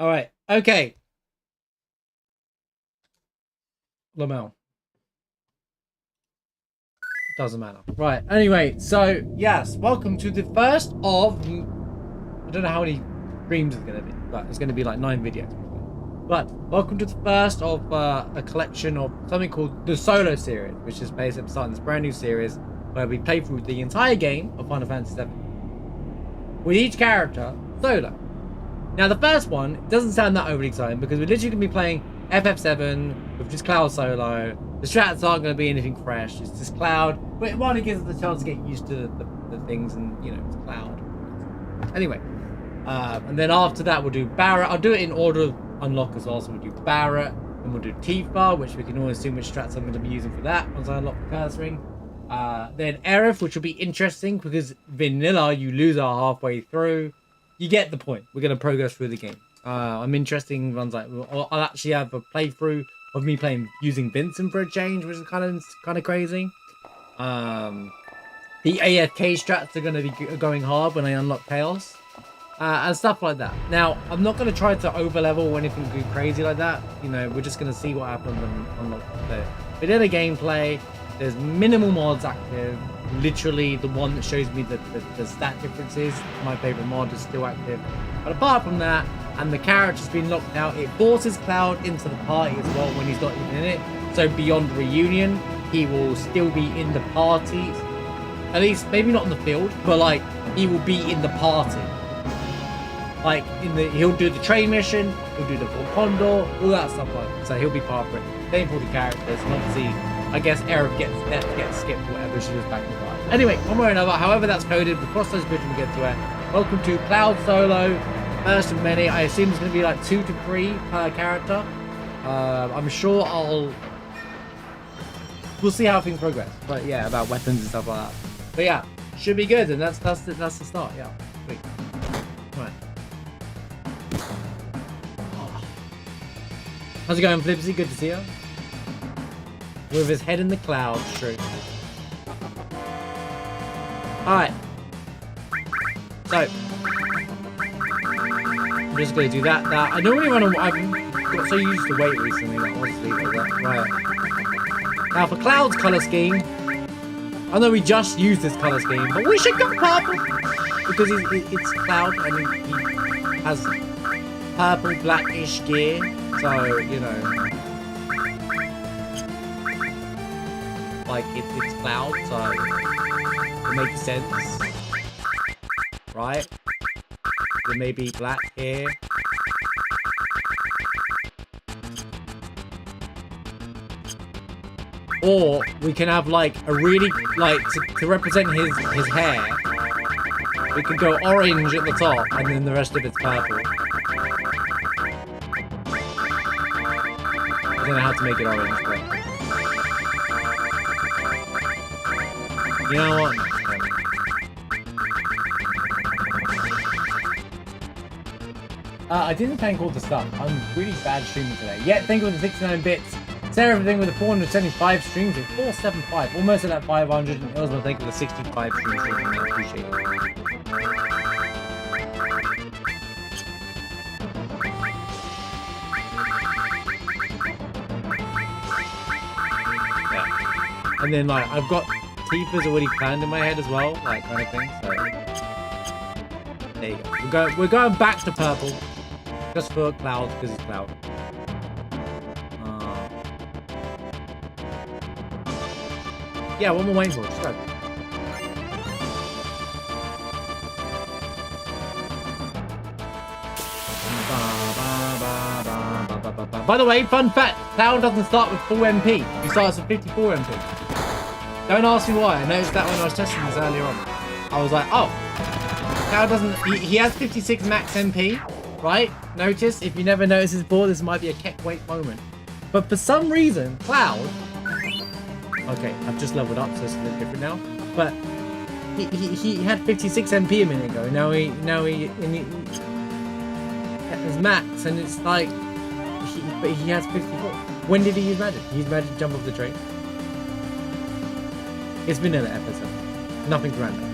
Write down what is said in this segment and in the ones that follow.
All right. Okay. Lamel. Doesn't matter. Right. Anyway, so yes, welcome to the first of. I don't know how many streams it's gonna be, but it's gonna be like 9 videos. But welcome to the first of a collection of something called the Solo series, which is basically starting this brand new series where we play through the entire game of Final Fantasy VII with each character solo. Now, the first one doesn't sound that overly exciting because we're literally going to be playing FF7 with just Cloud solo. The strats aren't going to be anything fresh. It's just Cloud, but it only gives us a chance to get used to the things, and you know, it's Cloud. Anyway, and then after that we'll do Barret. I'll do it in order of unlock as well. So we'll do Barret, and we'll do Tifa, which we can always assume which strats I'm going to be using for that once I unlock the curse ring. Then Aerith, which will be interesting because vanilla you lose her halfway through. You get the point. We're going to progress through the game. I'm interested in runs like I'll actually have a playthrough of me playing using Vincent for a change, which is kind of crazy. The AFK strats are going to be going hard when I unlock Chaos, and stuff like that. Now, I'm not going to try to overlevel or anything crazy like that. You know, we're just going to see what happens and unlock the vanilla gameplay. There's minimal mods active. Literally, the one that shows me the stat differences, my favorite mod, is still active. But apart from that, and the character's been locked out, it forces Cloud into the party as well when he's not even in it. So beyond reunion, he will still be in the party. At least, maybe not in the field, but like, he will be in the party. Like, he'll do the train mission, he'll do the Condor, all that stuff like that. So he'll be part of it. Same for the characters, and obviously, I guess Aerith gets skipped or whatever, she was back in the car. Anyway, one way or another, however that's coded, we'll cross those bridges when we get to it. Welcome to Cloud Solo, first of many. I assume it's going to be like 2 to 3 per character. I'm sure we'll see how things progress. But yeah, about weapons and stuff like that. But yeah, should be good, and that's the start. Yeah, sweet. Right. How's it going, Flipsy? Good to see you. With his head in the clouds, true. Alright. So. I'm just going to do that. I normally want to. I've got so used to wait recently that honestly, like that. Right. Now, for Cloud's colour scheme, I know we just used this colour scheme, but we should go purple. Because it's Cloud and he has purple, blackish gear. So, you know. Like, it's Cloud, so it makes sense, right? There may be black here. Or we can have like a really, like, to represent his hair, we can go orange at the top and then the rest of it's purple. I don't know how to make it orange, but... You know what? I didn't thank all the stuff. I'm really bad streaming today. Yeah, thank you for the 69 bits. Sarah, everything with the 475 streams with 475. Almost at that 500. And Elsma, thank you for the 65 streams. I appreciate it. Yeah. And then, like, I've got Tifa's already planned in my head as well, like, kind of thing, so... There you go. We're going back to purple. Just for Cloud, because it's Cloud. Yeah, one more waiting for. Just go. By the way, fun fact, Cloud doesn't start with full MP. He starts with 54 MP. Don't ask me why. I noticed that when I was testing this earlier on. I was like, oh, Cloud doesn't... He has 56 max MP, right? Notice, if you never noticed this before, this might be a kept wait moment. But for some reason, Cloud... Okay, I've just leveled up, so it's a bit different now. But he had 56 MP a minute ago. Now he has max, and it's like... But he has 54. When did he use magic? He used magic to jump off the train. It's vanilla episode. Nothing's random.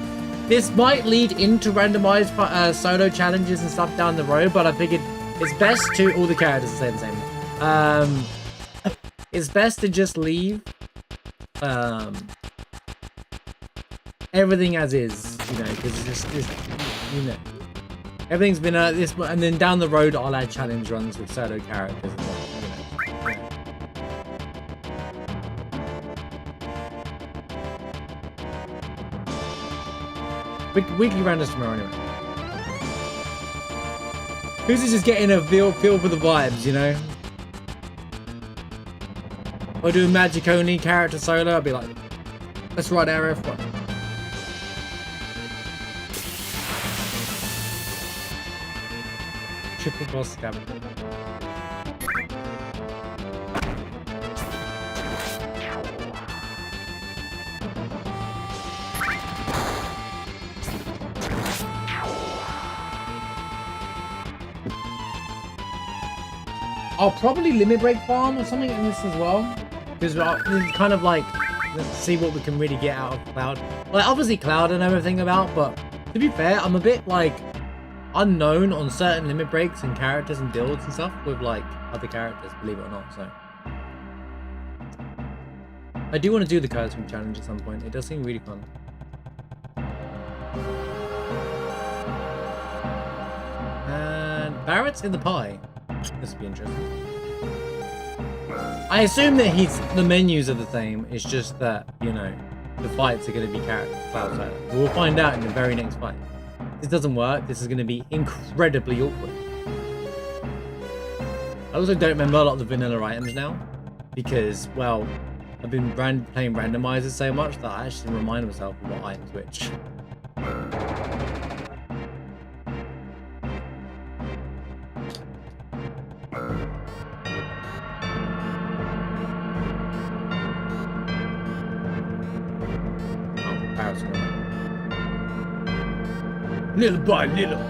This might lead into randomized solo challenges and stuff down the road, but I figured It's best to all the characters say the same. It's best to just leave everything as is, you know, because it's just, you know, everything's been this, and then down the road I'll add challenge runs with solo characters and all, you know. Weekly randoms tomorrow anyway. Who's just getting a feel for the vibes, you know? Or do a magic only character solo, I'd be like, let's ride our F1. Triple boss scavenger. I'll probably limit break farm or something in this as well, because it's kind of like, let's see what we can really get out of Cloud. Like obviously Cloud I know everything about, but to be fair, I'm a bit like unknown on certain limit breaks and characters and builds and stuff with like other characters, believe it or not. So I do want to do the Curse Ring challenge at some point. It does seem really fun. And Barrett's in the pie. This will be interesting. I assume that the menus are the same. It's just that, you know, the fights are going to be Cloud solo. We'll find out in the very next fight. If this doesn't work, this is going to be incredibly awkward. I also don't remember a lot of the vanilla items now, because, well, I've been playing randomizers so much that I actually remind myself of what items which. Little by little.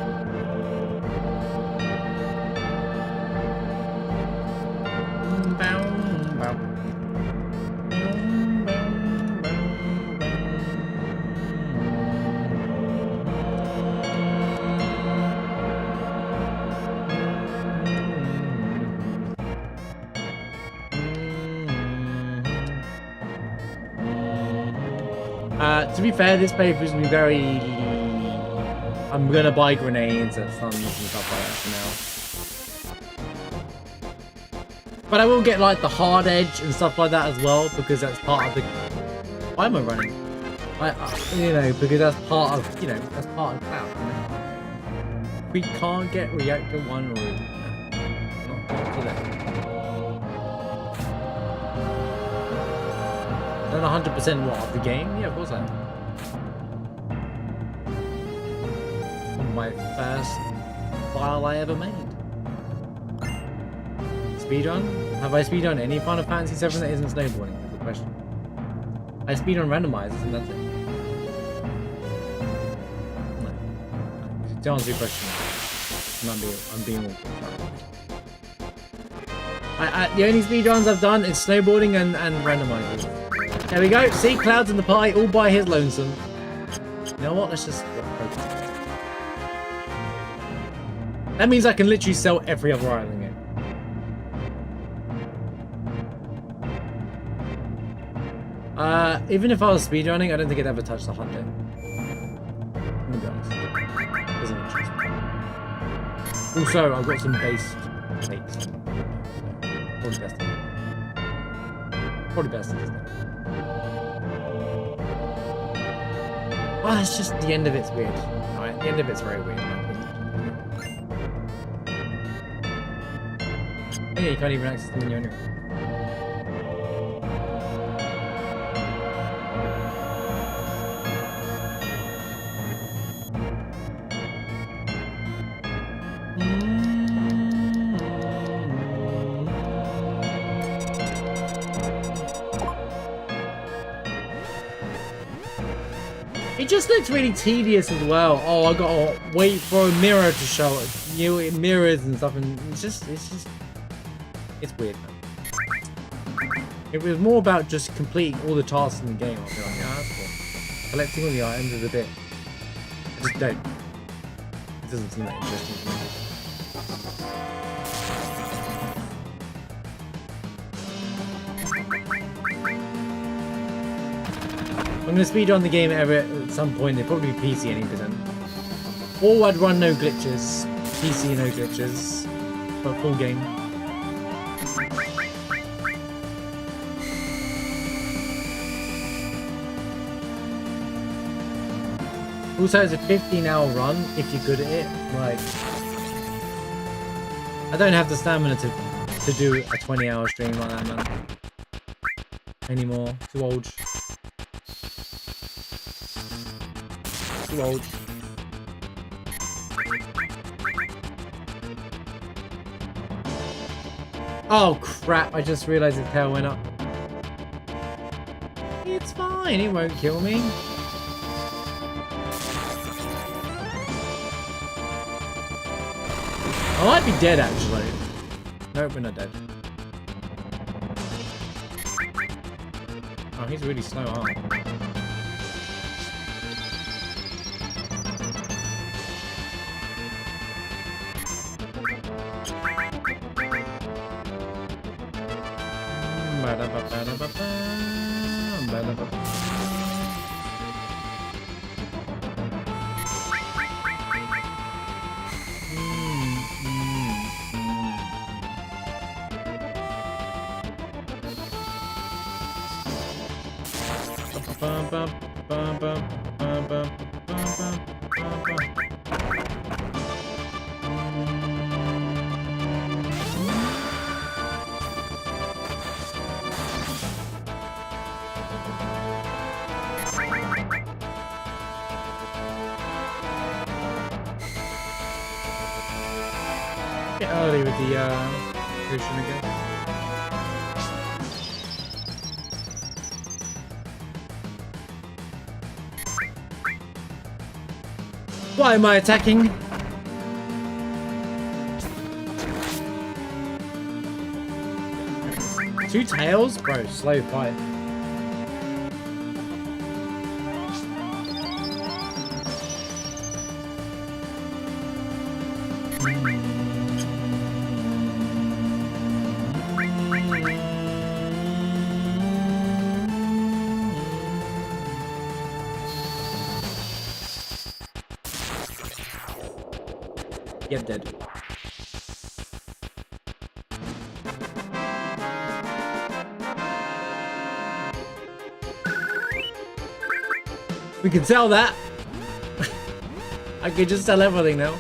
To be fair, this playthrough is going to be very... I'm going to buy grenades at suns and stuff like that for now. But I will get like the hard edge and stuff like that as well, because that's part of the... Why am I running? You know, because that's part of, you know, that's part of Cloud. You know? We can't get reactor 1 room. Not today. Not 100% what of the game? Yeah, of course I am. My first file I ever made. Speedrun? Have I speedrun any Final Fantasy 7 that isn't snowboarding? Is the question. I speedrun randomizers and that's it. No. To answer your question, I'm being awkward. The only speedruns I've done is snowboarding and randomizers. There we go. See, Cloud's in the pie all by his lonesome. You know what? Let's just focus. That means I can literally sell every other item in the game. Even if I was speedrunning, I don't think I'd ever touch the hunter. I'm gonna be honest. Doesn't interest me. Also, I've got some base takes. So, probably best. Probably best. Well, it's just the end of it's weird. Alright, the end of it's very weird. Oh, yeah, you can't even access the menu anyway. It just looks really tedious as well. Oh, I gotta wait for a mirror to show it. New mirrors and stuff, and it's weird, man. If it was more about just completing all the tasks in the game, I'd be like, yeah, that's cool. Collecting all the items is a bit... I just don't. It doesn't seem that interesting to me. I'm gonna speed run the game at some point. It'll probably be PC 80%. Or I'd run no glitches. PC no glitches. But full game. Also, it's a 15-hour run if you're good at it. Like, I don't have the stamina to do a 20-hour stream like that, man. Anymore. Too old. Too old. Oh crap, I just realized the tail went up. It's fine, it won't kill me. I might be dead actually. Nope, we're not dead. Oh, he's really slow, huh? Get early with the potion again. Why am I attacking? Two tails? Bro, slow fight. Get dead. We can sell that. I could just sell everything now.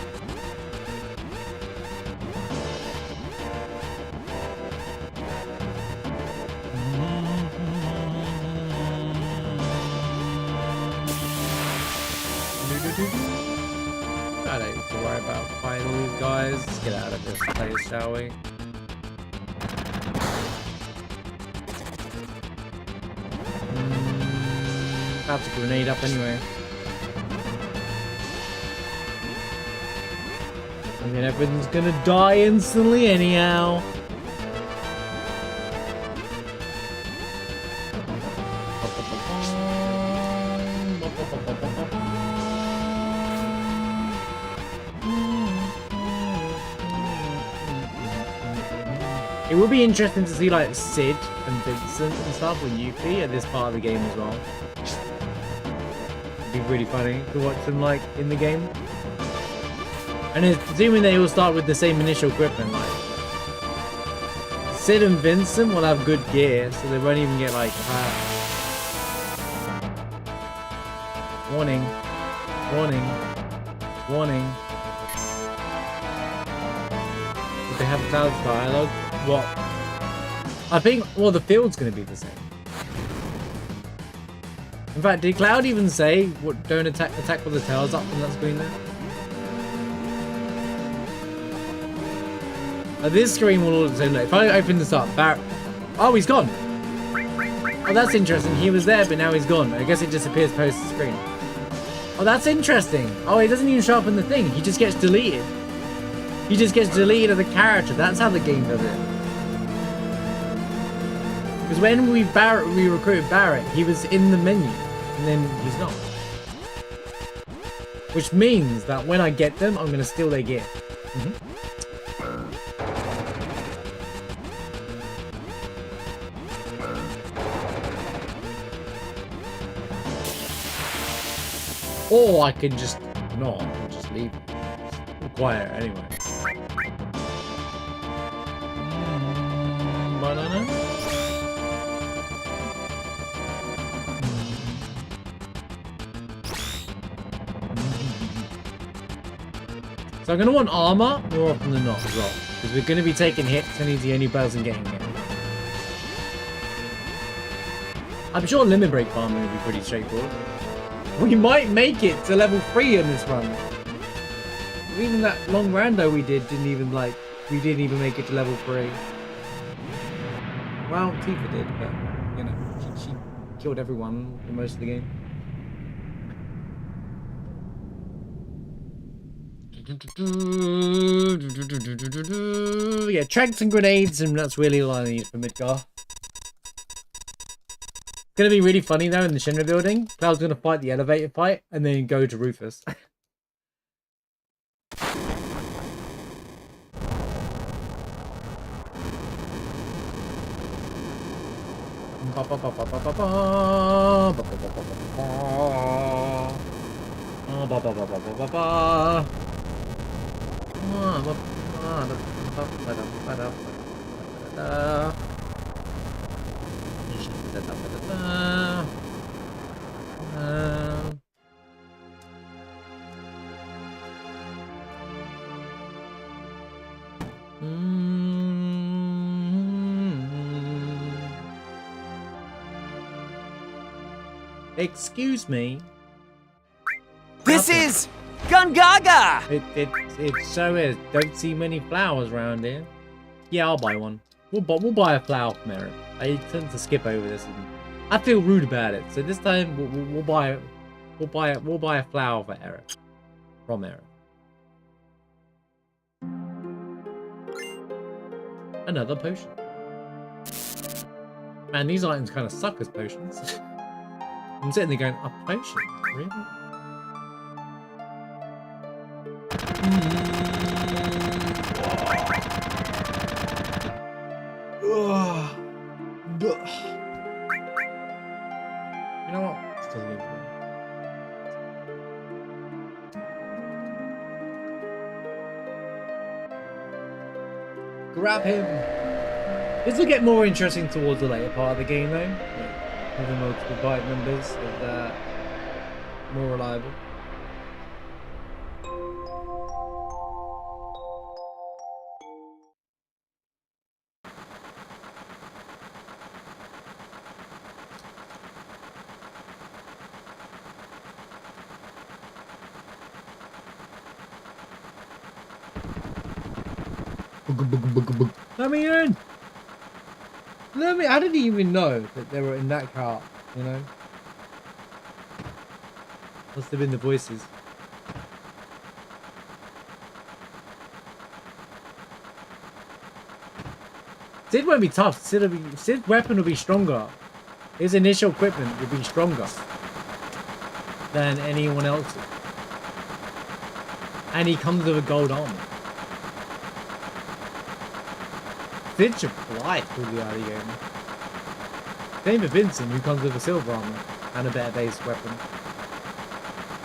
I don't need to worry about fighting all these guys. Let's get out of this place, shall we? About to grenade up anyway. I mean, everything's gonna die instantly anyhow. It would be interesting to see like Sid and Vincent and stuff with Yuffie at this part of the game as well. It'd be really funny to watch them like in the game. And assuming they all start with the same initial equipment, like Sid and Vincent will have good gear, so they won't even get like warning, warning, warning. If they have Cloud's dialogue. What? I think, well, the field's going to be the same. In fact, did Cloud even say, what, don't attack with the tails up on that screen there? This screen will all say, look, if I open this up, oh, he's gone. Oh, that's interesting. He was there, but now he's gone. I guess it disappears post the screen. Oh, that's interesting. Oh, he doesn't even show up in the thing. He just gets deleted. He just gets deleted of the character. That's how the game does it. Because when we recruited Barrett, he was in the menu, and then he's not. Which means that when I get them, I'm going to steal their gear. Or I can just not, just leave it. Quiet anyway. Banana. So I'm going to want armor more often than not as well. Because we're going to be taking hits and he's the only person getting hit. I'm sure limit break farming will be pretty straightforward. We might make it to level 3 in this run. Even that long rando we didn't even make it to level 3. Well, Tifa did, but, you know, she killed everyone for most of the game. Yeah, tranks and grenades, and that's really all I need for Midgar. It's gonna be really funny though in the Shinra building. Cloud's gonna fight the elevator fight and then go to Rufus. Excuse me. This is Gungaga! It so is. Don't see many flowers around here. Yeah, I'll buy one. We'll buy a flower from Eric. I tend to skip over this. And I feel rude about it, so this time we'll buy a flower for Eric. From Eric. Another potion. Man, these items kind of suck as potions. I'm sitting there going, a potion? Really? You know what? This doesn't even work. Grab him! This will get more interesting towards the later part of the game, though. Having multiple bite numbers is more reliable. Let me in! I didn't even know that they were in that car, you know? Must have been the voices. Sid won't be tough. Sid's weapon will be stronger. His initial equipment will be stronger than anyone else's. And he comes with a gold armor. Sid should fly through the early game. Same for Vincent, who comes with a silver armor and a better base weapon.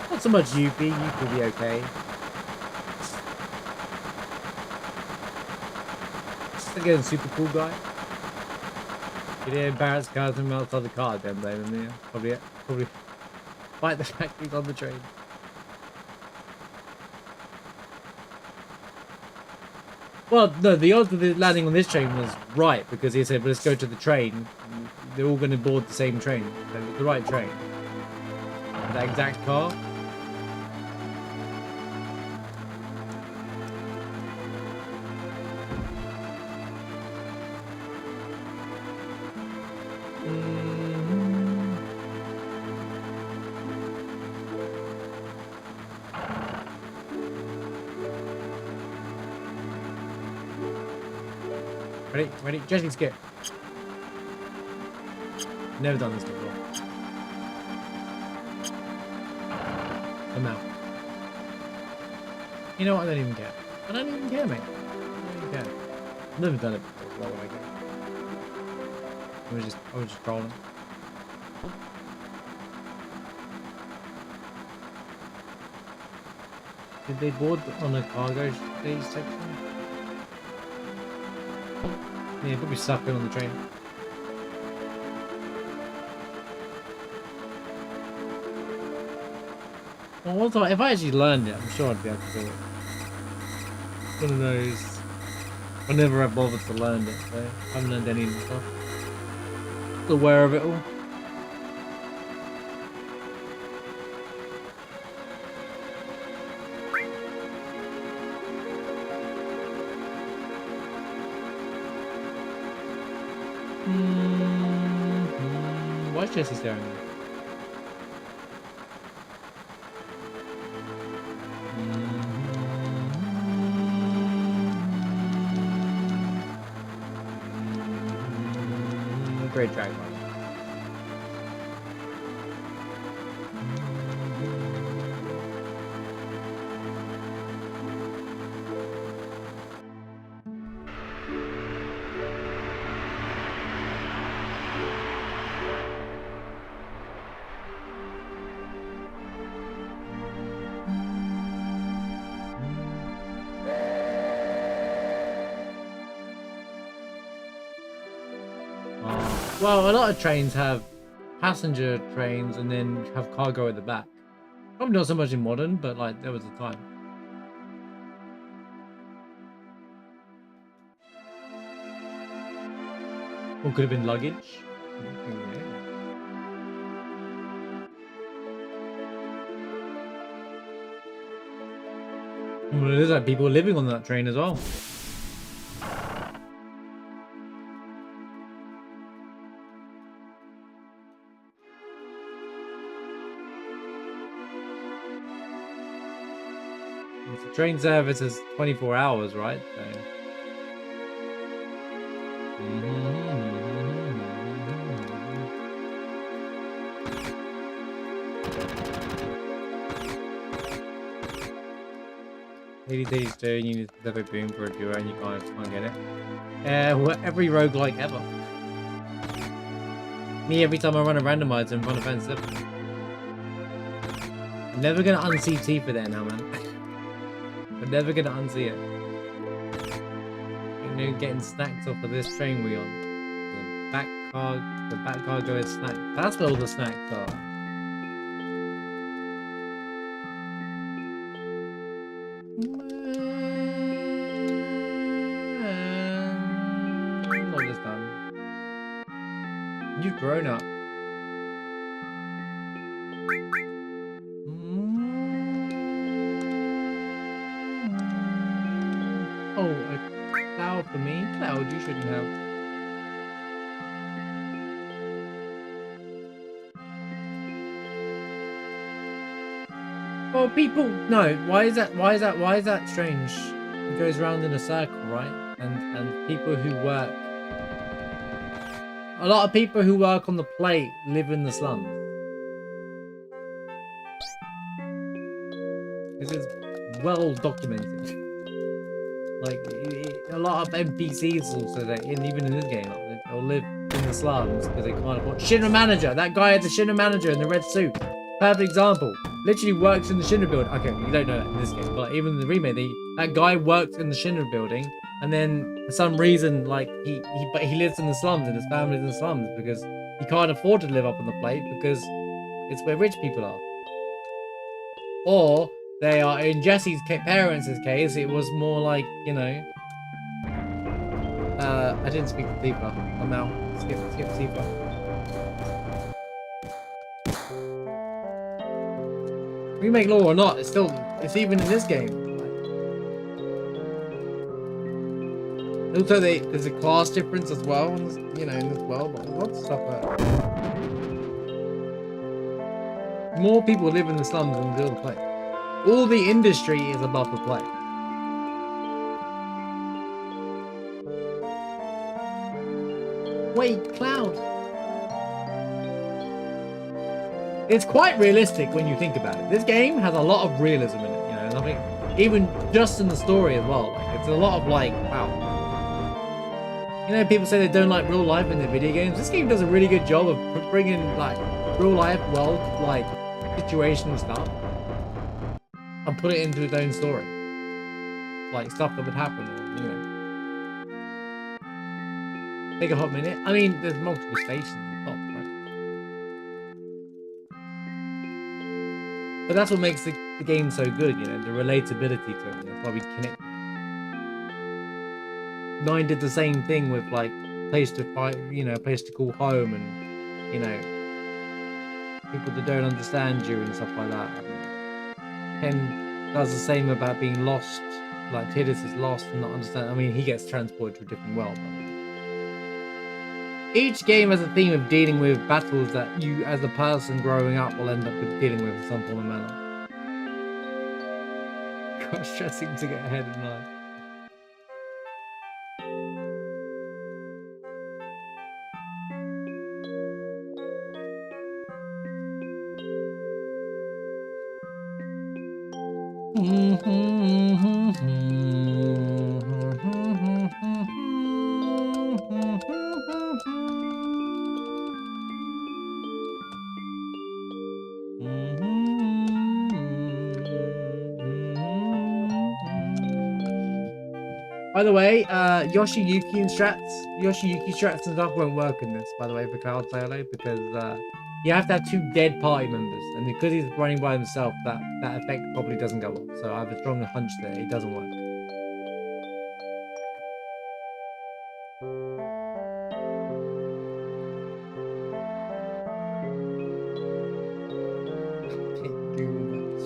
Not so much Yuffie. Yuffie will be okay. Again, super cool guy. You didn't embarrass cars from outside the car, don't blame him. Yeah. Probably fight the fact he's on the train. Well, no, the odds of it landing on this train was right because he said, well, let's go to the train. They're all going to board the same train. So it was the right train. That exact car. Ready? Jesse's get. Never done this before. I'm out. You know what? I don't even care. I don't even care, mate. I don't even care. I've never done it before, so why would I care? I was just trolling. Did they board on a cargo stage section? Yeah, probably stuck in on the train. Well, also, if I actually learned it, I'm sure I'd be able to do it. One of those. I never have bothered to learn it, so I haven't learned any of the stuff. Just aware of it all. Why is Jesse staring at me? Great track, by the way. Well, a lot of trains have passenger trains and then have cargo at the back. Probably not so much in modern, but like there was a time. Or could have been luggage. Well, there's like people living on that train as well. The train service is 24 hours, right? So... Days do, you need to have a boom for a duo and you can't get it. Well, every roguelike ever. Me, every time I run a randomizer and run a fence up. I'm never gonna unsee T for there now, man. I'm never gonna unsee it. You know, getting snacks off of this train we on. The back cargo is snacks. That's where all the snacks are. Not this time. You've grown up. Oh, a cloud for me? Cloud, you shouldn't have. Well, people, no. Why is that strange? It goes round in a circle, right? And people who work, a lot of people who work on the plate live in the slums. This is well documented. Like a lot of NPCs also, that even in this game, they'll live in the slums because they can't afford. Shinra manager, that guy is the Shinra manager in the red suit. Perfect example. Literally works in the Shinra building. Okay, you don't know that in this game, but even in the remake, that guy works in the Shinra building, and then for some reason, like he lives in the slums and his family's in the slums because he can't afford to live up on the plate because it's where rich people are. Or they are, in Jesse's parents' case, it was more like, you know, I didn't speak to Tifa. I'm now skip Tifa. Remake law or not, it's even in this game. Also, there's a class difference as well, you know, in this world. But lots of stuff like that. More people live in the slums than the other play. All the industry is above the play. Wait, Cloud. It's quite realistic when you think about it. This game has a lot of realism in it, you know, and I think even just in the story as well. Like, it's a lot of like, wow. You know, people say they don't like real life in their video games. This game does a really good job of bringing like real life world, like situational stuff. and put it into its own story, like stuff that would happen, or take a hot minute. I mean, there's multiple stations on top, right? But that's what makes the game so good, the relatability to it. That's why we connect. 9 did the same thing with like place to fight, place to call home, and people that don't understand you and stuff like that. 10 does the same about being lost, like Tidus is lost and not understand. I mean, he gets transported to a different world. Each game has a theme of dealing with battles that you, as a person growing up, will end up with dealing with in some form or manner. God, stressing to get ahead in life. By the way, Yoshiyuki strats and stuff won't work in this, by the way, for Cloud Solo, because you have to have 2 dead party members, and because he's running by himself, that effect probably doesn't go off. So I have a strong hunch that it doesn't work.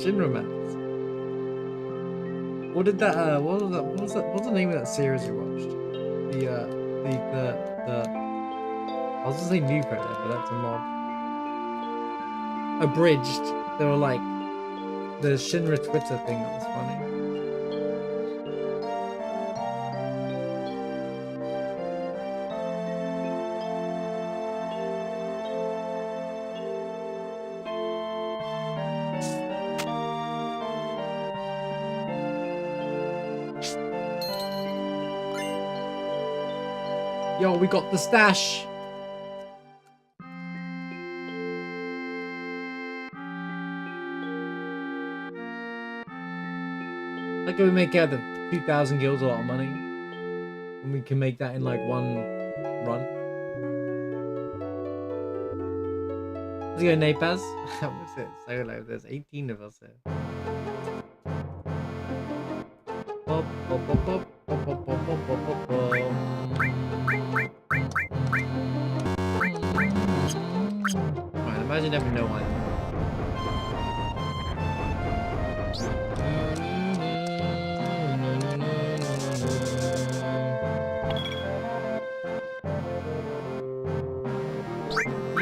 Shinra maps. What did that? What was the name of that series you watched? The I was gonna say new credit, but that's a mod. Abridged. They were like the Shinra Twitter thing that was funny. Yo, we got the stash. Like, we make out the 2,000 guilds a lot of money, and we can make that in like one run. Let's go, Napaz. What's it? Solo. There's 18 of us here. Pop, pop, pop, pop, pop, pop, pop, pop, pop, pop. Right, imagine having no one.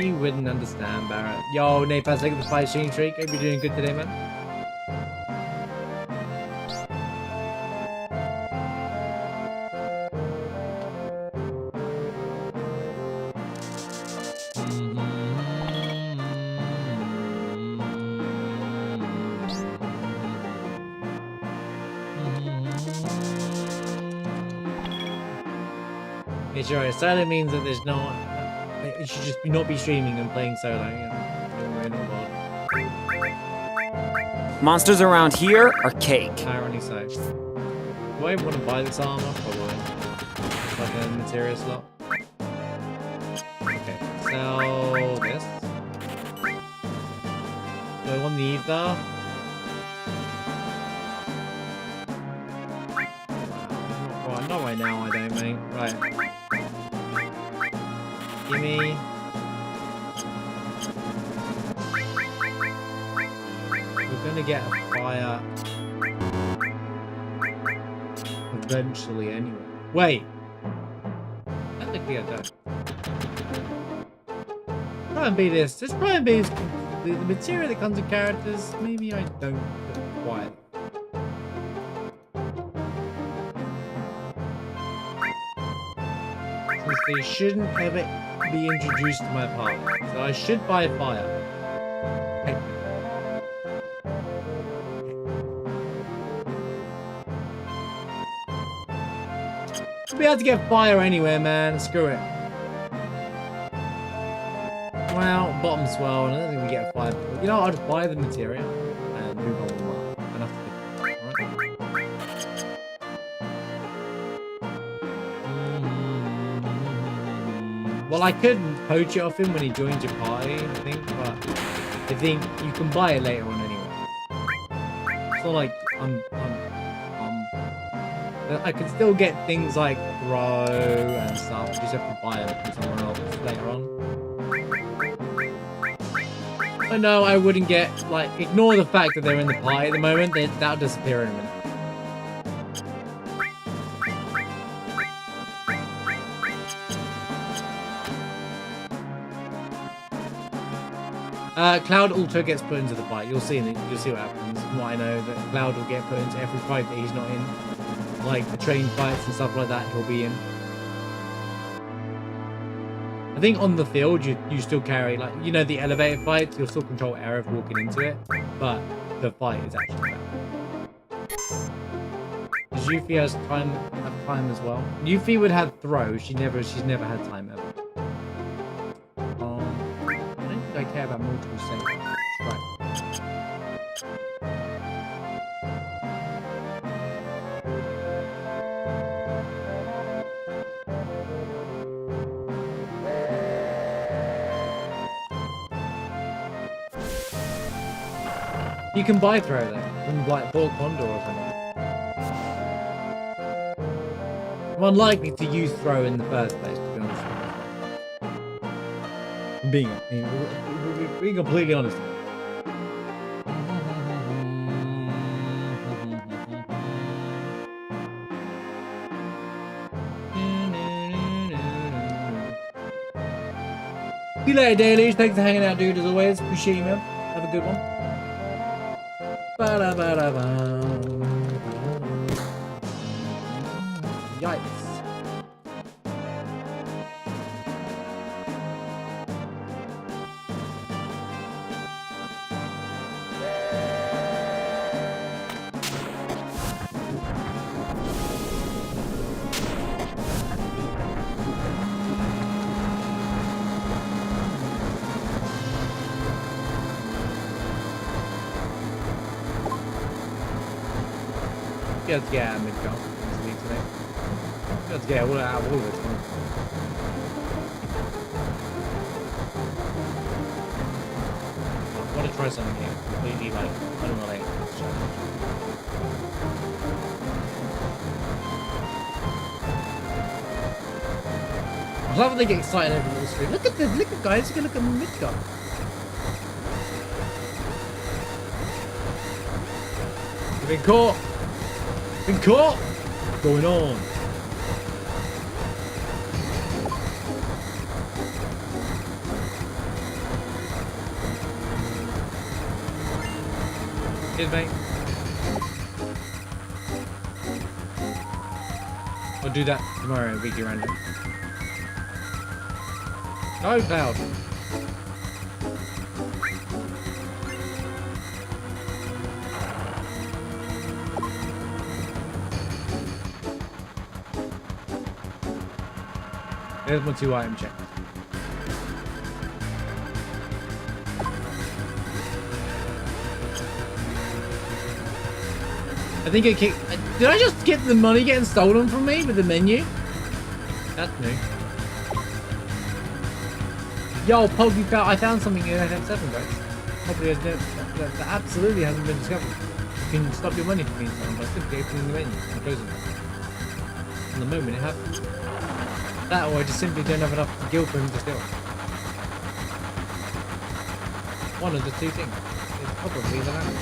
You wouldn't understand, Barrett. Yo, Napaz, look at the 5 shooting streak. Hope you're doing good today, man. Yeah, sure. Solo means that there's no. You should just not be streaming and playing solo. Monsters around here are cake. Irony so. Do I want to buy this armor? Probably. It's like a materia slot. Okay. Sell this. Do I want the ether? Right, not right now, I don't, mate. Right. Gimme. We're gonna get a fire eventually anyway. Wait! Technically I don't. Try and be this. Let's try and be the material that comes with characters. Maybe I don't quite. Since they shouldn't ever be introduced to my party. So I should buy fire. Should be able to get fire anywhere, man. Screw it. Well, bottom swell, and I don't think we get fire. You know, I'll just buy the material and move on with mine. Enough to Well, I could poach it off him when he joins your party, I think, but I think you can buy it later on anyway. It's not like I can still get things like throw and stuff. You just have to buy it from someone else later on. But no, I wouldn't get, like, ignore the fact that they're in the party at the moment. That'll disappear in a minute. Cloud also gets put into the fight. You'll see what happens. From what I know, that Cloud will get put into every fight that he's not in. Like the train fights and stuff like that, he'll be in. I think on the field, you still carry, like, you know, the elevator fights, you'll still control Aerith walking into it, but the fight is actually better. Does Yuffie have time as well? Yuffie would have throw. She's never had time ever. I don't think I care about multiple saves. Right. You can buy throw though, from like Bulk Condor or something. I'm unlikely to use throw in the first place, to be honest. Being completely honest. See you later, Dailies. Thanks for hanging out, dude, as always. Appreciate you, man. Have a good one. Yikes. Let's get out of mid-jump this week today. Let's get all out of all of it. I want to try something here, completely like unrelated. I love when they get excited over the screen. Look at guys, you can look at mid-jump. You've been caught! Been caught! What's going on? Cheers, mate. I'll do that tomorrow, weekly random. Go, Cloud. There's my 2 item check. I think it kicked. Did I just get the money getting stolen from me with the menu? That's new. Yo, Poggy, I found something in FF7, guys. Probably has no, that absolutely hasn't been discovered. You can stop your money from being stolen by simply opening the menu and closing it. In the moment it happens. That or I just simply don't have enough gil for him to steal. One of the two things. It's probably the latter.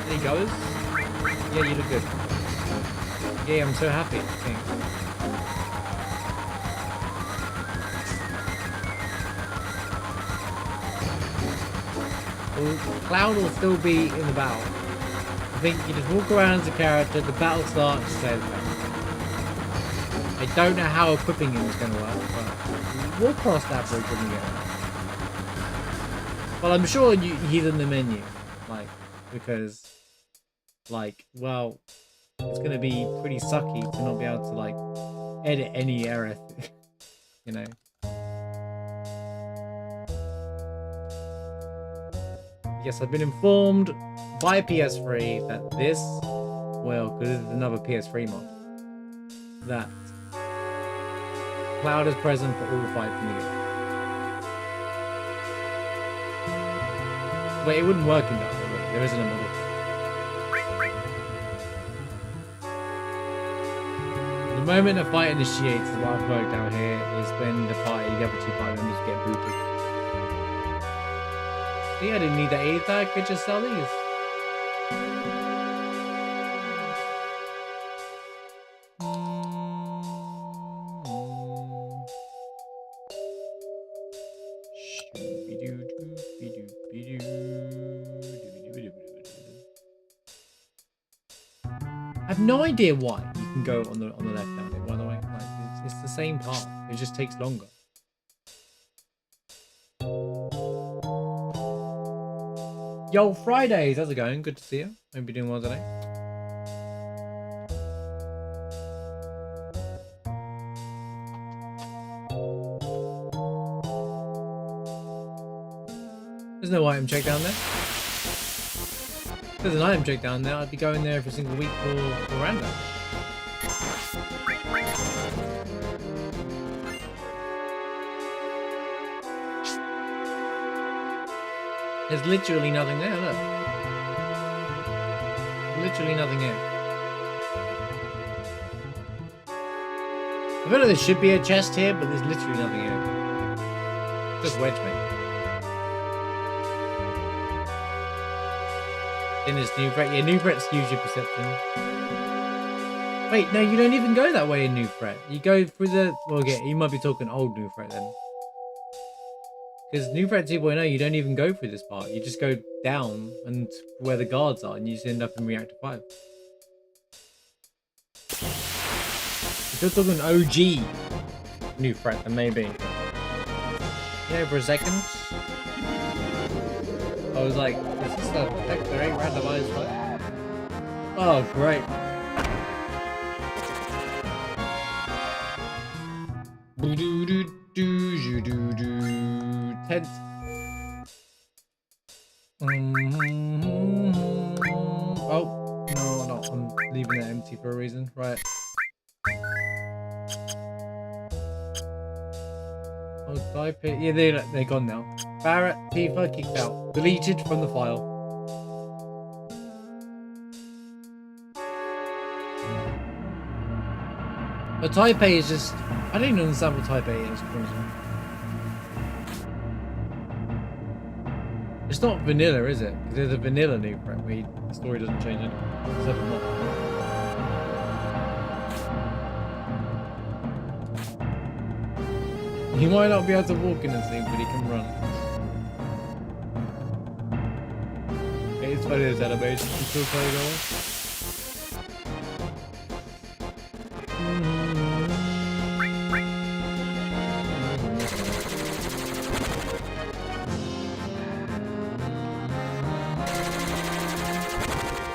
There he goes. Yeah, you look good. Yeah, I'm so happy. Thanks. Well, Cloud will still be in the battle. I think you just walk around as a character, the battle starts, and say the thing. I don't know how equipping him is going to work, but we'll cross that bridge when we get there. Well, I'm sure he's in the menu, like, because, like, well, it's going to be pretty sucky to not be able to, like, edit any error, you know. Yes, I've been informed by PS3 that this Well, because it's another PS3 mod. That Cloud is present for all 5 from the game. Wait, it wouldn't work in that one. There isn't a model. The moment a fight initiates, what I've worked out here is when the other 2 party members get booted. See, I didn't need that either. I could just sell these. I have no idea why you can go on the left down it, by the way. Like, it's the same path. It just takes longer. Yo, Fridays, how's it going? Good to see you. Hope you're doing well today. There's no item check down there. If there's an item check down there, I'd be going there every single week for random. There's literally nothing there, look. Literally nothing here. I feel like there should be a chest here, but there's literally nothing here. Just wedge me. In this new threat. Yeah, new threat skews your perception. Wait, no, you don't even go that way in new threat. You go through the... Well, yeah, you might be talking old new threat then. Because new threat 2.0, you don't even go through this part. You just go down and where the guards are, and you just end up in reactor 5. If you're talking OG new threat, then maybe. Yeah, for a second. I was like, is this a Vector 8 randomized fight? Oh, great. Tense. Oh, no, I'm leaving it empty for a reason. Right. Oh, type it. Yeah, they're gone now. Barrett, Tifa, kicked out. Deleted from the file. But Type A is just... I don't even understand what Type A is. It's not vanilla, is it? Because there's a vanilla new threat where the story doesn't change anything. Except for not. He might not be able to walk in this thing, but he can run. It's funny, this animation. It's still funny going.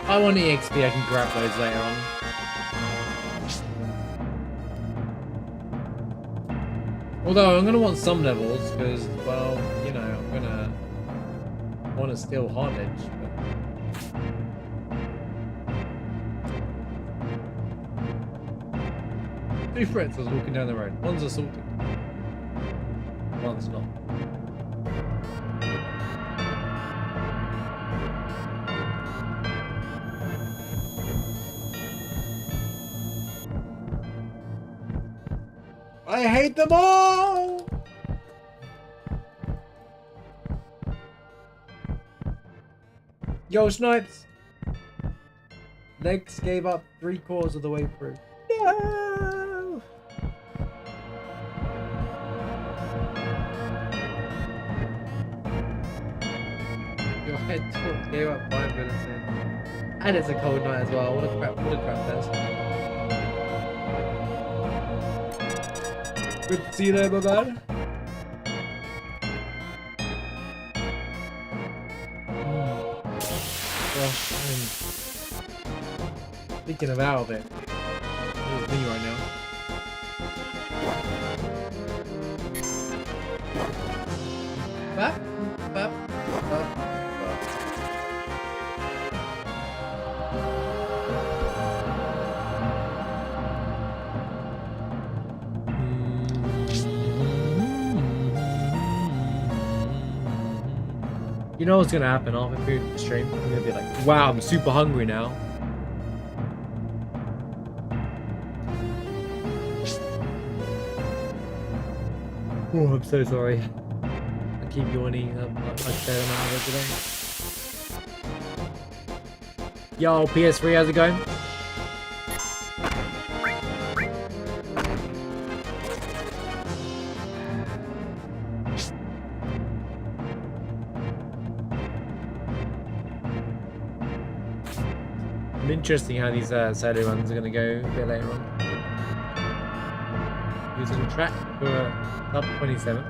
I want EXP, I can grab those later on. Although I'm gonna want some levels because, well, you know, I'm gonna want to steal hard edge. But... 2 threats was walking down the road. One's assaulted. One's not. I hate them all! Yo, Snipes! Legs gave up 3/4 of the way through. No! Your head tilt gave up 5 minutes in. And it's a cold night as well. What a crap fest. Good to see you there, my man. Gosh, I'm thinking of out of it. There's me right now. Bap, bap, bap, bap. You know what's gonna happen after food stream? I'm gonna be like, wow, I'm super hungry now. Oh, I'm so sorry. I keep yawning. I've fair amount of it today. Yo, PS3, how's it going? Interesting how these Saturday runs are going to go a bit later on. Using track for sub 27.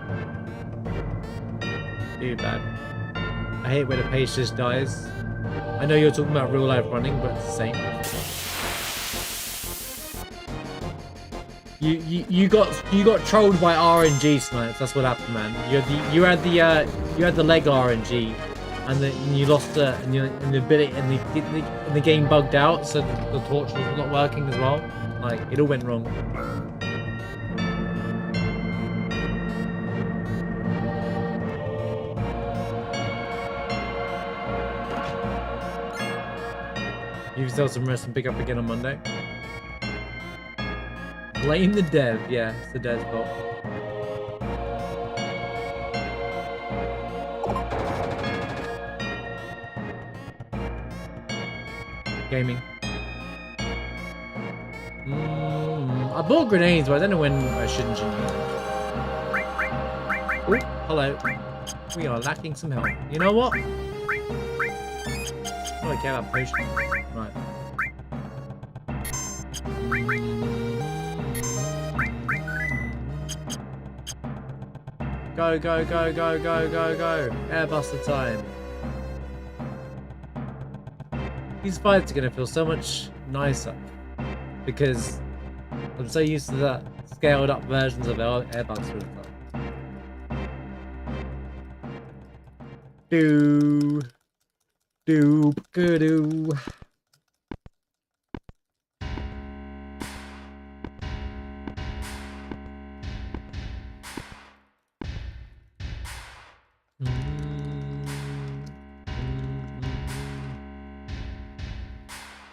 Too bad. I hate when a page just dies. I know you're talking about real life running, but it's the same. You got trolled by RNG, Snipes. That's what happened, man. You had the leg RNG. And you lost it, and the ability, and the game bugged out, so the torch was not working as well. Like, it all went wrong. Give yourself some rest and pick up again on Monday. Blame the dev. Yeah, it's the dev's fault. Gaming. I bought grenades, but I don't know when I shouldn't use them. Oh, hello. We are lacking some health. You know what? Oh, I care about potions. Right. Go, go, go, go, go, go, go. Airbuster time. These fights are going to feel so much nicer because I'm so used to the scaled up versions of Airbuster and stuff. Doo.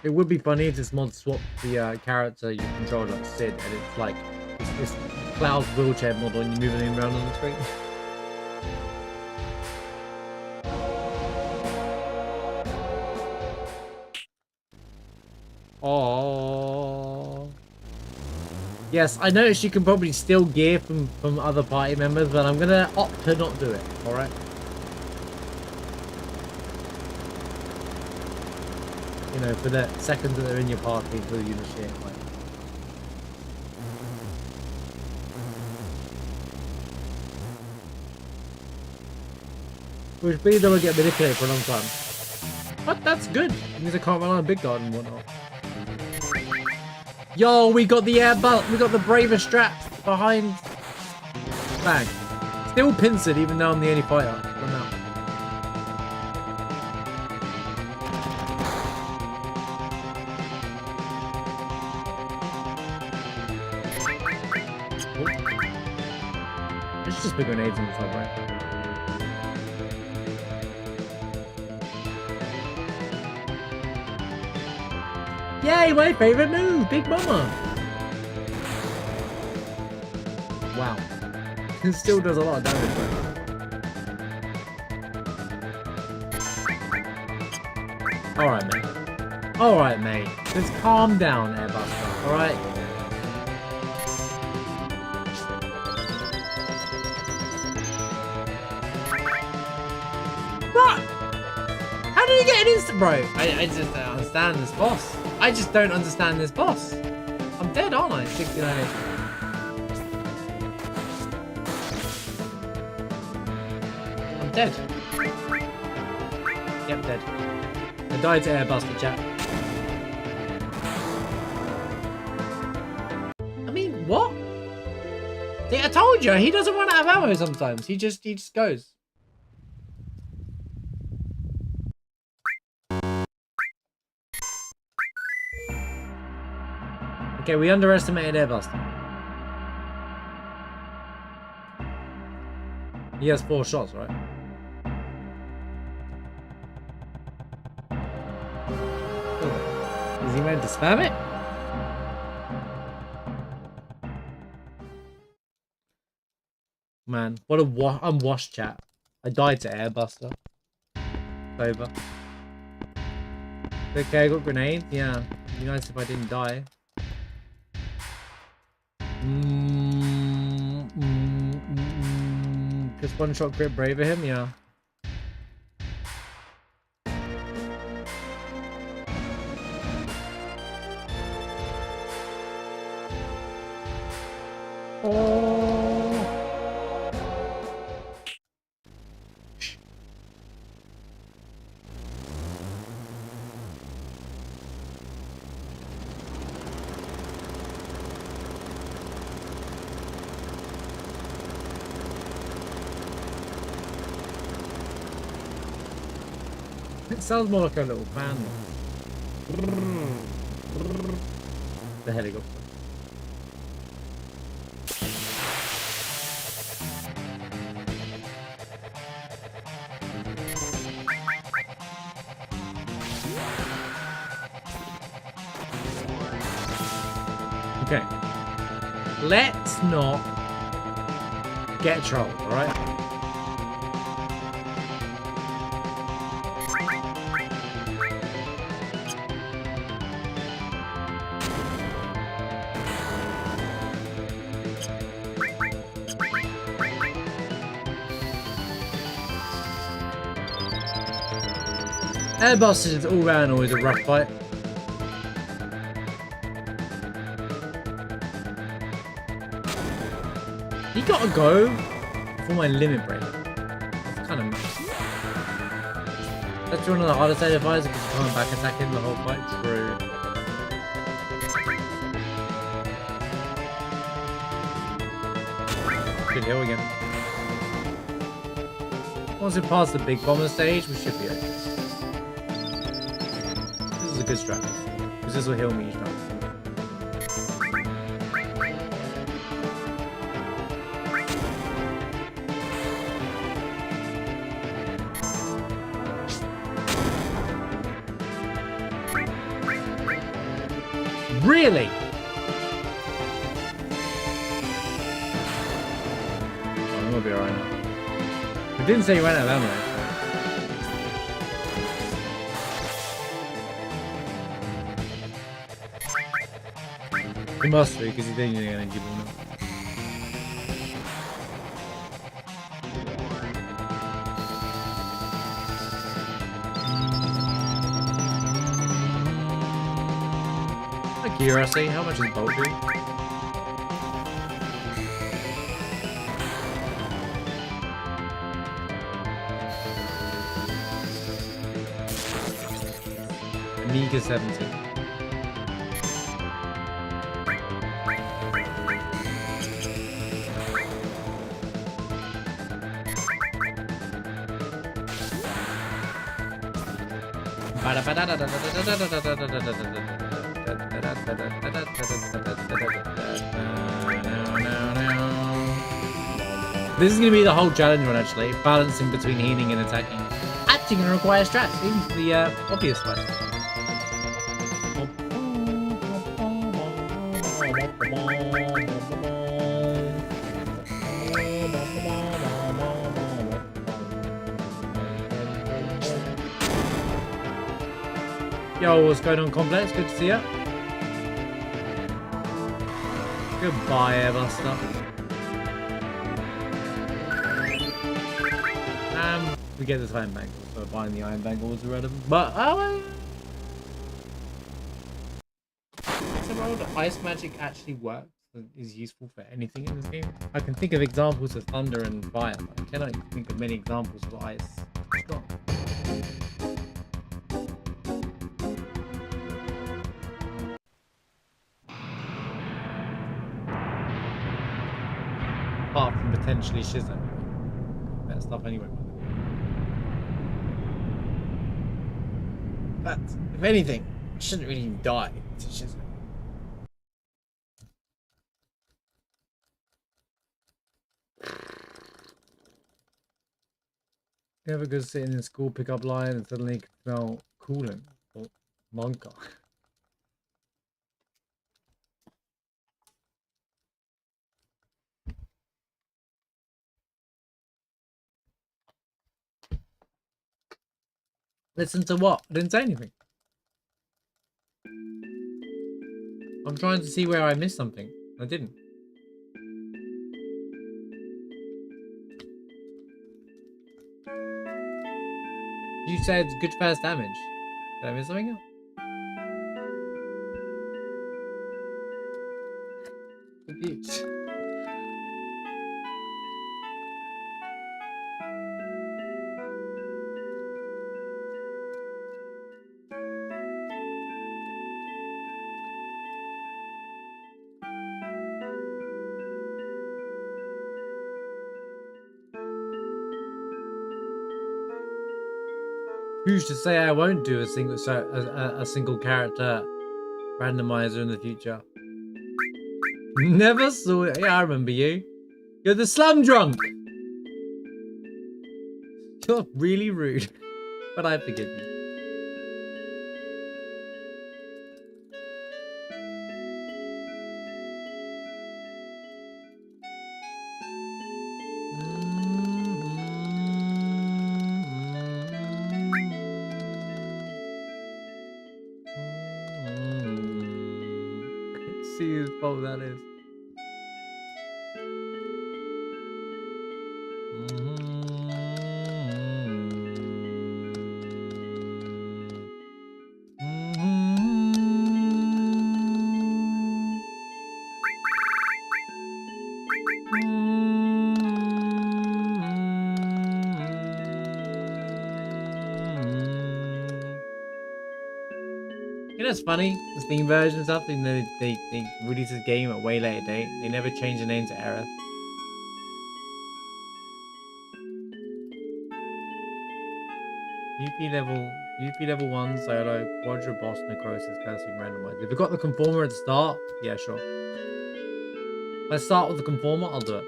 It would be funny if this mod swapped the character you control like Sid, and it's like it's Cloud's wheelchair model and you're moving him around on the screen. Oh. Yes, I noticed you can probably steal gear from other party members, but I'm gonna opt to not do it. All right. You know, for the seconds that they're in your party until you initiate, like. Which means they will get manipulated for a long time. But that's good. It means I can't run on a big garden and whatnot. Yo, we got the air belt. We got the braver strap behind. Bang. Still pincered, even though I'm the only fighter. I'm out. There's just big grenades on the top, right? Yay, my favorite move, Big Mama! Wow. It still does a lot of damage, though. Alright, mate. Alright, mate. Just calm down, Airbuster. Alright? What? How did he get an instant, bro? I just don't understand this boss. I just don't understand this boss. I'm dead, aren't I? 69 HP. I'm dead. Yep, dead. I died to Airbuster, chat. I mean, what? See, I told you, he doesn't run out of ammo sometimes. He just goes. Okay, we underestimated Airbuster. He has 4 shots, right? he meant to spam it? Man, what a unwashed chat. I died to Airbuster. Over. Okay, I got grenades. Yeah, it'd be nice if I didn't die. Just one shot crit braver him, yeah. Oh. It sounds more like a little fan. The helicopter. Okay. Let's not get trolled, alright? Airbus is all round always a rough fight. You gotta go for my limit break. That's kind of nice. That's one of the hardest identifiers because you can't back attack him the whole fight. True. Good hill again. Once we pass the big bomber stage, we should be okay. This is a good strategy because this will heal me each time. Really? Oh, I'm gonna be alright now. It didn't say you ran out of ammo. He must be, because he didn't get any give one up. Curiosity, how much is bolt do? Amiga 70. This is going to be the whole challenge one, actually. Balancing between healing and attacking. Acting and require strats, even for the obvious fights. Yo, what's going on, Complex? Good to see ya. Goodbye, Airbuster. We get this iron bangle, so buying the iron bangle was irrelevant. But so the ice magic actually works and is useful for anything in this game. I can think of examples of thunder and fire, but I cannot think of many examples of ice. Strong. Apart from potentially Shizzo. Better stuff anyway. But if anything, I shouldn't really even die to Shizzo. You ever go sitting in school, pick up line, and suddenly you can smell coolant or Monka? Listen to what? I didn't say anything. I'm trying to see where I missed something. I didn't. You said good first damage. Did I miss something else? Confused. Who's to say I won't do a single character randomizer in the future? Never saw it. Yeah, I remember you. You're the slum drunk. You're really rude, but I forgive you. See whose fault that is. You know, it's funny, the Steam version stuff, even though they release this game at a way later date, they never change the name to Aerith. UP level 1 solo, Quadra boss necrosis, cursing randomized. If we got the conformer at the start, yeah, sure. Let's start with the conformer, I'll do it.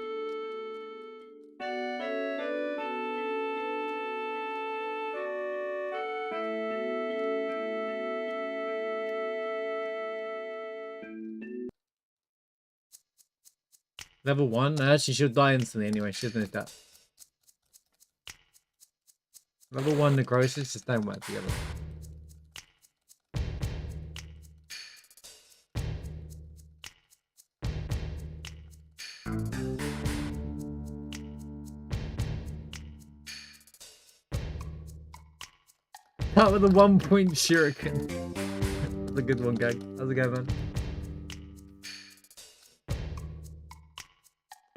Level 1? She should die instantly anyway. She doesn't need that. Level 1 necrosis just don't work together. Start with a 1-point shuriken. That's a good one, gang. How's it going, man?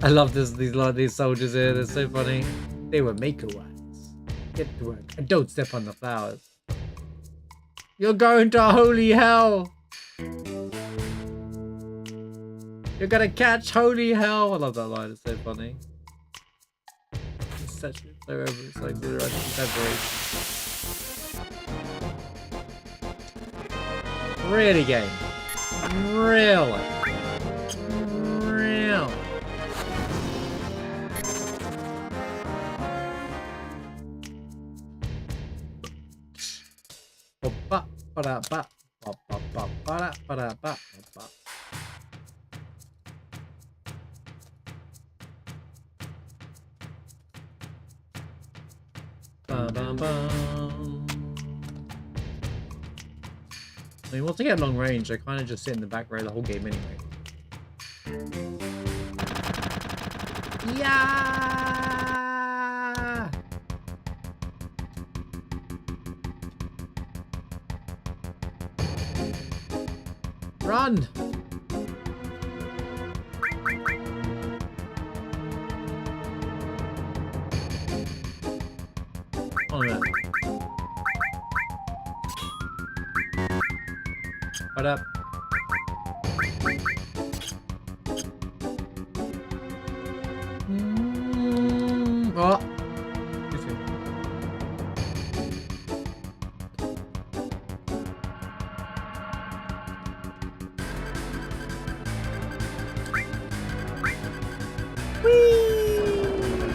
I love these soldiers here. They're so funny. They were maker wax. Get to work and don't step on the flowers. You're going to holy hell. You're gonna catch holy hell. I love that line. It's so funny. It's such it's like really game. Really. I mean, once I get long range, I kind of just sit in the back row the whole game anyway. Yeah! Run! Oh no. What up? Oh. Whee!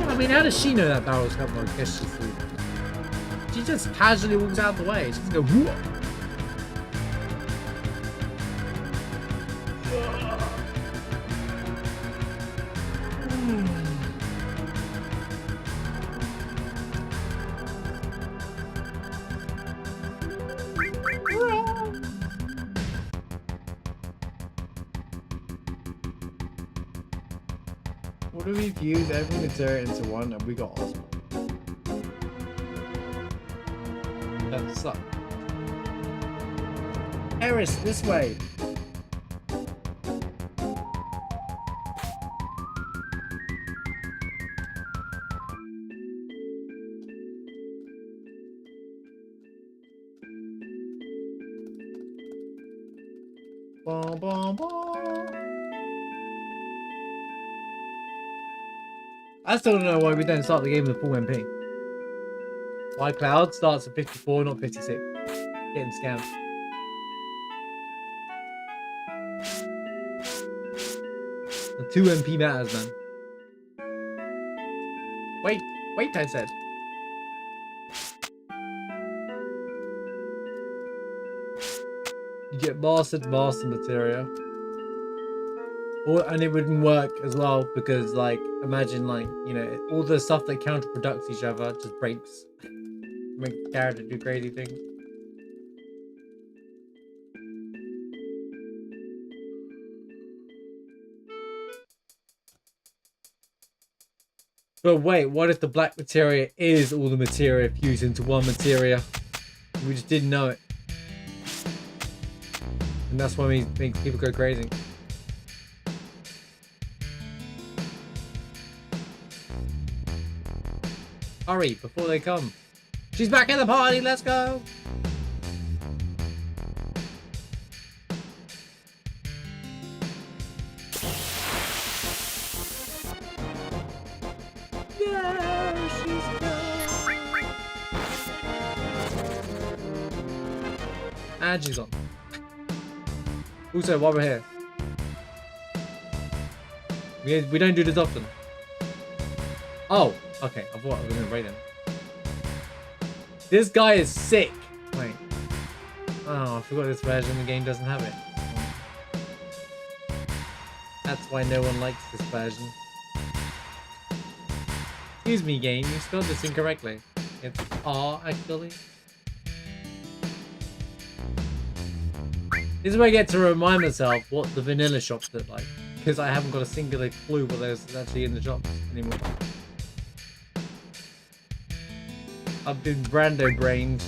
I mean, how does she know that barrel's coming? I guess she just casually walks out the way. She just goes, whoop. What do we fuse every material into one and we got awesome? That sucks. Eris, this way. Bom, bom, bom. I still don't know why we don't start the game with full MP. Why Cloud starts at 54, not 56. Getting scammed. The 2 MP matters, man. Wait, I said. You get master material. And it wouldn't work as well because, like, imagine, like, you know, all the stuff that counterproducts each other just breaks. Make the character do crazy things. But wait, what if the black materia is all the materia fused into one materia? We just didn't know it. And that's why we make people go crazy. Hurry, before they come. She's back in the party, let's go! Yeah, she's gone. And she's gone. Also, while we're here. We don't do this often. Oh, okay. I thought I was gonna raid him. This guy is sick. Wait. Oh, I forgot this version of the game doesn't have it. That's why no one likes this version. Excuse me, game. You spelled this incorrectly. It's R, actually. This is where I get to remind myself what the vanilla shops look like. Because I haven't got a singular clue what there's actually in the shops anymore. I've been Brando brained.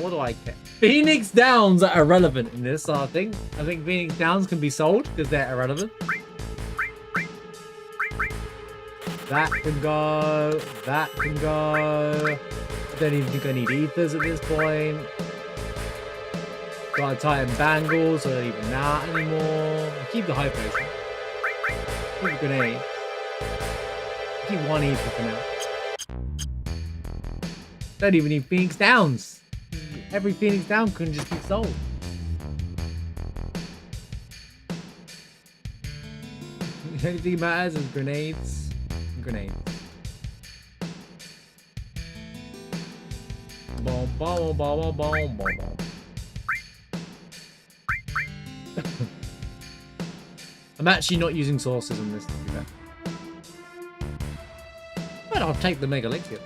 What do I care? Phoenix Downs are irrelevant in this, I think. I think Phoenix Downs can be sold because they're irrelevant. That can go. That can go. I don't even think I need ethers at this point. Got a Titan Bangles, so I don't even that anymore. I'll keep the high potion. Keep a grenade. Keep one ether for now. Don't even need Phoenix Downs. Every Phoenix Down can just be sold. The only thing that matters is grenades. Grenades. Boom, boom, boom, boom, boom, boom, boom. I'm actually not using sources on this to do that. But I'll take the Mega Elixir.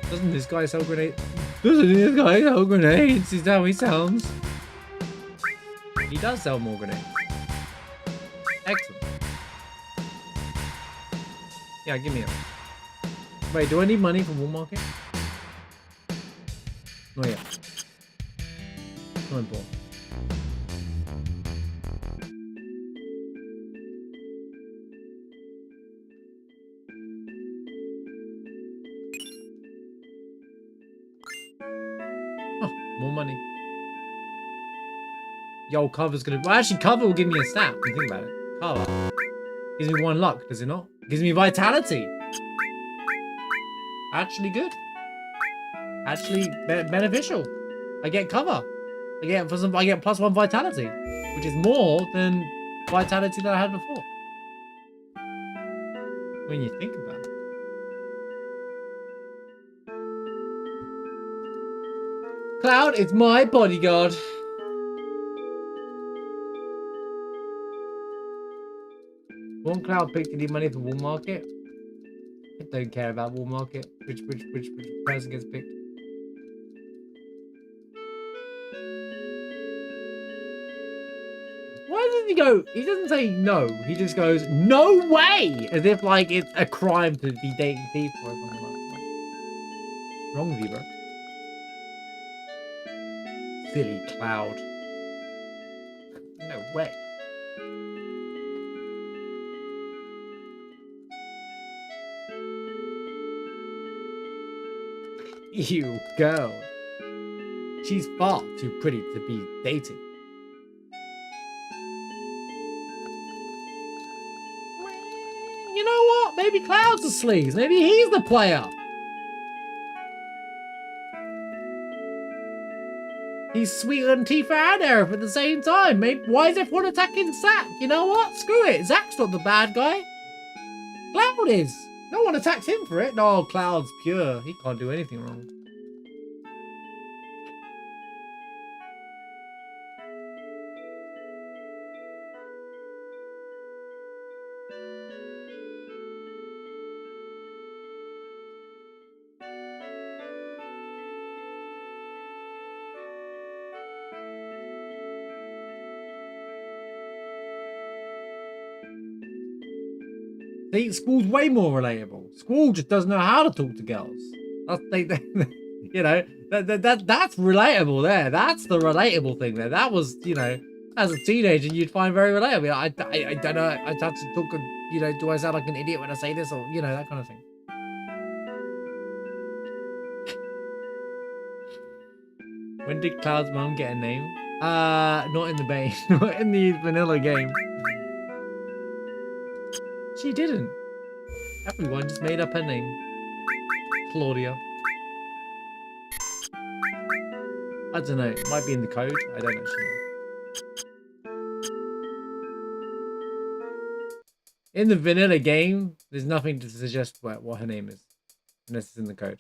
Doesn't this guy sell grenades? Doesn't this guy sell grenades? Is that how he sounds? He does sell more grenades. Excellent. Yeah, give me it. Wait, do I need money from Wool Market? Not yet. Not important. More money. Yo, cover's gonna. Well, actually, cover will give me a stat. When you think about it. Cover gives me 1 luck, does it not? It gives me vitality. Actually good. Actually beneficial. I get cover. I get +1 vitality, which is more than vitality that I had before. When you think about it. Cloud, it's my bodyguard. One Cloud picked any money for Wool Market? I don't care about Wool Market. Which person gets picked? he go? He doesn't say no. He just goes, no way! As if like it's a crime to be dating people or something like that. Wrong with you, bro. Silly Cloud. No way. You girl. She's far too pretty to be dating. You know what? Maybe Cloud's the sleaze. Maybe he's the player. He's sweeter than Tifa and Aerith at the same time. Maybe, why is everyone attacking Zack? You know what? Screw it. Zack's not the bad guy. Cloud is. No one attacks him for it. No, Cloud's pure. He can't do anything wrong. See, Squall's way more relatable. Squall just doesn't know how to talk to girls. You know, that's relatable there. That's the relatable thing there. That was, you know, as a teenager, you'd find very relatable. I don't know. I have to talk, you know, do I sound like an idiot when I say this, or, you know, that kind of thing. When did Cloud's mom get a name? Not in the base, not in the vanilla game. She didn't. Everyone just made up her name. Claudia. I don't know. It might be in the code. I don't actually know. In the vanilla game, there's nothing to suggest what her name is. Unless it's in the code.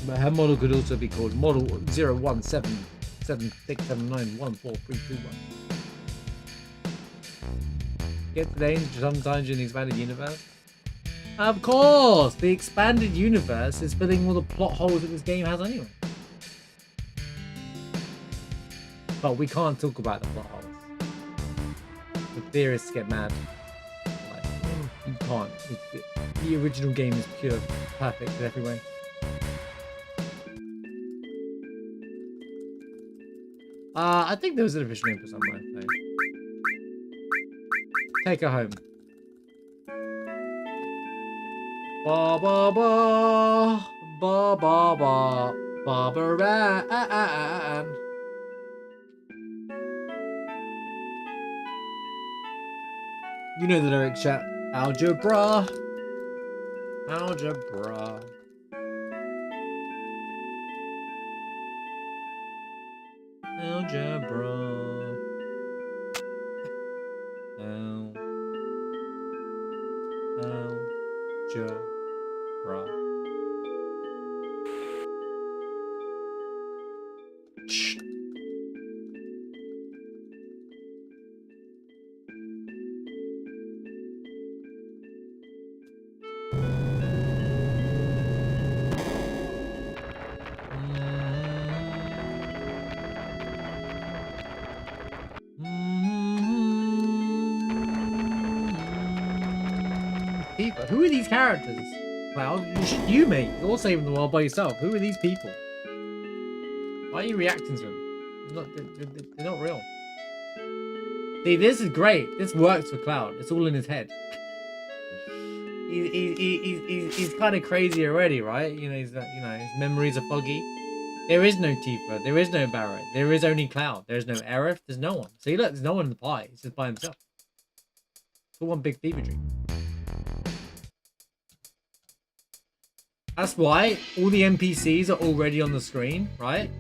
But her model could also be called Model 0177679143321. Get the names sometimes in the expanded universe. Of course! The expanded universe is filling all the plot holes that this game has anyway. But we can't talk about the plot holes. The theorists get mad. Like, you can't. The original game is pure, perfect in every way. I think there was an official name for somewhere. So. Take her home. Ba ba ba ba ba ba Barbaran. You know the lyrics, chat. Algebra. Algebra. Algebra. Algebra. Who are these characters? Cloud, you mate. You're saving the world by yourself. Who are these people? Why are you reacting to them? They're not real. See, this is great. This works for Cloud. It's all in his head. He's kind of crazy already, right? You know, his memories are foggy. There is no Tifa. There is no Barrett. There is only Cloud. There's no Aerith. There's no one. See, look, there's no one in the pie. He's just by himself. It's all one big fever dream. That's why all the NPCs are already on the screen, right?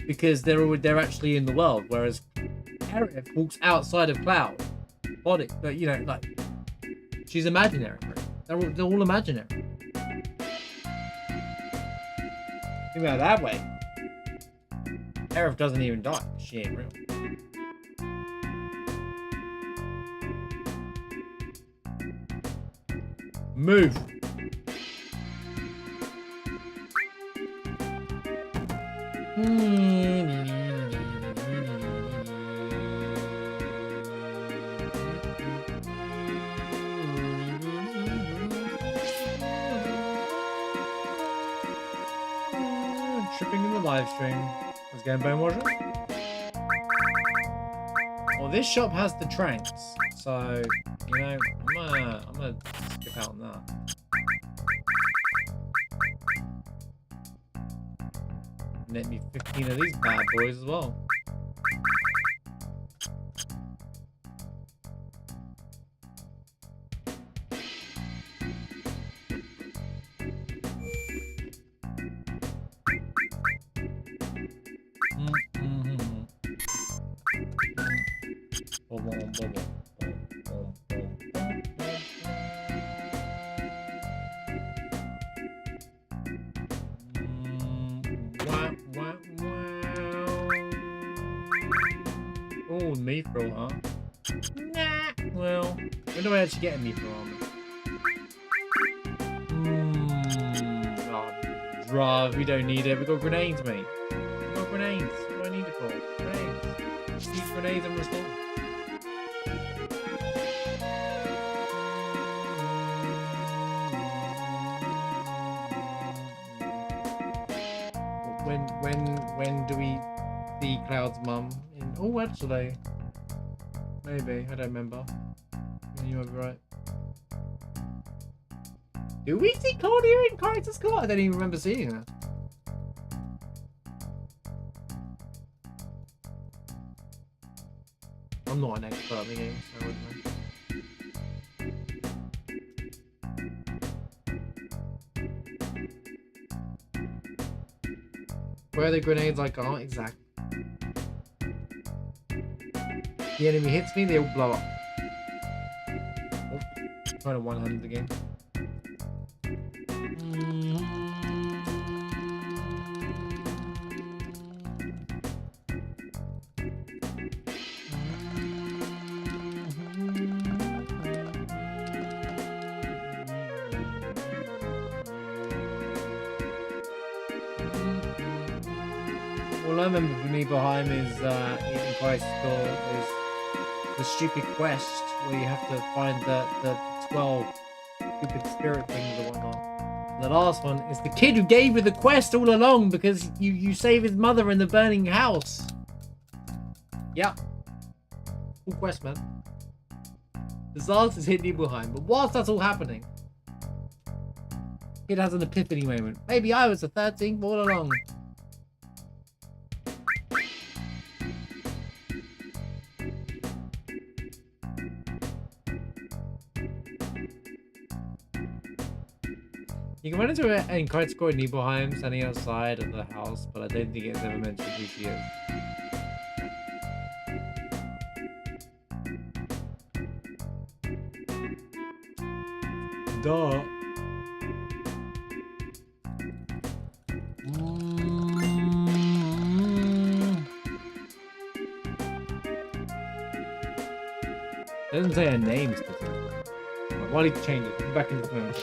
Because they're actually in the world, whereas Aerith walks outside of Cloud body, but you know, like she's imaginary. Right? They're all imaginary. Think about it that way. Aerith doesn't even die. She ain't real. Move. shipping in the live stream. Let's go and bone it. Well, this shop has the tranks, so you know I'm gonna skip out on that. Net me 15 of these bad boys as well. Oh, Mithril, huh? Nah. Well, when do I actually get a Mithril armor? Oh, we don't need it. We got grenades, mate. We got grenades. What do I need it for? Grenades. These grenades and restore. When do we see Cloud's mum? Oh, actually, maybe I don't remember. You might be right. Do we see Cloud here in Character School? I don't even remember seeing her. I'm not an expert in the game, so I wouldn't know. Where are the grenades I can't? Exactly. The enemy hits me, they all blow up. Oh, trying to one-hand again. All I remember from Nibelheim is in Christ's Door is the stupid quest where you have to find the 12 stupid spirit things or whatnot. And the last one is the kid who gave you the quest all along because you save his mother in the burning house. Yep. Cool quest, man. Disasters hit Nibelheim, but whilst that's all happening, kid has an epiphany moment. Maybe I was the 13th all along. You can run into an encourage score in Nibelheim standing outside of the house, but I don't think it's ever mentioned who she is. Duh. It doesn't say her name specifically. Why did you change it? Go back into the phone.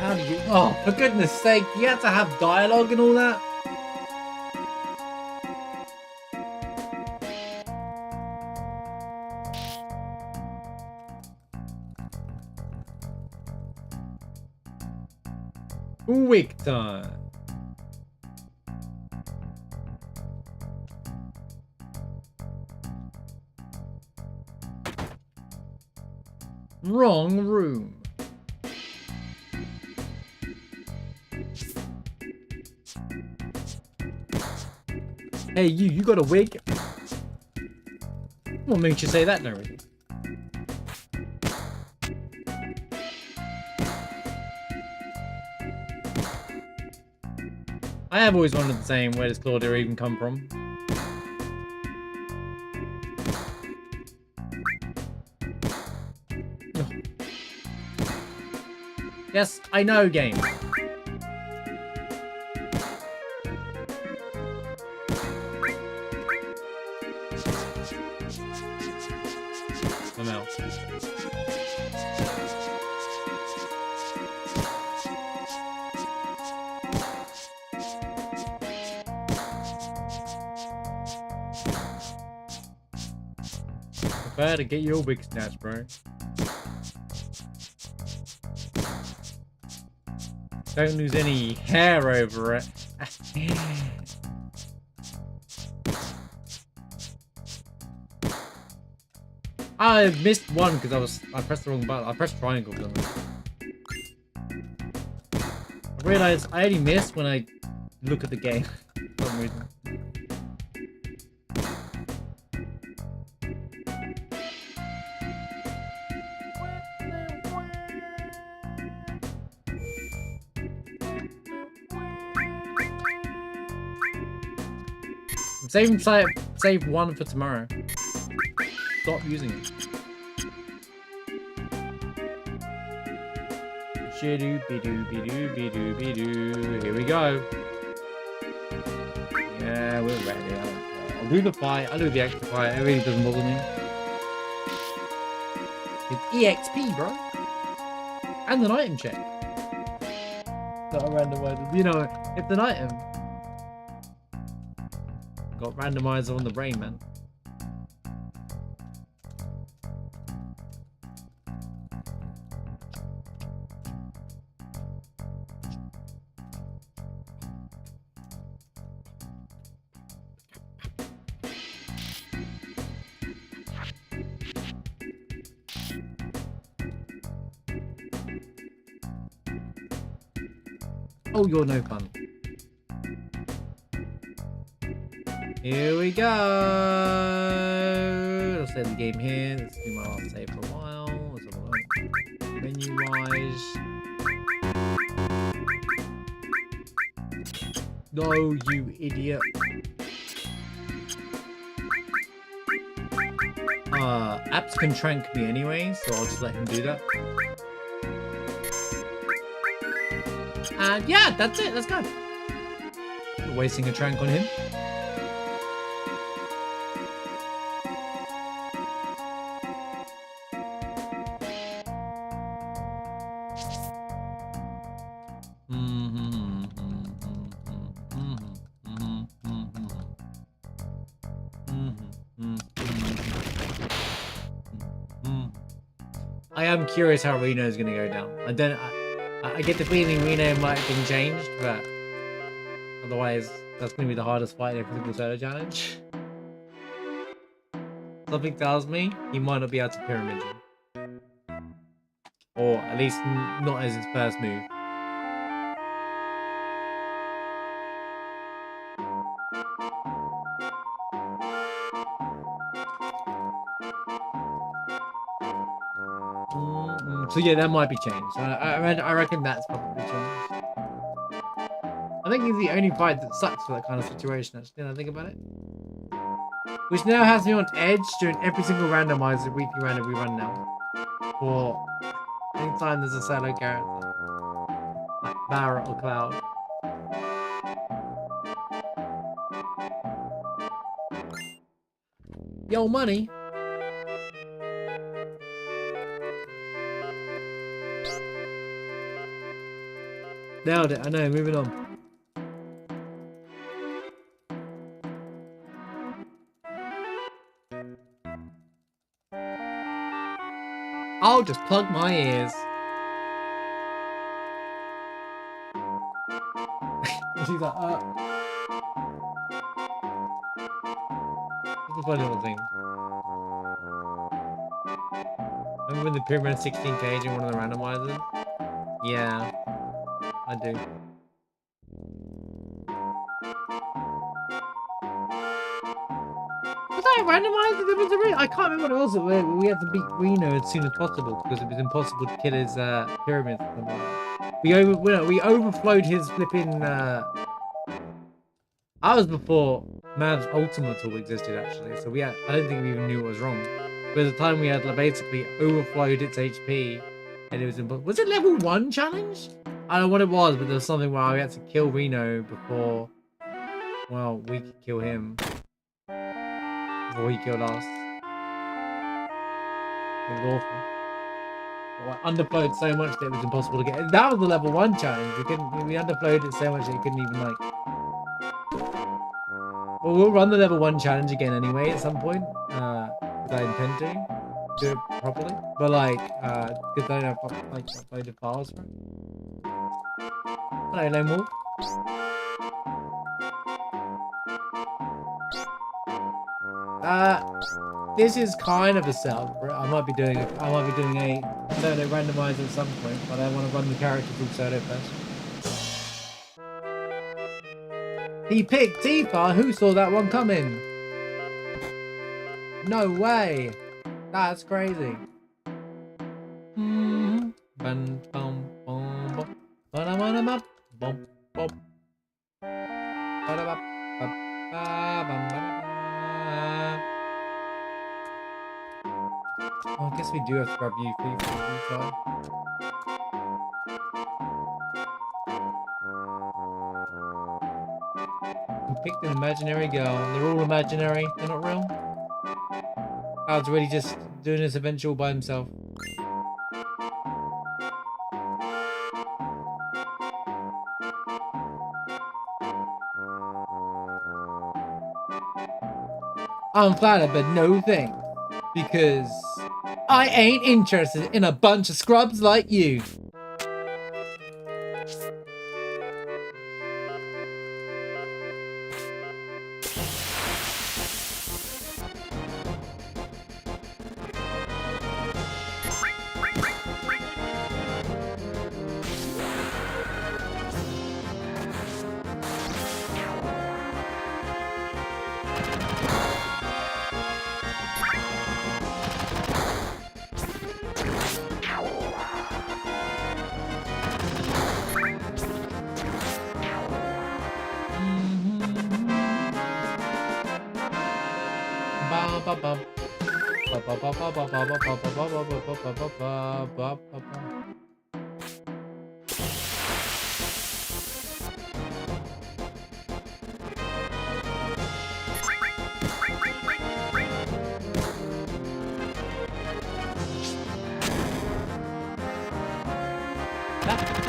How do you... Oh, for goodness sake, you have to have dialogue and all that? Quick time. Wrong room. Hey, you got a wig? What makes you say that, Nuri? I have always wondered the same, where does Cloud even come from? Yes, I know, game. I'm out. Prepare to get your wig snatched, bro. Don't lose any hair over it. I missed one because I pressed the wrong button. I pressed triangle. I realized I only miss when I look at the game for some reason. Save one for tomorrow. Stop using it. Here we go. Yeah, we're ready. I don't care. I'll do the fight. I'll do the extra fight. It really doesn't bother me. It's EXP, bro. And an item check. Not a randomizer. You know, it's an item. Got randomizer on the brain, man. Oh, you're no fun. Here we go. I'll save the game here. This will be my last save for a while. Let's have a look. Menu wise. No, you idiot. Apps can trank me anyway, so I'll just let him do that. And yeah, that's it. Let's go. Not wasting a trank on him. I am curious how Reno is going to go down. I get the feeling Reno might have been changed, but otherwise that's going to be the hardest fight in every single solo challenge. Something tells me he might not be able to pyramid you. Or at least not as his first move. So yeah, that might be changed. I reckon that's probably changed. I think he's the only fight that sucks for that kind of situation, actually, now I think about it. Which now has me on edge during every single randomizer weekly random we run now. For anytime there's a solo character. Like Barrett or Cloud. Yo, money! Nailed it, I know, moving on. I'll just plug my ears. She's like, It's a funny little thing. Remember when the Pyramid 16 cage in one of the randomizers? Yeah, I do. Was that randomizer? There was I can't remember what it was. We had to beat Reno as soon as possible because it was impossible to kill his pyramids. We overflowed his flipping. That was before Mav's Ultimate tool existed actually. So I don't think we even knew what was wrong. But at the time we had basically overflowed its HP, and it was impossible. Was it level 1 challenge? I don't know what it was, but there was something where we had to kill Reno before. Well, we could kill him. Before he killed us. It was awful. Well, I underflowed so much that it was impossible to get. That was the level 1 challenge. We underflowed it so much that you couldn't even like. Well, we'll run the level 1 challenge again anyway at some point. Because I intend to do it properly. But like, because I don't have like uploaded files for it. Hello, Lone Wolf. This is kind of a setup. I might be doing a solo randomizer at some point, but I want to run the character through solo first. He picked Tifa. Who saw that one coming? No way. That's crazy. Oh, I guess we do have to grab you for try. We picked an imaginary girl. They're all imaginary. They're not real. Cloud's really just doing this adventure all by himself. I'm flattered, but no thanks. Because I ain't interested in a bunch of scrubs like you.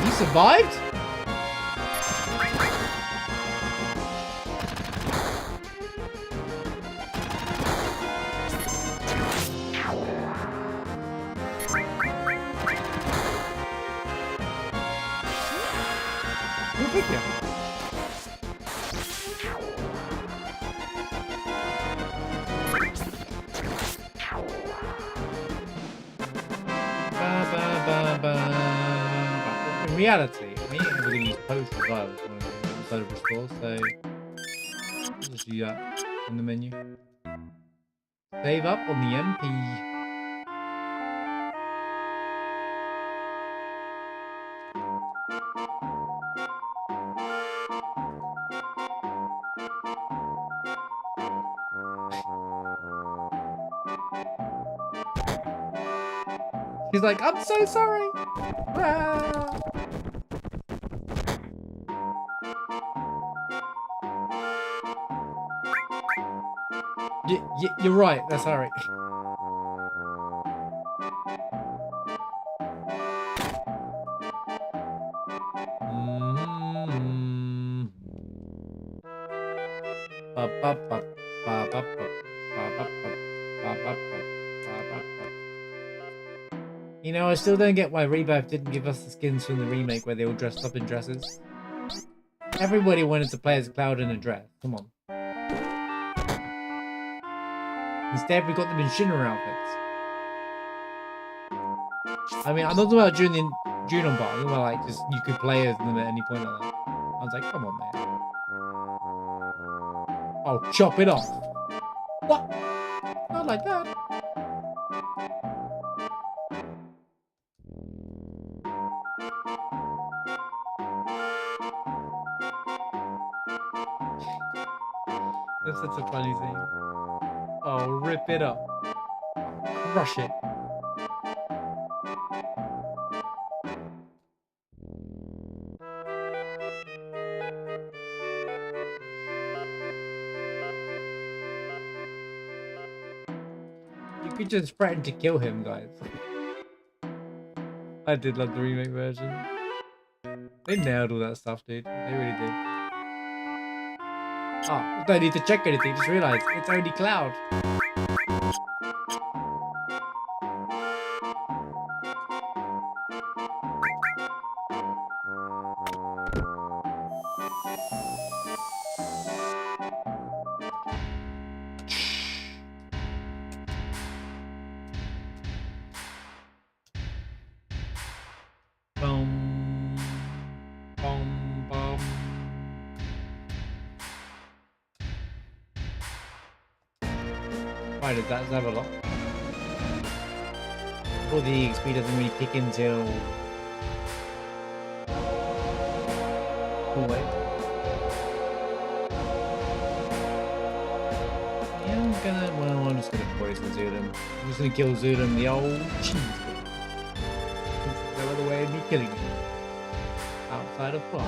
He survived? Who picked him? In reality, we ain't ever going to use post as well inside of restore, so we'll just do that in the menu. Save up on the MP. He's like, I'm so sorry. Ah. You're right. That's all right. You know, I still don't get why Rebirth didn't give us the skins from the remake where they all dressed up in dresses. Everybody wanted to play as Cloud in a dress. Come on. Instead, we got them in Shinra outfits. I mean, I'm not talking about during the June on bar. I'm talking about like just you could play as them at any point like that. I was like, come on, man. Oh, chop it off. What? Not like that. That's such a funny thing. Oh, rip it up. Crush it. You could just threaten to kill him, guys. I did love the remake version. They nailed all that stuff, dude. They really did. Oh, don't need to check anything. Just realised it's only Cloud. Boom, boom, boom. Right, does that have a lot? Well, the XP doesn't really kick in till... Oh, wait. Yeah, I'm just gonna poison Zulum. I'm just gonna kill Zulum, the old cheese. No other way of me killing him. Outside of plot.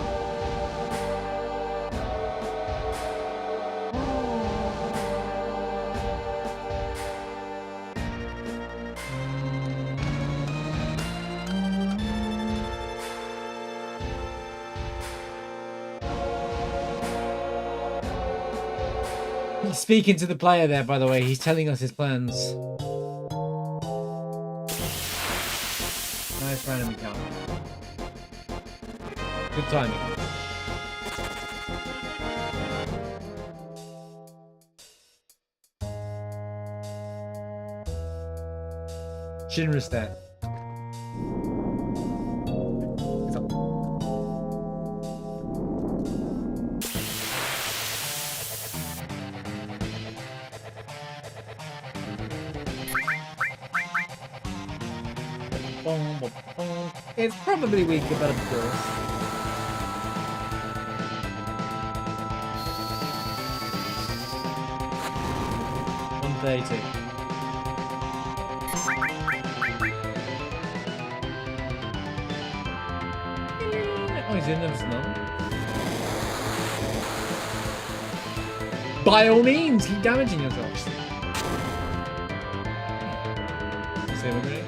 He's speaking to the player there, by the way. He's telling us his plans. Nice random encounter. Good timing. Shinra stat. It's probably weak, but of course. $132. Oh, he's in them now. By all means, keep damaging yourself. Save a grenade.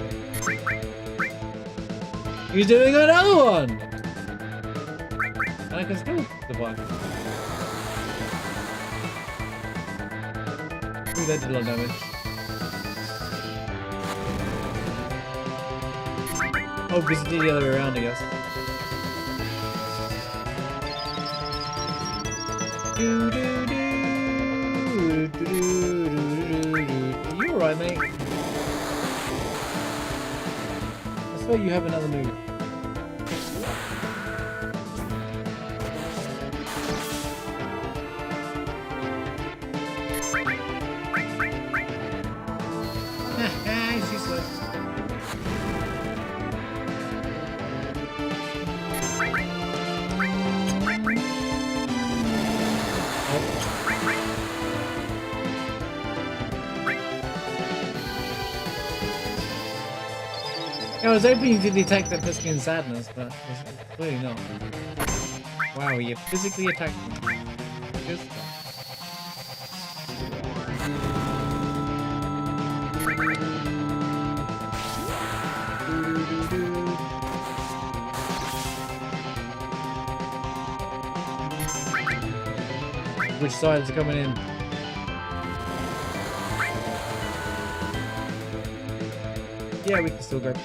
He's doing another one! And I can still survive. Ooh, that did a lot of damage. Oh, because it did the other way around, I guess. Are you alright, mate? I swear you have another move. He's useless. I was hoping you could detect that Piskin sadness, but it's clearly not. Wow, you physically attacked me. Good stuff. Which side is it coming in? Yeah, we can still go. You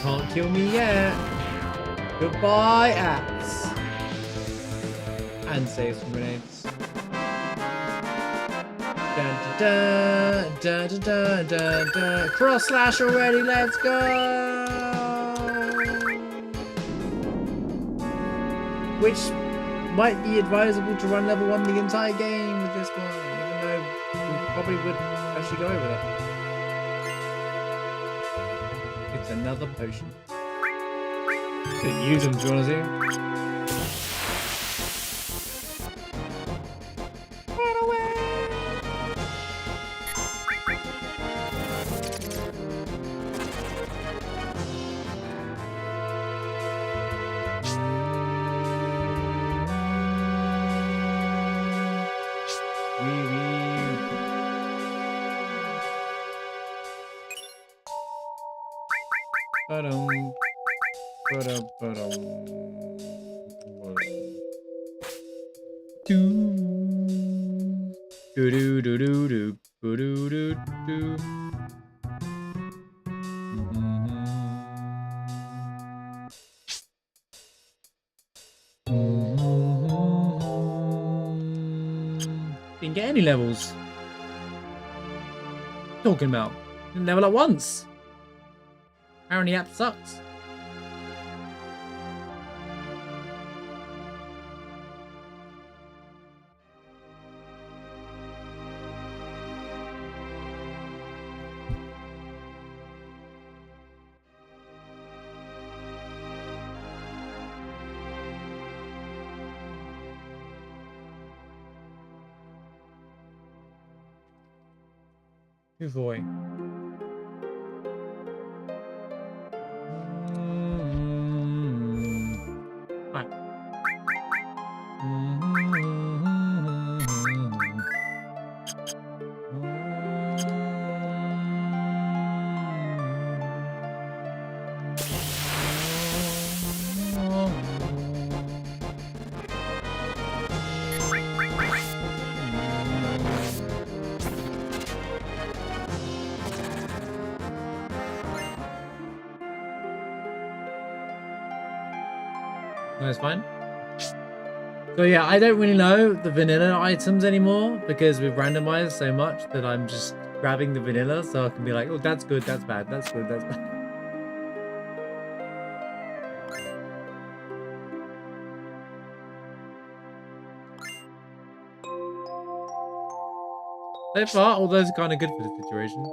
can't kill me yet. Goodbye, apps. And save some grenades. Dun, dun, dun, dun, dun, dun, dun. Cross slash already, let's go! Which might be advisable to run level 1 the entire game with this one, even though we probably would actually go over that. It's another potion. Could use them, do you want to see? Run away! Ba-dum. Ba-dum, ba-dum. Do-do-do-do-do. Do-do-do-do. Didn't get any levels. Talking about. Didn't level up once. Apparently app sucks. Good boy. Right. That's fine. So yeah, I don't really know the vanilla items anymore because we've randomized so much that I'm just grabbing the vanilla so I can be like, oh, that's good, that's bad, that's good, that's bad. So far, all those are kind of good for the situation.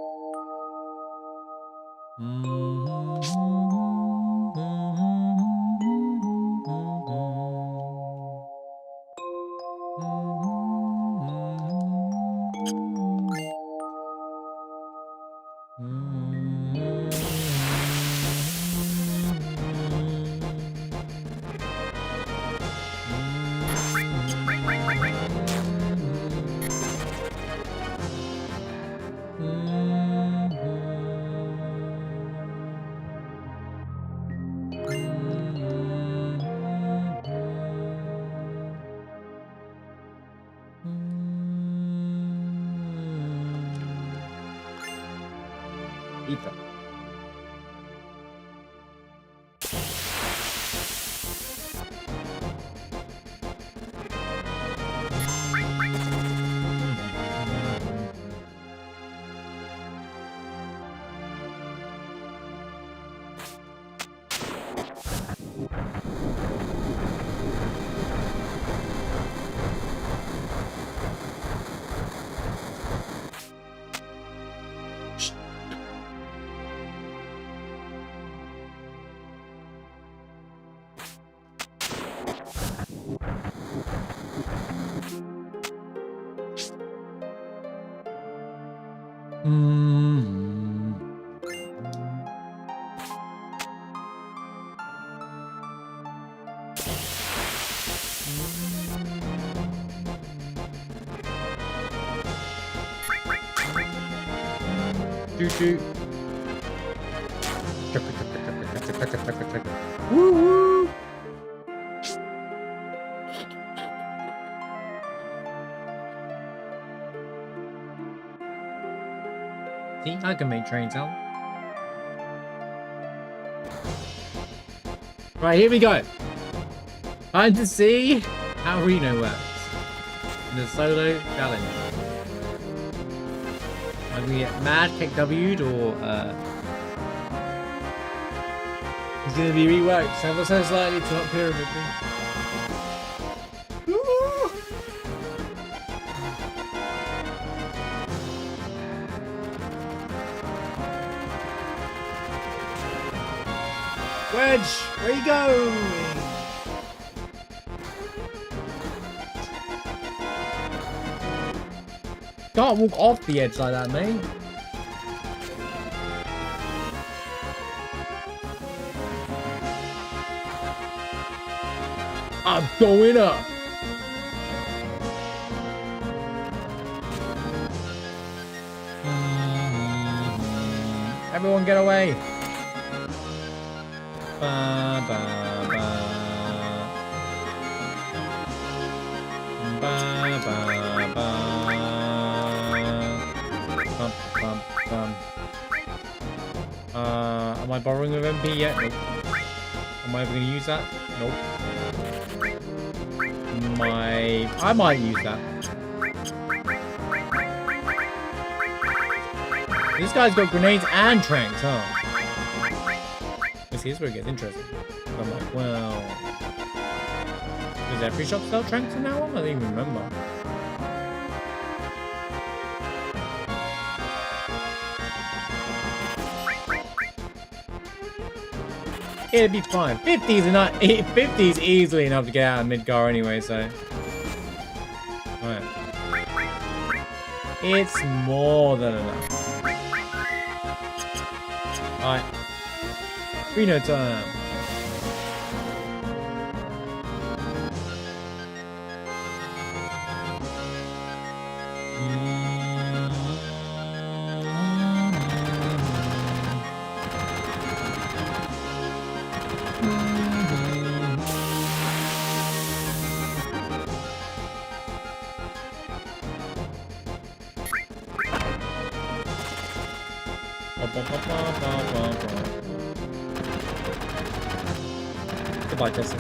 Ether. Choo-choo. Woo-woo. See, I can make train sound. Right, here we go. Time to see how Reno works in a solo challenge. I'm gonna get mad, kick W'd, or he's gonna be reworked ever so slightly to not pyramid me. Wedge, where you going? Can't walk off the edge like that, mate. I'm going up. Everyone get away. Ba, ba, ba. Ba, ba, ba. Bum, bum, bum. Am I borrowing with MP yet? Nope. Am I ever going to use that? Nope. I might use that. This guy's got grenades and tranks, huh? Here's where it gets interesting. I'm like, well, does every shop sell tranks in that one? I don't even remember. It'd be fine. 50's easily enough to get out of Midgar anyway, so. Right. It's more than enough. Alright. Reno time. Goodbye, Tessie.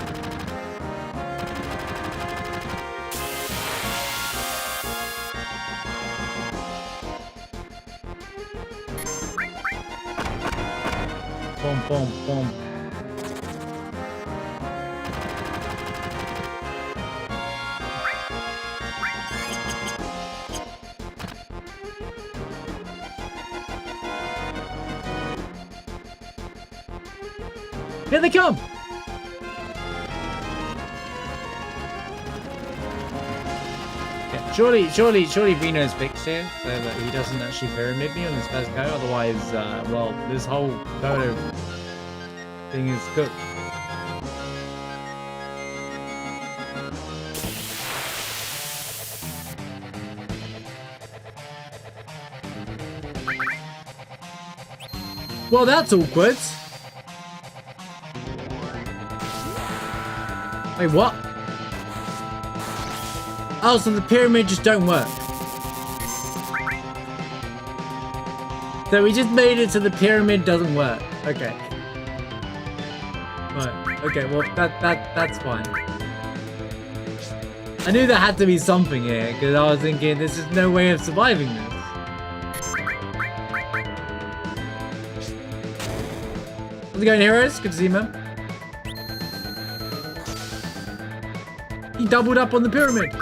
Boom, boom, boom. Here they come! Yeah, surely Reno's fixed here, so that he doesn't actually pyramid me on this first go. Otherwise, well, this whole photo thing is cooked. Well, that's awkward. Wait, what? Oh, so the pyramid just don't work. So we just made it so the pyramid doesn't work. Okay. Right. Okay, well that's fine. I knew there had to be something here, because I was thinking there's just no way of surviving this. How's it going, heroes? Good to see you, man. He doubled up on the pyramid.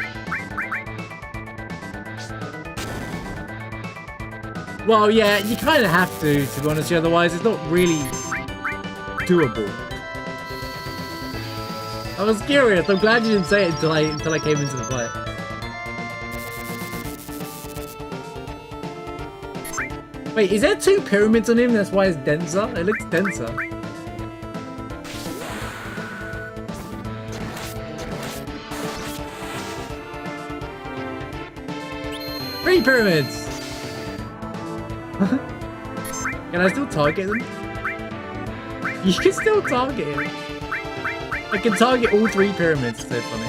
Well, yeah, you kind of have to be honest. Otherwise, it's not really doable. I was curious. I'm glad you didn't say it until I came into the fight. Wait, is there two pyramids on him? That's why it's denser. It looks denser. Three pyramids! Can I still target them? You can still target him. I can target all three pyramids, so funny.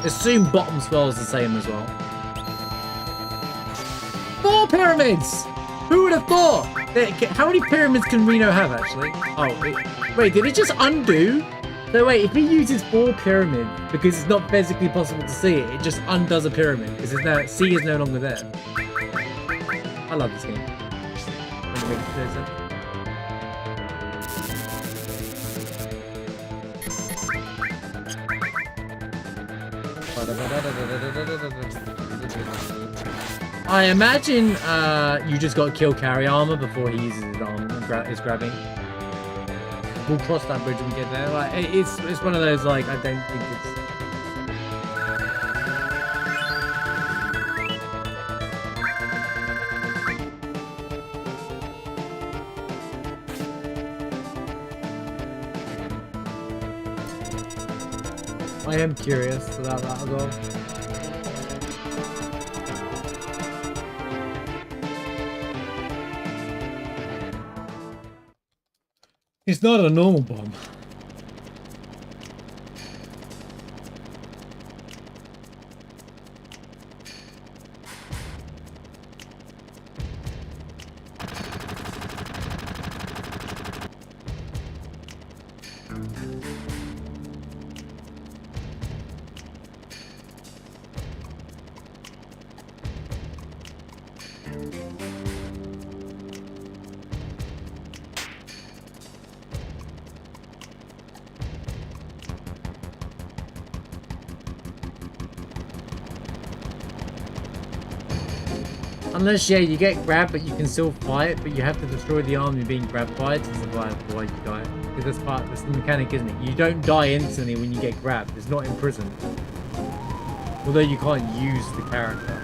Assume bottom swell's the same as well. 4 pyramids! Who would have thought? How many pyramids can Reno have, actually? Oh, wait, did it just undo? So wait, if he uses 4 pyramids, because it's not physically possible to see it, it just undoes a pyramid, because C is no longer there. I love this game. I imagine you just got to kill carry armor before he uses his arm and is grabbing. We'll cross that bridge when we get there. Like it's one of those like I don't think it's. I am curious about that as well. It's not a normal bomb. Unless, yeah, you get grabbed, but you can still fight, but you have to destroy the army being grabbed by it to survive, otherwise you die. Because that's the mechanic, isn't it? You don't die instantly when you get grabbed. It's not imprisoned. Although you can't use the character.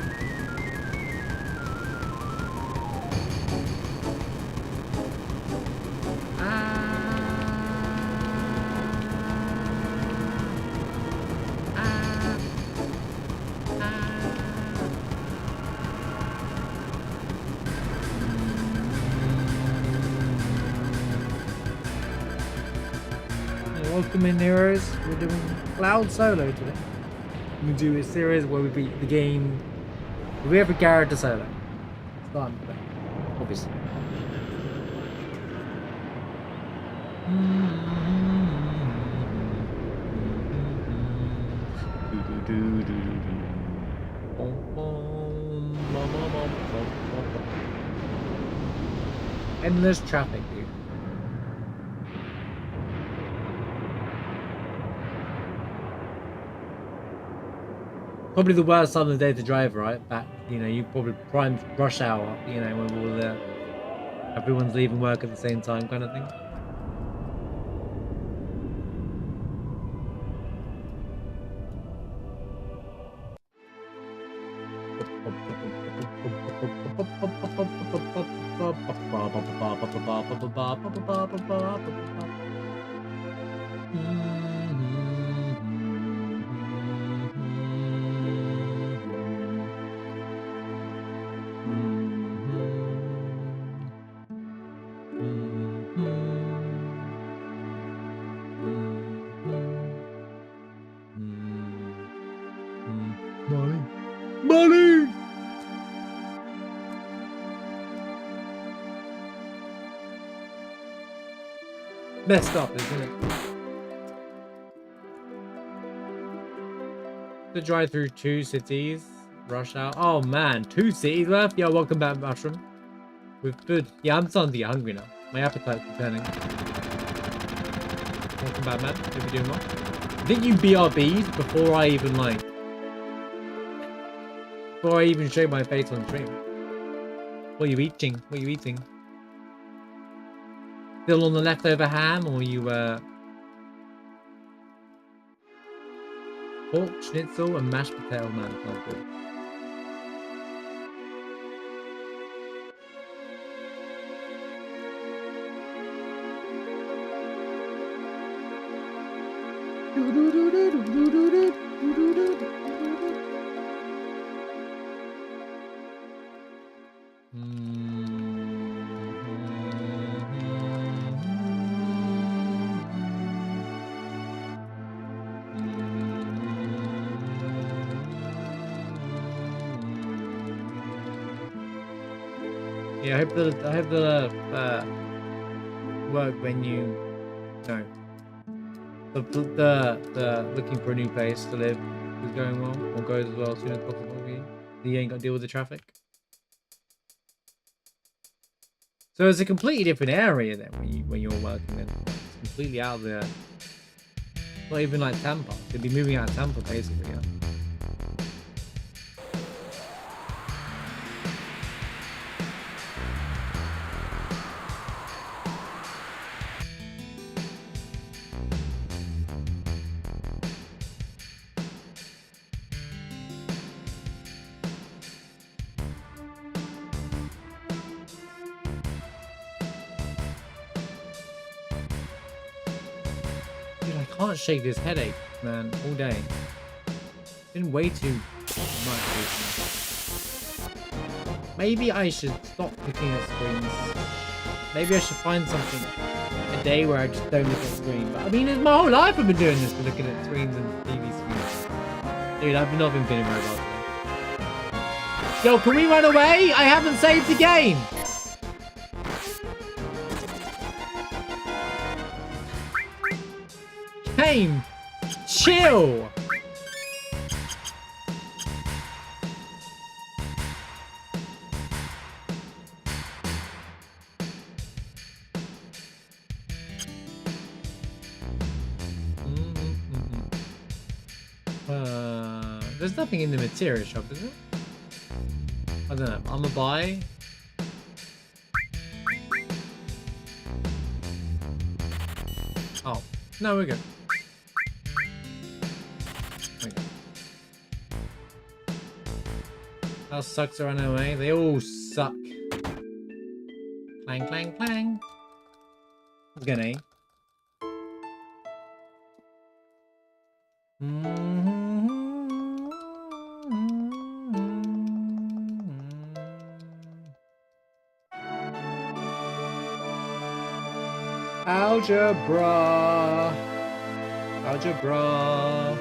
Welcome in, heroes. We're doing Cloud solo today. We do a series where we beat the game with every character solo. Starting today, obviously. Endless traffic, dude. Probably the worst time of the day to drive, right? Back, you know, you probably prime rush hour, you know, when all the everyone's leaving work at the same time, kind of thing. Money! Messed up, isn't it? To drive through 2 cities, rush out. Oh man, 2 cities left? Yeah, welcome back, Mushroom. With food. Yeah, I'm starting to get hungry now. My appetite's returning. Welcome back, man. Hope you're doing well. I think you BRB'd before I even like... Before I even show my face on stream. What are you eating? What are you eating? Still on the leftover ham, or you pork schnitzel and mashed potato, man. Sounds good. Yeah, I hope the work venue, no, the looking for a new place to live is going well, or goes as well as soon as possible for you. You ain't got to deal with the traffic. So it's a completely different area then when you're working then. It's completely out of the, not even like Tampa. You'd be moving out of Tampa basically. Yeah. Dude, I can't shake this headache, man, all day. Been way too much recently. Maybe I should stop looking at screens. Maybe I should find something, a day where I just don't look at screens. But I mean, it's my whole life I've been doing this, looking at screens and TV screens. Dude, I've not been feeling very well today. Yo, can we run away? I haven't saved the game. Game, chill. There's nothing in the material shop, is there? I don't know. I'm gonna buy. Oh, no, we're good. How sucks are on our way? They all suck. Clang, clang, clang. What's going on? Algebra. Algebra.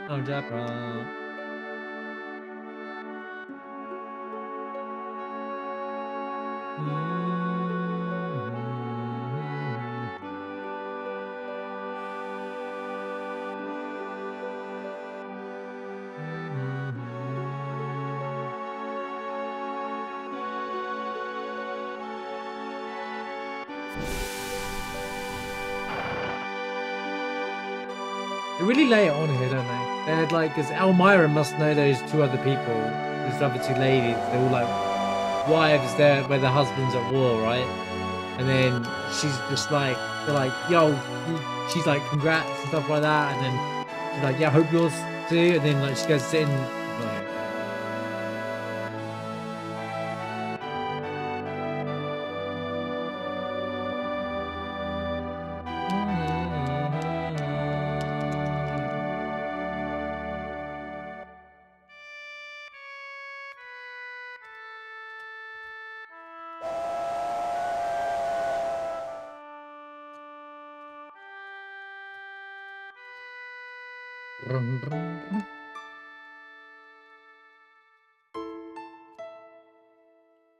Algebra. They really lay it on here, don't they? They're like, because Elmira must know those two other people, those other two ladies. They're all like wives there where their husband's at war, right? And then she's just like, they're like, yo, she's like, congrats and stuff like that. And then she's like, yeah, I hope yours too. And then like she goes sitting.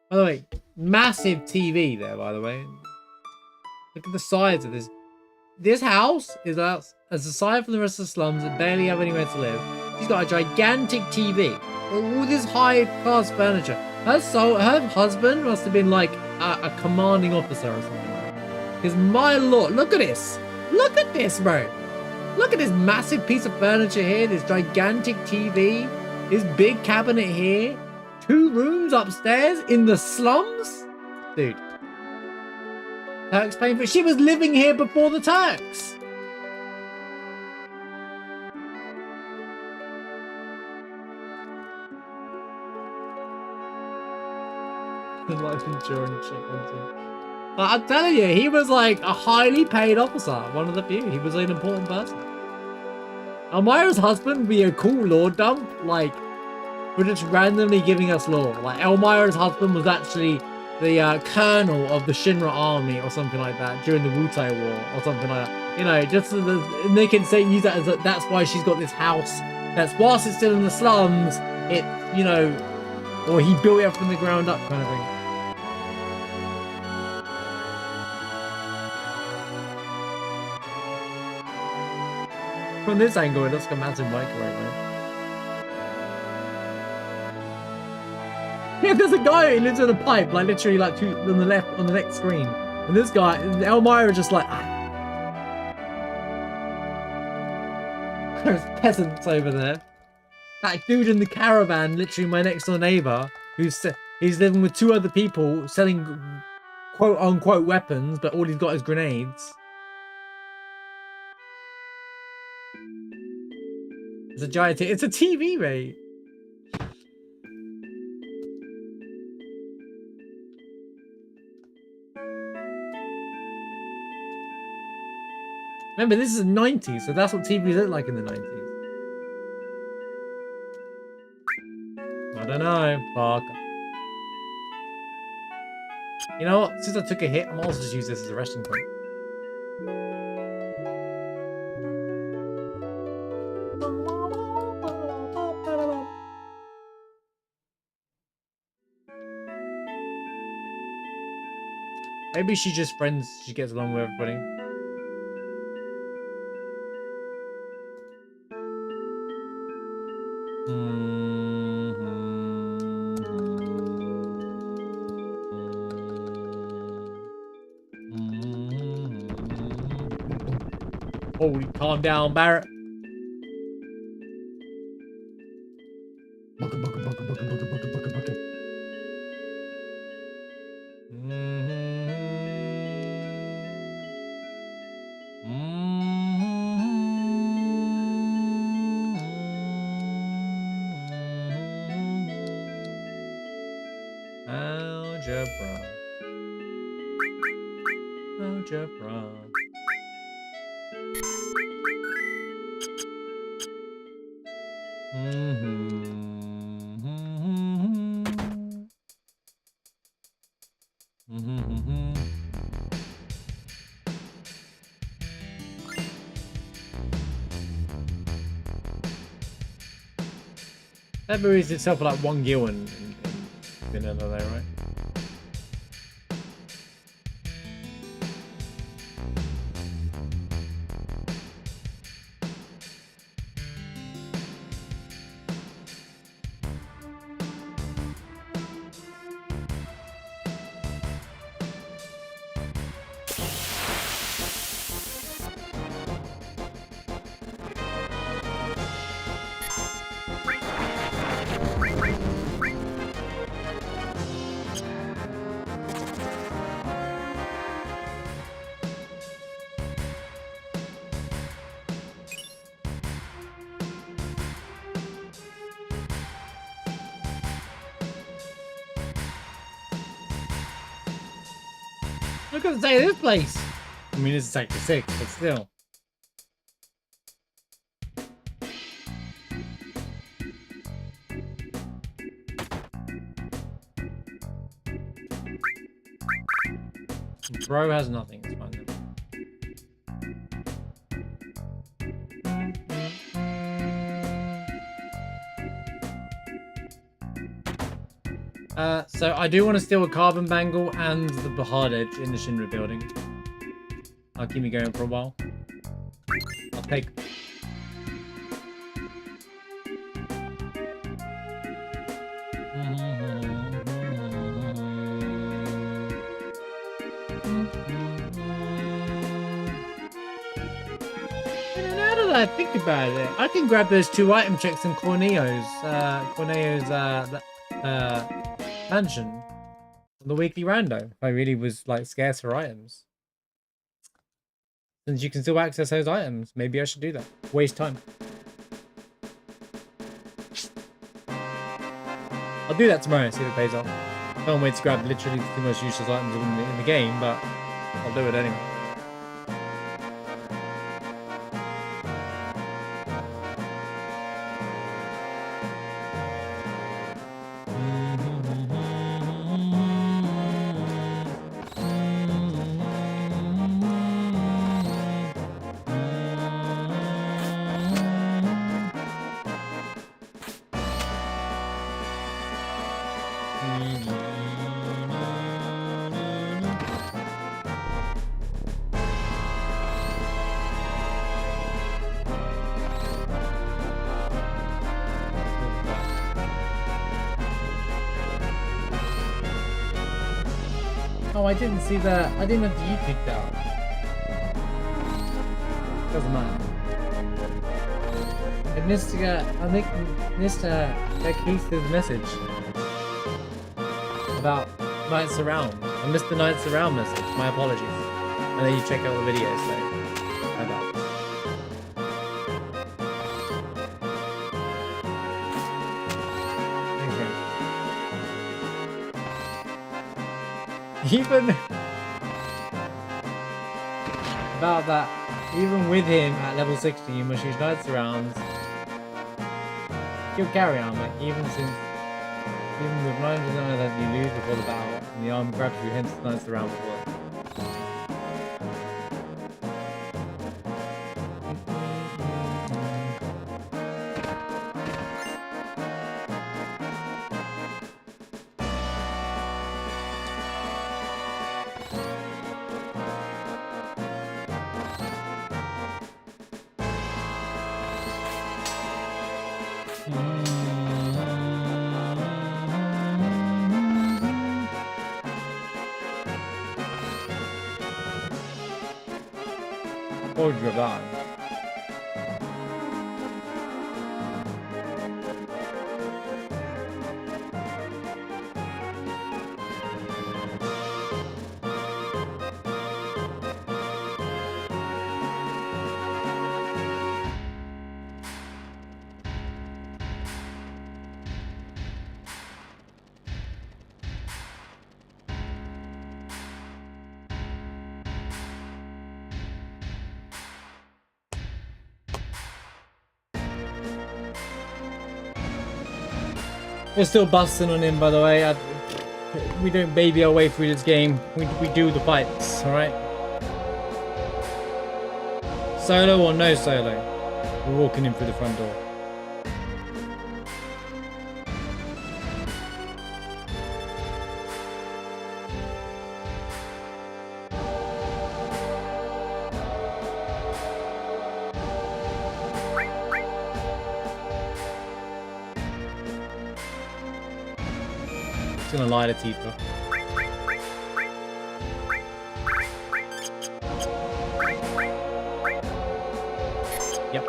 By the way, massive TV there, by the way. Look at the size of this. This house is out, as aside from the rest of the slums that barely have anywhere to live. She's got a gigantic TV. All this high-class furniture. Her husband must have been like a commanding officer or something. Because my lord, look at this. Look at this, bro. Look at this massive piece of furniture here. This gigantic TV. This big cabinet here. 2 rooms upstairs in the slums? Dude. Turks paying for it. She was living here before the Turks. Life insurance shit, I'm telling you, he was like a highly paid officer. One of the few. He was an important person. Elmira's husband would be a cool lore dump, like, for just randomly giving us lore. Like, Elmira's husband was actually the colonel of the Shinra army or something like that during the Wutai War or something like that. You know, just so and they can say use that as that's why she's got this house. That's whilst it's still in the slums, it, you know, or he built it up from the ground up kind of thing. From this angle, it looks like a massive microwave, man. Yeah, there's a guy who lives in a pipe, like literally like on the left, on the next screen. And this guy, Elmira, just like, There's peasants over there. That dude in the caravan, literally my next door neighbor, he's living with 2 other people selling quote unquote weapons, but all he's got is grenades. It's a giant, it's a TV, mate. Remember, this is the 90s, so that's what TVs look like in the 90s. I don't know. Fuck. You know what? Since I took a hit, I might also just use this as a resting point. Maybe she's just friends. She gets along with everybody. Holy, calm down, Barrett. Algebra. Algebra. That buries itself for like 1 gil in vanilla there, right? Look at the state of this place. I mean, it's Sector 6, but still. Bro has nothing. It's fine then. So I do want to steal a carbon bangle and the hard edge in the Shinra building. I'll keep me going for a while. I'll take... Now that I think about it, I can grab those 2 item checks in Corneo's mansion on the weekly rando if I really was like scarce for items. Since you can still access those items, maybe I should do that. Waste time. I'll do that tomorrow, see if it pays off. I can't wait to grab literally the 2 most useless items in the game, but I'll do it anyway. Oh, I didn't see the. I didn't know that you picked out. Doesn't matter. I missed Keith's message about Nights Around. I missed the Nights Around message. My apologies. And then you check out the video, so my bad. Okay. Even about that, even with him at level 60, you must use Nights Around. He'll carry on, but even with 9% that you lose before the battle, and the arm grabs you, hence Nights Around before. Or Dragon. We're still busting on him, by the way. We don't baby our way through this game. We do the fights, alright? Solo or no solo? We're walking in through the front door. I'm gonna lie to Tifa. Yep.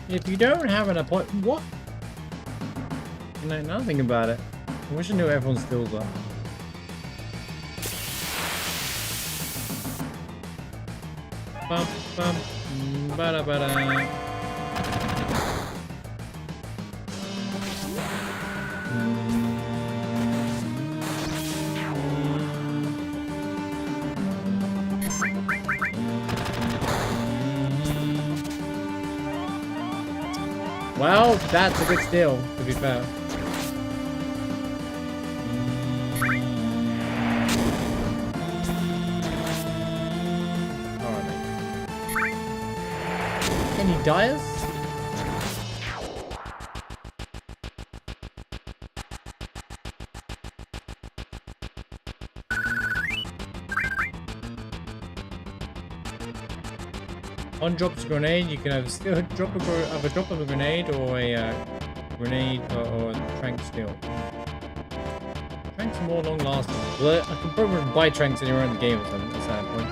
If you don't have an appointment, what? You know nothing about it. I wish I knew what everyone's skills are. Bum, bum, bada, bada. Well, that's a good steal, to be fair. Any dyers? On drops a grenade, you can have still drop a drop of a grenade or a grenade or trank steal. Tranks are more long lasting. Well, I can probably buy tranks anywhere in the game or something. That's that point.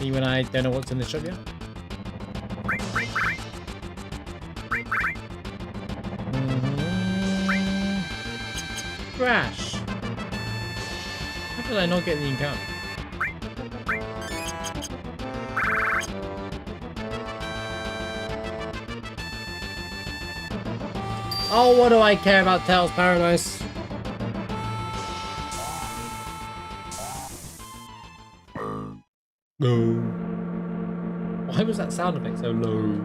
Even I don't know what's in the shop yet. Crash! How did I not get the encounter? Oh, what do I care about Tails Paradise? No. Why was that sound effect so low?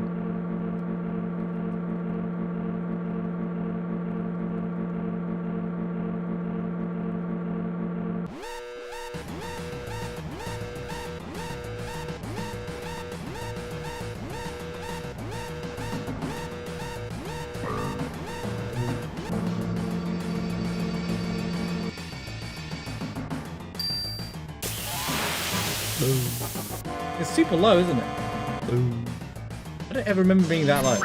It's super low, isn't it? I don't ever remember being that low.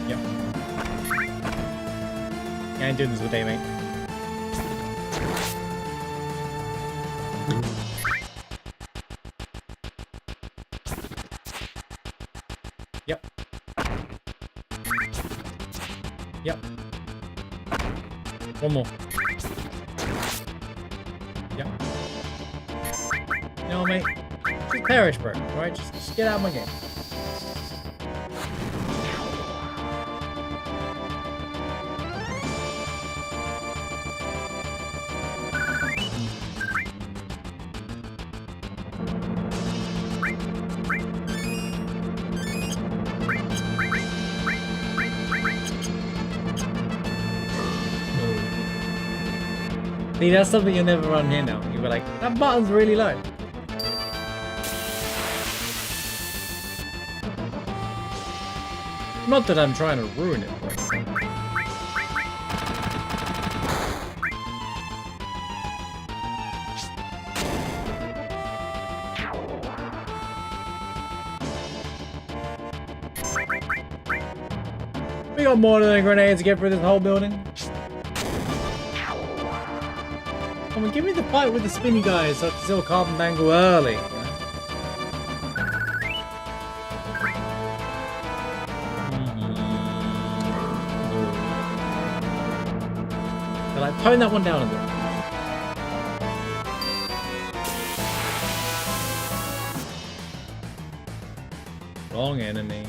Yep. I ain't doing this all day, mate. Yep. Yep. One more. Yep. No, mate. Just perish, bro. Alright, just get out of my game. See, that's something you'll never run here now. You were like, that button's really low. Not that I'm trying to ruin it, but... We got more than a grenade to get through this whole building. Come on, give me the fight with the spinny guys so I can still carbon bangle early. You know? So, like, tone that one down a bit. Wrong enemy.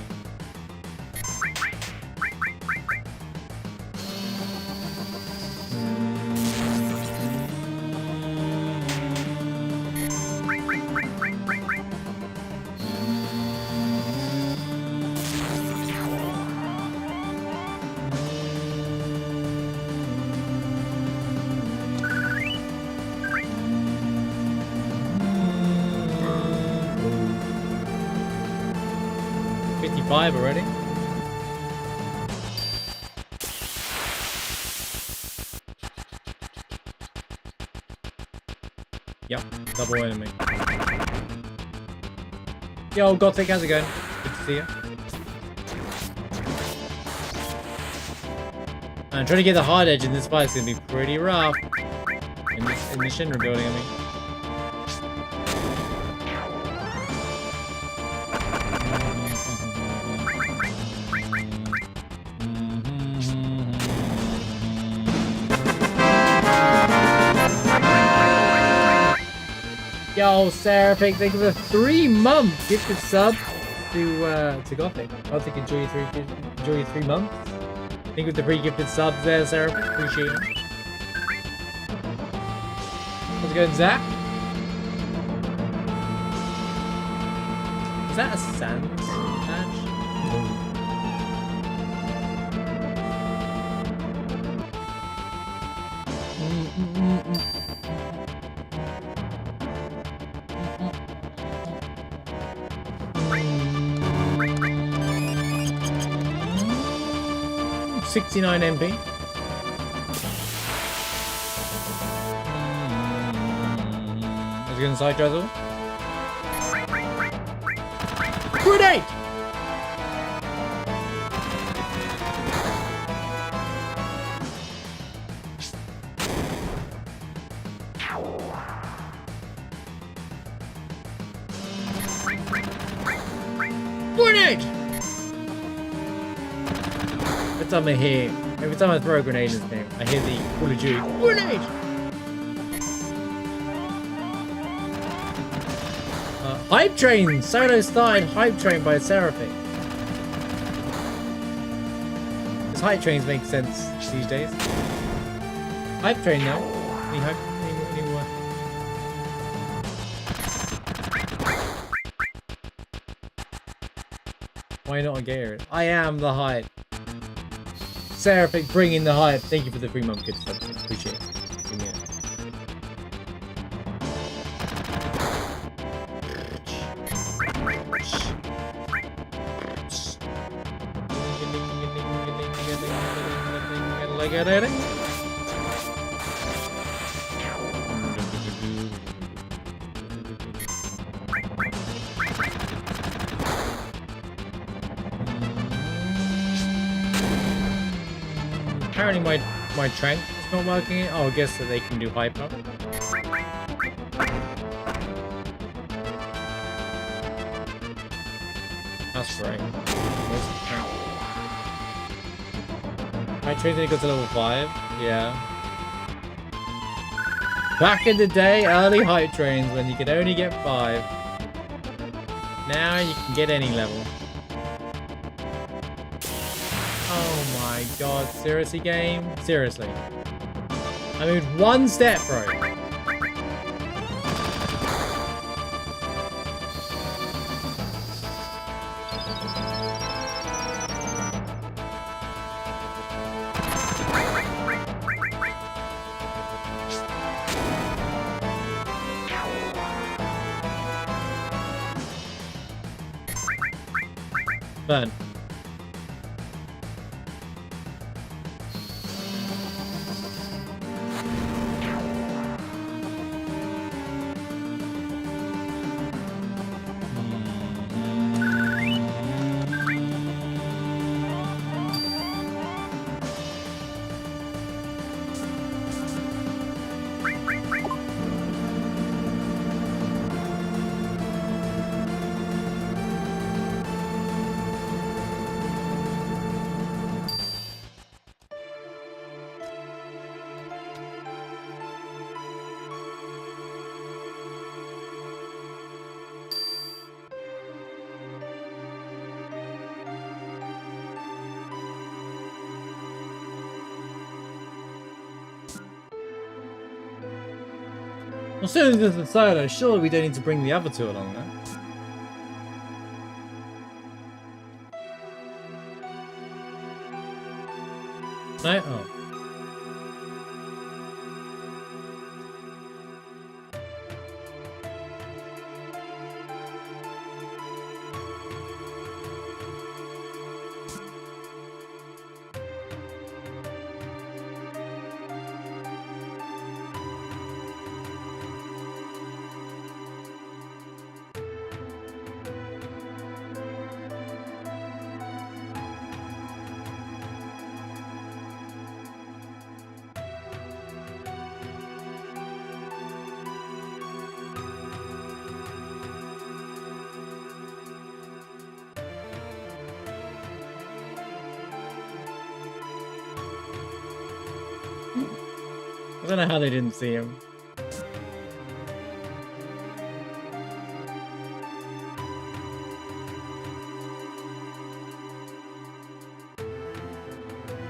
55 already. Yep, double enemy. Yo, Gothic, how's it going? Good to see you. I'm trying to get the hard edge in this fight. It's gonna be pretty rough. In the Shinra building, I mean. 'Yo, Seraphic, thank you for the 3-month gifted sub to Gothic. Gothic, enjoy your 3 months. Thank you for the pre-gifted subs there, Seraphic. Appreciate it. How's it going, Zach? Is that a sand patch? Mm-mm-mm-mm. 69 MP. Let's go inside Drizzle. Grenade! Grenade! Every time I throw a grenade in this game, I hear the Call of Duty grenade. Hype Train! Solo started Hype Train by Seraphic. Because Hype Trains make sense these days. Hype Train now. Any more? Why not a gayer? I am the hype. Seraphic, bring in the hype. Thank you for the 3-month gift. Appreciate it. Give me it. Look at it. Apparently my trank is not working. Oh, I guess that they can do hyper. That's great. My train's only got to level 5. Yeah. Back in the day, early hype trains when you could only get 5. Now you can get any level. Oh my god, seriously game? Seriously. I moved one step, bro. Burn. Well, as soon as there's a solo, surely we don't need to bring the other two along then. No? Oh. I don't know how they didn't see him.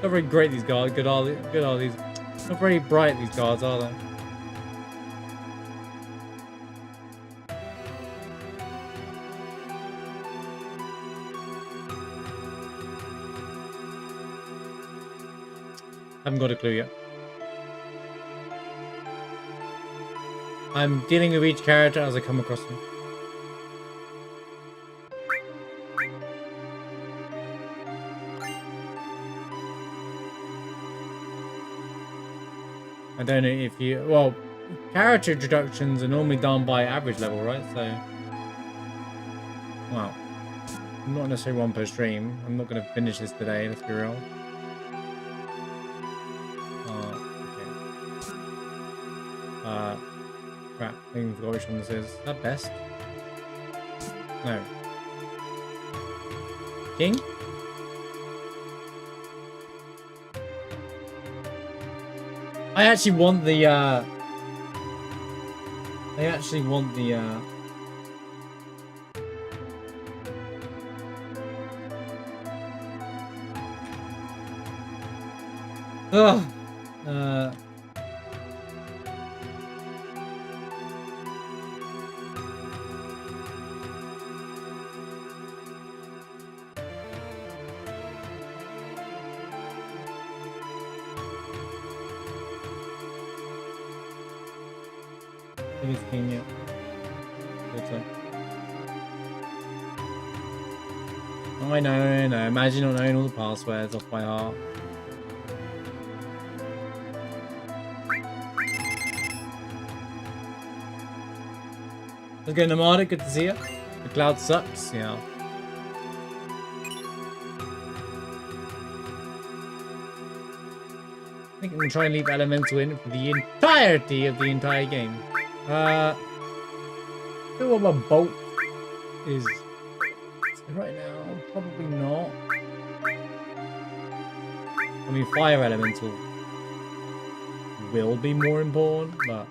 Not very great these guards. Good are these. Not very bright these guards, are they? Haven't got a clue yet. I'm dealing with each character as I come across them. I don't know if you... Well, character introductions are normally done by average level, right? So... Well, not necessarily one per stream. I'm not going to finish this today, let's be real. Okay. Crap, I even forgot which one this is. Is that best? No. King? I actually want the, Ugh. It is King, yeah. Also. I know. Imagine not knowing all the passwords off by heart. Let's go, Namada. Good to see you. The Cloud sucks, yeah. I think I'm gonna try and leave Elemental in for the entirety of the entire game. I don't know what my bolt is right now. Probably not. I mean, Fire Elemental will be more important, but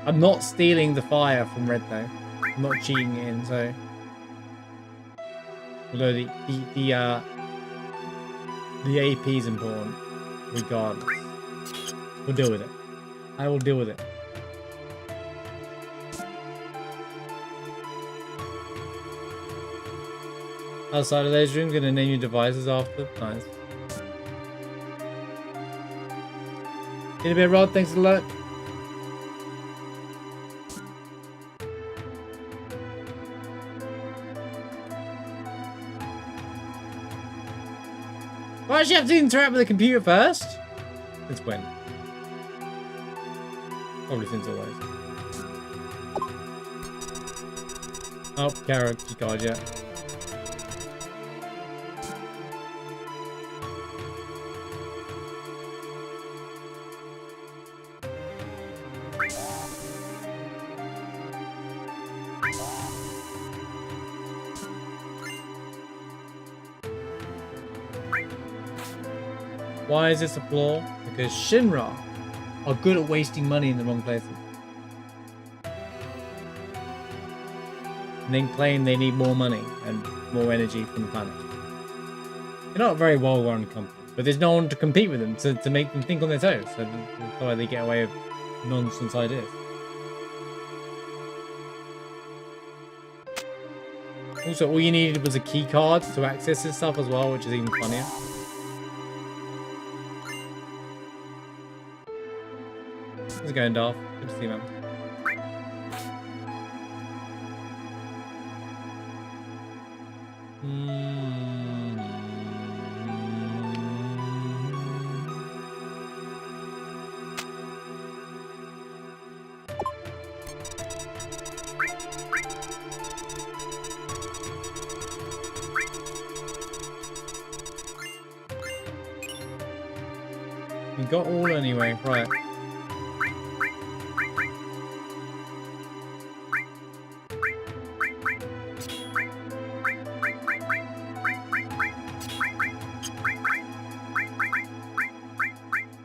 I'm not stealing the fire from Red though. I'm not cheating it in, so although the AP is important, regardless. We'll deal with it. I will deal with it. Outside of those rooms, gonna name your devices after. Nice. In a bit, Rod. Thanks a lot. Why does she have to interact with the computer first? Since when? Probably since always. Oh, character card, yeah. Why is this a flaw? Because Shinra are good at wasting money in the wrong places. And then claim they need more money and more energy from the planet. They're not a very well-run company, but there's no one to compete with them to make them think on their toes. So that's why they get away with nonsense ideas. Also, all you needed was a key card to access this stuff as well, which is even funnier. How's it going, Darth? Good to see you, man. We got all anyway, right.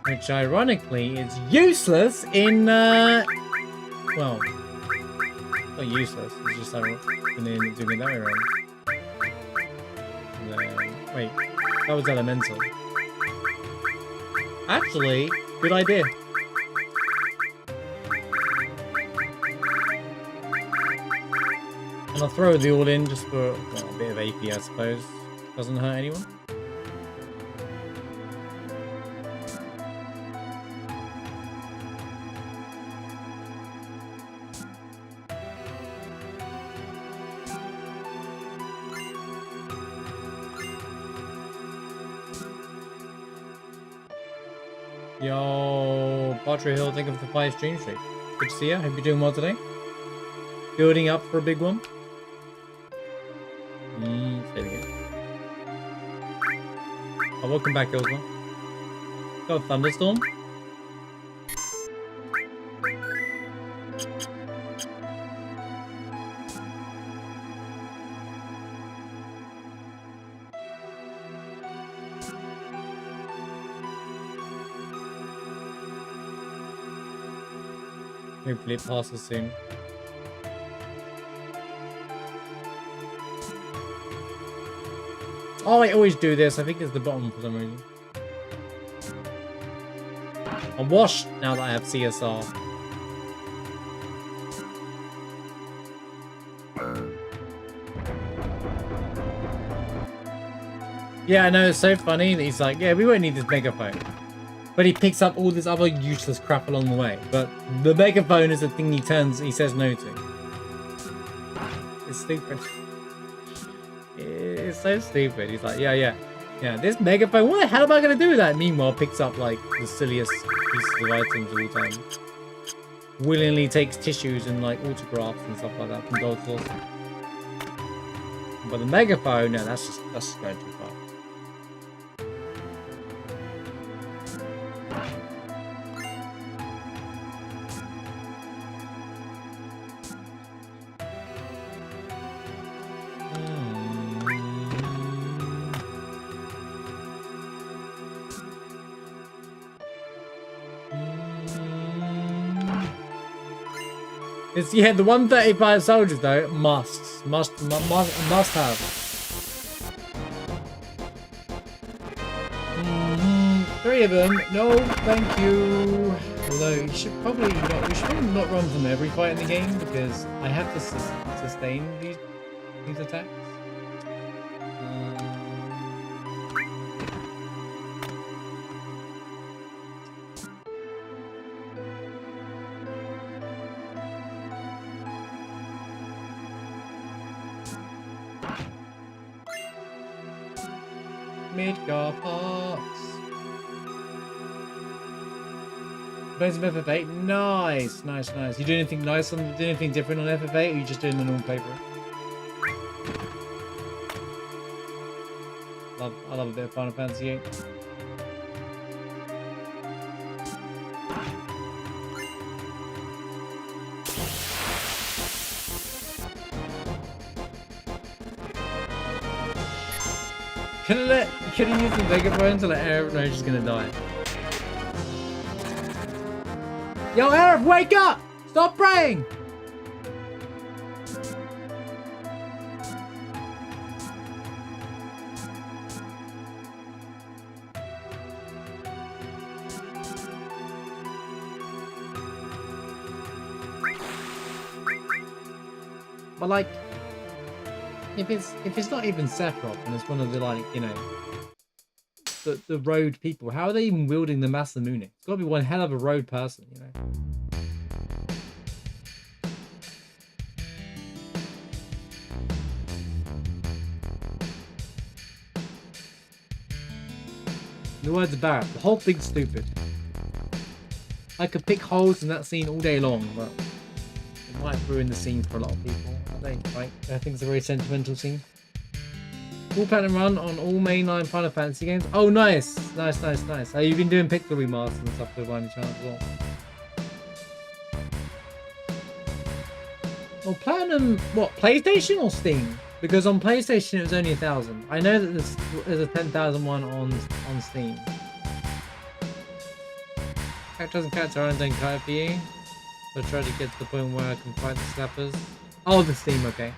Which ironically is useless in well, not useless, it's just like doing it that way around. And then, wait, that was elemental. Actually, good idea. And I'll throw the all in just for well, a bit of AP, I suppose. Doesn't hurt anyone. Yo, Bartre Hill, think of the 5 stream streak. Good to see you. Hope you're doing well today. Building up for a big one. Say it again. Oh, welcome back, Ilsma. Got a thunderstorm. Hopefully it passes soon. Oh, I always do this. I think it's the bottom for some reason. I'm washed now that I have CSR. Yeah, I know, it's so funny that he's like, yeah, we won't need this megaphone. But he picks up all this other useless crap along the way. But the megaphone is the thing he says no to. It's stupid. It's so stupid. He's like, yeah, this megaphone, what the hell am I going to do with that? Meanwhile, picks up like the silliest pieces of items all the time. willingly takes tissues and like autographs and stuff like that from Gold Source. But the megaphone, no, that's just going too far. It's, yeah, the 135 soldiers though, must have. Three of them, no, thank you. Although you should probably not run from every fight in the game because I have to sustain these attacks. Midgar parts. Plays of FF8. Nice. You do anything nice on? Do anything different on FF8, or are you just doing the normal paper? I love a bit of Final Fantasy 8. Can I use the megaphone to let Aerith know she's gonna die? Yo, Aerith, wake up! Stop praying! But like, if it's not even Sephiroth and it's one of the, like, you know, the road people, how are they even wielding the Masamune? It's got to be one hell of a road person, you know. The words of Barrett, the whole thing's stupid. I could pick holes in that scene all day long, but it might ruin the scene for a lot of people. I think it's a very sentimental scene. Full platinum run on all mainline Final Fantasy games. Oh, nice. You've been doing pixel remasters and stuff by any chance as well? Well, platinum, what, PlayStation or Steam? Because on PlayStation it was only 1,000. I know that there's a 10,000 one on Steam. Characters and character aren't doing kite for you. But try to get to the point where I can fight the slappers. Oh, the Steam, okay.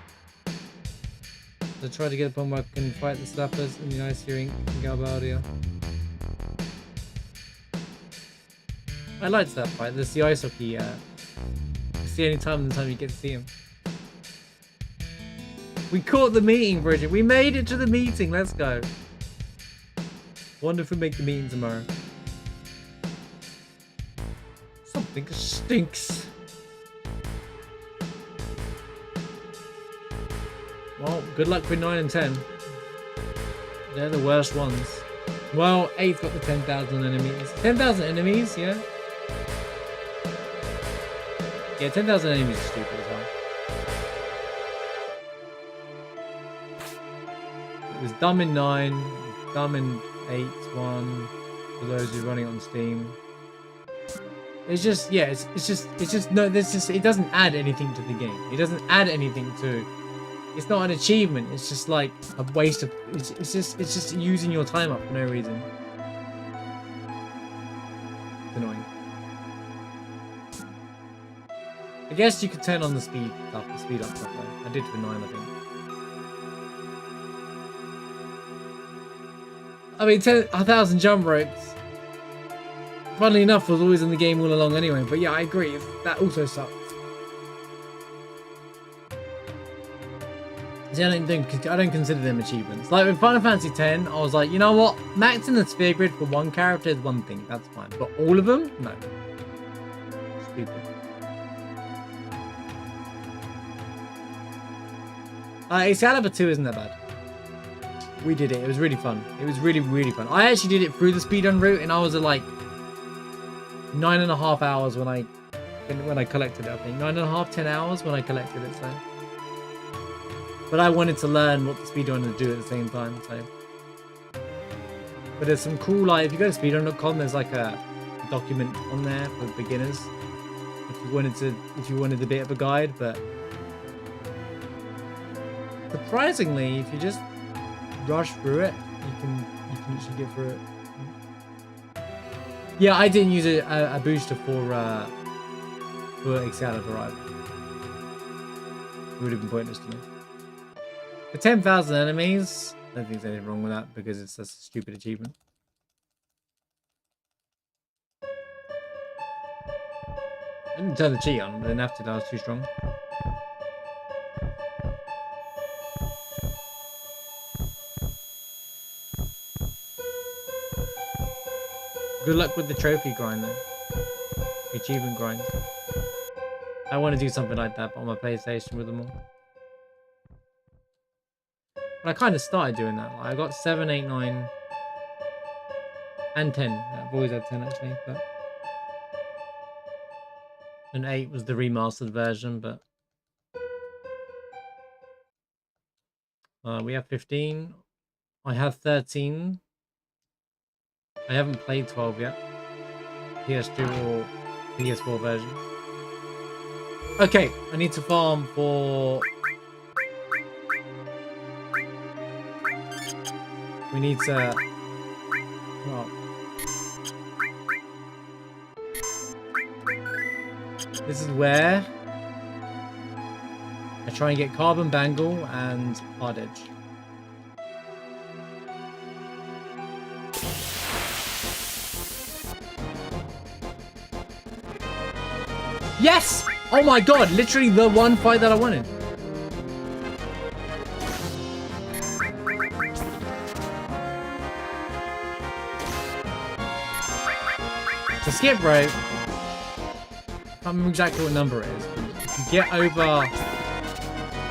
So try to get to the point where I can fight the slappers in the ice rink in Galbadia. I liked that fight. There's the ice hockey. It's the only time you get to see him. We caught the meeting, Bridget. We made it to the meeting. Let's go. Wonder if we make the meeting tomorrow. Something stinks. Well, good luck with 9 and 10. They're the worst ones. Well, 8's got the 10,000 enemies. 10,000 enemies, yeah? Yeah, 10,000 enemies is stupid as well. It was dumb in 9, dumb in 8, 1, for those who are running it on Steam. It's just, yeah, it's just, no, it doesn't add anything to the game. It doesn't add anything to, it's not an achievement. It's just like a waste of, it's just using your time up for no reason. It's annoying. I guess you could turn on the speed up stuff though. I did for 9, I think. I mean, 1,000 jump ropes, funnily enough, was always in the game all along anyway. But yeah, I agree. That also sucks. See, I don't consider them achievements. Like with Final Fantasy X, I was like, you know what? Maxing the sphere grid for one character is one thing. That's fine. But all of them? No. Stupid. Excalibur 2 isn't that bad. We did it. It was really fun. It was really, really fun. I actually did it through the speedrun route, and I was at like 9.5 hours when I when I collected it, I think 9.5, 10 hours when I collected it. So, but I wanted to learn what the speedrunner do at the same time. So, but there's some cool, like, if you go to speedrun.com, there's like a document on there for beginners if you wanted a bit of a guide. But surprisingly, if you just rush through it, you can actually get through it. Yeah, I didn't use a booster for Excalibur either. It would have been pointless to me. For 10,000 enemies, I don't think there's anything wrong with that because it's just a stupid achievement. I didn't turn the cheat on, but then after that I was too strong. Good luck with the trophy grind though. The achievement grind. I want to do something like that on my PlayStation with them all. But I kind of started doing that. Like I got 7, 8, 9, and 10. I've always had 10 actually, but and 8 was the remastered version, but we have 15. I have 13. I haven't played 12 yet. PS2 or PS4 version. Okay, I need to farm for... We need to... Well... This is where... I try and get Carbon Bangle and Hard Edge. Yes! Oh my god, literally the one fight that I wanted. So skip rope. I can't remember exactly what number it is. If you get over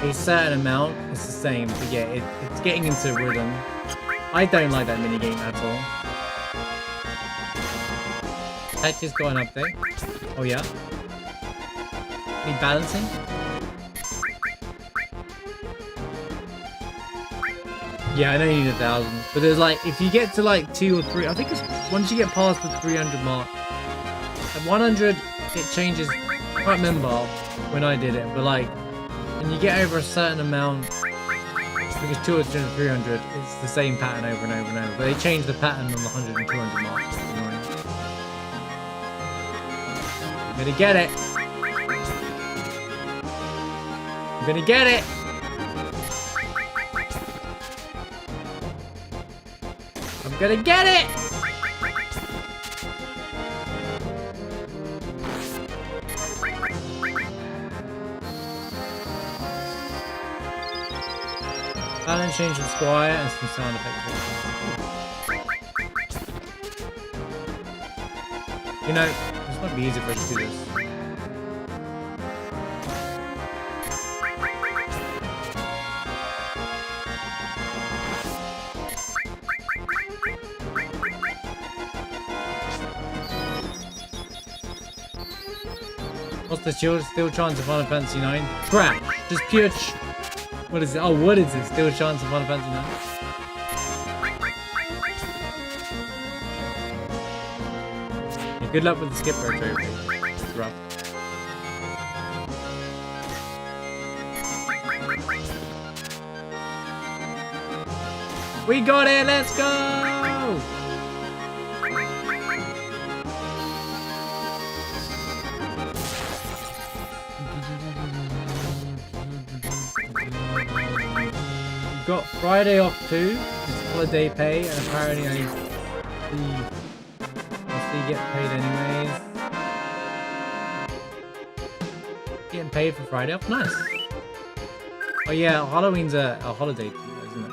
a certain amount, it's the same. But yeah, it's getting into rhythm. I don't like that minigame at all. Tech is going up there. Oh yeah. Need balancing. Yeah, I know you need 1,000, but there's like if you get to like 2 or 3, I think it's once you get past the 300 mark. At 100, it changes. I can't remember when I did it, but like when you get over a certain amount, I think it's 200 or 300. It's the same pattern over and over and over. But they change the pattern on the 100 and 200 mark. It's annoying. I'm gonna get it. I'm gonna get it! I'm gonna get it! Balance change from Squire and some sound effects. You know, this might be easy for us to do this. What's the still chance of Final Fantasy 9? Crash! Just pure what is it? Oh, what is it? Still chance of Final Fantasy 9? Yeah, good luck with the skip rope trophy. It's rough. We got it! Let's go! Got Friday off too. It's holiday pay, and apparently I still get paid anyways. Getting paid for Friday off, nice. Oh yeah, Halloween's a holiday too, isn't it?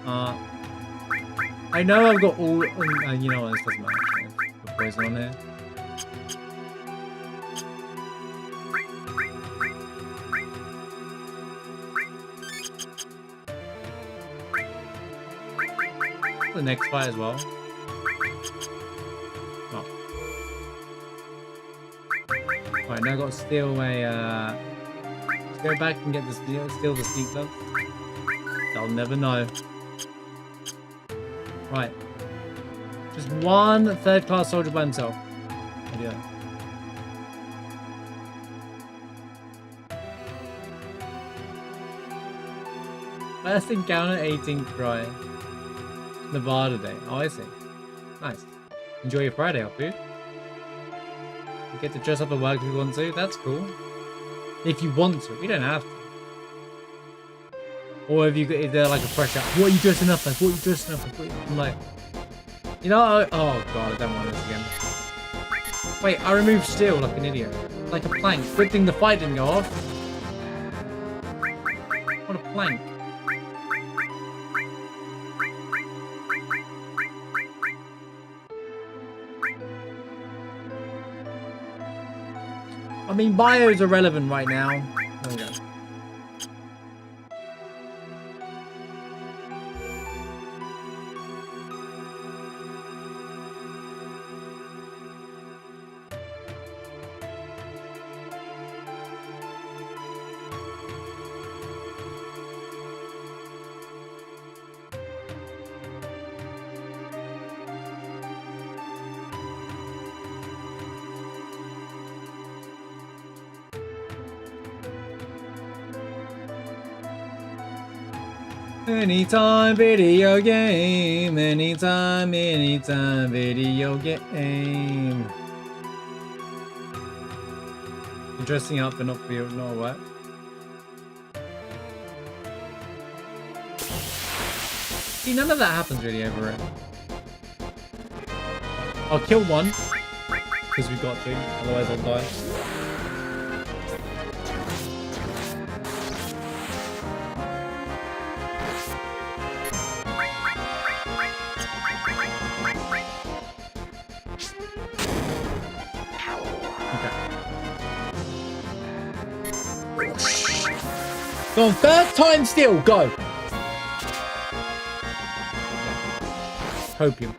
I know I've got all. You know what? This doesn't matter. Actually. The poison on here. The next fight as well. Oh. Right, now I've got to steal a. Go back and get the steal the sneak gloves. They'll never know. Right. Just one third-class soldier by himself. Yeah. First encounter 18th cry. Nevada Day. Oh, I see. Nice. Enjoy your Friday off, dude. You get to dress up at work if you want to. That's cool. If you want to. We don't have to. Or if they're like a fresh out. What are you dressing up as? What are you dressing up as? I'm like, you know, oh god, I don't want this again. Wait, I removed steel like an idiot. Like a plank. Good thing the fight didn't go off. What a plank. I mean, bios are relevant right now. There we go. Anytime video game, anytime video game. You're dressing up but not for you, not what? See, none of that happens really over it. I'll kill one, because we got to, otherwise I'll die. Go on, first time still, go! Hopium.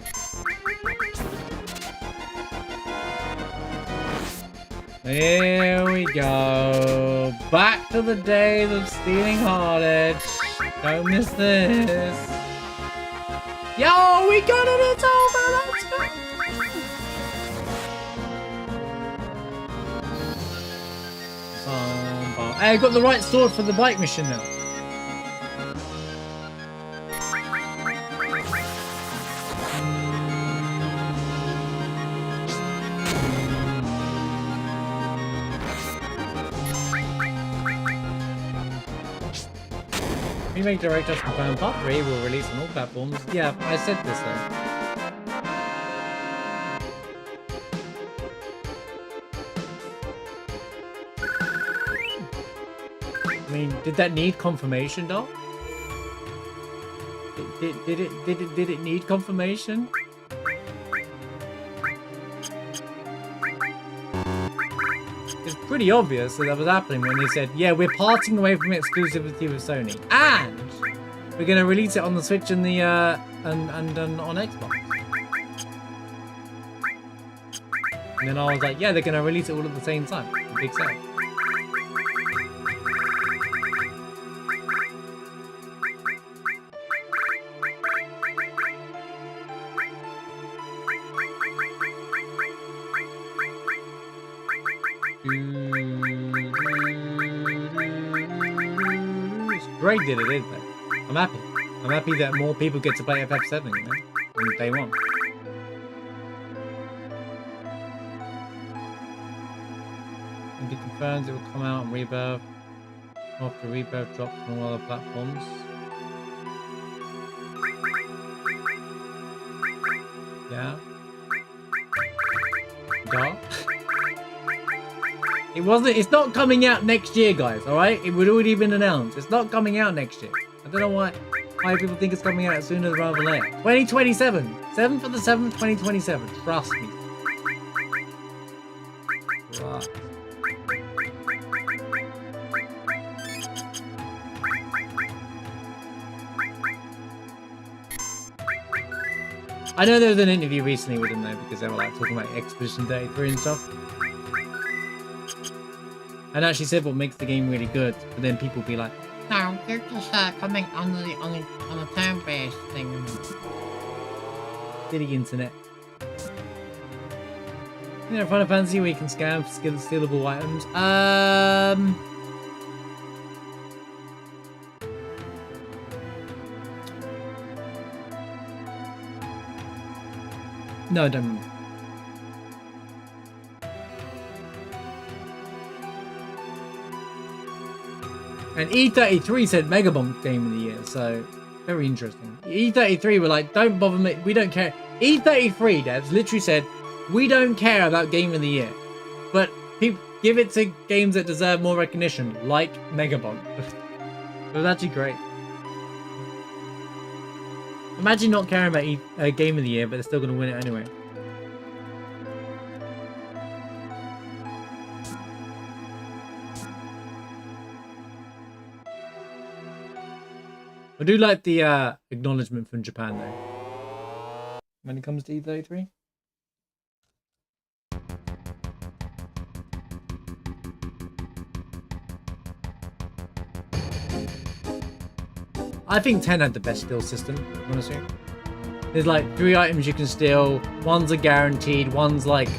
Here we go. Back to the days of stealing Hardedge. Don't miss this. Yo, we got it, it's over, let's go! Hey, I got the right sword for the bike mission now. Remake Director's confirmed Part 3 will release on all platforms. Yeah, I said this though. I mean, did that need confirmation, though? Did it need confirmation? It's pretty obvious that was happening when they said, yeah, we're parting away from exclusivity with Sony, and we're gonna release it on the Switch and the and on Xbox. And then I was like, yeah, they're gonna release it all at the same time. Big sale. Great did it, didn't they? I'm happy. I'm happy that more people get to play FF7, you know, on day one. And it confirms it will come out on Rebirth after Rebirth drops on all other platforms. Yeah. Dark. It's not coming out next year, guys, alright? It would already been announced. It's not coming out next year. I don't know why Why people think it's coming out sooner rather than later. 2027. 7th of the 7th, 2027. Trust me. Trust. I know there was an interview recently with him though, because they were like talking about Expedition 33 and stuff. And actually said what makes the game really good, but then people be like, no, they're just coming on a turn-based thing. Silly internet. You know, Final Fantasy where you can scam stealable items. No, I don't remember. And E33 said Megabomb Game of the Year, so very interesting. E33 were like, don't bother me, we don't care. E33 devs literally said, we don't care about Game of the Year, but people give it to games that deserve more recognition, like Megabomb. It was actually great. Imagine not caring about Game of the Year, but they're still going to win it anyway. I do like the acknowledgement from Japan though, when it comes to E33. I think 10 had the best steal system, honestly. There's like 3 items you can steal. One's a guaranteed, one's like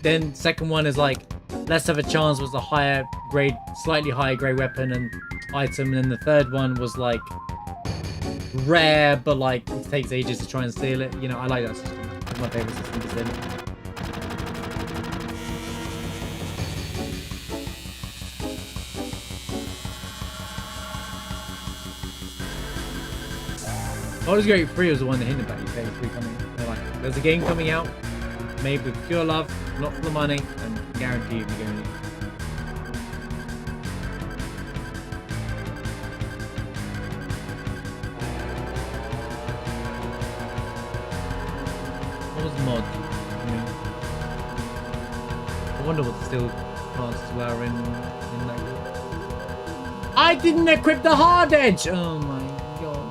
then second one is like less of a chance, was a higher grade, slightly higher grade weapon and item, and then the third one was like rare, but like it takes ages to try and steal it. You know, I like that system. It's my favorite system to steal. Baldur's Gate 3 was the one that hinted about UK3 coming. They're like, there's a game coming out, made with pure love, not for the money, and guarantee you'll be going in. What was the mod? I wonder what the still chances were in that group. I didn't equip the hard edge! Oh my god.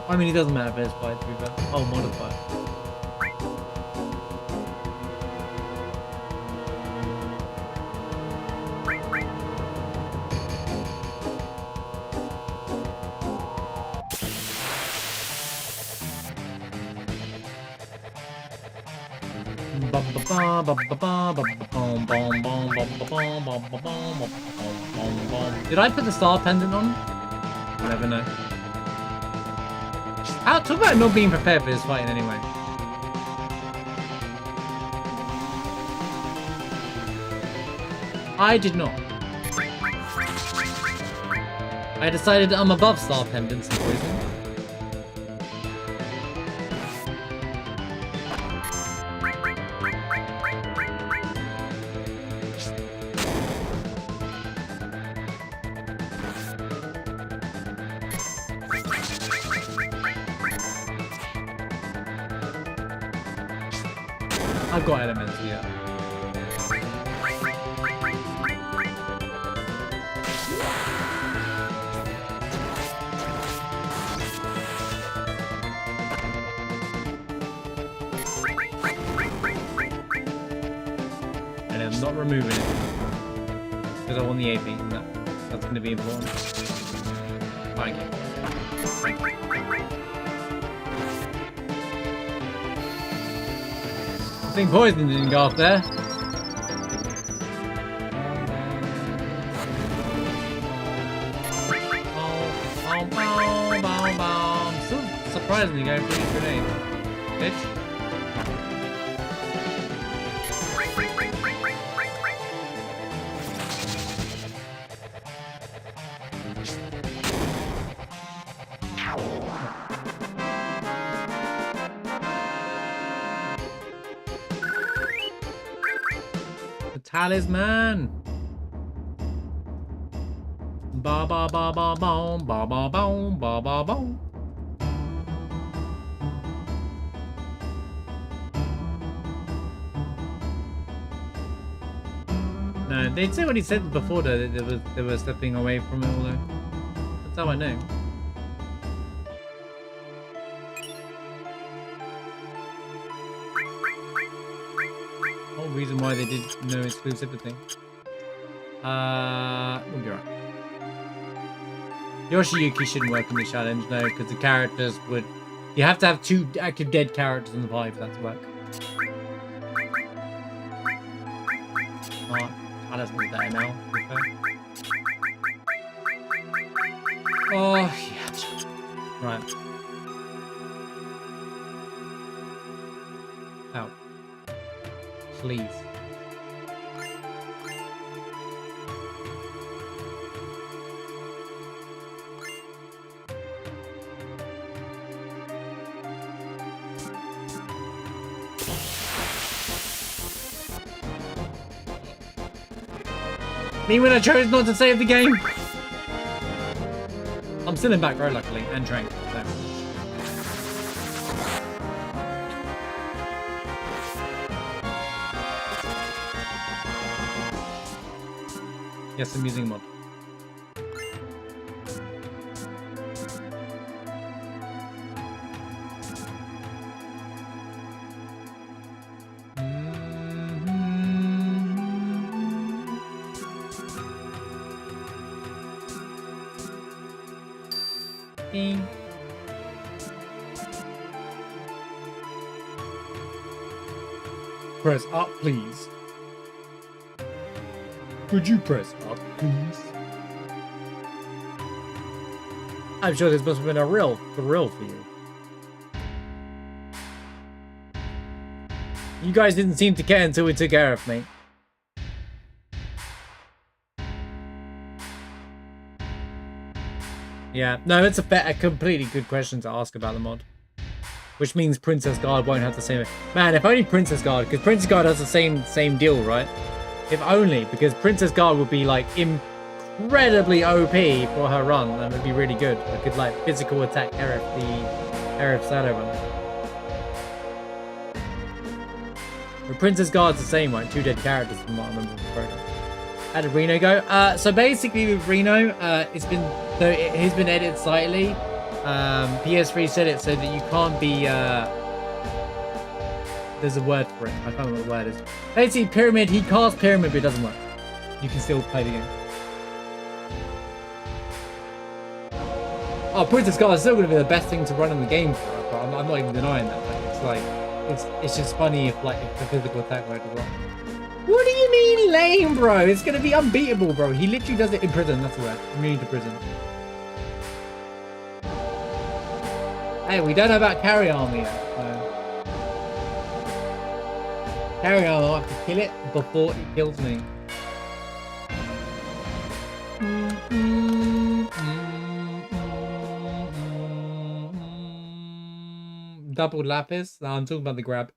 I mean, it doesn't matter if it's by 3, but I'll modify it. Did I put the star pendant on? I'll never know. Talk about not being prepared for this fighting anyway. I did not. I decided that I'm above star pendants and poison. I've got elemental, yeah. And I'm not removing it because I want the AP, and that's going to be important. Thank you. Thank you. I think poison didn't go off there. Still surprisingly going for these grenades. Bitch. Talisman. Ba ba ba ba boom, ba ba boom, ba ba boom. No, they'd say what he said before though, that they were stepping away from it all though. That's how I know. Whole reason why they did no exclusivity. We'll be right. Yoshiyuki shouldn't work in the challenge, no, because the characters would... You have to have 2 active dead characters in the party for that to work. I don't think better now, to be fair. Oh, yeah. Right. Out. Please. Me when I chose not to save the game. I'm still in back row, luckily, and Trank. So. Yes, I'm using mod. Press up, please. Could you press up, please? I'm sure this must have been a real thrill for you. You guys didn't seem to care until we took care of me. Yeah, no, it's a completely good question to ask about the mod. Which means Princess Guard won't have the same... Man, if only Princess Guard, because Princess Guard has the same deal, right? If only, because Princess Guard would be, like, incredibly OP for her run, and would be really good. I could, like, physical attack Aerith Shadow run. But Princess Guard's the same, right? 2 dead characters from what I remember from the program. How did Reno go? So basically with Reno, he's been edited slightly. PS3 said it so that you can't be, there's a word for it. I can't remember what the word is. Basically, Pyramid, he casts Pyramid, but it doesn't work. You can still play the game. Oh, Princess Guard is still going to be the best thing to run in the game for her, but I'm not even denying that. But it's like, it's just funny if the physical attack worked as well. What do you mean lame, bro? It's going to be unbeatable, bro. He literally does it in prison, that's the word. Immune to prison. Hey, we don't know about Carry Armor yet. So. Carry Armor, I have to kill it before it kills me. Double Lapis? No, I'm talking about the grab.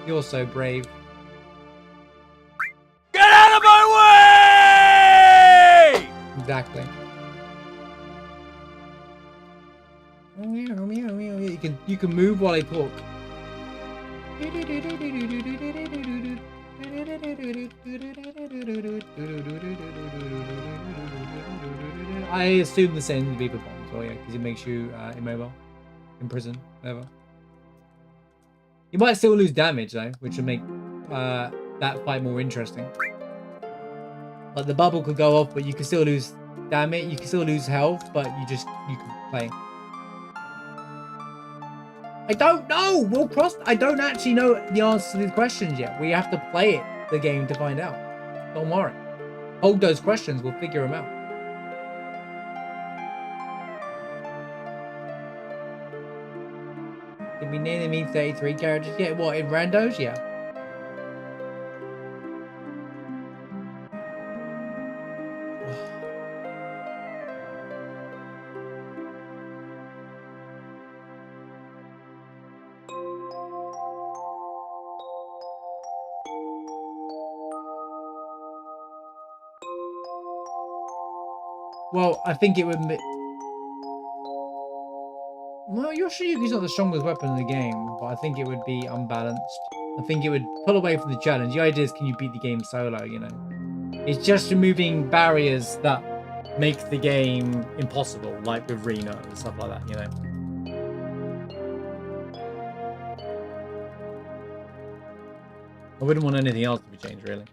You're so brave. Get out of my way! Exactly. You can move while I talk. I assume the same would be for bombs. Oh yeah, because it makes you immobile, in prison, whatever. You might still lose damage though, which would make that fight more interesting. Like the bubble could go off, but you can still lose damage. You can still lose health, but you can play. I don't know. We'll cross. I don't actually know the answer to these questions yet. We have to play the game to find out. Don't worry. Hold those questions. We'll figure them out. Did we name 33 characters yet? What, in randos? Yeah. Well, I think it would... Well, Yoshiyuki's not the strongest weapon in the game, but I think it would be unbalanced. I think it would pull away from the challenge. The idea is, can you beat the game solo, you know? It's just removing barriers that make the game impossible, like with Reno and stuff like that, you know? I wouldn't want anything else to be changed, really.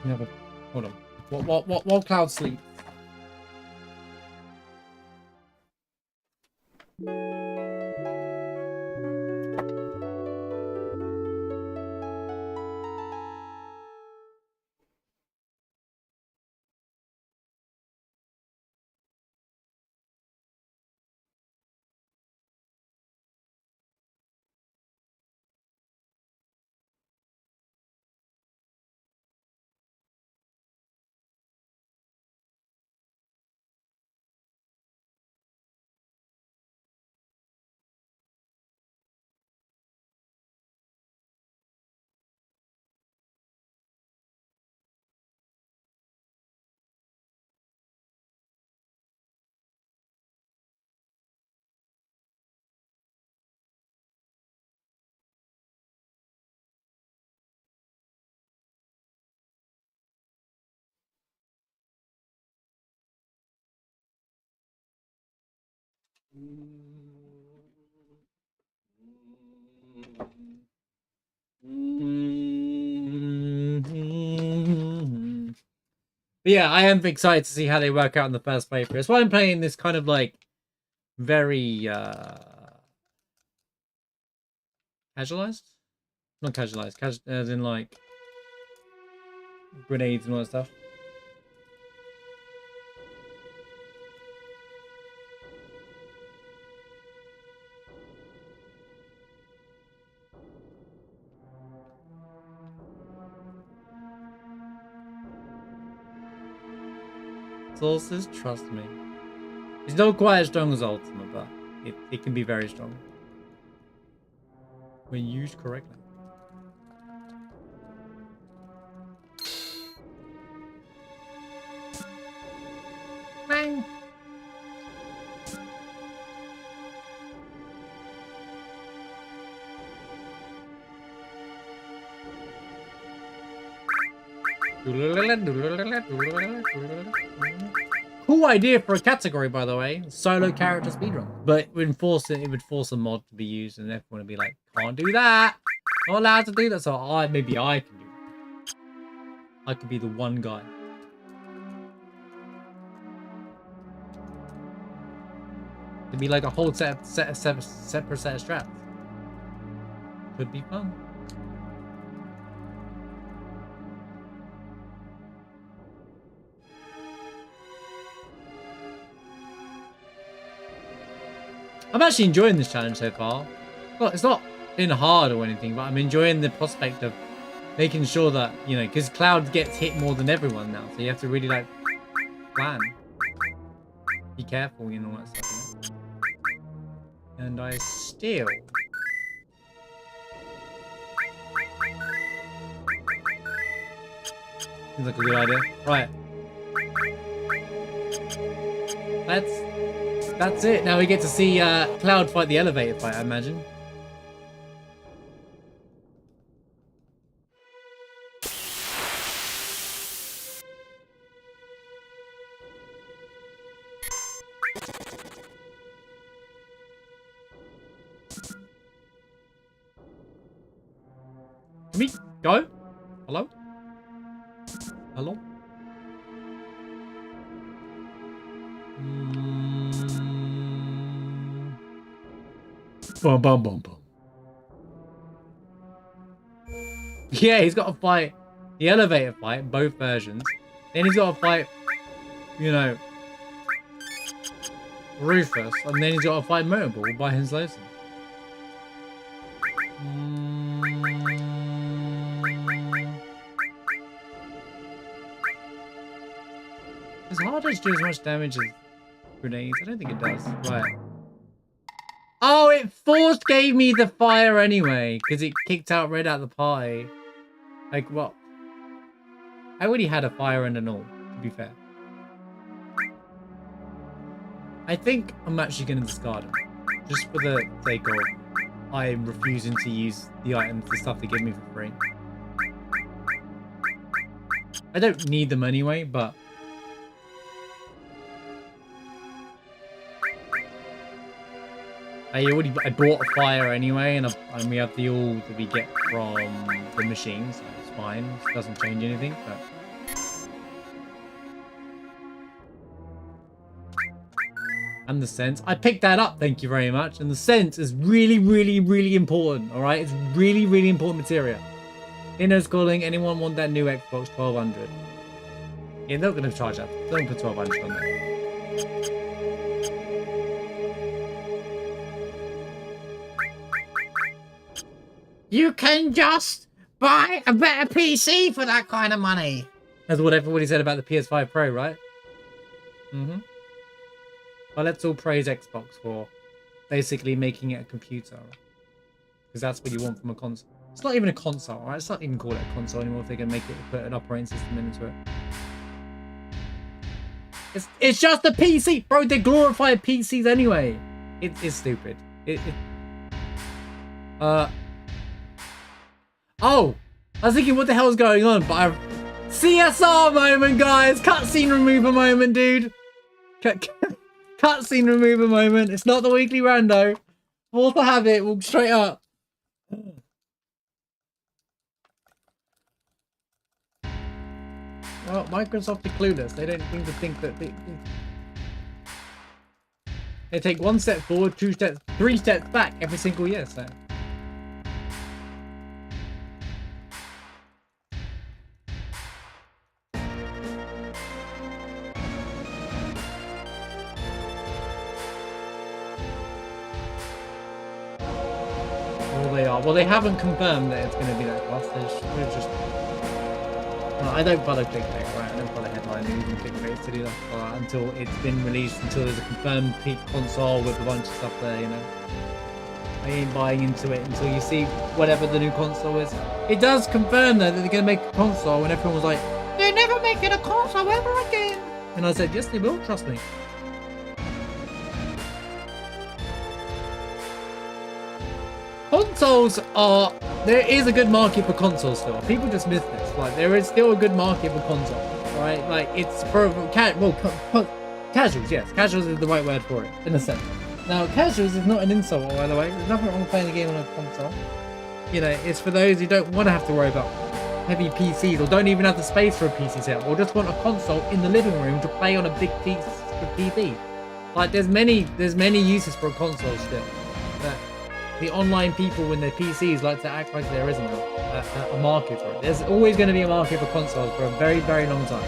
Yeah, but hold on. While Cloud sleeps. But yeah, I am excited to see how they work out in the first playthrough. That's why I'm playing this kind of like very casualized? Not casualized, as in like grenades and all that stuff. Sources, trust me. It's not quite as strong as Ultima, but it can be very strong when used correctly. Bang! Cool idea for a category, by the way. Solo character speedrun. But it would force a mod to be used, and everyone would be like, "Can't do that. Not allowed to do that." So maybe I can do it. I could be the one guy. It'd be like a whole separate set of strats. Could be fun. I'm actually enjoying this challenge so far. Well, it's not been hard or anything, but I'm enjoying the prospect of making sure that, you know, because Cloud gets hit more than everyone now, so you have to really, like, plan. Be careful, you know, all that stuff, you know? And I steal. Seems like a good idea. Right. That's it. Now we get to see Cloud fight the elevator fight, I imagine. Can we go? Hello? Hello? Bum, bum, bum, bum. Yeah, he's got to fight the elevator fight, both versions. Then he's got to fight, you know, Rufus. And then he's got to fight Motorball by his license. Does hard edge do as much damage as grenades? I don't think it does. Right. Oh, it gave me the fire anyway, because it kicked out Red out of the party. Like, what? I already had a fire and an all, to be fair. I think I'm actually going to discard them. Just for the sake of I'm refusing to use the items, the stuff they give me for free. I don't need them anyway, but... I bought a fire anyway, and we have the all that we get from the machine, so it's fine. It doesn't change anything, but... And the sense. I picked that up, thank you very much. And the sense is really, really, really important, alright? It's really, really important material. Inno's calling, anyone want that new Xbox 1200? Yeah, they're not going to charge that. Don't put 1200 on there. You can just buy a better PC for that kind of money. That's what everybody said about the PS5 Pro, right? Mm-hmm. Well, let's all praise Xbox for basically making it a computer. Because that's what you want from a console. It's not even a console, right? It's not even called it a console anymore if they can make it put an operating system into it. It's just a PC! Bro, they're glorified PCs anyway. It's stupid. Oh! I was thinking what the hell is going on, but I... CSR moment, guys! Cutscene remover moment, dude! Cutscene remover moment. It's not the weekly rando. Force the habit. Walk straight up. Well, Microsoft are clueless. They don't seem to think that they take one step forward, 2 steps, 3 steps back every single year. So. Well, they haven't confirmed that it's going to be that cost. We're just... Well, I don't follow clickbait, right? I don't follow headline news and clickbait to do that until it's been released, until there's a confirmed peak console with a bunch of stuff there, you know. I ain't buying into it until you see whatever the new console is. It does confirm though that they're going to make a console, and everyone was like, they're never making a console ever again. And I said, yes, they will, trust me. Consoles are... There is a good market for consoles still. People just miss this. Like, there is still a good market for consoles, right? Like, it's for... Casuals, yes. Casuals is the right word for it, in a sense. Now, casuals is not an insult, by the way. There's nothing wrong with playing the game on a console. You know, it's for those who don't want to have to worry about heavy PCs, or don't even have the space for a PC setup, or just want a console in the living room to play on a big TV. Like, there's many uses for a console still. But the online people with their PCs like to act like there isn't a market for it. There's always going to be a market for consoles for a very, very long time.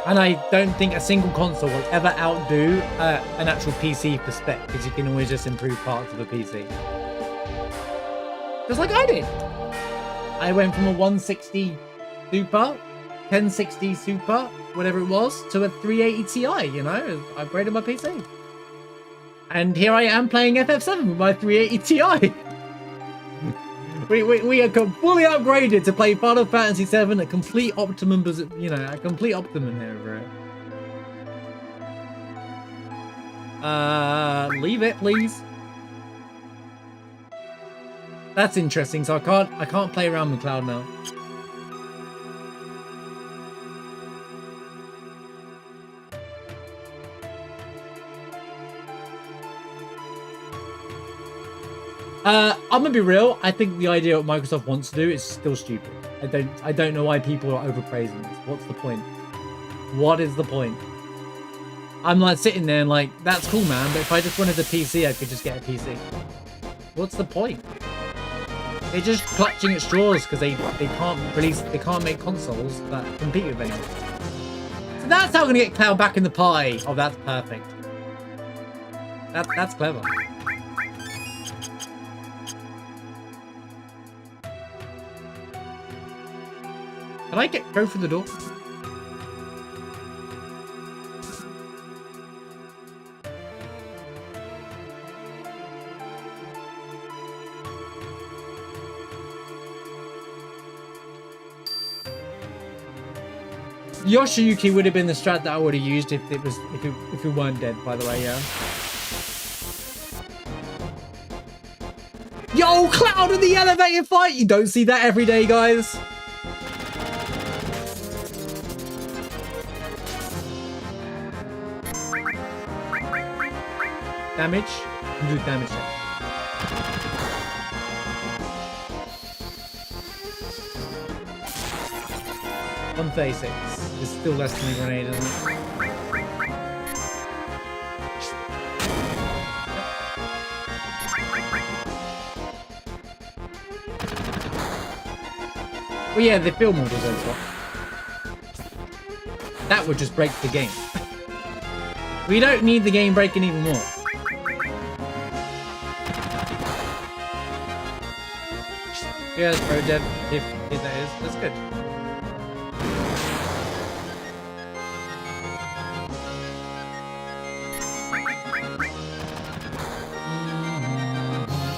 And I don't think a single console will ever outdo an actual PC for spec, because you can always just improve parts of a PC. Just like I did. I went from a 160 Super, 1060 Super, whatever it was, to a 380 Ti, you know? I upgraded my PC. And here I am playing FF7 with my 380 Ti. We are fully upgraded to play Final Fantasy VII at complete optimum, you know, at complete optimum here, bro. Leave it, please. That's interesting. So I can't play around with Cloud now. I'm gonna be real. I think the idea of what Microsoft wants to do is still stupid. I don't know why people are overpraising this. What's the point? What is the point? I'm like sitting there and like, that's cool, man. But if I just wanted a PC, I could just get a PC. What's the point? They're just clutching at straws because they can't make consoles that compete with anyone. So that's how we're gonna get Cloud back in the pie. Oh, that's perfect. That's clever. Can I go through the door? Yoshiyuki would have been the strat that I would have used if it weren't dead, by the way, yeah. Yo, Cloud in the elevator fight! You don't see that every day, guys. Damage? Do damage check. $136. It's still less than a grenade, isn't it? Well, yeah, the field models as well. That would just break the game. We don't need the game breaking even more. Yeah, that's pro dev. If that is, that's good.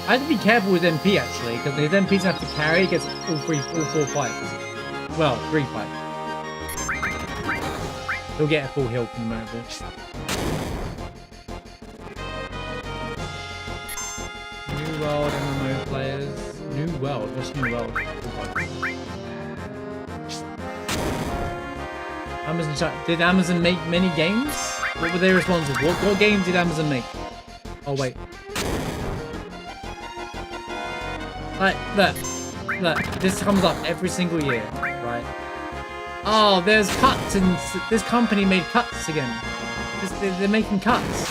I have to be careful with MP actually, because if MPs have to carry, it gets all four fights. Well, 3 fights. He'll get a full heal from the mobile. New World MMO players. New World? What's New World? Did Amazon make many games? What were they responsible for? What games did Amazon make? Oh wait. Like, look, this comes up every single year, right? Oh, there's cuts and this company made cuts again. They're making cuts.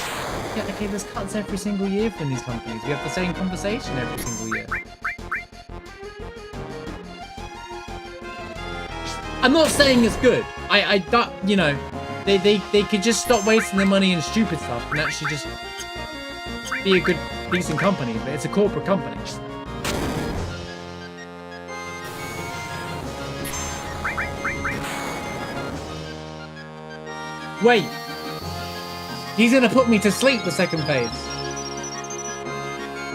Yeah, okay, there's cuts every single year from these companies. We have the same conversation every single year. I'm not saying it's good. You know, they could just stop wasting their money in stupid stuff and actually just be a good, decent company. But it's a corporate company. Wait. He's gonna put me to sleep the second phase.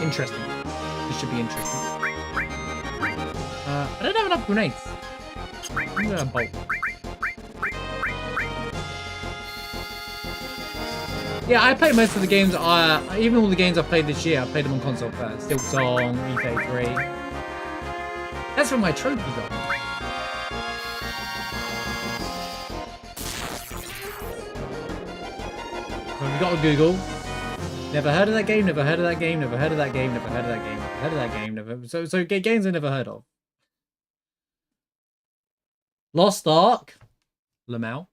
Interesting. This should be interesting. I don't have enough grenades. I'm gonna bolt. Yeah, I played most of the games. Even all the games I played this year, I played them on console first. Silk Song, EK3. That's where my trophies are. We got to Google. Never heard of that game. Never heard of that game. Never heard of that game. Never heard of that game. Never heard of that game. Never. So games I never heard of. Lost Ark. Lamau.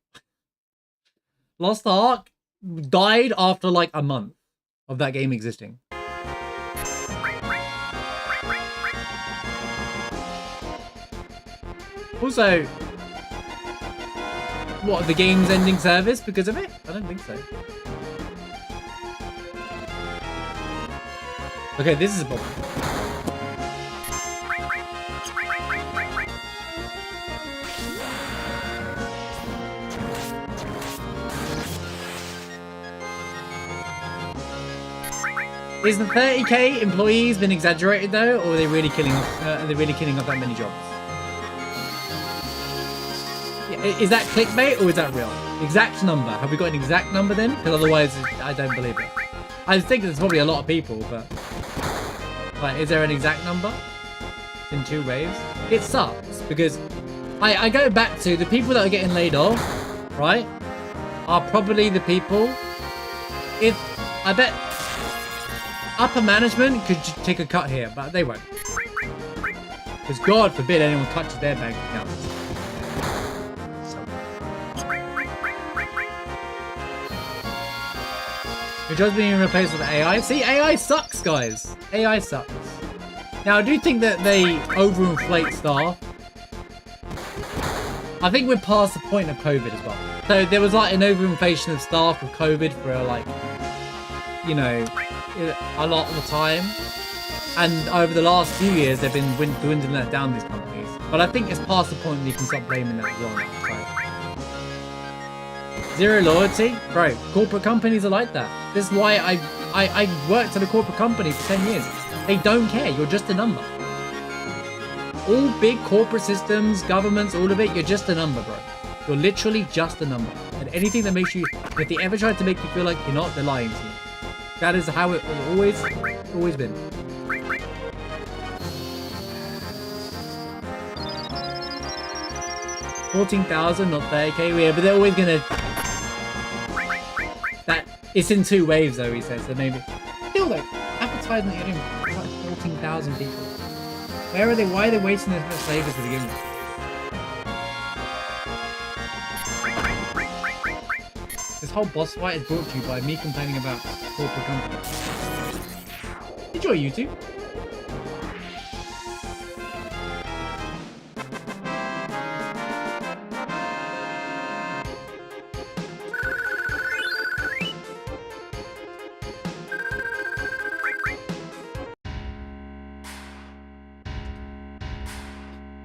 Lost Ark died after like a month of that game existing. Also, what, the game's ending service because of it? I don't think so. Okay, this is a problem. Is the 30k employees been exaggerated though, or are they really killing off? Are they really killing off that many jobs? Yeah, is that clickbait or is that real? Exact number. Have we got an exact number then? Because otherwise, I don't believe it. I think there's probably a lot of people, but like, is there an exact number? It's in 2 waves. It sucks because I go back to the people that are getting laid off, right? Are probably the people. If I bet. Upper management could take a cut here, but they won't. Because God forbid anyone touches their bank accounts. So. Your job's being replaced with AI. See, AI sucks, guys. AI sucks. Now, I do think that they overinflate staff. I think we're past the point of COVID as well. So there was like an overinflation of staff with COVID for like, you know, a lot of the time, and over the last few years they've been dwindling that down, these companies. But I think it's past the point where you can stop blaming that as well now. So. Zero loyalty, bro. Corporate companies are like that. This is why I worked at a corporate company for 10 years. They don't care. You're just a number. All big corporate systems, governments, all of it. You're just a number, bro. You're literally just a number. And anything that makes you, if they ever tried to make you feel like you're not, they're lying to you. That is how it has always been. $14,000, not 30k. Yeah, but they're always gonna. That it's in 2 waves though. He says so maybe. Still though, advertising that you're doing like 14,000 people. Where are they? Why are they wasting their savers to begin with? This whole boss fight is brought to you by me complaining about corporate companies. Enjoy YouTube.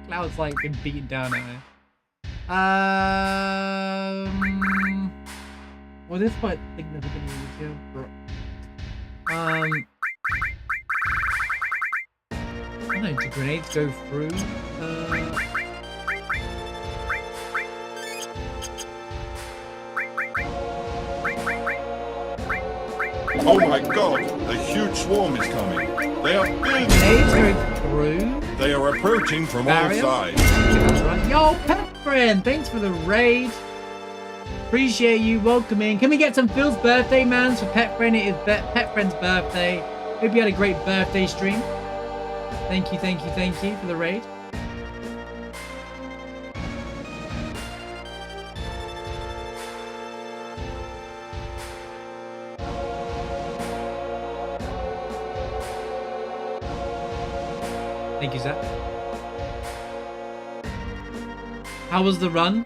Cloud's like been beaten down out here. Well, this might significantly easier, but I don't know, do grenades go through? Oh my god, a huge swarm is coming. They are building. Grenades go through? They are approaching from Barrier? all sides. That's right. Yo, Pet Friend, thanks for the raid. Appreciate you welcoming. Can we get some Phil's birthday mans for Pet Friend? It is Pet Friend's birthday. Hope you had a great birthday stream. Thank you for the raid. Thank you, Zach. How was the run?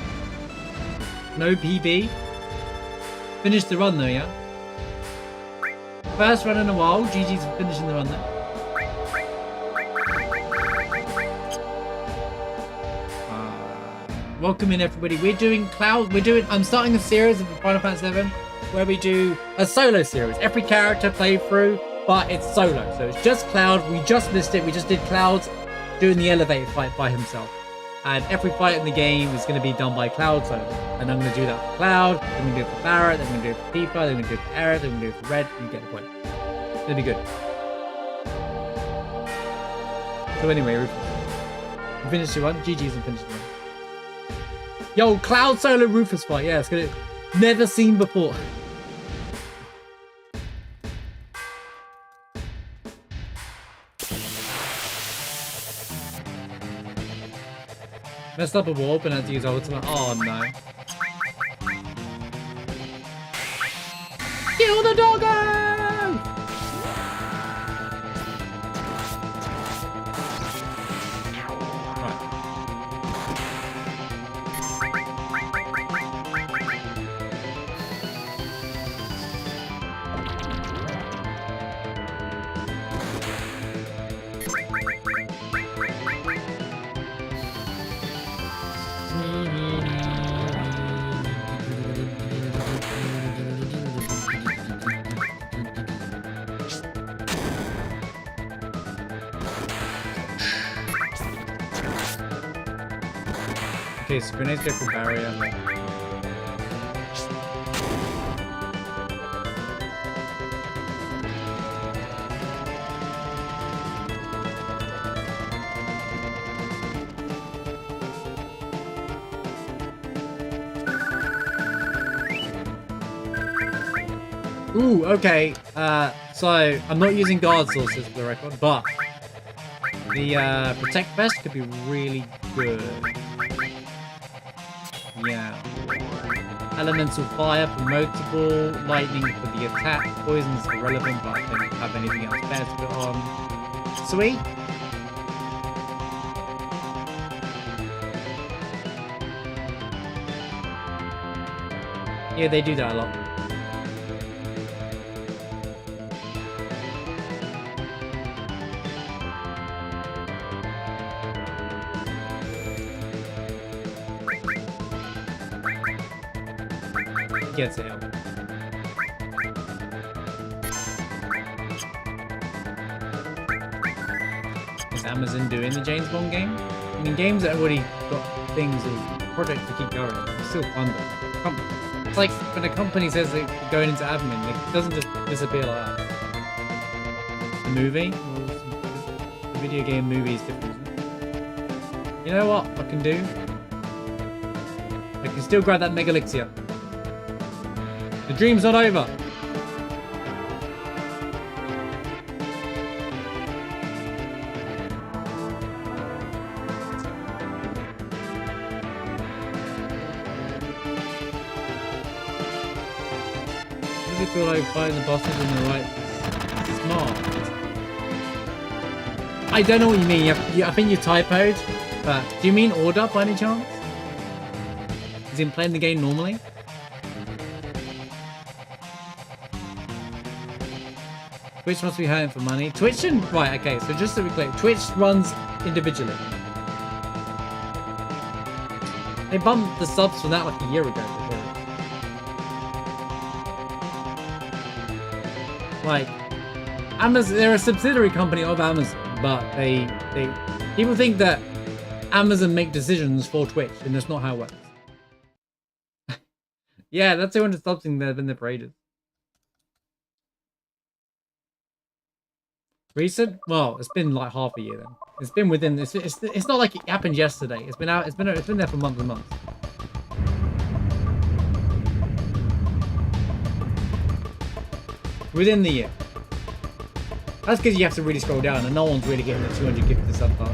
No PB. Finished the run though, yeah? First run in a while. GG's for finishing the run there. Welcome in everybody. We're doing Cloud. I'm starting a series of Final Fantasy VII where we do a solo series. Every character played through, but it's solo. So it's just Cloud. We just missed it. We just did Cloud doing the elevator fight by himself. And every fight in the game is going to be done by Cloud solo. And I'm going to do that for Cloud. I'm going to do it for Barrett. I'm going to do it for Tifa. I'm going to do it for Eric. I'm going to do it for Red. You get the point. It'll be good. So anyway, we finished the run. GG's and finished the run. Yo, Cloud solo Rufus fight. Yeah, it's gonna never seen before. Messed up a warp and had to use ultimate. Oh no. Kill the doggo! Okay, so grenades go for barrier. Ooh, okay. So I'm not using guard sources for the record, but the protect vest could be really good. Yeah. Elemental fire promotable, lightning for the attack, poison's irrelevant, but I don't have anything else better to put on. Sweet. Yeah, they do that a lot. Gets it. Is Amazon doing the James Bond game? I mean, games that have already got things of project to keep going. It's still funded. It's like when a company says they're going into admin, it doesn't just disappear like that. A movie? Well, a video game movie is different. You know what I can do? I can still grab that Mega Elixir. The dream's not over. Does it feel like buying the bosses in the right smart? I don't know what you mean. I think you typoed. But do you mean order by any chance? Is he playing the game normally? Twitch must be hurting for money. Twitch and right, okay, so just to be clear, Twitch runs individually. They bumped the subs for that like a year ago. Like Amazon, they're a subsidiary company of Amazon, but they people think that Amazon make decisions for Twitch, and that's not how it works. Yeah, that's 200 something that have been there for ages. Recent? Well, it's been like half a year then. It's been within this. It's not like it happened yesterday. It's been out. It's been there for months and months. Within the year. That's because you have to really scroll down, and no one's really getting the 200 gifted sub part.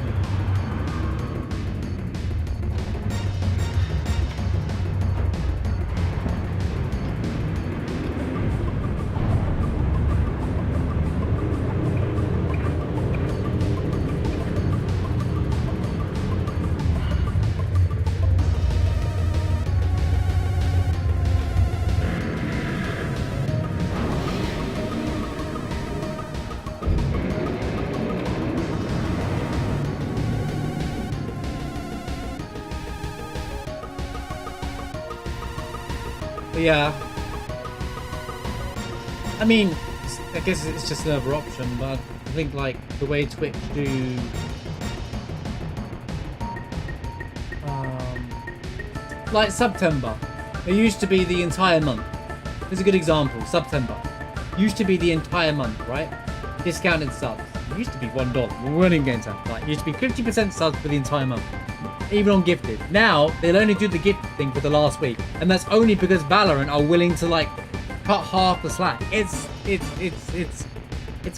Yeah. I mean, I guess it's just another option, but I think like the way Twitch do like September, it used to be the entire month. Here's a good example. September used to be the entire month, right? Discounted subs. It used to be $1. We weren't even going to like it used to be 50% subs for the entire month. Even on gifted. Now they'll only do the gift thing for the last week, and that's only because Valorant are willing to like cut half the slack. It's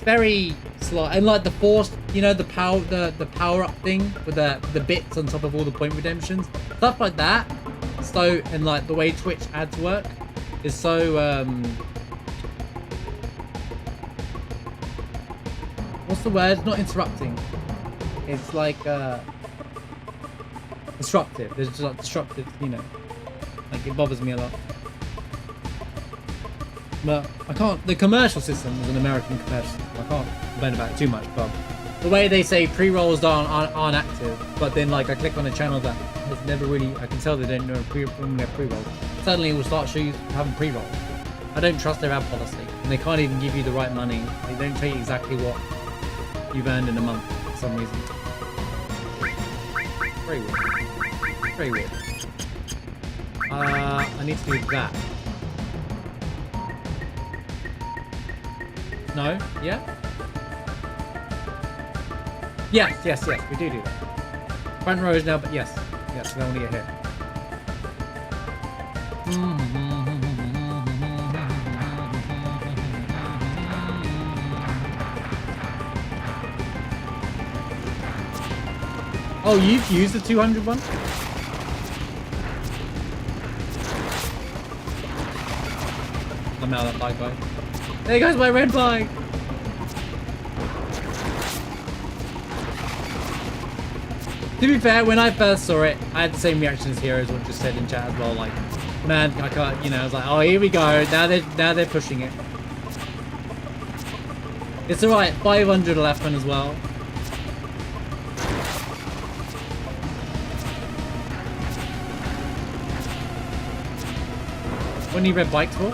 very slow, and like the forced, you know, the power up thing with the bits on top of all the point redemptions, stuff like that. So, and like the way Twitch ads work is so what's the word? It's not interrupting. It's like disruptive. There's just like disruptive, you know. Like it bothers me a lot. But I can't. The commercial system is an American commercial system. I can't complain about it too much. But the way they say pre-rolls aren't active, but then like I click on a channel that has never really, I can tell they don't know when they're pre-rolls. Suddenly it will start showing you having pre-rolls. I don't trust their ad policy, and they can't even give you the right money. They don't tell you exactly what you've earned in a month for some reason. Very weird. Very weird. I need to do that. No? Yeah? Yes, we do that. Front row is now, but yes. Yes, we don't want to get hit. Oh, you've used the 200 one? I'm out of that bike, guy. There goes my red bike! To be fair, when I first saw it, I had the same reaction as Heroes, what just said in chat as well, like, man, I can't, you know, I was like, oh, here we go, now they're pushing it. It's alright, 500 left one as well. What do you need red bikes for?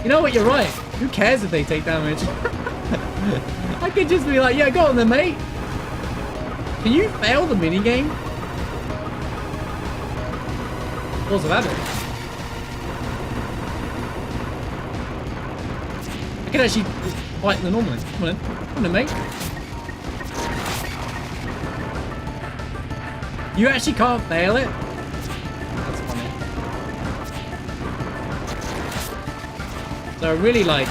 You know what, you're right. Who cares if they take damage? I could just be like, yeah, go on then, mate. Can you fail the minigame? Force of habit. I can actually fight the normal. Come on, come on, mate. You actually can't fail it. That's funny. So I really like.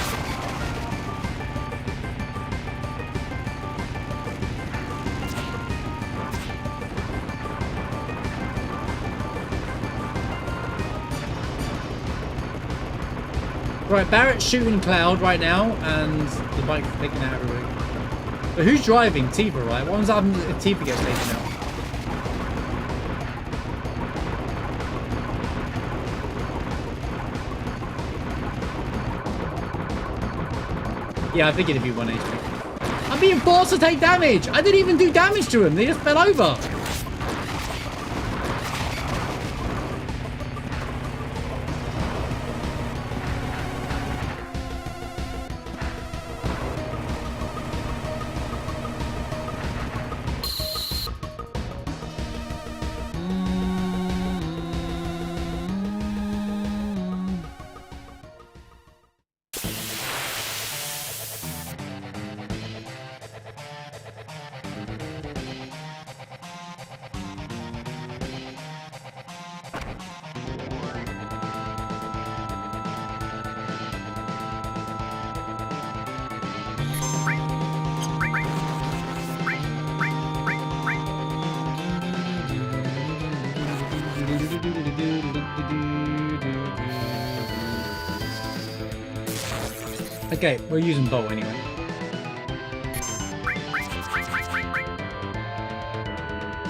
Right, Barrett's shooting Cloud right now, and the bike's taking out everybody. But who's driving? Tifa, right? What happens if Tifa gets taken out? Yeah, I figured it'd be 1 HP. I'm being forced to take damage! I didn't even do damage to him, they just fell over! Okay, we're using bolt anyway.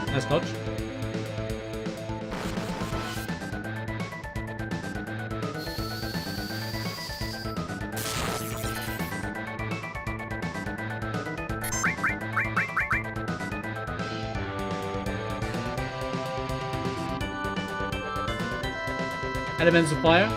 Nice dodge. Elemental fire.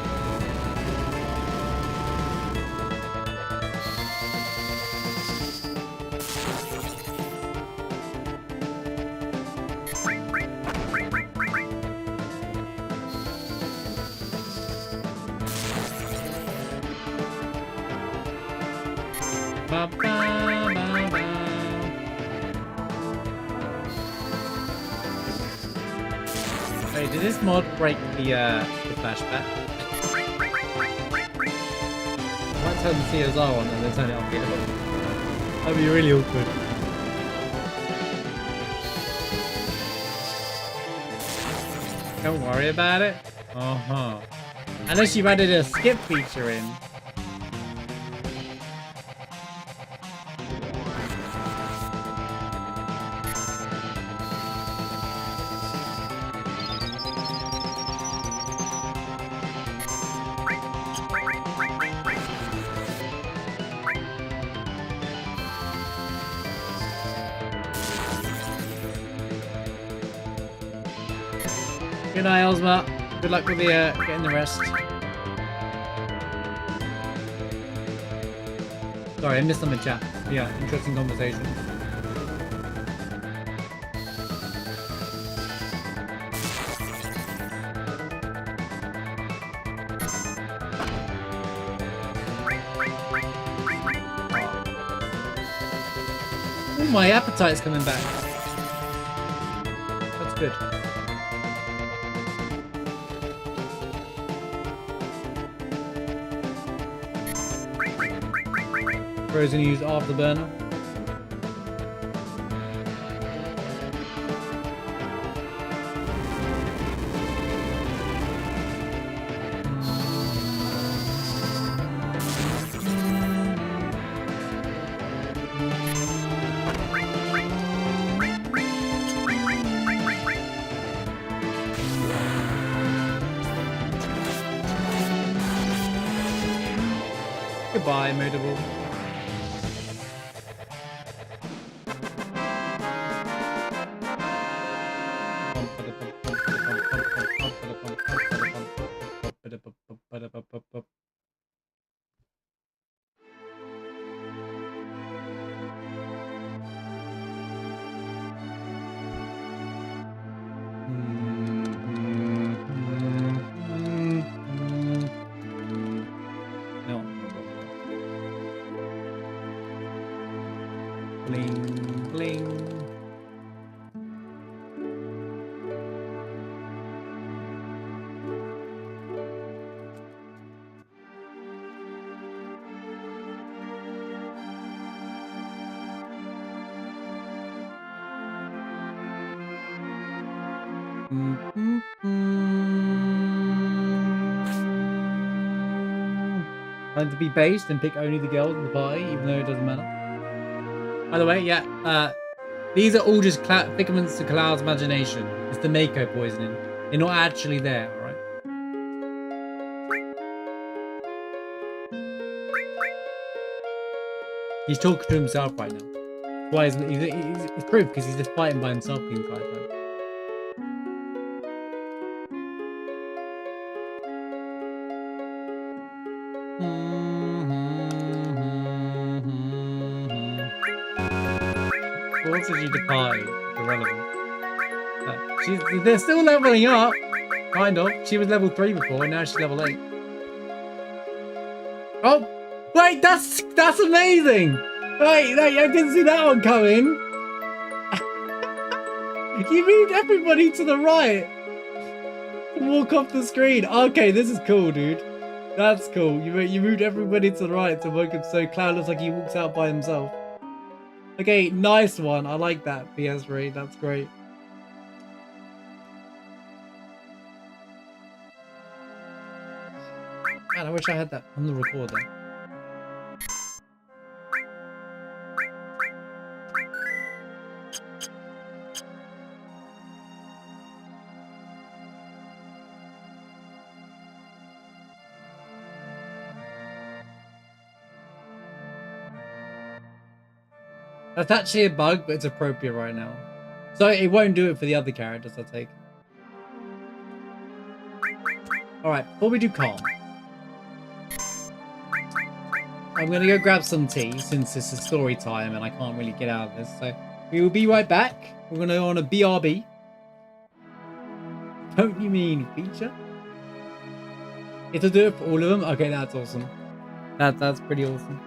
Ba, ba, ba, ba. Wait, did this mod break the flashback? I might turn the CSR on and then turn it off again. That'd be really awkward. Don't worry about it. Uh-huh. Unless you've added a skip feature in. Good night, Elsma. Good luck with the getting the rest. Sorry, I missed them in chat. Yeah, interesting conversation. Ooh, my appetite's coming back. That's good. Frozen use afterburner. Goodbye, Modable. Bling, bling. Time to be based and pick only the girls in the party, even though it doesn't matter. By the way, yeah, these are all just figments of Cloud's imagination. It's the Mako poisoning. They're not actually there, alright? He's talking to himself right now. Why is it's proof because he's just fighting by himself the entire time. What did you depart? Irrelevant. They're still leveling up. Kind of. She was level 3 before, and now she's level 8. Oh! Wait, that's amazing! Wait, I didn't see that one coming. You moved everybody to the right. Walk off the screen. Okay, this is cool, dude. That's cool. You moved everybody to the right to make him so Cloud looks like he walks out by himself. Okay, nice one. I like that, PS3. That's great. Man, I wish I had that on the recorder. That's actually a bug, but it's appropriate right now. So it won't do it for the other characters, I take. Alright, before we do calm, I'm going to go grab some tea since this is story time and I can't really get out of this. So we will be right back. We're going to go on a BRB. Don't you mean feature? It'll do it for all of them? Okay, that's awesome. That's pretty awesome.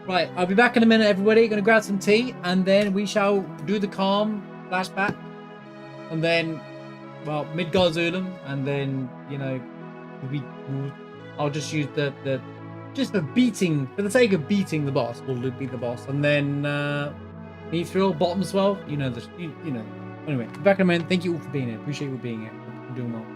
Right, I'll be back in a minute, everybody. Gonna grab some tea, and then we shall do the calm flashback, and then, well, Midgard Zulum, and then, you know, I'll just use just for the sake of beating the boss, we'll beat the boss, and then Mithril, bottom swell, you know, you know. Anyway, back in a minute. Thank you all for being here. Appreciate you all being here. We're doing well.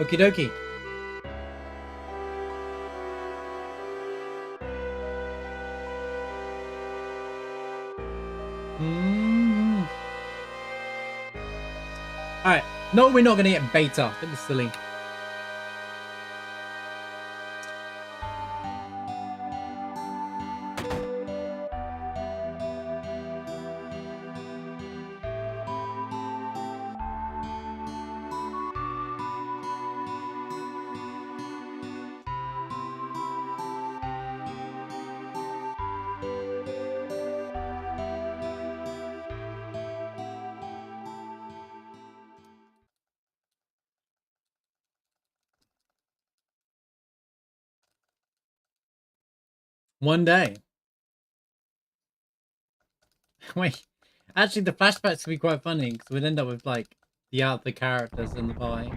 Okie dokie. Alright. No, we're not going to get beta. That was silly. One day. Wait. Actually, the flashbacks could be quite funny because we'd end up with like the other characters in the party.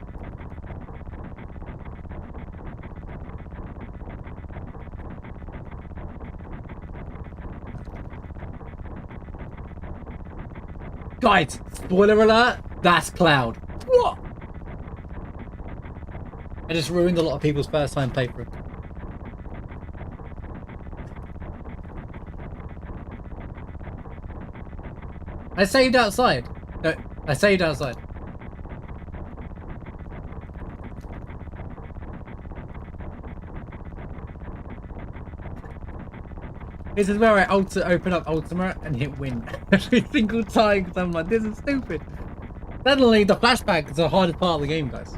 Guys, spoiler alert, that's Cloud. What? I just ruined a lot of people's first time playthrough. I saved outside. No, I saved outside. This is where I open up Ultimate and hit win every single time because I'm like, this is stupid. Suddenly, the flashback is the hardest part of the game, guys.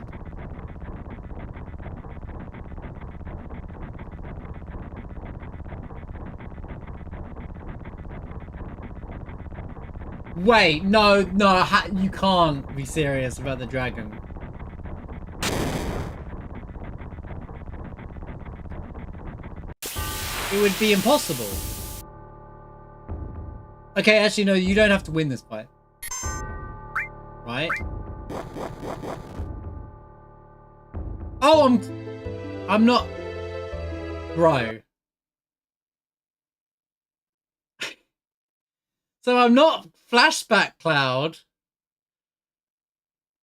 Wait, no, you can't be serious about the dragon. It would be impossible. Okay, actually, no, you don't have to win this fight. Right? Oh, I'm not... Bro. So I'm not flashback Cloud.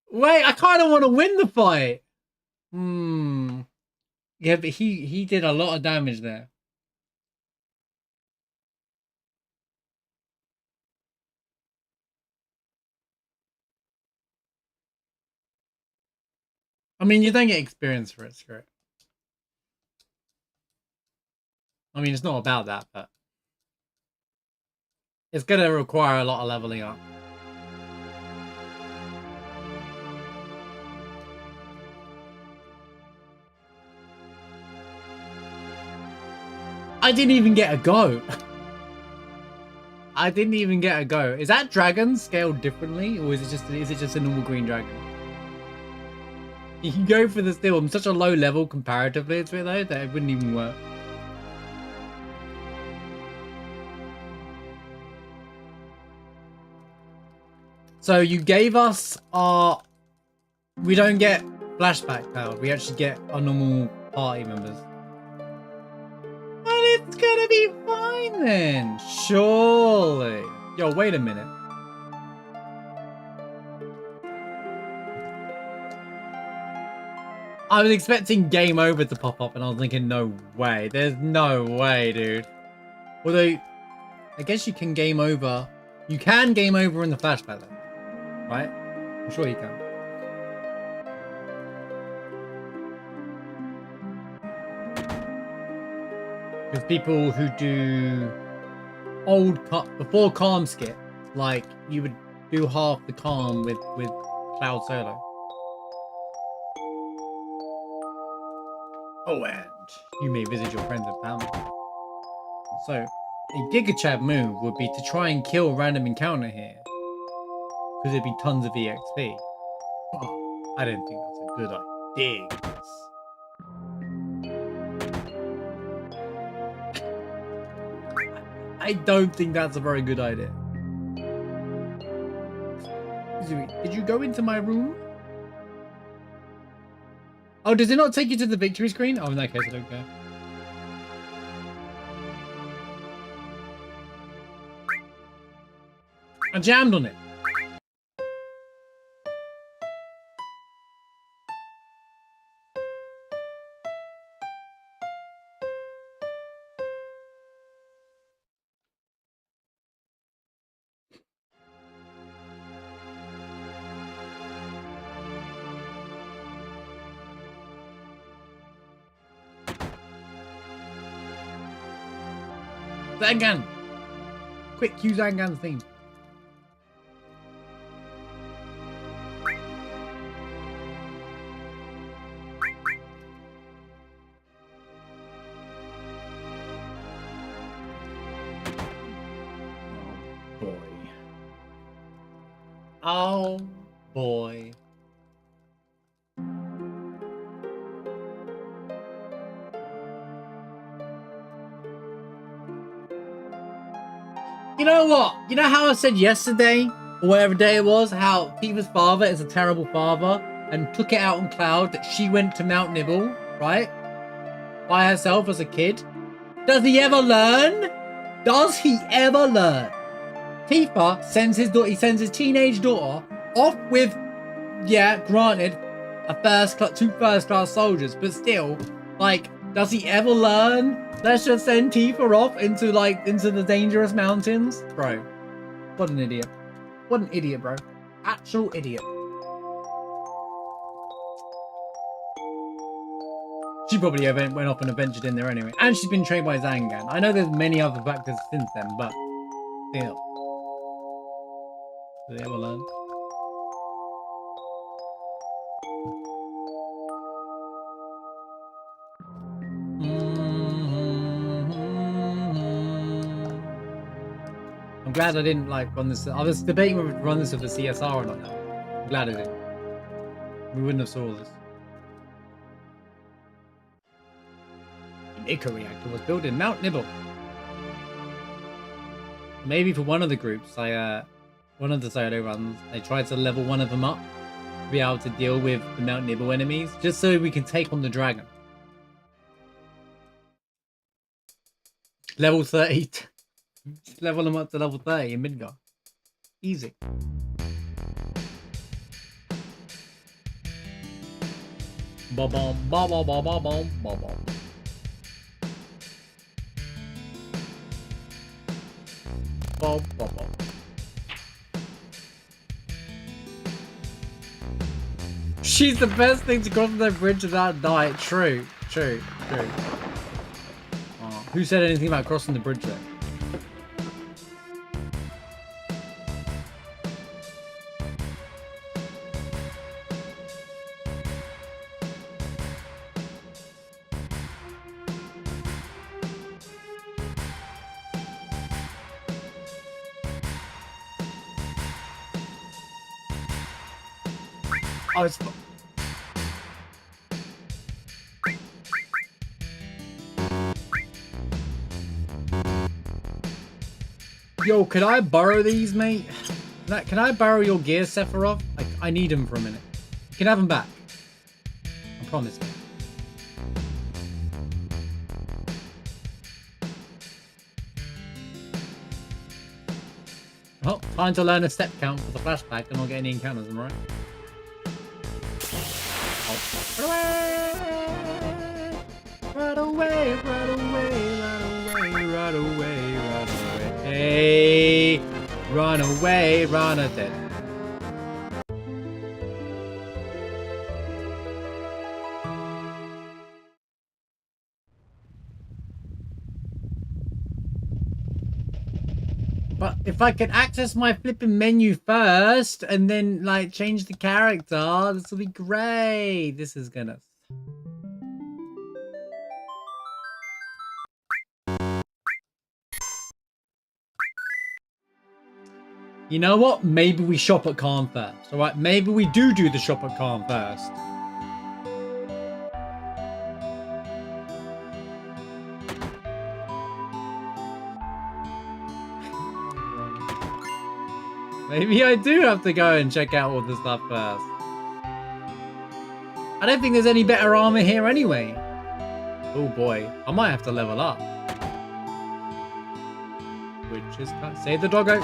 Wait, I kind of want to win the fight. Yeah, but he did a lot of damage there. I mean, you don't get experience for it, screw it. I mean, it's not about that, but it's going to require a lot of leveling up. I didn't even get a go. I didn't even get a go. Is that dragon scaled differently, or is it just a normal green dragon? You can go for the still. I'm such a low level comparatively to it though that it wouldn't even work. So you gave us our... We don't get flashback power. We actually get our normal party members. And it's gonna be fine then. Surely. Yo, wait a minute. I was expecting game over to pop up and I was thinking, no way. There's no way, dude. Although, I guess you can game over. You can game over in the flashback though. Right? I'm sure you can. Because people who do old before calm skip, like you would do half the calm with Cloud Solo. Oh, and you may visit your friends and family. So, a Giga Chad move would be to try and kill a random encounter here. Because there'd be tons of EXP. Oh, I don't think that's a good idea. I don't think that's a very good idea. Did you go into my room? Oh, does it not take you to the victory screen? Oh, in that case, I don't care. I jammed on it. Zangan! Quick, cue Zangan's theme. Oh boy. You know what? You know how I said yesterday, or whatever day it was, how Tifa's father is a terrible father and took it out on Cloud that she went to Mount Nibble, right? By herself as a kid? Does he ever learn? Does he ever learn? Tifa sends his daughter, he sends his teenage daughter off with, yeah, granted, two first-class soldiers, but still, like, does he ever learn? Let's just send Tifa off into the dangerous mountains, bro. What an idiot! What an idiot, bro. Actual idiot. She probably went off and adventured in there anyway, and she's been trained by Zangan. I know there's many other factors since then, but still. Did they ever learn? I'm glad I didn't run this. I was debating whether to run this with the CSR or not now. I'm glad I didn't. We wouldn't have saw this. An Ica reactor was built in Mount Nibble. Maybe for one of the groups, one of the solo runs, I tried to level one of them up to be able to deal with the Mount Nibble enemies, just so we can take on the dragon. Level 30. Level them up to level 30 in Midgard. Easy. Ba bom ba ba ba ba bom ba bom. Ba ba ba. She's the best thing to cross the bridge without dying. True. Oh, who said anything about crossing the bridge there? Oh, it's... Yo, could I borrow these, mate? Can I borrow your gear, Sephiroth? I need them for a minute. You can have them back. I promise you. Well, time to learn a step count for the flashback and not get any encounters, am I right? Right away, right away, right away, right away, right away. Hey, run away, run a dead. But if I could access my flipping menu first and then change the character, this will be great. This is gonna... You know what? Maybe we shop at Khan first. Alright, maybe we do the shop at Khan first. Maybe I do have to go and check out all the stuff first. I don't think there's any better armor here anyway. Oh boy, I might have to level up. Which is... Save the doggo.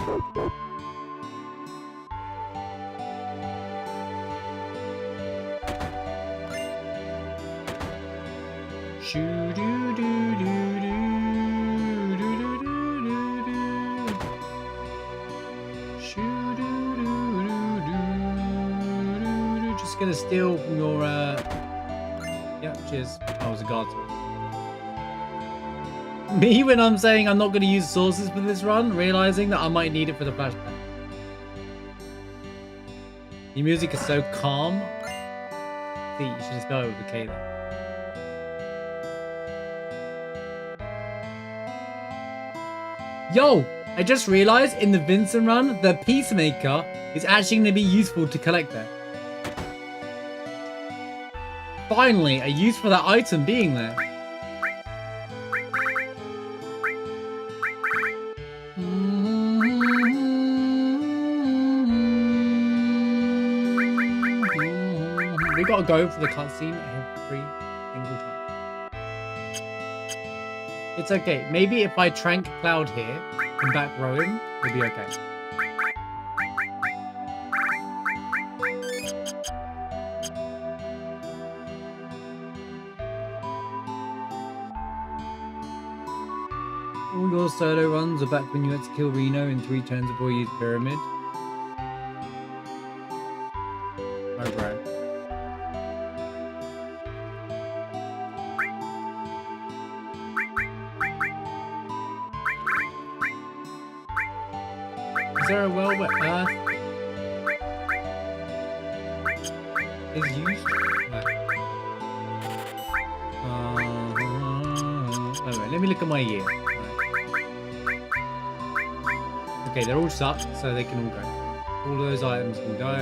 Shoo doo doo doo doo doo doo doo doo. Shoo doo doo doo doo doo. Just gonna steal from your yeah, cheers. Oh, it was a guard tool. Me when I'm saying I'm not going to use sources for this run, realizing that I might need it for the flashback. Your music is so calm. See, you should just spell it with a K there. Yo, I just realized in the Vincent run, the Peacemaker is actually going to be useful to collect there. Finally, a use for that item being there. We gotta go for the cutscene every single time. It's okay. Maybe if I trank Cloud here and back row him, we'll be okay. All your solo runs are back when you had to kill Reno in 3 turns before you used Pyramid. Oh, bro. Is there a well where Earth is used? No. Anyway, let me look at my year. Okay, they're all sucked, so they can all go. All those items can go.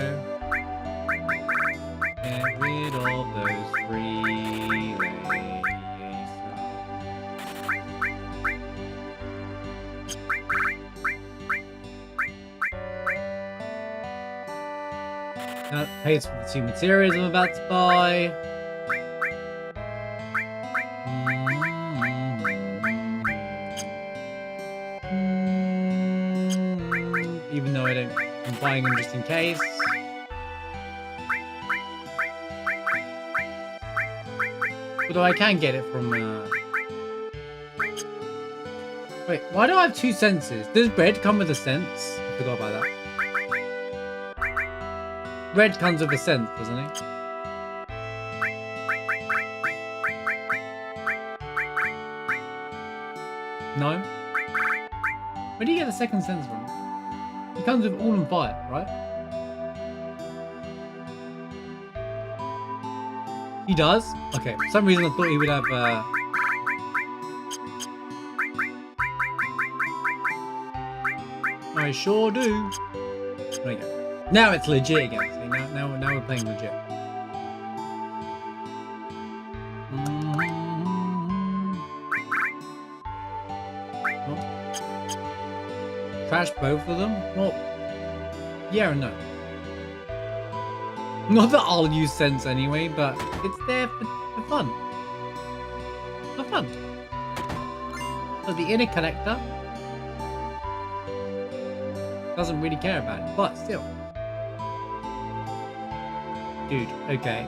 Get rid of those free lays. That pays for the 2 materials I'm about to buy. Even though I'm buying them just in case. Although I can get it from Wait, why do I have 2 senses? Does red come with a sense? I forgot about that. Red comes with a sense, doesn't it? No? Where do you get the second sense from? He comes with all on fire, right? He does? Okay, for some reason I thought he would have I sure do. There we go. Now it's legit again. See, now we're playing legit. Trash both of them? Well, yeah and no. Not that I'll use sense anyway, but it's there for fun. For fun. So the inner connector doesn't really care about it, but still. Dude, okay.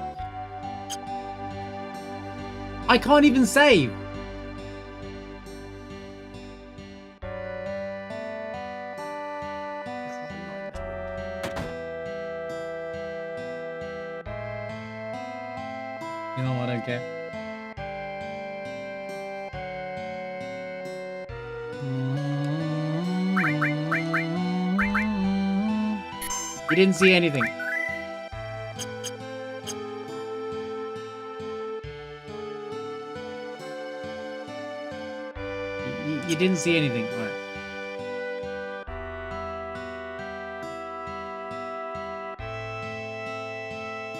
I can't even save! You know what, I don't care. You didn't see anything. You didn't see anything. All right.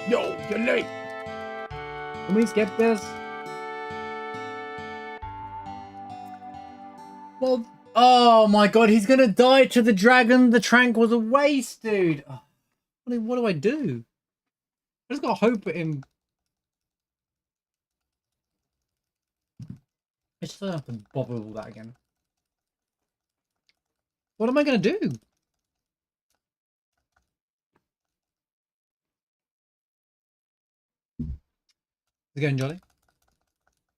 Yo, you're late. Can we skip this? Well, oh my god, he's gonna die to the dragon. The trank was a waste, dude. Oh, what do I do? I just gotta hope at him. I just don't have to bother with all that again. What am I gonna do? How's it going, Jolly?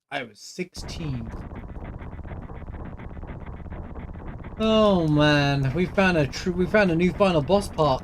I was 16. Oh man, we found a new final boss part.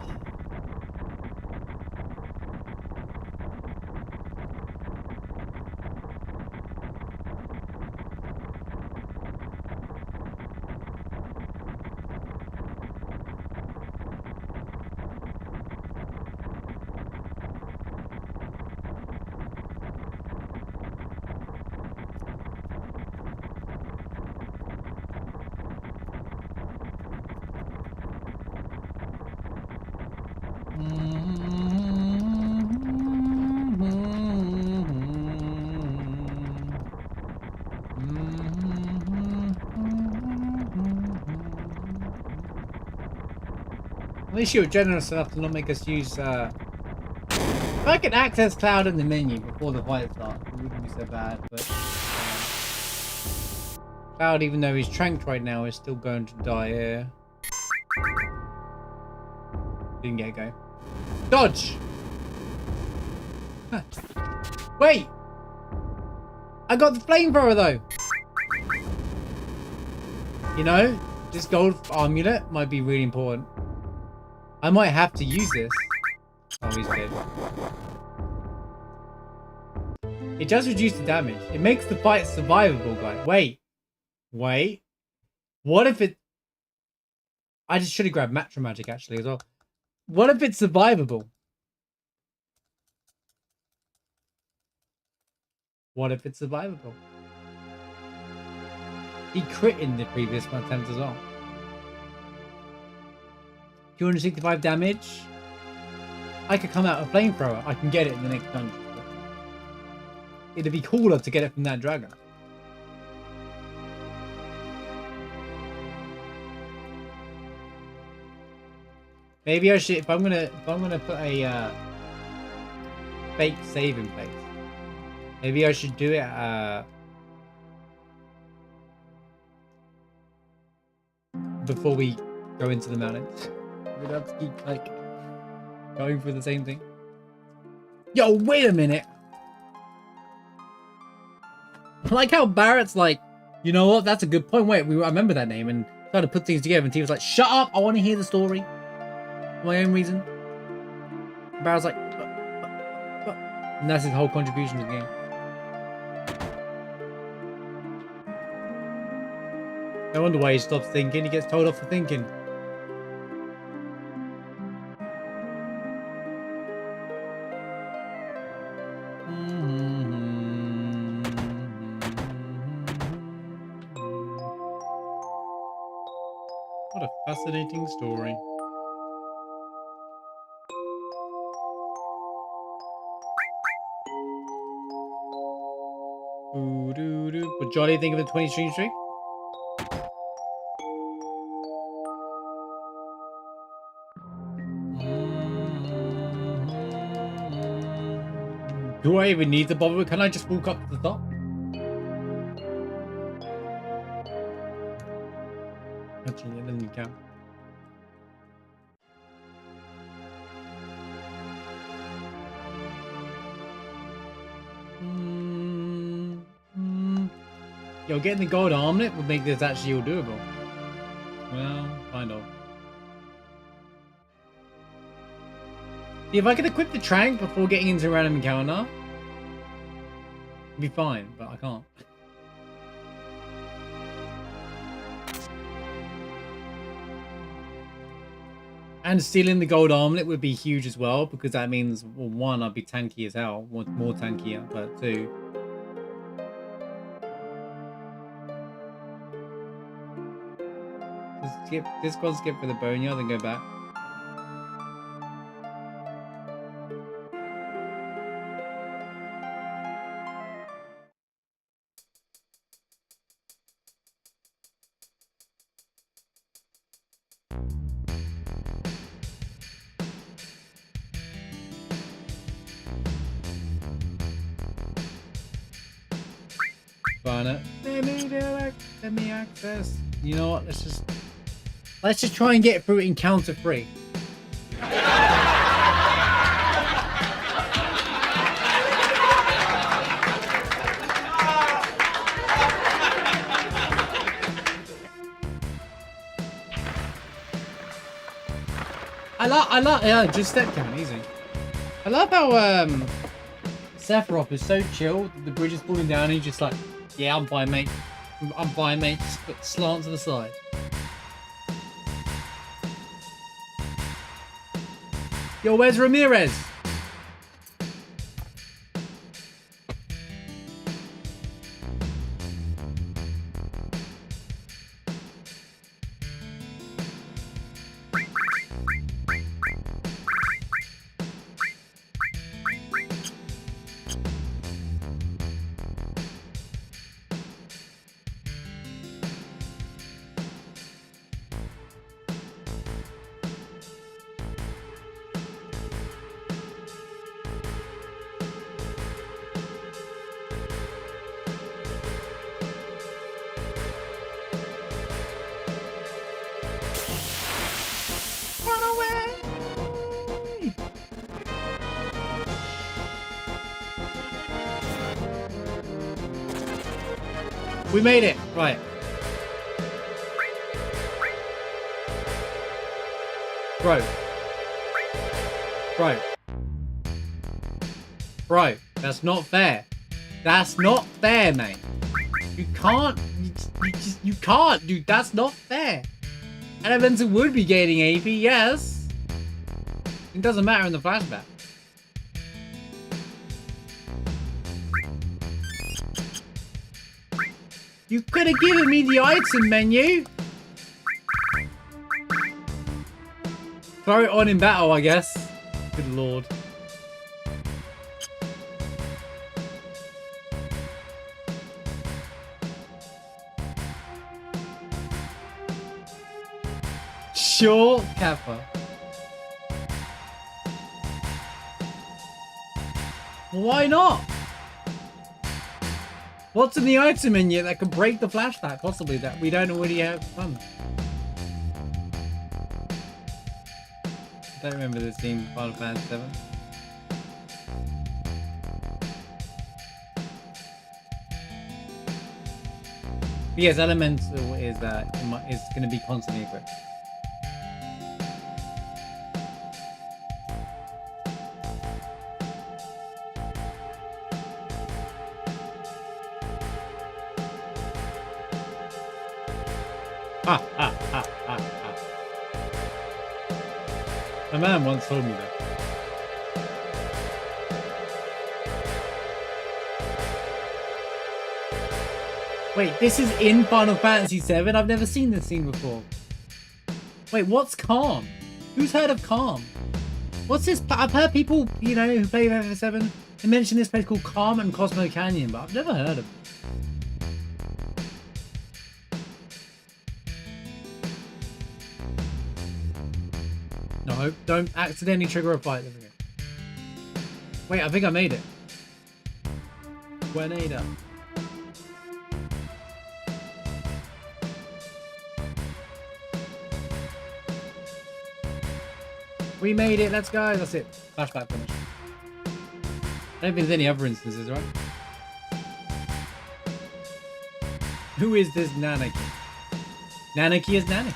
least you were generous enough to not make us use, if I could access Cloud in the menu before the fight starts, it wouldn't be so bad, but... Cloud, even though he's tranked right now, is still going to die here. Didn't get a go. Dodge! Huh. Wait! I got the flamethrower though! You know, this gold amulet might be really important. I might have to use this. Oh, he's dead. It does reduce the damage. It makes the fight survivable, guys. Wait. Wait. What if it... I just should have grabbed Matcha Magic, actually, as well. What if it's survivable? What if it's survivable? He crit in the previous attempt as well. 265 damage. I could come out a flamethrower. I can get it in the next dungeon. It'd be cooler to get it from that dragon. Maybe I should, if I'm gonna put a fake save in place. Maybe I should do it before we go into the mountains. We'd have to keep like going through the same thing. Yo, wait a minute. I like how Barrett's like, you know what? That's a good point. Wait, I remember that name and tried to put things together. And T was like, shut up! I want to hear the story. For my own reason. Barrett's like, and that's his whole contribution to the game. I wonder why he stops thinking. He gets told off for thinking. What a fascinating story. What Jolly think of the 20 stream streak? Do I even need to bother? Can I just walk up to the top? Actually, it doesn't count. Yo, getting the gold armlet would make this actually all doable. Well, kind of. See, if I could equip the trank before getting into a random encounter, it'd be fine, but I can't. And stealing the gold armlet would be huge as well, because that means, well, one, I'd be tanky as hell, more tankier, but two, skip this one, skip for the boneyard, then go back. It. Let me access. You know what? Let's just try and get through encounter free. I love yeah, just step count, easy. I love how Sephiroth is so chill. The bridge is falling down and he's just like, yeah, I'm fine, mate. I'm fine, mate. Just put slant to the side. Yo, where's Ramirez? We made it. Right. Bro. Bro. Bro. That's not fair. That's not fair, mate. You can't. You can't, dude. That's not fair. Elemental would be gaining AP, yes. It doesn't matter in the flashback. You could have given me the item menu. Throw it on in battle, I guess. Good lord. Sure, Kappa. Why not? What's in the item menu that could break the flashback, possibly, that we don't already have done? I don't remember this being Final Fantasy VII. But yes, Elemental is going to be constantly equipped. Ha ha ha ha ha. A man once told me that. Wait, this is in Final Fantasy VII? I've never seen this scene before. Wait, what's Calm? Who's heard of Calm? What's this? I've heard people, you know, who play FF7, they mention this place called Calm and Cosmo Canyon, but I've never heard of it. No, don't accidentally trigger a fight. There we go. Wait, I think I made it. Grenada. We made it, let's go. That's it. Flashback finish. I don't think there's any other instances, right? Who is this Nanaki? Nanaki is Nanaki.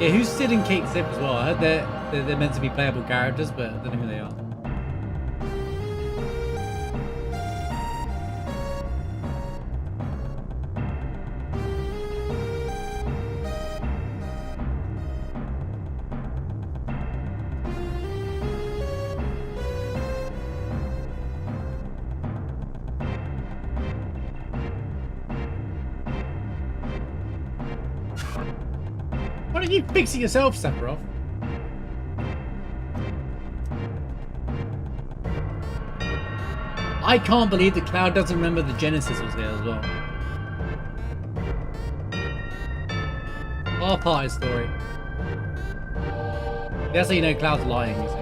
Yeah, who's Sid and Kate Zip as well? I heard they're meant to be playable characters, but I don't know who they are. Why don't you fix it yourself, Sephiroth? I can't believe that Cloud doesn't remember the Genesis was there as well. Our part of the story. That's how you know Cloud's lying, you see.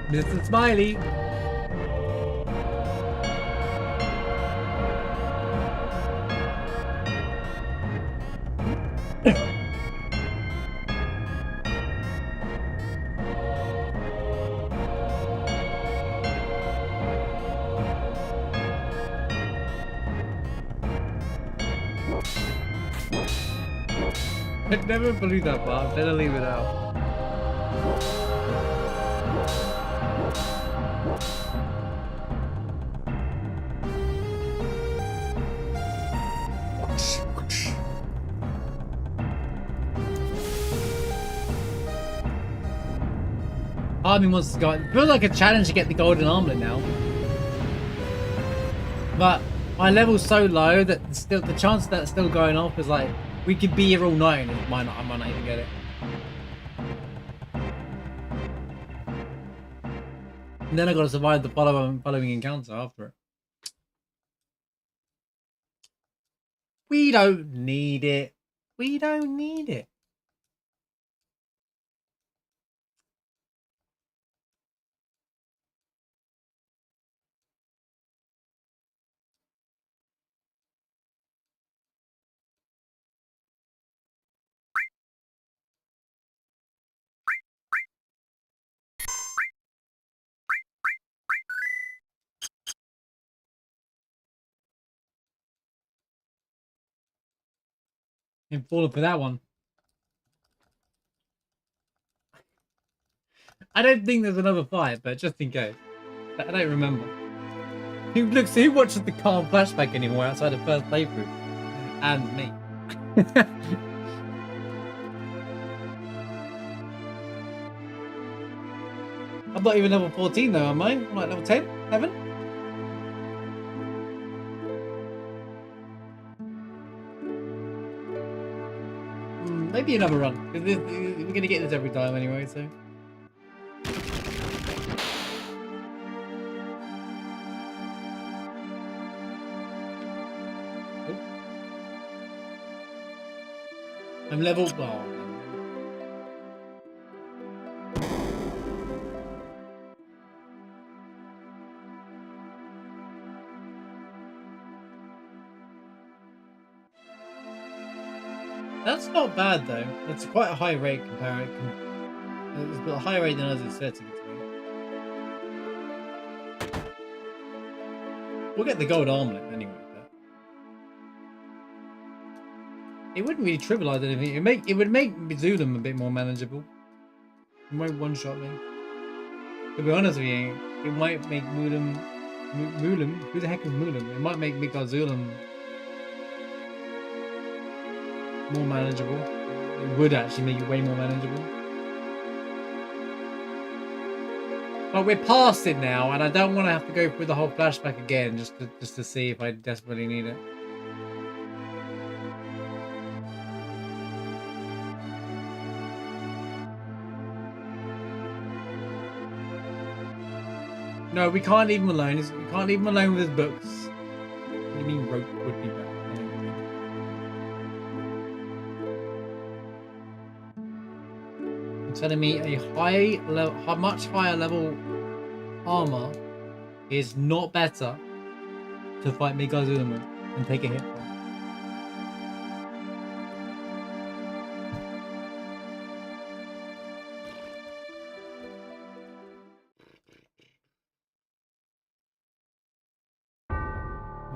Mr. Smiley. I'd never believe that part. Better leave it out. Part of me wants to go. It feels like a challenge to get the golden armlet now. But my level's so low that still the chance that it's still going off is like we could be here all night and I might not even get it. And then I gotta survive the following encounter after it. We don't need it. We don't need it. I'm falling for that one. I don't think there's another fight, but just in case. I don't remember. Who watches the calm flashback anymore outside the first playthrough? And me. I'm not even level 14 though, am I? I'm like level 10? 11? Maybe another run. We're gonna get this every time anyway, so. I'm level. Oh. That's not bad though. It's quite a high rate compared. It's got a higher rate than I was expecting it to be. We'll get the gold armlet anyway. But it wouldn't really trivialize anything. It would make Zulum a bit more manageable. It won't one-shot me. To be honest with you, it might make Mulum. Who the heck is Mulum? It might make Zulum more manageable. It would actually make it way more manageable. But we're past it now, and I don't want to have to go through the whole flashback again just to see if I desperately need it. No, we can't leave him alone. We can't leave him alone with his books. What do you mean rope would be better? Telling me a much higher level armor is not better to fight Megazulum with and take a hit from.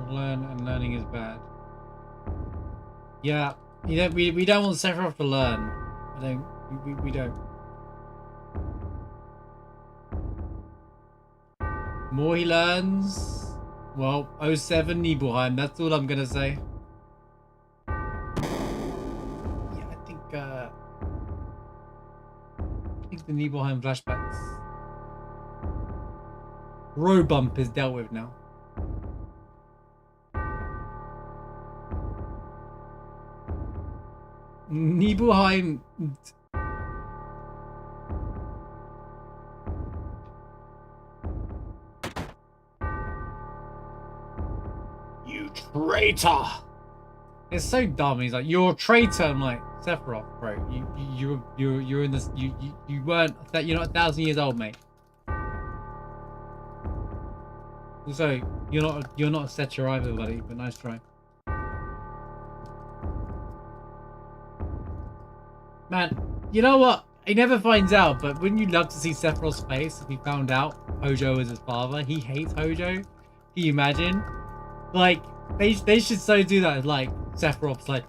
Learn and learning is bad. Yeah, we don't want Sephiroth to learn. We don't. More he learns, well, 07 Nibelheim, that's all I'm gonna say. Yeah, I think the Nibelheim flashbacks. Row bump is dealt with now. Nibelheim. You traitor! It's so dumb. He's like, "You're a traitor." I'm like, Sephiroth, bro. You're in this. You weren't. You're not 1,000 years old, mate. Also, you're not a Setcher either, buddy. But nice try. Man, you know what? He never finds out, but wouldn't you love to see Sephiroth's face if he found out Hojo was his father? He hates Hojo. Can you imagine? Like, they should so do that. Like, Sephiroth's like,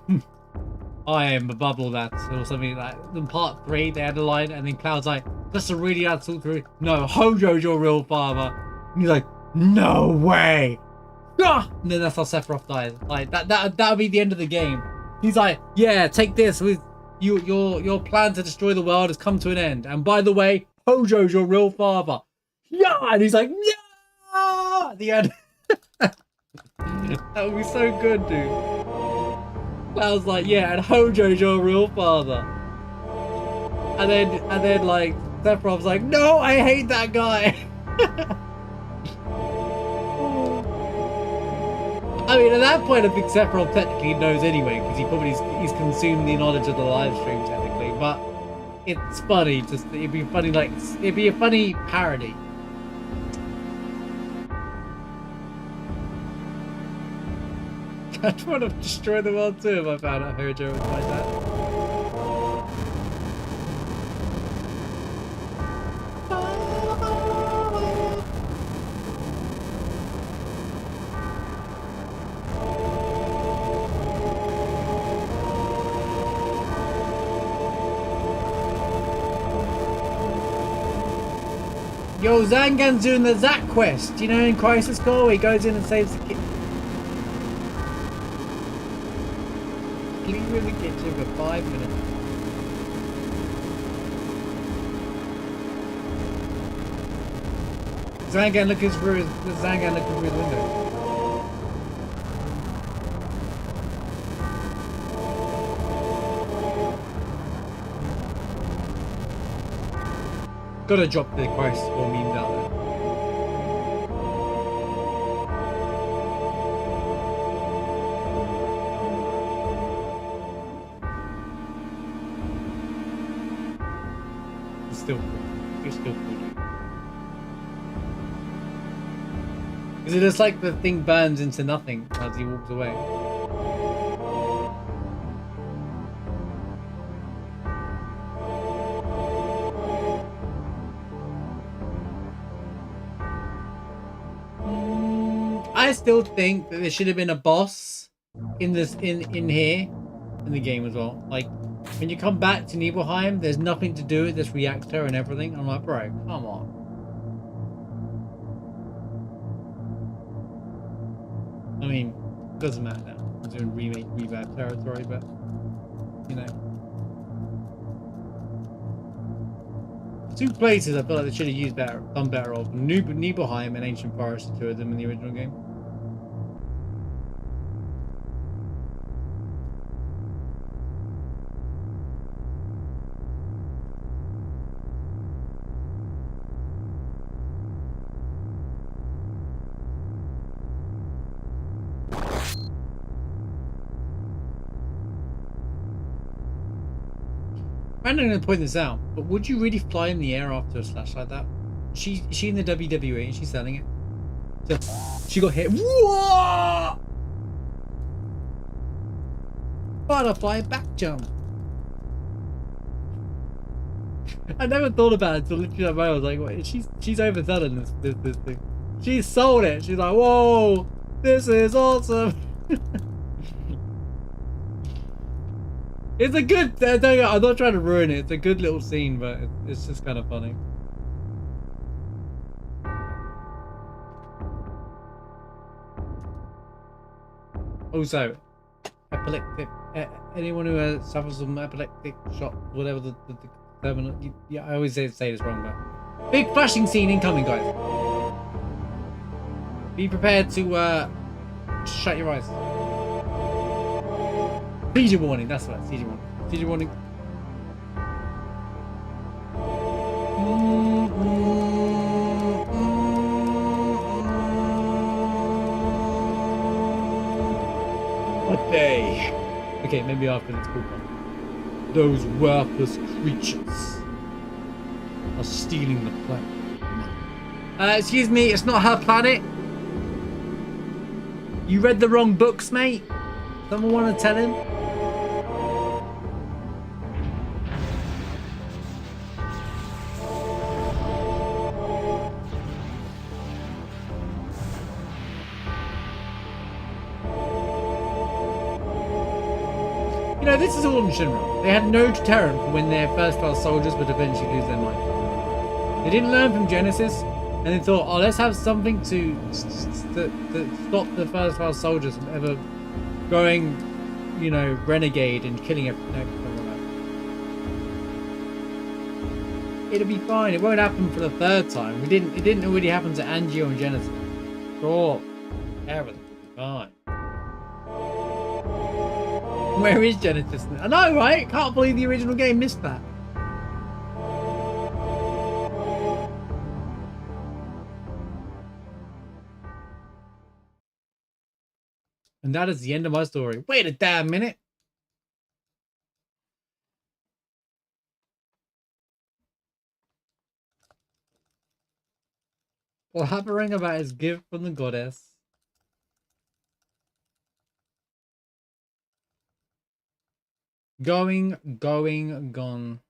I am above all that, or something like that. In part 3, they had a line, and then Cloud's like, that's a really hard talk through. No, Hojo's your real father. And he's like, no way. Ah! And then that's how Sephiroth dies. Like, that would be the end of the game. He's like, yeah, take this with. Your plan to destroy the world has come to an end. And by the way, Hojo's your real father. Yeah! And he's like, yeah! At the end. That would be so good, dude. I was like, yeah, and Hojo's your real father. And then like, Sephiroth's like, no, I hate that guy. I mean, at that point, I think Sephiroth technically knows anyway, because he's consumed the knowledge of the live stream technically. But it's funny. It'd be funny, like it'd be a funny parody. I'd want to destroy the world too if I found out Hojo was like that. Yo, Zangan's doing the Zack quest. You know, in Crisis Core, where he goes in and saves the kid. Clean in the kitchen for 5 minutes. Zangan looking through his window. Gotta drop the Crisis Core meme down there. It's still cool. Is it just like the thing burns into nothing as he walks away? I still think that there should have been a boss in this in here in the game as well. Like when you come back to Nibelheim, there's nothing to do with this reactor and everything. I'm like, bro, come on. I mean, it doesn't matter now. I'm doing remake revamp territory, but you know. Two places I feel like they should have done better of. Nibelheim and Ancient Forest, the two of them in the original game. I'm not going to point this out, but would you really fly in the air after a slash like that? She in the WWE and she's selling it. So she got hit. Whoa! Butterfly back jump. I never thought about it until literally that moment. I was like, wait, she's overselling this thing. She sold it. She's like, whoa, this is awesome. It's a good, I'm not trying to ruin it. It's a good little scene, but it's just kind of funny. Also, epileptic, anyone who suffers from epileptic shock, whatever the terminal, yeah, I always say this wrong, but big flashing scene incoming, guys. Be prepared to shut your eyes. Seizure warning, that's right, seizure warning. Seizure warning. What day? Okay, maybe after this cool one. Those worthless creatures are stealing the planet. Excuse me, it's not her planet. You read the wrong books, mate. Someone want to tell him? You know, this is all in Shinra. They had no deterrent for when their first-class soldiers would eventually lose their mind. They didn't learn from Genesis, and they thought, oh, let's have something to stop the first-class soldiers from ever going, you know, renegade and killing everything. It'll be fine. It won't happen for the third time. It didn't already happen to Angio and Genesis. Sure, everything will be fine. Where is Genesis? I know, right? Can't believe the original game missed that. And that is the end of my story. Wait a damn minute. Blabbering about his gift from the goddess. Going, gone.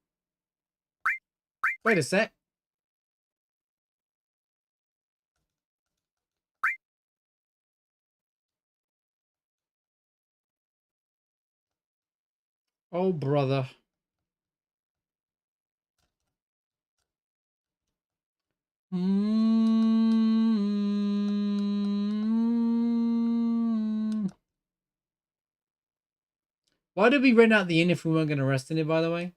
Wait a sec. Oh, brother. Why did we rent out the inn if we weren't going to rest in it, by the way?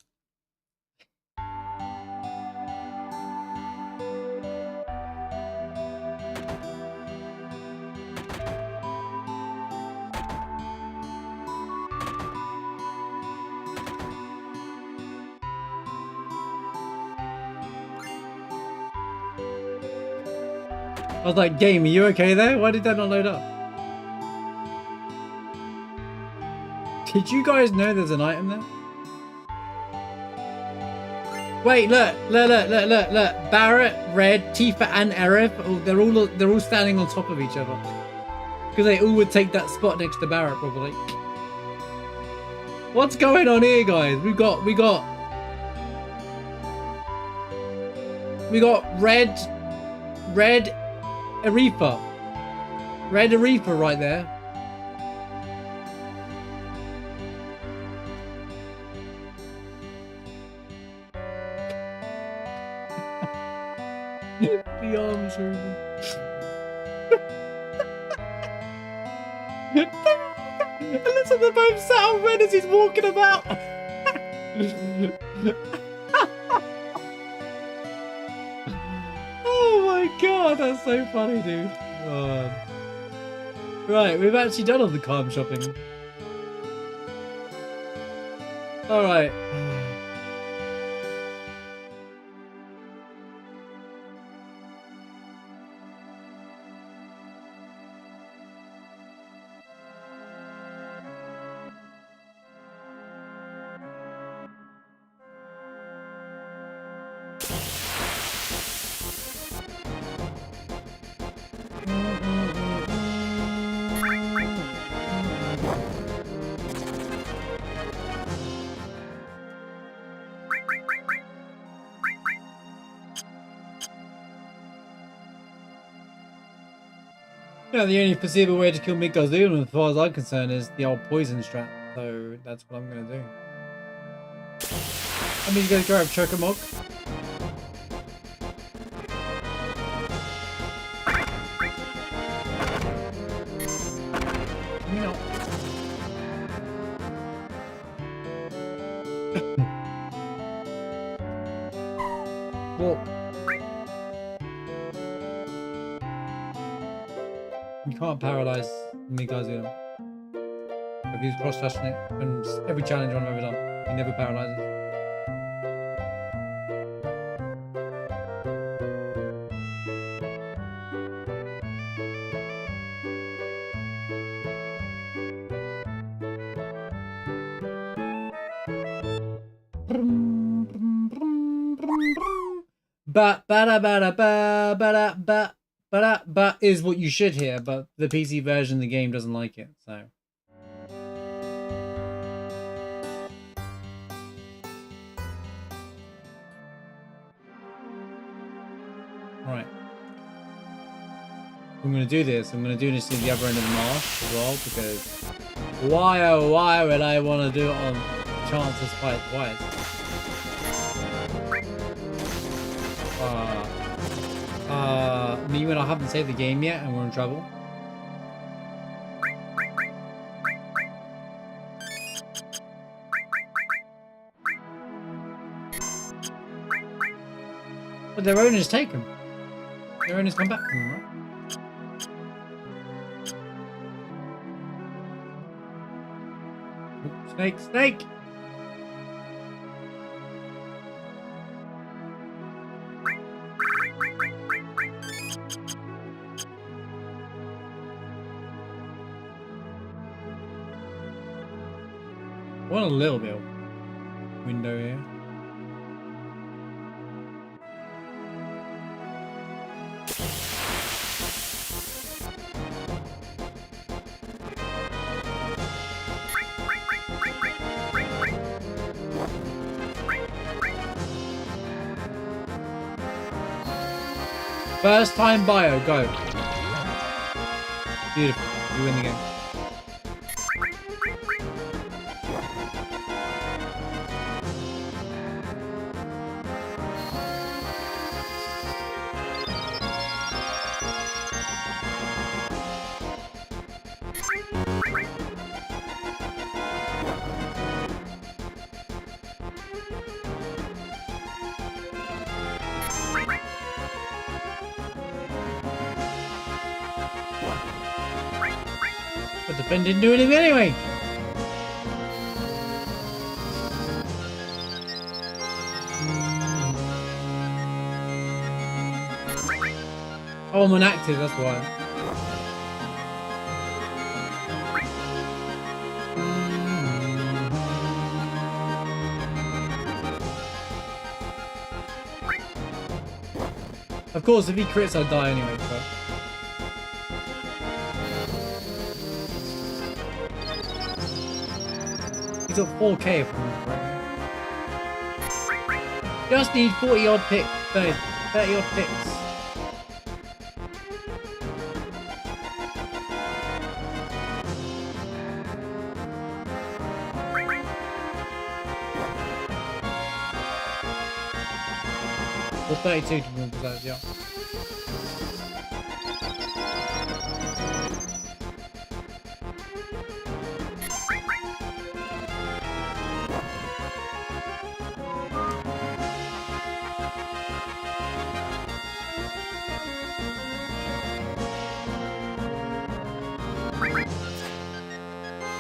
I was like, game, are you okay there? Why did that not load up? Did you guys know there's an item there? Wait, look. Barrett, Red, Tifa, and Aerith, they're all standing on top of each other. Because they all would take that spot next to Barrett, probably. What's going on here, guys? We got Red Aretha. Red Aretha right there. The arms are... And listen, they're both sat on Red as he's walking about. Oh my god, that's so funny, dude. Oh. Right, we've actually done all the calm shopping. Alright. Yeah, the only foreseeable way to kill Mikazuna, as far as I'm concerned, is the old poison strat. So that's what I'm gonna do. I mean, you guys grab Chocomog. No. Walk. You can't paralyze Mikazuna. I've used cross-slashing it, and every challenge I've ever done, he never paralyzes. But is what you should hear, but the PC version of the game doesn't like it, so. Right. I'm gonna do this. I'm gonna do this to the other end of the marsh as well, because why oh why would I want to do it on chance to fight twice? Me when I haven't saved the game yet and we're in trouble. But their owner's taken. Their owner's come back from them, right? Oops, snake, snake! I want a little bit of window here. First time bio, go. Beautiful. You win the game. defend didn't do anything anyway. Oh, I'm inactive, that's why. Of course, if he crits, I'll die anyway, but... He's at 4k if I'm right. Just need 40 odd picks, 30 odd picks. Or 32 to be more precise, yeah.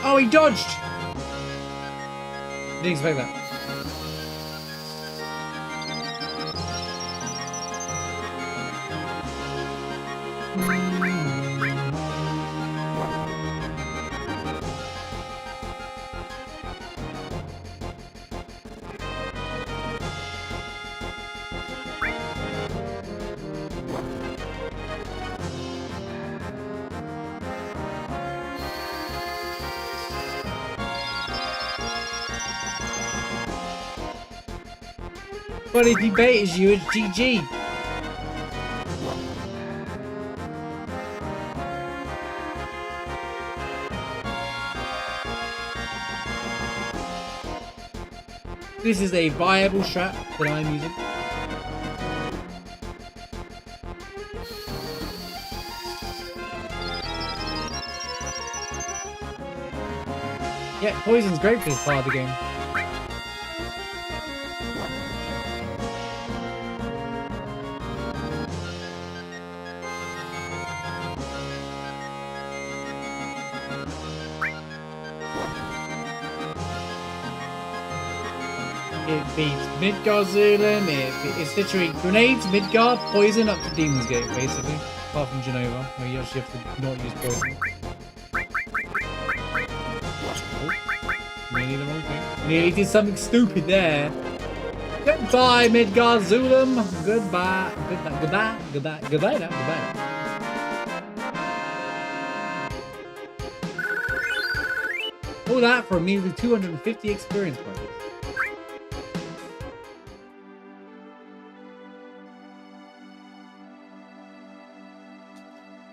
Oh, he dodged! Didn't expect that. But if he baited you, it's GG. This is a viable strat that I'm using. Yeah, poison's great for this part of the game. It beats Midgard Zulum, it's literally grenades, Midgard, poison up to Demon's Gate, basically. Apart from Genova, where you actually have to not use poison. Oh, nearly the wrong thing. Nearly did something stupid there. Goodbye, Midgard Zulum. Goodbye. Goodbye. Goodbye. Goodbye now. Goodbye now. All that for a measly 250 experience points.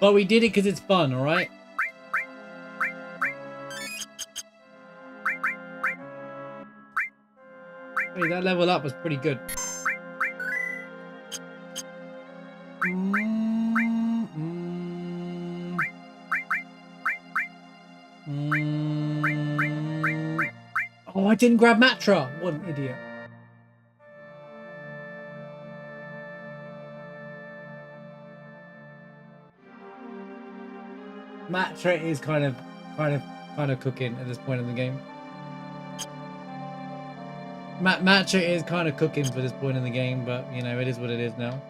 But we did it because it's fun, alright? Hey, that level up was pretty good. Oh, I didn't grab Matra! What an idiot. Matra is kind of cooking at this point in the game. Matra is kind of cooking for this point in the game, but you know, it is what it is now.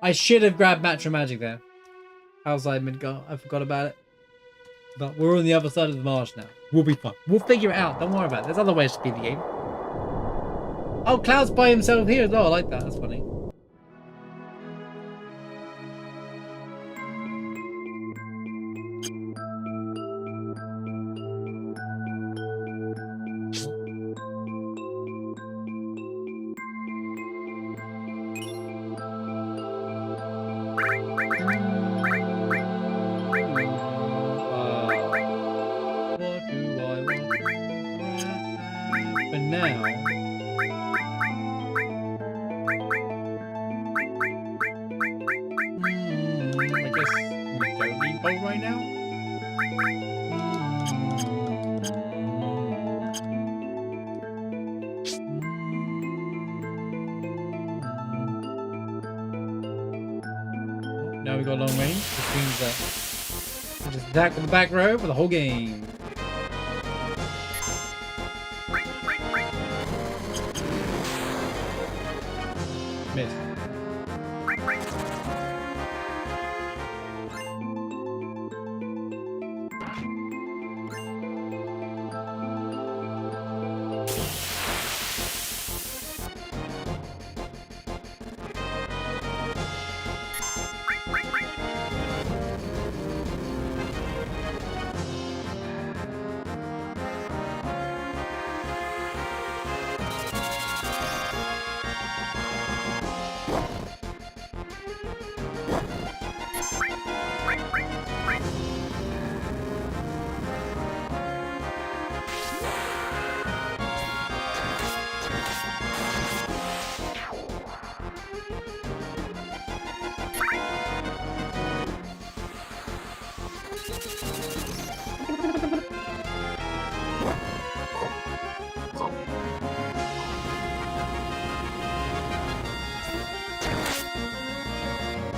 I should have grabbed Matra Magic there. Outside Midgard, I forgot about it. But we're on the other side of the marsh now. We'll be fine. We'll figure it out. Don't worry about it. There's other ways to beat the game. Oh, Cloud's by himself here as well. I like that. That's funny. Now we got long range, which means that Just attack on the back row for the whole game. Miss.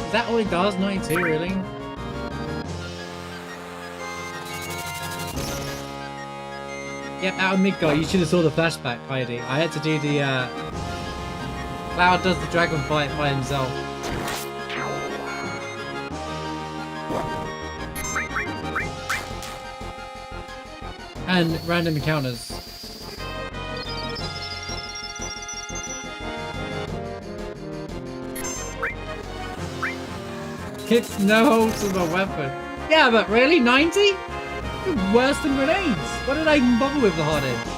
Is that all he does? 92, really? Yep, out of Midgard. You should have saw the flashback, Heidi. I had to do the, Cloud does the dragon fight by himself. And random encounters. It's no holes to the weapon. Yeah, but really? 90? Worse than grenades. What did I even bother with the hard edge?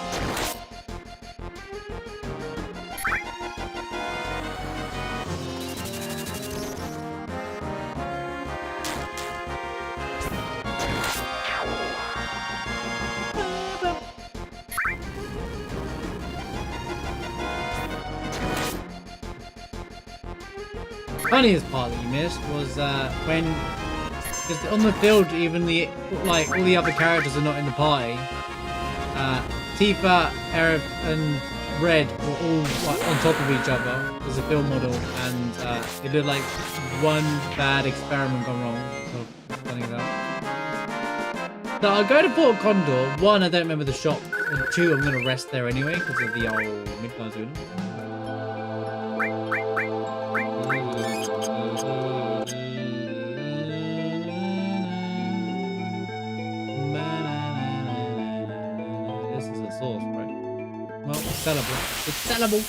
Funniest part that you missed was when, because on the field, even the all the other characters are not in the party. Tifa, Aerith, and Red were all on top of each other as a field model, and it looked like one bad experiment gone wrong. So funny that. So I'll go to Port Condor. One, I don't remember the shop, and two, I'm gonna rest there anyway because of the old Midnight Zone. Sellable. It's sellable.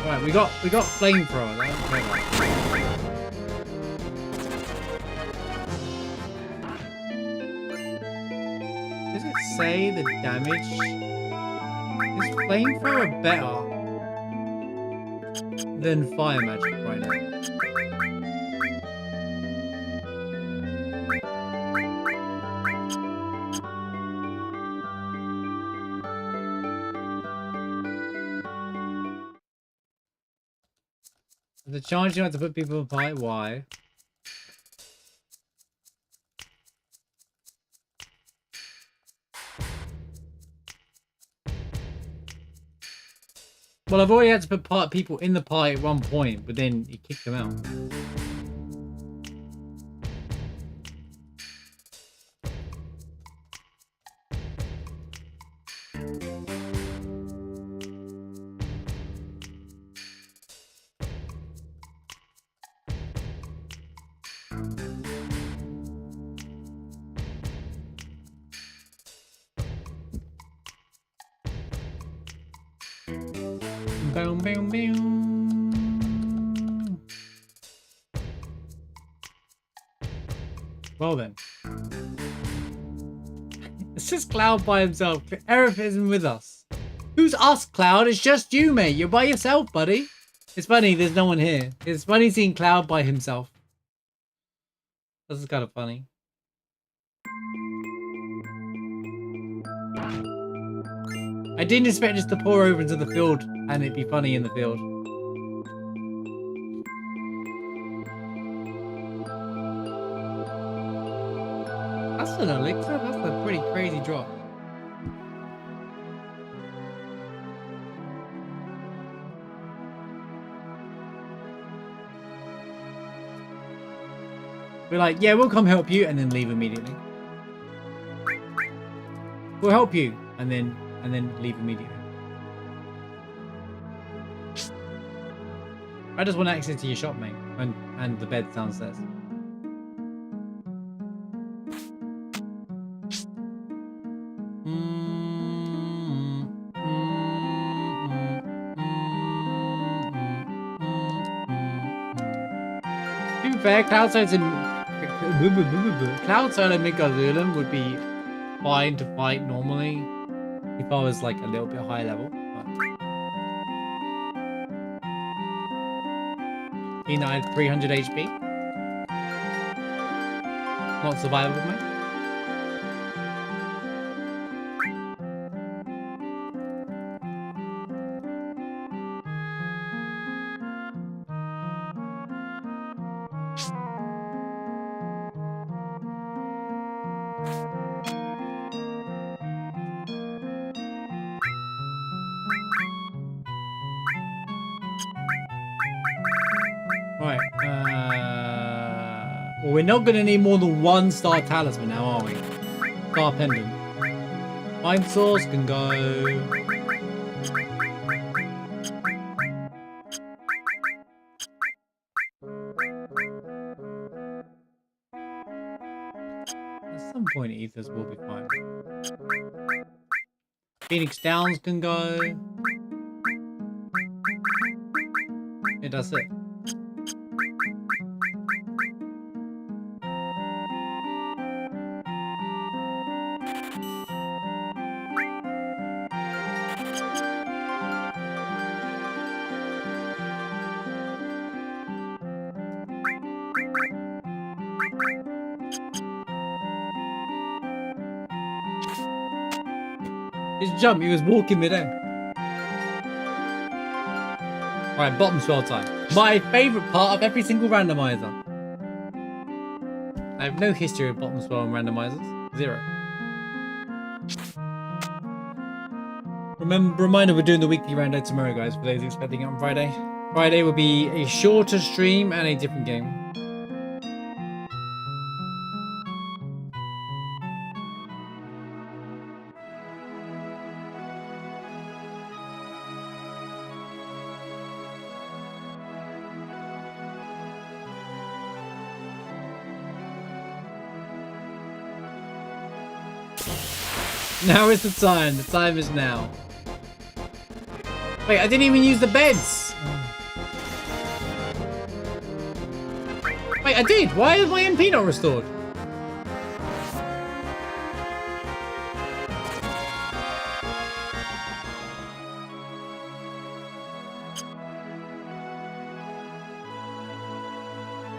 Right, we got flamethrower. Does it say the damage? Is flamethrower better than fire magic right now? The challenge you have to put people in fight. Why? Well, I've already had to put people in the party at one point, but then you kicked them out. Boom, boom, boom. Well then. It's just Cloud by himself. Aerith isn't with us. Who's us, Cloud? It's just you, mate. You're by yourself, buddy. It's funny, there's no one here. It's funny seeing Cloud by himself. This is kind of funny. I didn't expect us to pour over into the field and it'd be funny in the field. That's an elixir? That's a pretty crazy drop. We're like, yeah, we'll come help you, and then leave immediately. We'll help you, and then leave immediately. I just want access to your shop, mate, and the bed downstairs. To be fair, Cloud Solo Mikazulan would be fine to fight normally if I was like a little bit higher level. Being I had 300 HP. Not survivable, mate. Right. Well, we're not going to need more than 1 star talisman now, are we? Star pendant. Mind source can go. At some point, ethers will be fine. Phoenix Downs can go. Yeah, that's it. His jump, he was walking midair. Alright, bottom swell time. My favourite part of every single randomizer. I have no history of bottom swell and randomizers. 0. Reminder, we're doing the weekly rando tomorrow, guys, for those expecting it on Friday. Friday will be a shorter stream and a different game. Now is the time. The time is now. Wait, I didn't even use the beds. Wait, I did. Why is my MP not restored?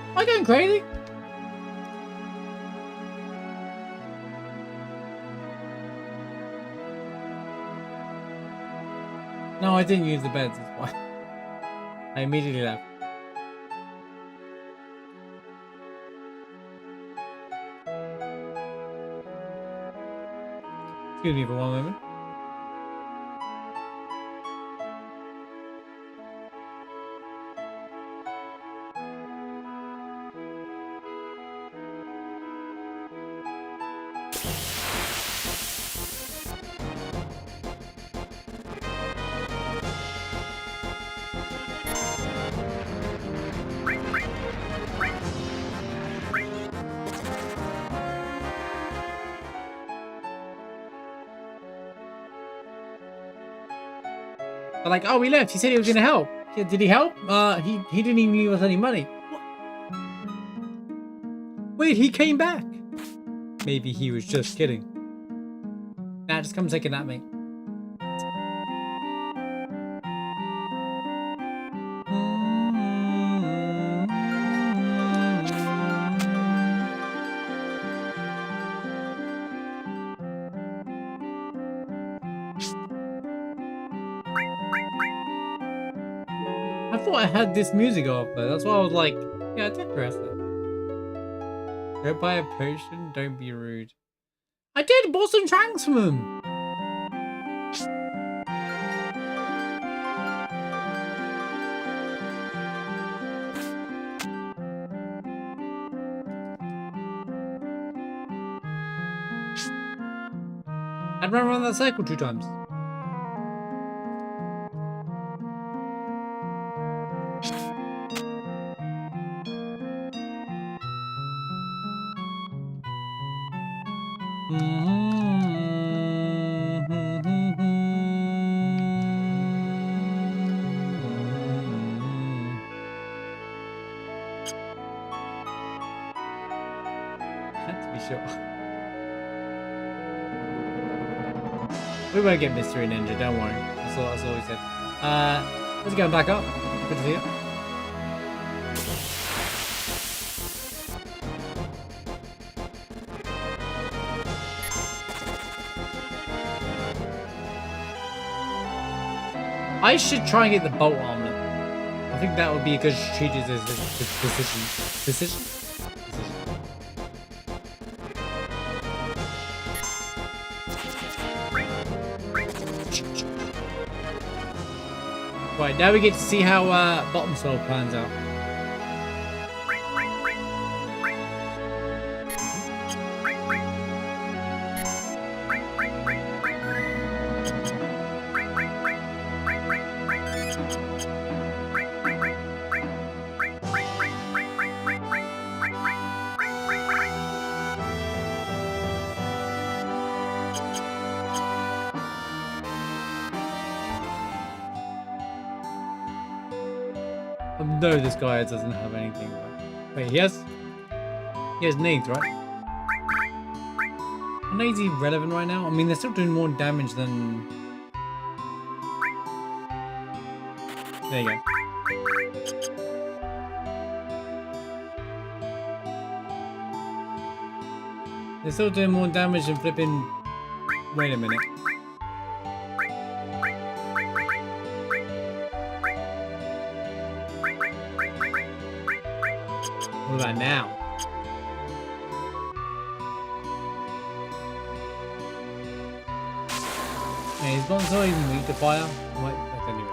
Am I going crazy? No, I didn't use the beds, that's why. I immediately left. Excuse me for one moment. But like, oh, we left. He said he was gonna help. Did he help? He didn't even leave us any money. What? Wait, he came back. Maybe he was just kidding. Nah, just come take a nap, mate. I thought I had this music off though. That's why I was like, yeah, I did press it. Go buy a potion, don't be rude. I did, bought some tranks from him. I'd run around that circle 2 times. Had to be sure. We won't get Mystery Ninja, don't worry. That's all we said. Let's go back up. Good to see you. I should try and get the bolt armlet. I think that would be a good strategic decision. Right, now we get to see how bottom soul plans out. No, this guy doesn't have anything. Wait, he has nades, right? Are nades irrelevant right now? I mean, they're still doing more damage than... There you go. They're still doing more damage than flipping... Wait a minute. What about now? Hey, his bombs not even weak to fire. Wait, I don't even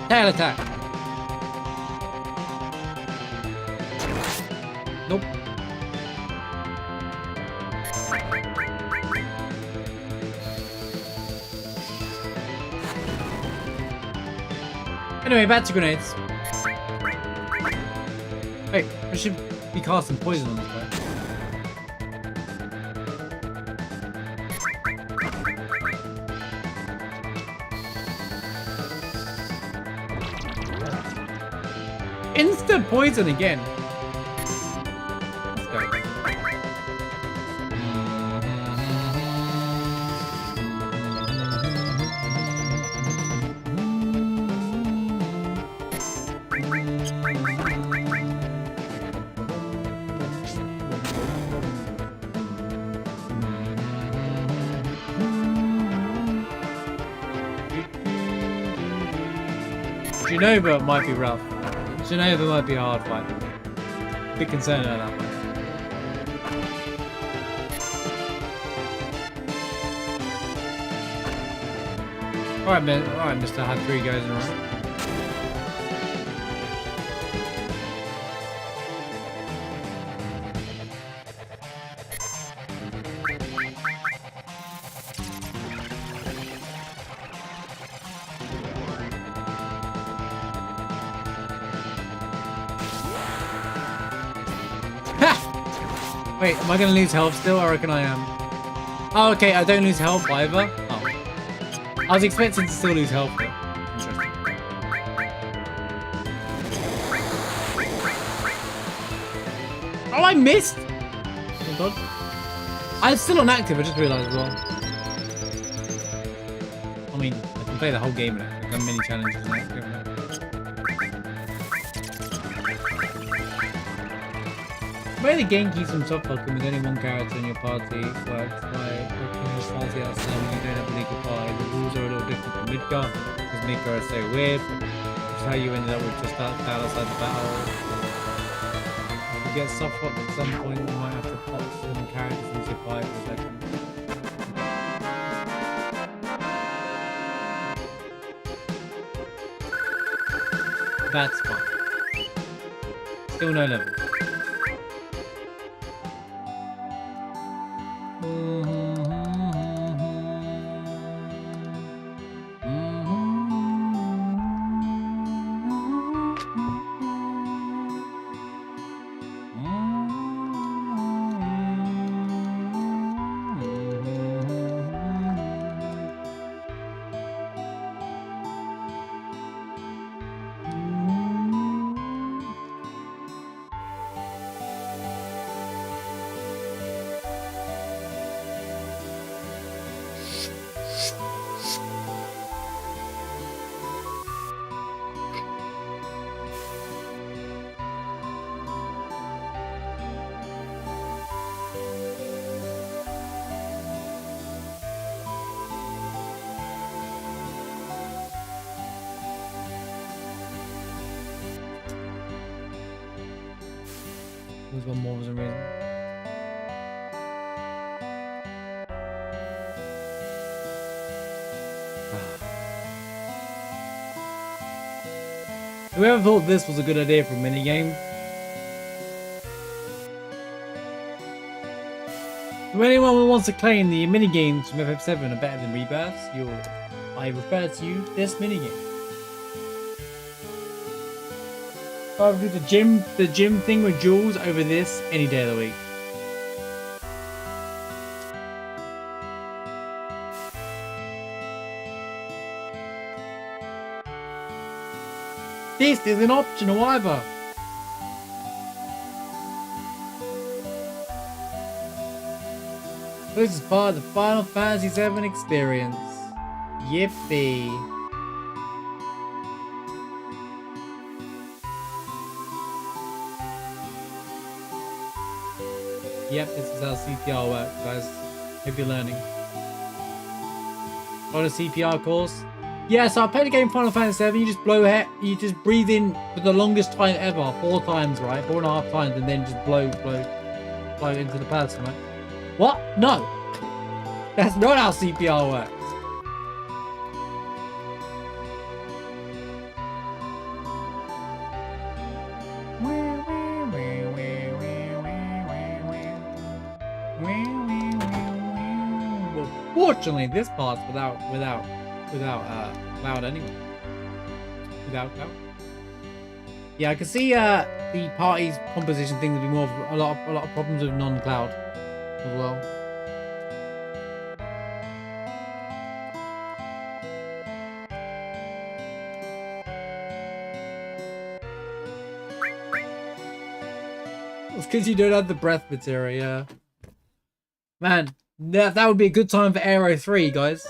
Tail attack. Nope. Anyway, back to grenades. Wait, I should be casting poison on this guy. Instant poison again. Let's go. Genova might be rough. Genova might be a hard fight. Big concern about that one. Alright, man. Alright, Mr. Had 3 goes in a row. Wait, am I gonna lose health still? I reckon I am. Oh, okay, I don't lose health either. Oh. I was expecting to still lose health though. Interesting. Oh, I missed! Oh my god. I'm still on active, I just realised as well. I mean, I can play the whole game now. I've done many challenges on active now. Where the game keeps them soft locking with only one character in your party works by looking his party outside when you don't have a legal party. The rules are a little different from Midgar, because sneaker are so weird. Which is how you ended up with just that Cloud outside the battle. If you get soft locked at some point, you might have to pop some characters into your pipe for a second. That's fine. Still no level. Who's got more for some reason? Whoever thought this was a good idea for a minigame? To anyone who wants to claim the minigames from FF7 are better than Rebirths, I refer to you this minigame. I would do the gym thing with Jules over this any day of the week. This isn't optional either. This is part of the Final Fantasy VII experience. Yippee. Yep, this is how CPR works, guys. Hope you're learning. On a CPR course. Yeah, so I played a game Final Fantasy VII. You just you just breathe in for the longest time ever, 4 times, right? 4.5 times, and then just blow into the person, right? What? No, that's not how CPR works. Fortunately, this part's without Cloud anyway. Without Cloud. Yeah, I can see the party's composition thing to be more of a lot of problems with non-Cloud as well. It's because you don't have the breath material, yeah. Man, that would be a good time for Aero 3, guys.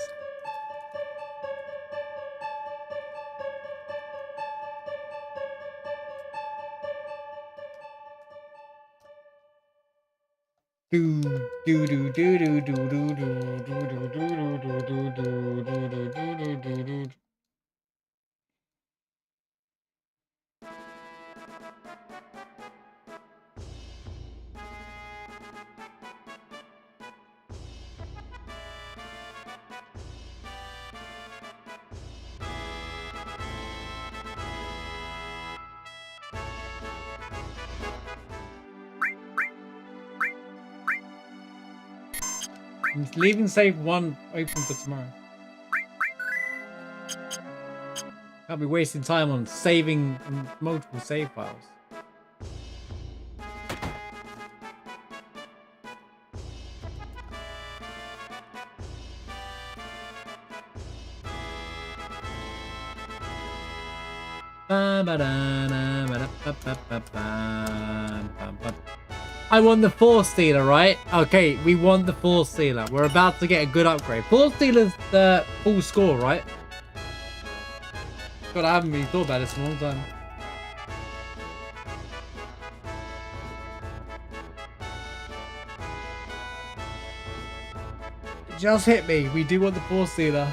Leaving save 1 open for tomorrow. Can't be wasting time on saving multiple save files. I want the Force Stealer, right? Okay, we want the Force Stealer. We're about to get a good upgrade. Force Stealer's the full score, right? God, I haven't really thought about this in a long time. It just hit me. We do want the Force Stealer.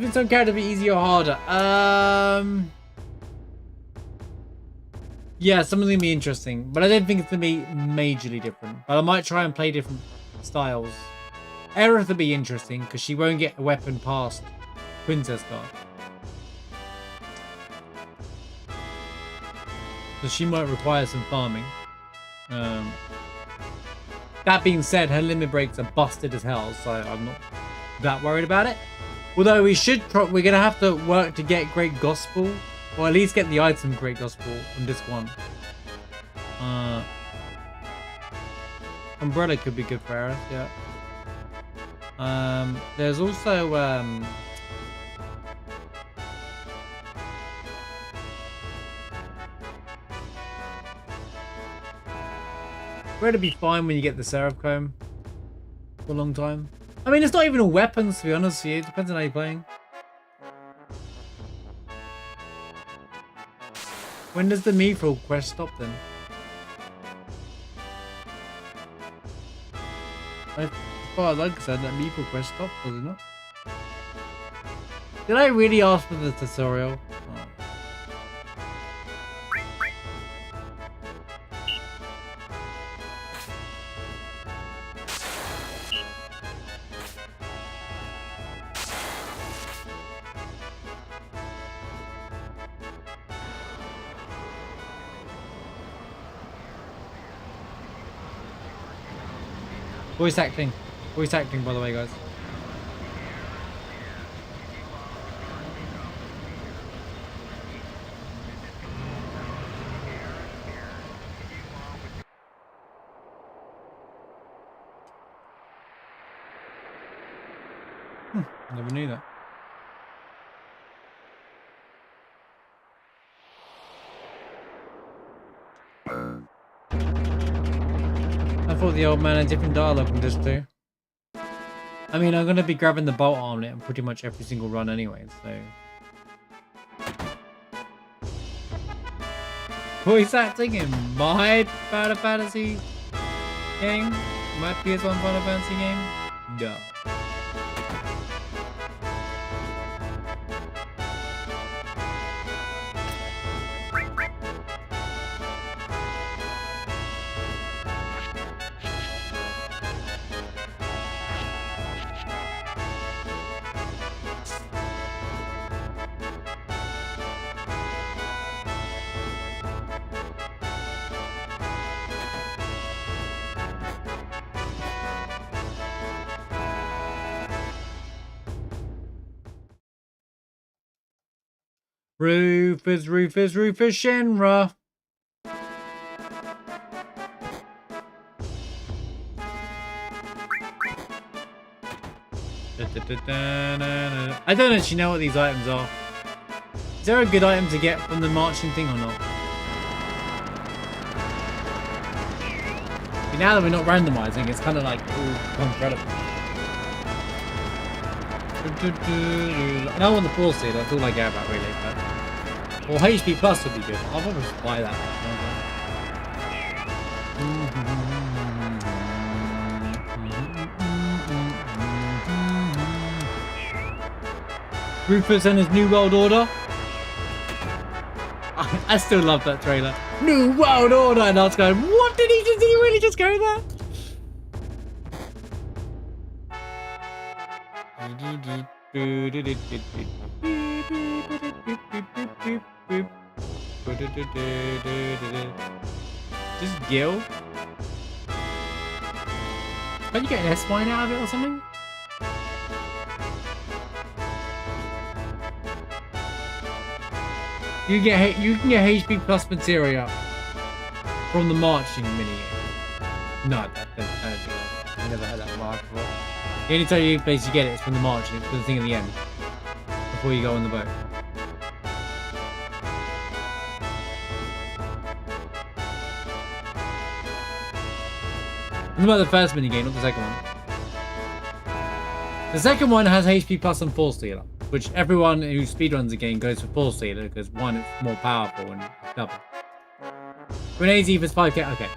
I think some character be easier or harder. Yeah, some of them be interesting, but I don't think it's gonna be majorly different. But I might try and play different styles. Aerith will be interesting because she won't get a weapon past Princess Guard. So she might require some farming. That being said, her limit breaks are busted as hell, so I'm not that worried about it. Although we're gonna have to work to get Great Gospel, or at least get the item Great Gospel on this one. Umbrella could be good for Aerith, yeah. There's also Red would be fine when you get the Seraph Comb for a long time. I mean, it's not even a weapon, to be honest with you. It depends on how you're playing. When does the Mithril quest stop then? As far as I'm concerned, that Mithril quest stopped, does it not? Did I really ask for the tutorial? Oh. Voice acting, by the way, guys. Never knew that. I thought the old man had different dialogue from this too. I mean, I'm gonna be grabbing the bolt armlet on pretty much every single run anyway, so. Voice acting in my Final Fantasy game? My PS1 Final Fantasy game? No. Rufus Shinra. I don't actually know what these items are. Is there a good item to get from the marching thing or not? Now that we're not randomizing, it's kind of like all becomes relevant. I don't want the Force Seed, that's all I care about really. But... Or HP Plus would be good. I'll probably just buy that. Rufus and his New World Order. I still love that trailer. New World Order! And I was going, what did he just, did he really just go there? Just Gil? Can't you get an S-Wine out of it or something? You can get HP plus materia from the marching mini. No, I've never had that mark before. The only time you place you get it is from the marching. It's for the thing at the end before you go on the boat. What about the first mini game, not the second one? The second one has HP plus and Force Stealer, which everyone who speedruns the game goes for Force Stealer because one, it's more powerful and it's double. Grenades equals 5k. Okay,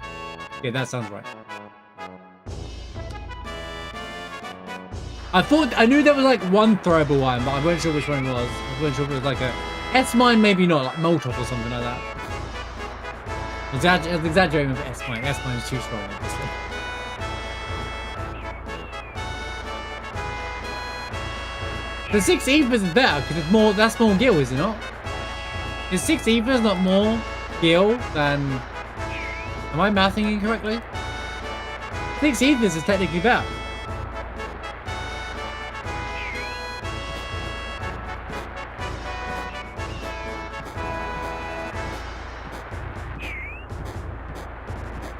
yeah, that sounds right. I knew there was like one throwable one, but I wasn't sure which one it was. I wasn't sure if it was like a S-mine, maybe not, like Molotov or something like that. I was exaggerating with S-mine. S-mine is too strong, obviously. The 6 Ether is better because it's more. That's more gil, is it not? Is 6 Ether is not more gil than? Am I mathing incorrectly? 6 Ether is technically better.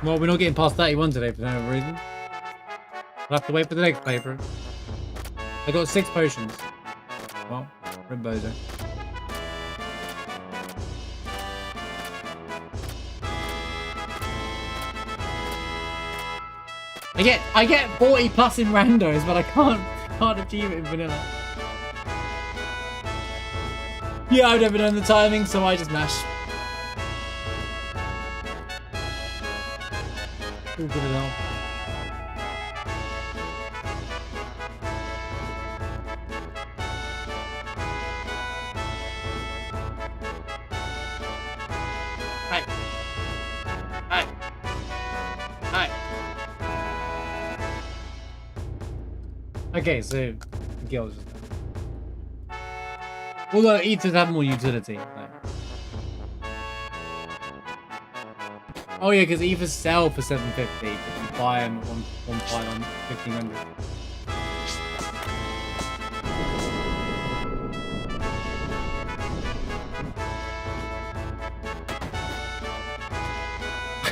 Well, we're not getting past 31 today for no reason. We'll have to wait for the next paper. I got 6 potions. Well, Rimbozo. I get 40 plus in randos, but I can't achieve it in vanilla. Yeah, I've never done the timing, so I just mash. All good as hell. Okay, so girls just although ethers have more utility. Like. Oh yeah, because ethers sell for 750, but you buy them at 1.5 on 1500.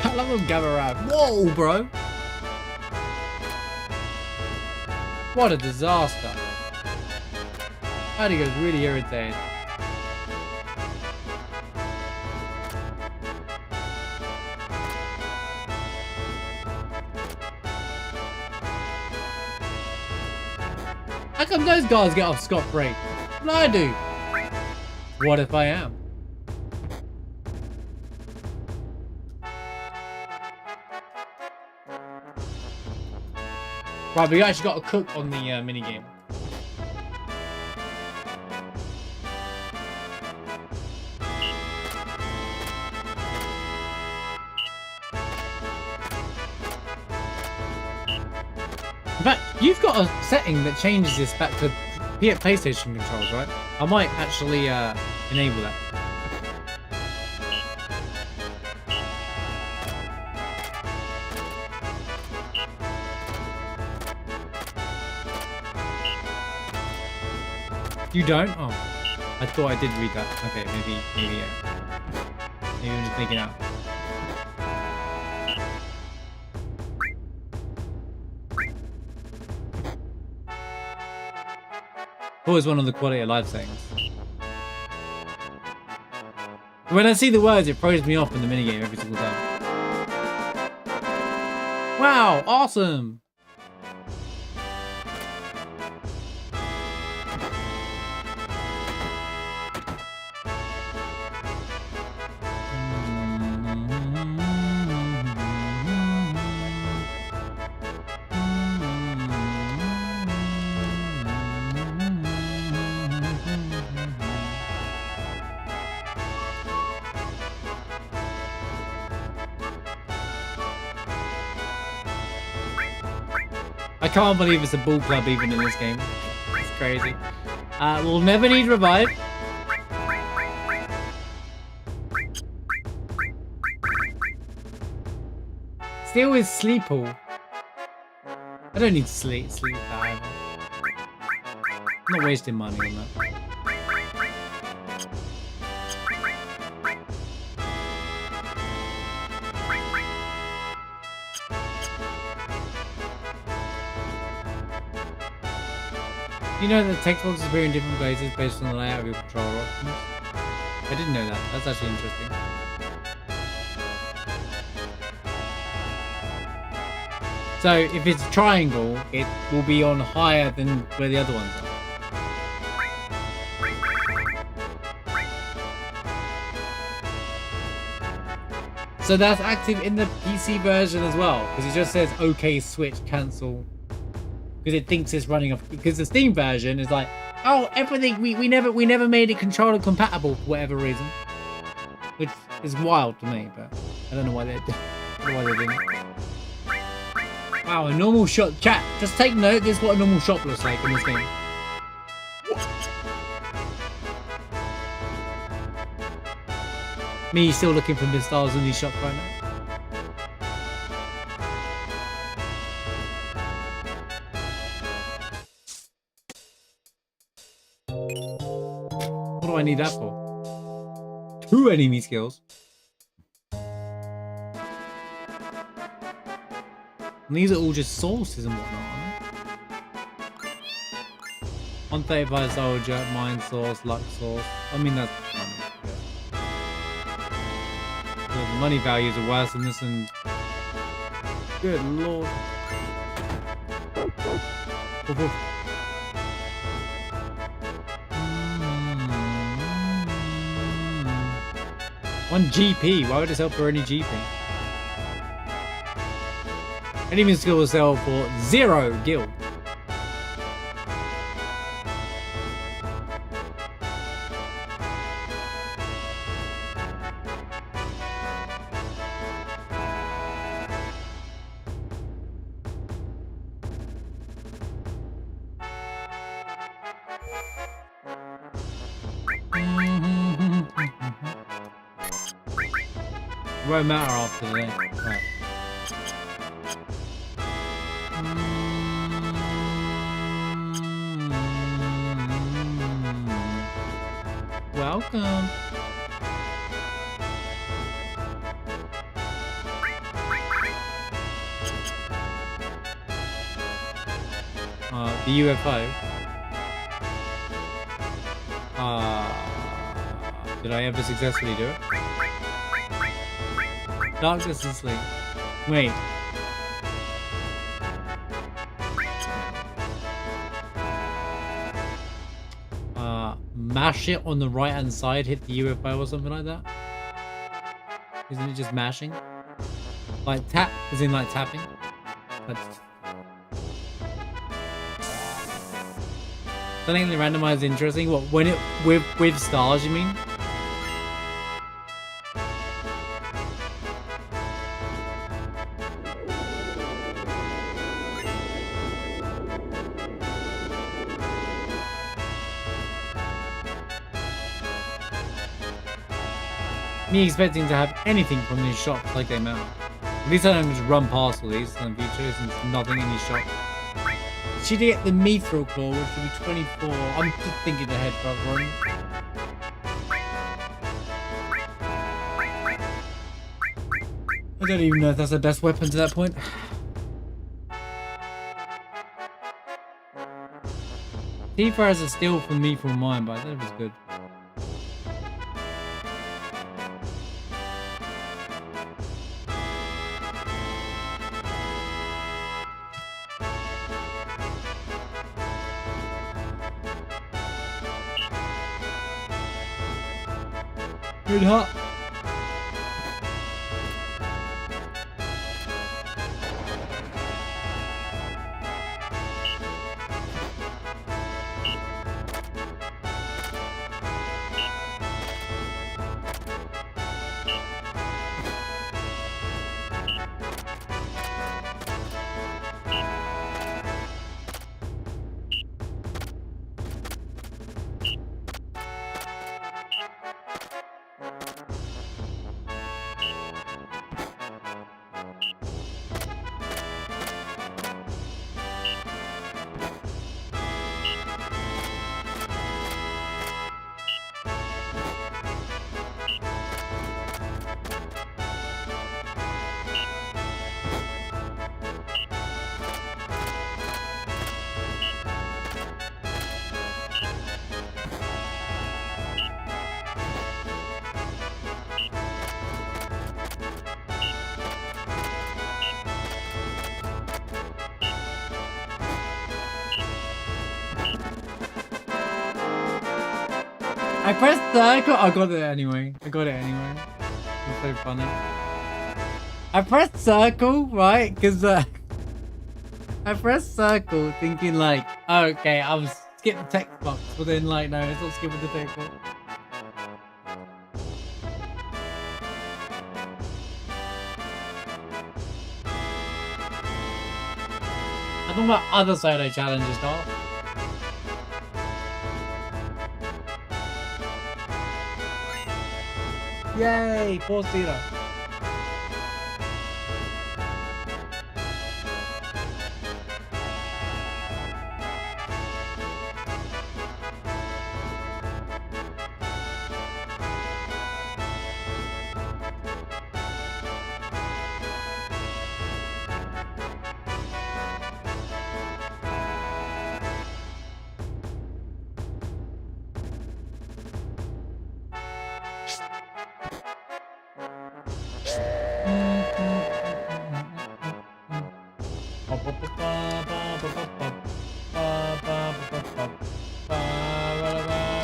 I love them gather around. Whoa, bro! What a disaster. That goes really irritated. How come those guys get off scot-free? What do I do? What if I am? Right, but you actually got to cook on the minigame. In fact, you've got a setting that changes this back to PlayStation controls, right? I might actually enable that. You don't? Oh, I thought I did read that. Okay, maybe I'm just making out. Always one of the quality of life settings. When I see the words, it throws me off in the minigame every single time. Wow, awesome! I can't believe it's a bull club even in this game. It's crazy. We'll never need revive. Still is sleeple. I don't need to sleep either. I'm not wasting money on that. You know that text boxes appear in different places based on the layout of your controller options? I didn't know that. That's actually interesting. So if it's a triangle, it will be on higher than where the other ones are. So that's active in the PC version as well, because it just says OK, switch, cancel. because it thinks it's running off. Because the Steam version is like, oh, everything we never made it controller compatible for whatever reason, which is wild to me. But I don't know why they didn't. Wow, a normal shot. Chat, just take note. This is what a normal shop looks like in this game. Me still looking for missiles in these shops right now. What do I need that for? 2 enemy skills. And these are all just sources and whatnot, aren't they? 135 soldier, mine source, luck source. I mean, that's fun. The money values are worse than this, and good lord. Woof, woof. 1 GP. Why would it sell for any GP? Enemy skill will sell for 0 gil. Won't matter after today. Right. Welcome. The UFO. Did I ever successfully do it? Darkness and sleep. Wait. Mash it on the right hand side, hit the UFO or something like that? Isn't it just mashing? Like tap, as in like tapping? Something that randomized is interesting. What, when it with stars, you mean? Me expecting to have anything from these shops like they matter. At least I don't just run past all these in the future since nothing in these shops. Should get the mithril claw, which should be 24. I'm just thinking ahead, brother. I don't even know if that's the best weapon to that point. Tifa has a steal from me from mine, but I don't know if it's good. Good hot. I pressed circle. I got it anyway. It's so funny. I pressed circle, right? Because I pressed circle thinking like, oh, okay, I'll skip the text box, but then like, no, it's not skipping the text box. I'm talking about other solo challenges, though. Yay, 4-0.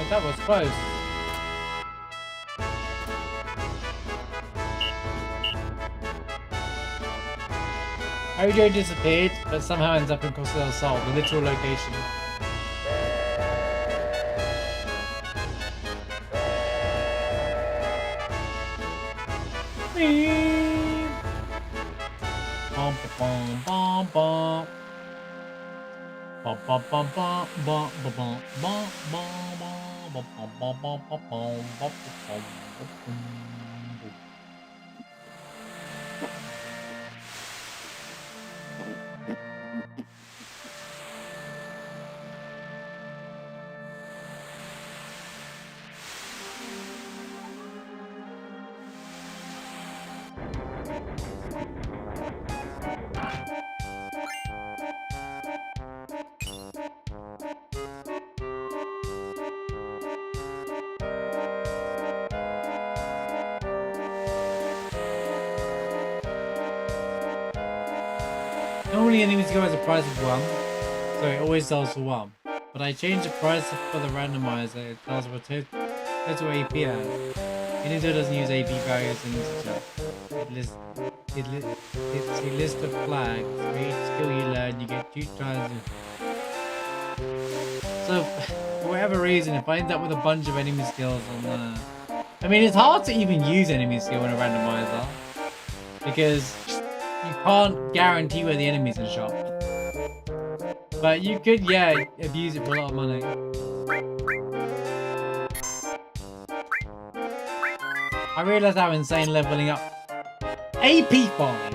That was close. Ojo disappeared, but somehow ends up in Costa del Sol, the literal location. Bum bum bum bum. Bum bum bum bum bum bum bum bum bum bum bum bum bum bum bum. Normally enemies go as a price of 1, so it always sells for 1. But I changed the price for the randomizer, it tells for total AP ad. Even though it doesn't use AP values and it's a list of flags. For each skill you learn, you get 2 times. So, for whatever reason, if I end up with a bunch of enemy skills on I mean, it's hard to even use enemy skill in a randomizer. Because you can't guarantee where the enemies are shot. But you could, yeah, abuse it for a lot of money. I realized how insane leveling up AP farming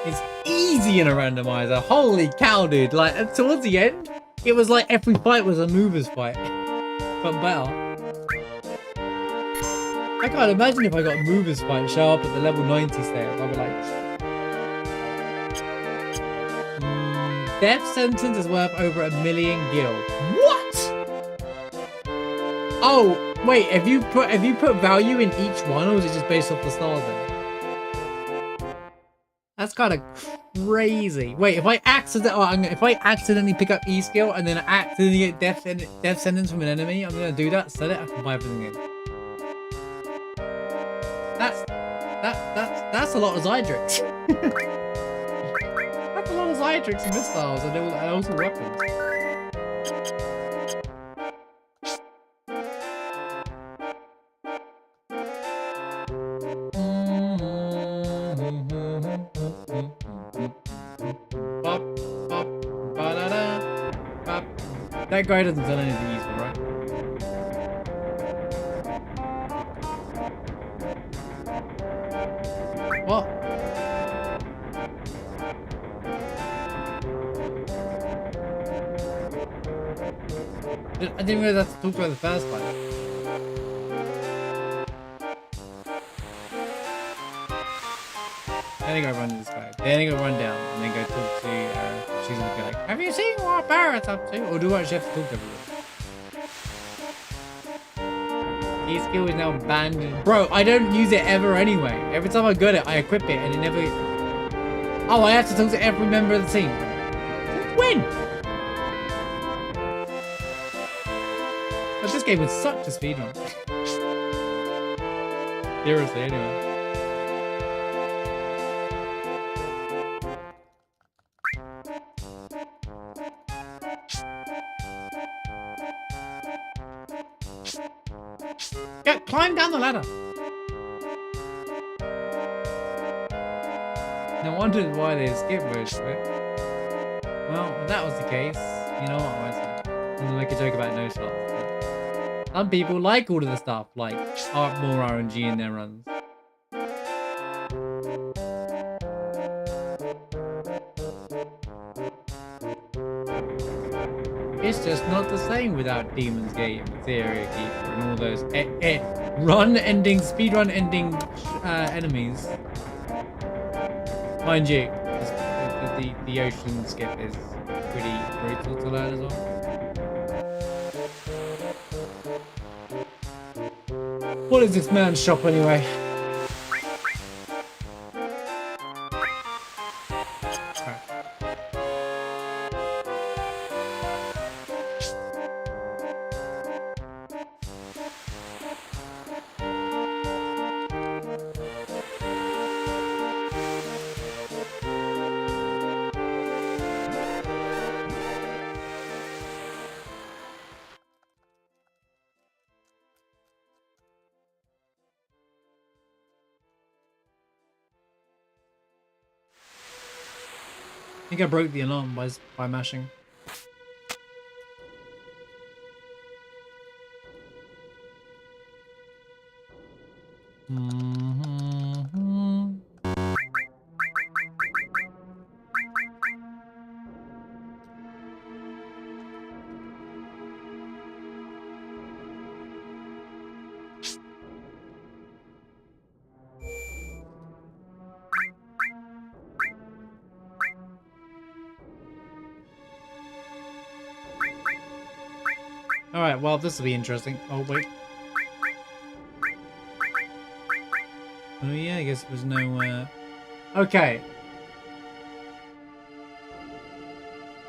is easy in a randomizer. Holy cow, dude. Like, towards the end, it was like every fight was a mover's fight. But better. I can't imagine if I got mover's fight show up at the level 90 stage. I'd be like... Death sentence is worth over 1 million gil. What? Oh, wait, have you put value in each one, or is it just based off the stars then? That's kind of crazy. Wait, if I accidentally pick up E skill and then accidentally get death sentence from an enemy, I'm gonna do that, sell it, I can buy everything in. That's a lot of Zydrix. That's a lot of Zydrix and missiles and also weapons. That guy doesn't sell anything useful, right? What? I didn't realize that's talked about the first time. Then I go run to this guy. Then I go run down and then go talk to she's gonna be like, have you seen what Barrett's up to? Or do I actually have to talk to everyone? His skill is now abandoned. Bro, I don't use it ever anyway. Every time I get it, I equip it and it never... Oh, I have to talk to every member of the team. When? But this game is such a speedrun. Seriously, anyway. climb down the ladder. No wonder why they skip most of it. Well, if that was the case, you know what? I'm gonna make a joke about no slots. Some people like all of the stuff, like more RNG in their runs. It's just not the same without Demon's Gate and Materia Keeper and all those speedrun ending enemies. Mind you, the ocean skip is pretty brutal to learn as well. What is this man's shop anyway? I think I broke the alarm by mashing. Alright, well, this will be interesting. Oh, wait. Oh, yeah, I guess there was no, Okay.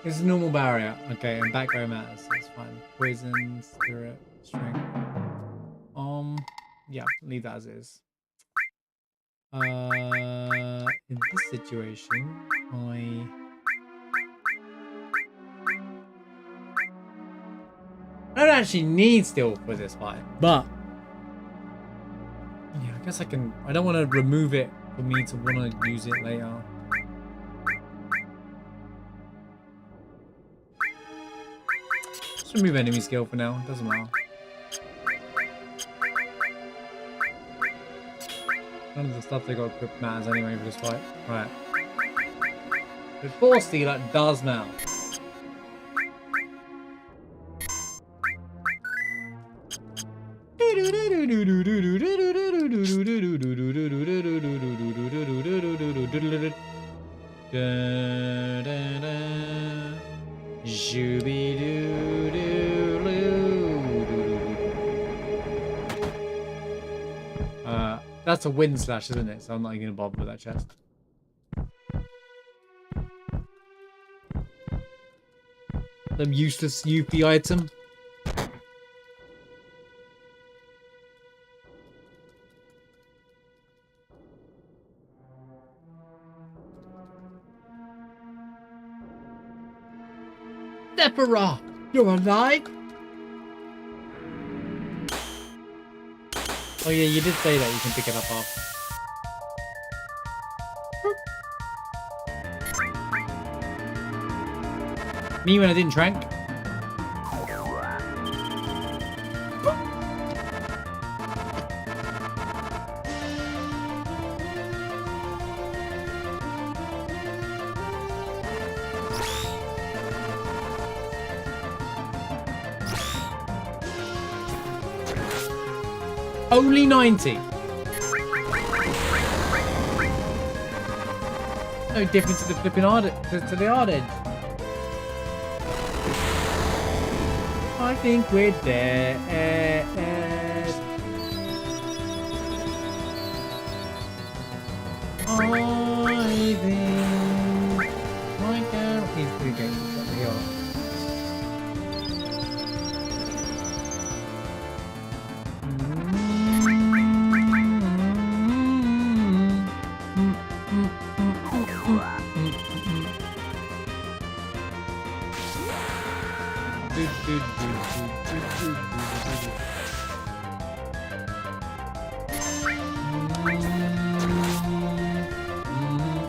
It's a normal barrier. Okay, and back row matters, so it's fine. Poison, spirit, strength. Yeah, leave that as is. In this situation, I don't actually need steel for this fight, but yeah, I guess I can. I don't want to remove it for me to want to use it later. Just remove enemy skill for now. Doesn't matter. None of the stuff they got equipped matters anyway for this fight. Right. But force stealer does now. That's a wind slash, isn't it? So I'm not even gonna bother with that chest. Some useless UP item. Sephiroth, you're alive? Oh yeah, you did say that you can pick it up off. Me when I didn't trank. Only 90. No difference to the flipping hard to the hard edge. I think we're there. I think my girl is the game.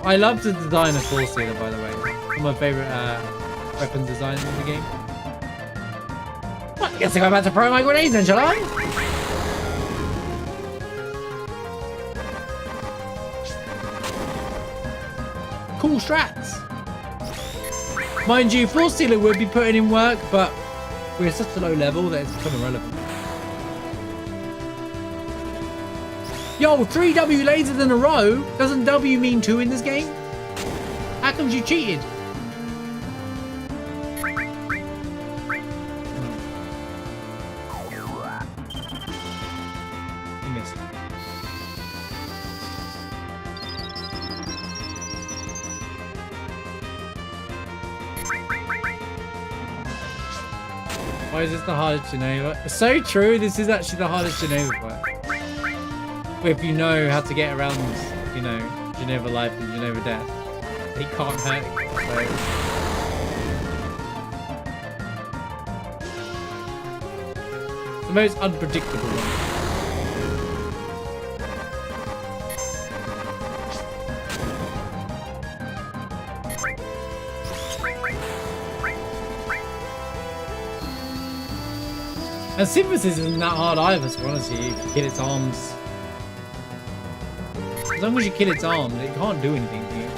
I love to design a force stealer, by the way. One of my favorite weapon designs in the game. Well, I guess I go back to throw my grenades then, shall I? Cool strats. Mind you, force stealer would be putting in work, but we're at such a low level that it's kind of irrelevant. Yo, 3 W lasers in a row? Doesn't W mean 2 in this game? How comes you cheated? You missed. Why is this the hardest Geneva? It's so true, this is actually the hardest Geneva fight. If you know how to get around, you know, Geneva life and Geneva death, he can't hurt you. So. The most unpredictable one. And synthesis isn't that hard either, to be honest with you. If you kill its arms. As long as you kill its arms, it can't do anything to you.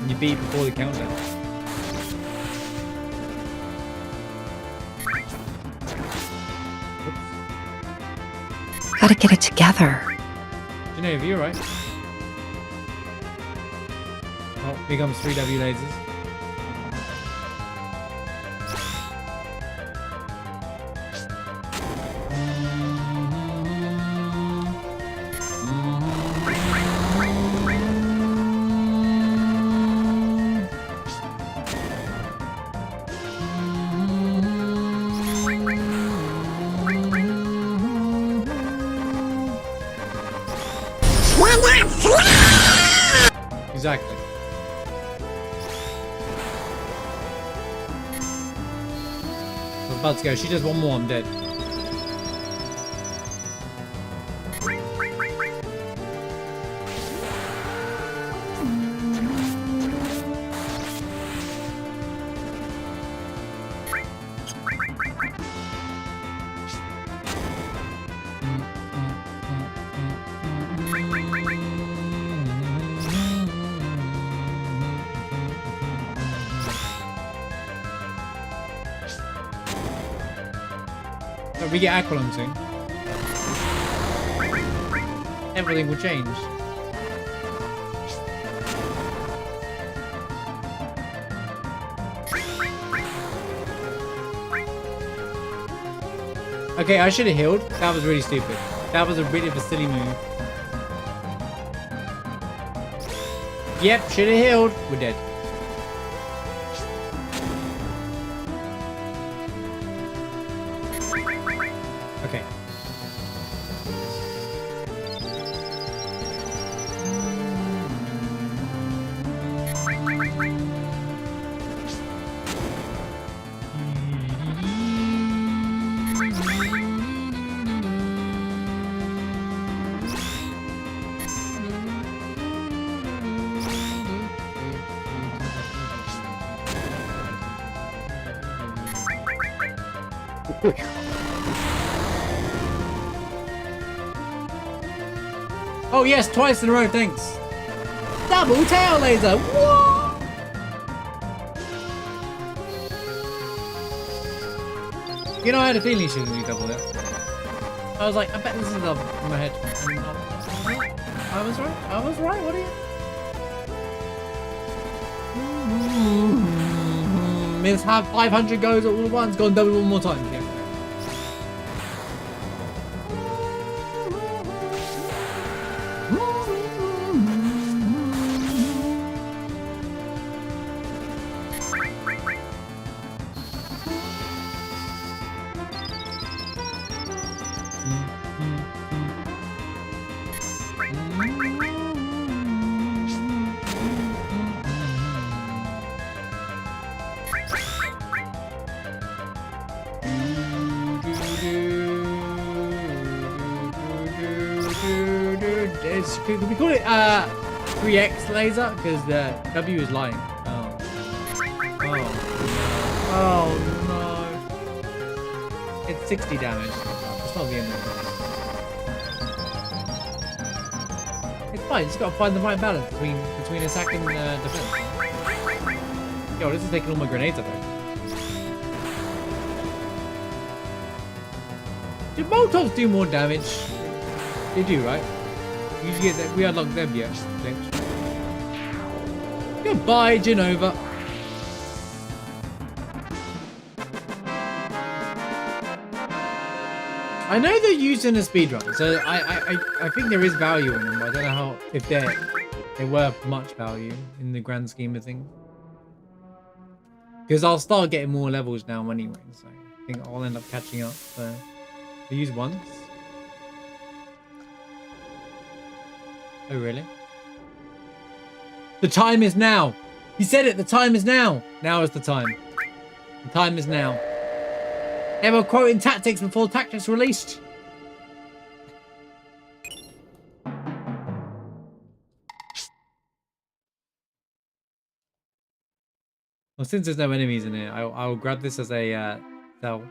And you beat before the countdown. Gotta get it together. Geneva, you're right. Oh, here comes 3 W lasers. Exactly. I was about to go. She does one more, I'm dead. But we get Aqualung soon. Everything will change. Okay, I should have healed. That was really stupid. That was a bit of a silly move. Yep, should have healed. We're dead. Okay. Oh yes, twice in a row, thanks. Double tail laser, what? You know, I had a feeling she was gonna do double there. I was like, I bet this is double in my head. And I was right. I was right. What are you? Let's have 500 goes at all at once. Go and double one more time. Yeah. Can we call it 3x laser? Because the W is lying. Oh. Oh no. It's 60 damage. It's not the end of the world. It's fine, you just gotta find the right balance between attack and defense. Yo, this is taking all my grenades away. Do Molotovs do more damage? They do, right? Usually get that we unlock them, yes. Goodbye, Genova. I know they're used in a speedrun, so I think there is value in them, but I don't know if they're worth much value in the grand scheme of things. Because I'll start getting more levels now anyway, so I think I'll end up catching up. So I use once. Oh really? The time is now. He said it. The time is now. Now is the time. The time is now. They were quoting tactics before tactics released. Well, since there's no enemies in here, I'll grab this as a cell.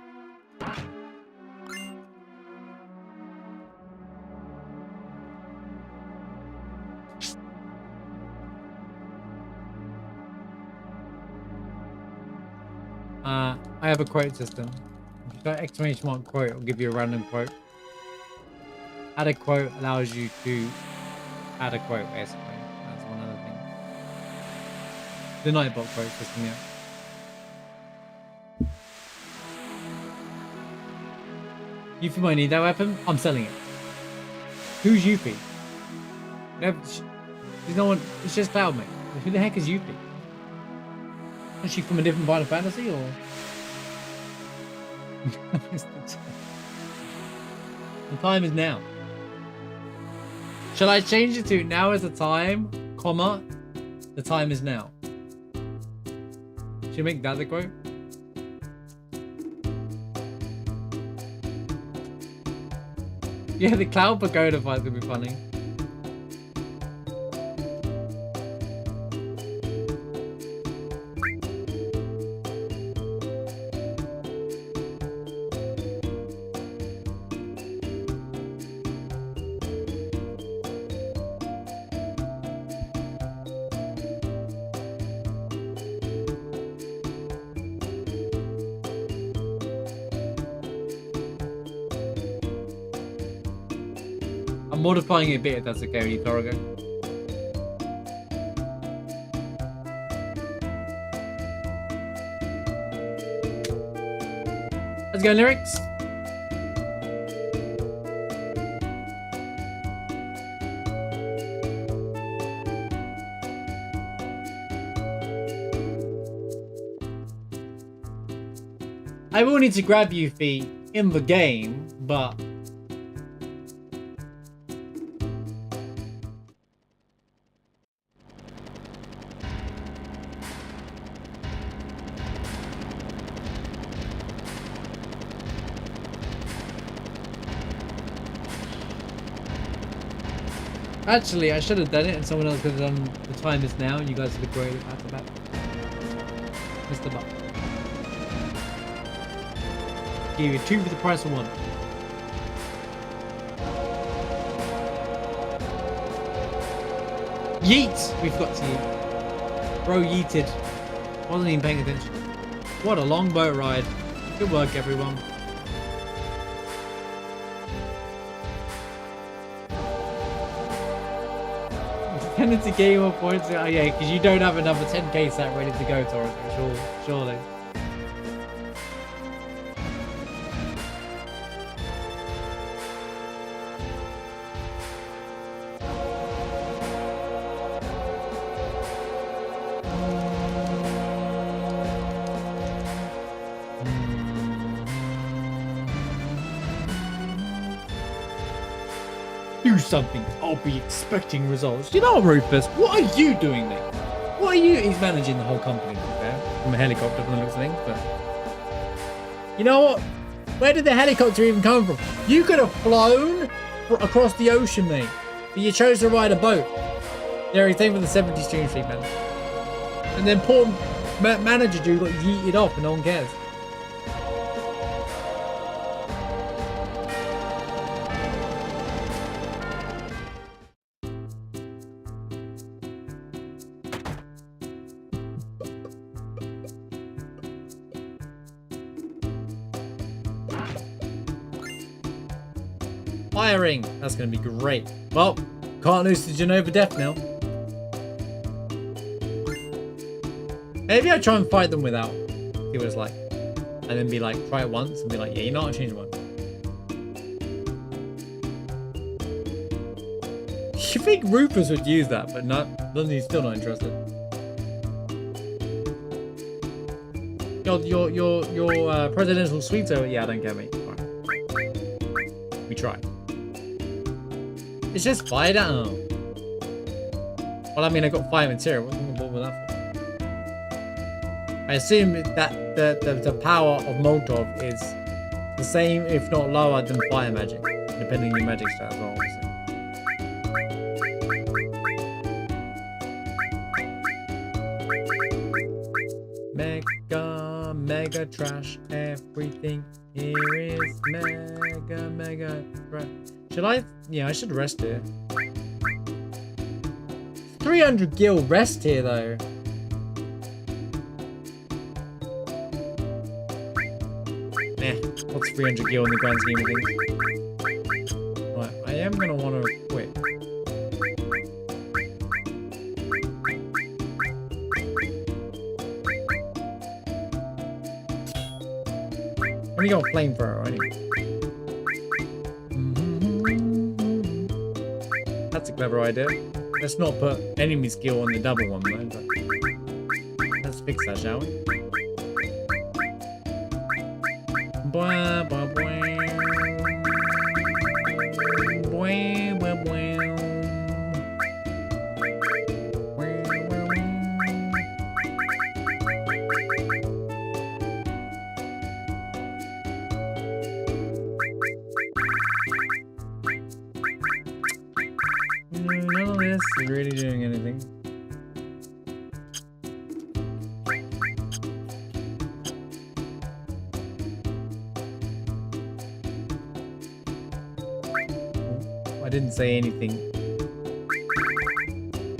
I have a quote system. If you got exclamation mark quote, it'll give you a random quote. Add a quote allows you to add a quote, basically. That's one other thing. The Nightbot quote system, yeah. Yuffie might need that weapon. I'm selling it. Who's Yuffie? There's no one. It's just Cloud, mate. Who the heck is Yuffie? Is she from a different Final Fantasy, or? The time is now. Shall I change it to now is the time, comma, the time is now? Should I make that the quote? Yeah, the Cloud Pagoda fight could be funny. I'm modifying it a bit if that's okay with you, Torgo. Let's go, lyrics. I will need to grab Yuffie in the game, but actually, I should have done it and someone else could have done the time is now and you guys would have graded back to back. Mr. Buck. Give you 2 for the price of 1. Yeet! We forgot to yeet. Bro yeeted. Wasn't even paying attention. What a long boat ride. Good work, everyone. Penalty game of points. Oh yeah, because you don't have another 10k set ready to go, Torres. Surely. Do something. I'll be expecting results. You know, Rufus, what are you doing, mate? What are you? He's managing the whole company, to be fair, from a helicopter from the looks of things, but you know what? Where did the helicopter even come from? You could have flown across the ocean, mate, but you chose to ride a boat. Yeah, he's for the 70 stream sheet, man. And then poor manager dude got yeeted off and no one cares. Firing! That's going to be great. Well, can't lose to Genova Death now. Maybe I try and fight them without. See what it's like. And then be like, try it once and be like, yeah, you know what, change one. You think Rufus would use that, but no, he's still not interested. Your presidential suite over? Yeah, I don't get me. Right. We tried. It's just fire down. Well, I mean, I got fire material. What was that for? I assume that the power of Molotov is the same, if not lower, than fire magic, depending on your magic stat as well, obviously. Mega trash. Everything here is mega trash. Should I? Yeah, I should rest here. 300 gil rest here though. What's 300 gil in the grand scheme of things? Right, I am gonna want to quit. Let me go flamethrower anyway. That's a clever idea. Let's not put enemy skill on the double one though. But let's fix that, shall we? Blah, blah, blah. Blah, blah, blah. None of this is really doing anything. I didn't say anything.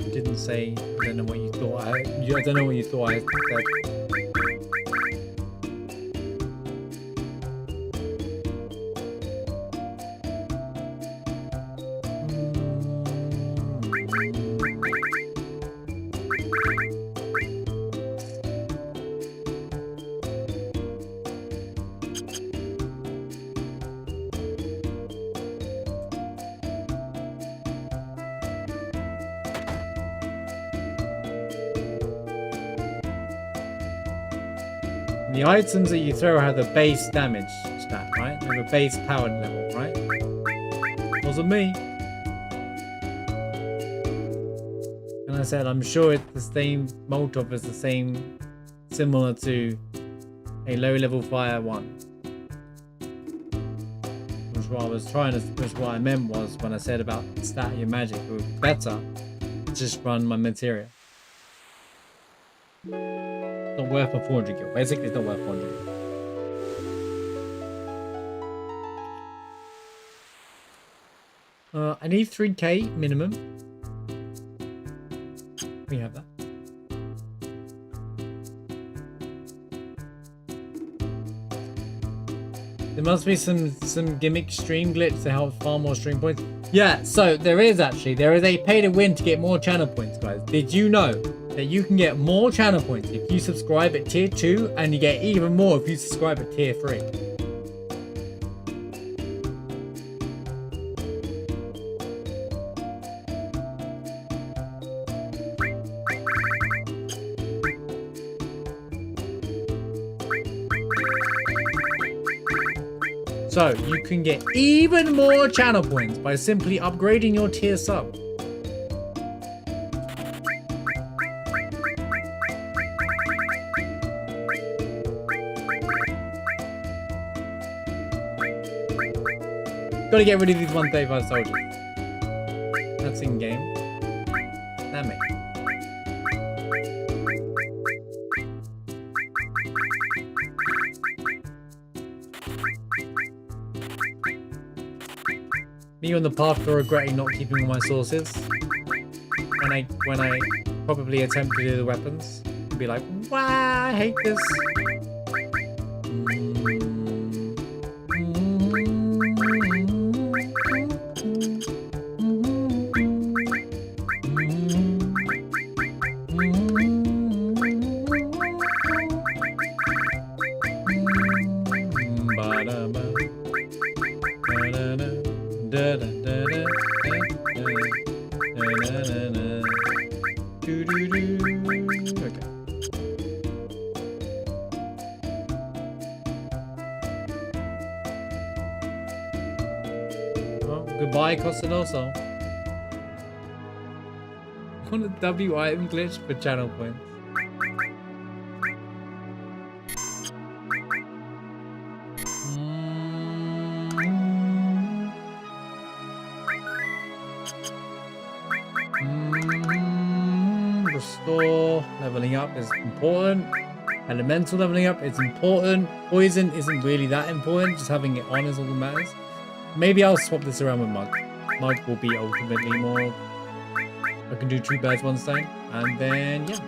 I didn't say. I don't know what you thought. I don't know what you thought I said. The items that you throw have the base damage stat, right? They have a base power level, right? Wasn't me. And I said, I'm sure it's the same. Molotov is the same, similar to a low-level fire one. Which what I was trying to, which what I meant was when I said about stat your magic, it would be better to just run my materia. Not worth a 400 gil. Basically, it's not worth 400 gil. I need 3k minimum. We have that. There must be some gimmick stream glitch to help farm more stream points. Yeah, so there is actually. There is a pay to win to get more channel points, guys. Did you know that you can get more channel points if you subscribe at tier 2 and you get even more if you subscribe at tier 3? So you can get even more channel points by simply upgrading your tier sub. Gotta get rid of these 135 soldiers. That's in game. Damn it. Me on the path to regretting not keeping all my sources. When I probably attempt to do the weapons. Be like, wow, I hate this. Goodbye, Costanoso. I want a W item glitch for channel points. Restore. Leveling up is important. Elemental leveling up is important. Poison isn't really that important. Just having it on is all that matters. Maybe I'll swap this around with Mug. Mug will be ultimately more... I can do 2 birds, 1 stone. And then, yeah.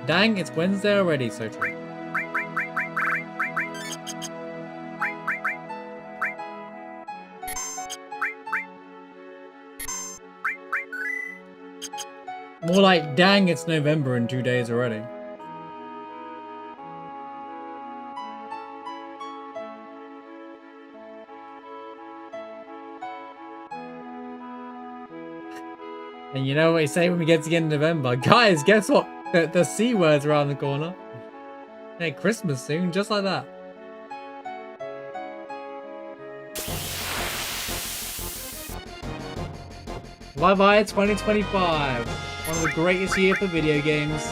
Dang, it's Wednesday already, so true. More like, dang, it's November in 2 days already. And you know what they say when we get to the end of November? Guys, guess what? The C word's around the corner. Hey, Christmas soon, just like that. Bye-bye 2025. One of the greatest years for video games.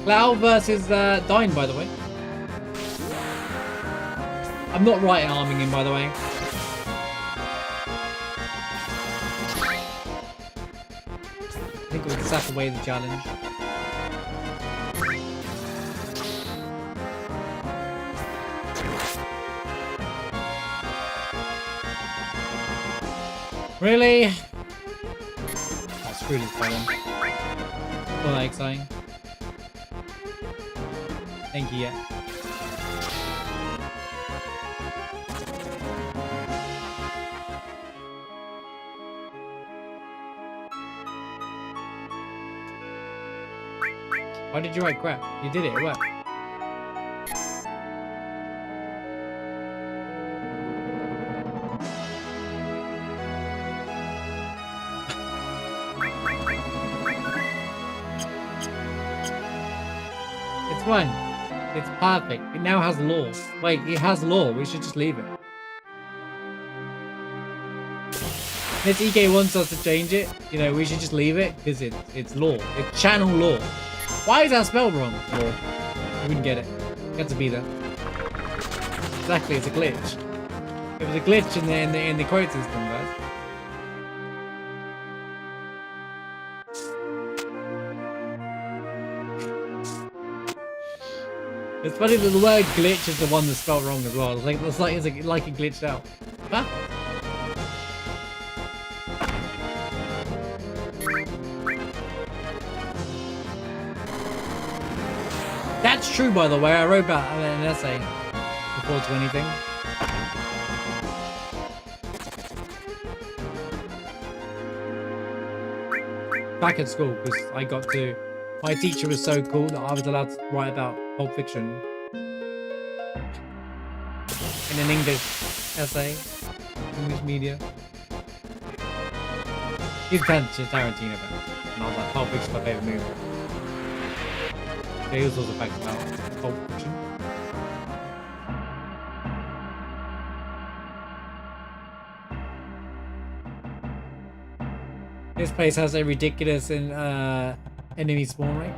Cloud versus Dine, by the way. I'm not right arming him, by the way. I think we can sack away the challenge. Really? Oh, screw this button. Not that exciting. Thank you, yeah. Why did you write crap? You did it, it worked. It's fine. It's perfect. It now has law. Wait, it has law. We should just leave it. If EK wants us to change it, you know, we should just leave it because it's law. It's channel law. Why is that spelled wrong? Law. I wouldn't get it. It had to be there. Exactly, it's a glitch. It was a glitch in the quote system, guys. It's funny that the word glitch is the one that's spelled wrong as well. It's like it glitched out. Huh? That's true, by the way. I wrote about an essay before to anything. Back at school, because I got to... My teacher was so cool that I was allowed to write about Pulp Fiction in an English essay, English media. He's Tarantino fan, and I was like, Pulp Fiction's my favourite movie. He was also facts about Pulp Fiction. This place has a ridiculous enemy spawn rate.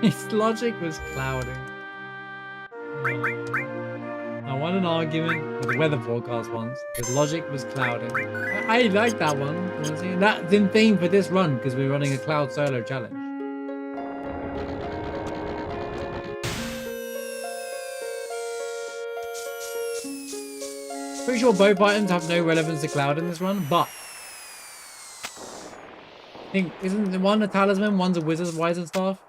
His logic was clouding. I won an argument with the weather forecast once. His logic was clouding. I like that one. Honestly. That's in theme for this run because we're running a Cloud solo challenge. Pretty sure both items have no relevance to Cloud in this run, but I think isn't the one a talisman, one's a wizard's wizard staff?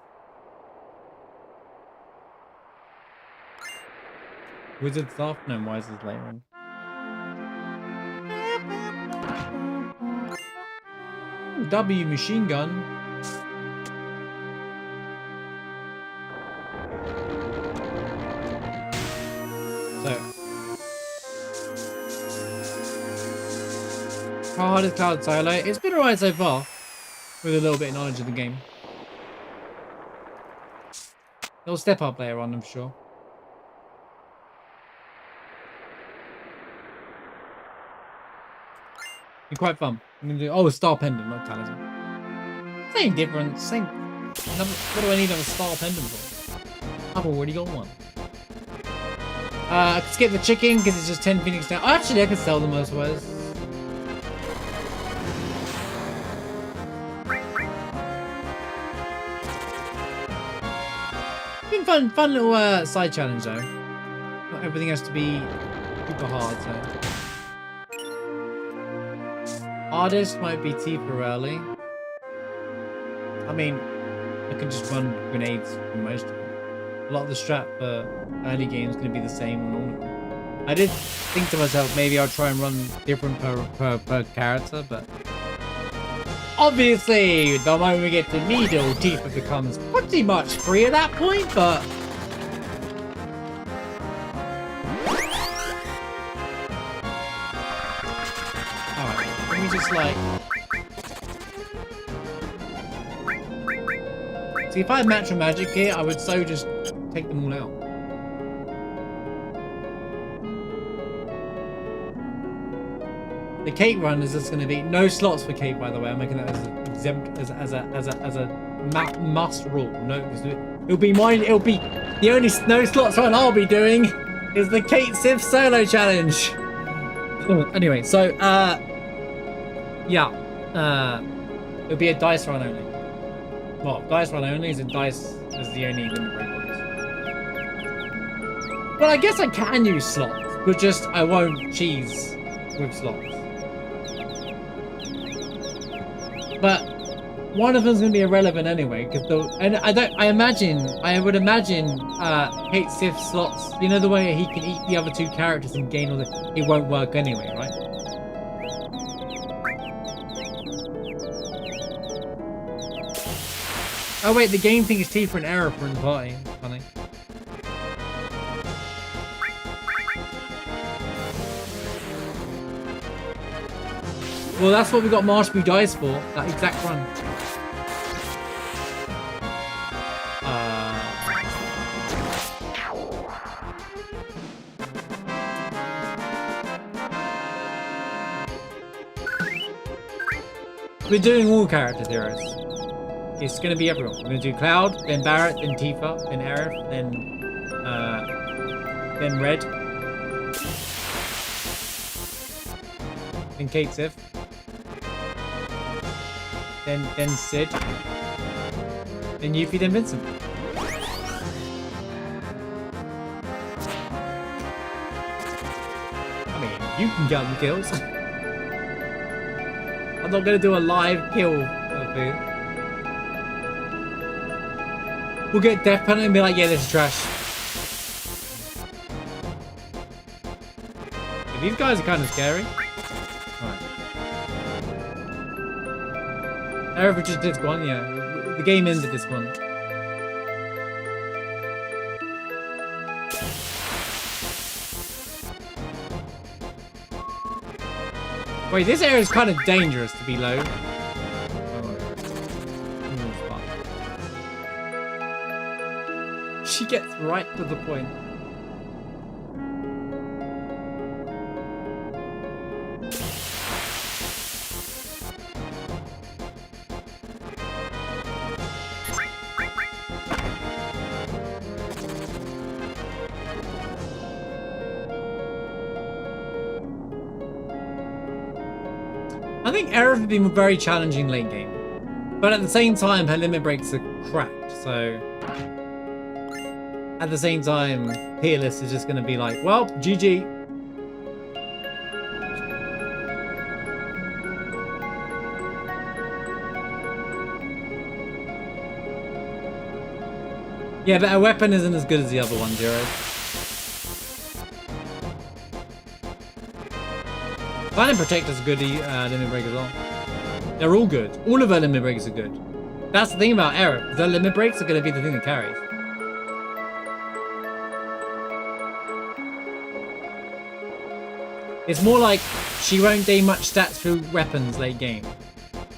Wizard staff? No, wizard's later on. W machine gun. So how hard is Cloud solo? It's been alright so far, with a little bit of knowledge of the game. It'll step up later on, I'm sure. Be quite fun. I'm gonna do, oh, a star pendant, not talisman. Same difference. Same. What do I need a star pendant for? I've already got one. I could skip the chicken because it's just 10 Phoenix down. Actually, I could sell them most ways. Been fun little side challenge though. Not everything has to be super hard, so. Hardest might be Tifa early. I mean, I can just run grenades for most of them. A lot of the strat for early games is going to be the same on all of them. I did think to myself, maybe I'll try and run different per character, but obviously, the moment we get to Needle, Tifa becomes pretty much free at that point, but alright, let me just like... See, if I had Match and Magic here, I would so just take them all out. The cake run is just going to be no slots for cake, by the way. I'm making that as an exempt, as a must rule. No, it'll be mine. It'll be the only no slots run I'll be doing is the Kate Sif solo challenge. Anyway, so yeah, it'll be a dice run only. Well, dice run only is dice is the only limit break on this. Well, I guess I can use slots, but just I won't cheese with slots. But one of them's gonna be irrelevant anyway, because I would imagine Kate Sif slots, you know, the way he can eat the other two characters and gain all the, it won't work anyway, right? Oh wait, the game thinks T for an error for the party. Funny. Well, that's what we got Marshby Dice for, that exact run. We're doing all character heroes. It's gonna be everyone. We're gonna do Cloud, then Barrett, then Tifa, then Aerith, then Red, then Kate Sif, then Sid, then Yuffie, then Vincent. I mean, you can get the kills. I'm not gonna do a live kill thing. We'll get Death Penalty and be like, yeah, this is trash. Yeah, these guys are kind of scary. Alright. Aerith just did one, yeah. The game ends at this one. Wait, this area is kind of dangerous to be low. She gets right to the point. I think Aerith would be very challenging late game. But at the same time, her limit breaks are cracked, so... At the same time, Peerless is just going to be like, well, GG. Yeah, but her weapon isn't as good as the other one, Zero. Planet Protector's a good limit break as well. They're all good. All of her limit breaks are good. That's the thing about Aerith. The limit breaks are going to be the thing that carries. It's more like she won't gain much stats through weapons late game.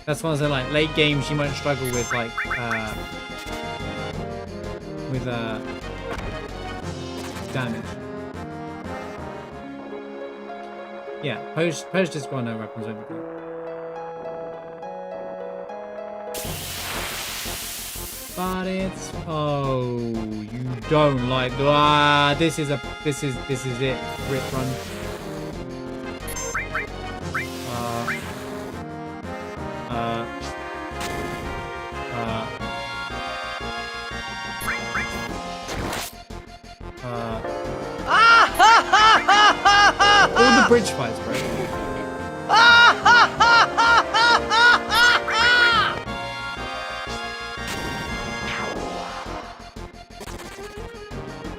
That's why I say like late game she might struggle with like damage. Yeah, post just got no weapons over there. But it's you don't like this is it. Rip run. All the bridge fights, bro.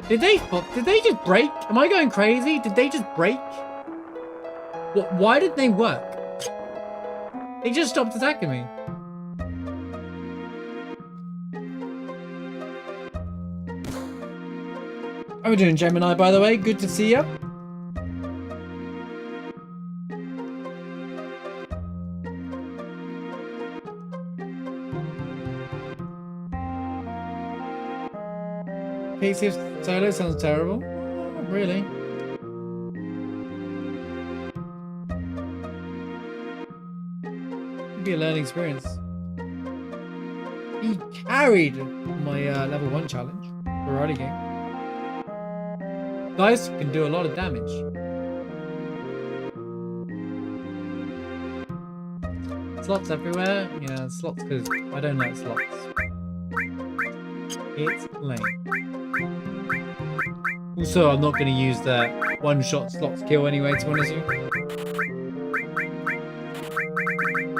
Did they just break? Am I going crazy? Did they just break? What? Why did they work? They just stopped attacking me. How are we doing, Gemini, by the way? Good to see you. PC solo sounds terrible. Not really. It'd be a learning experience. He carried my level 1 challenge for early game. Guys can do a lot of damage. Slots everywhere. Yeah, slots because I don't like slots. It's lame. Also, I'm not going to use the one-shot slots kill anyway, to be honest with you.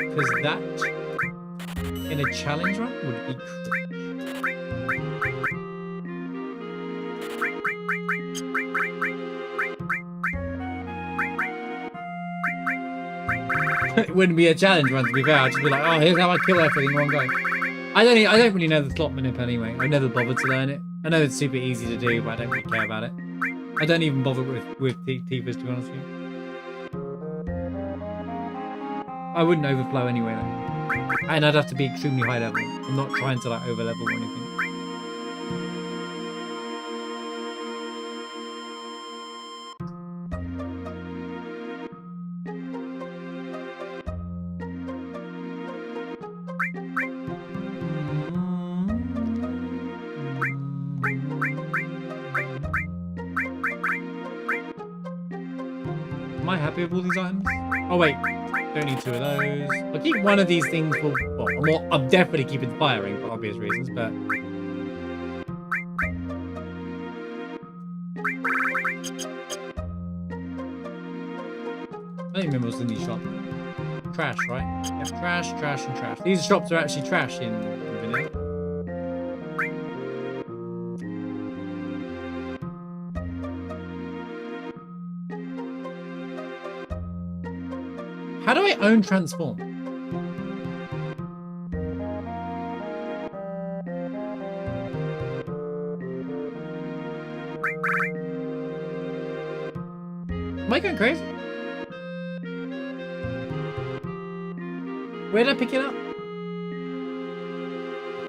Because that, in a challenge run, would be cringe. It wouldn't be a challenge run, to be fair. I'd just be like, oh, here's how I kill everything in one go. I don't really know the slot manip anyway. I've never bothered to learn it. I know it's super easy to do, but I don't really care about it. I don't even bother with Tifa's, to be honest with you. I wouldn't overflow anyway, though. And I'd have to be extremely high level. I'm not trying to like over level or anything. Am I happy with all these items? Oh wait, don't need 2 of those. I'll keep one of these things for, well, I'm definitely keeping firing for obvious reasons, but... I don't remember what's in these shops. Trash, right? Yeah, trash, trash, and trash. These shops are actually trash in vanilla. How do I own transform? Am I going crazy? Where did I pick it up?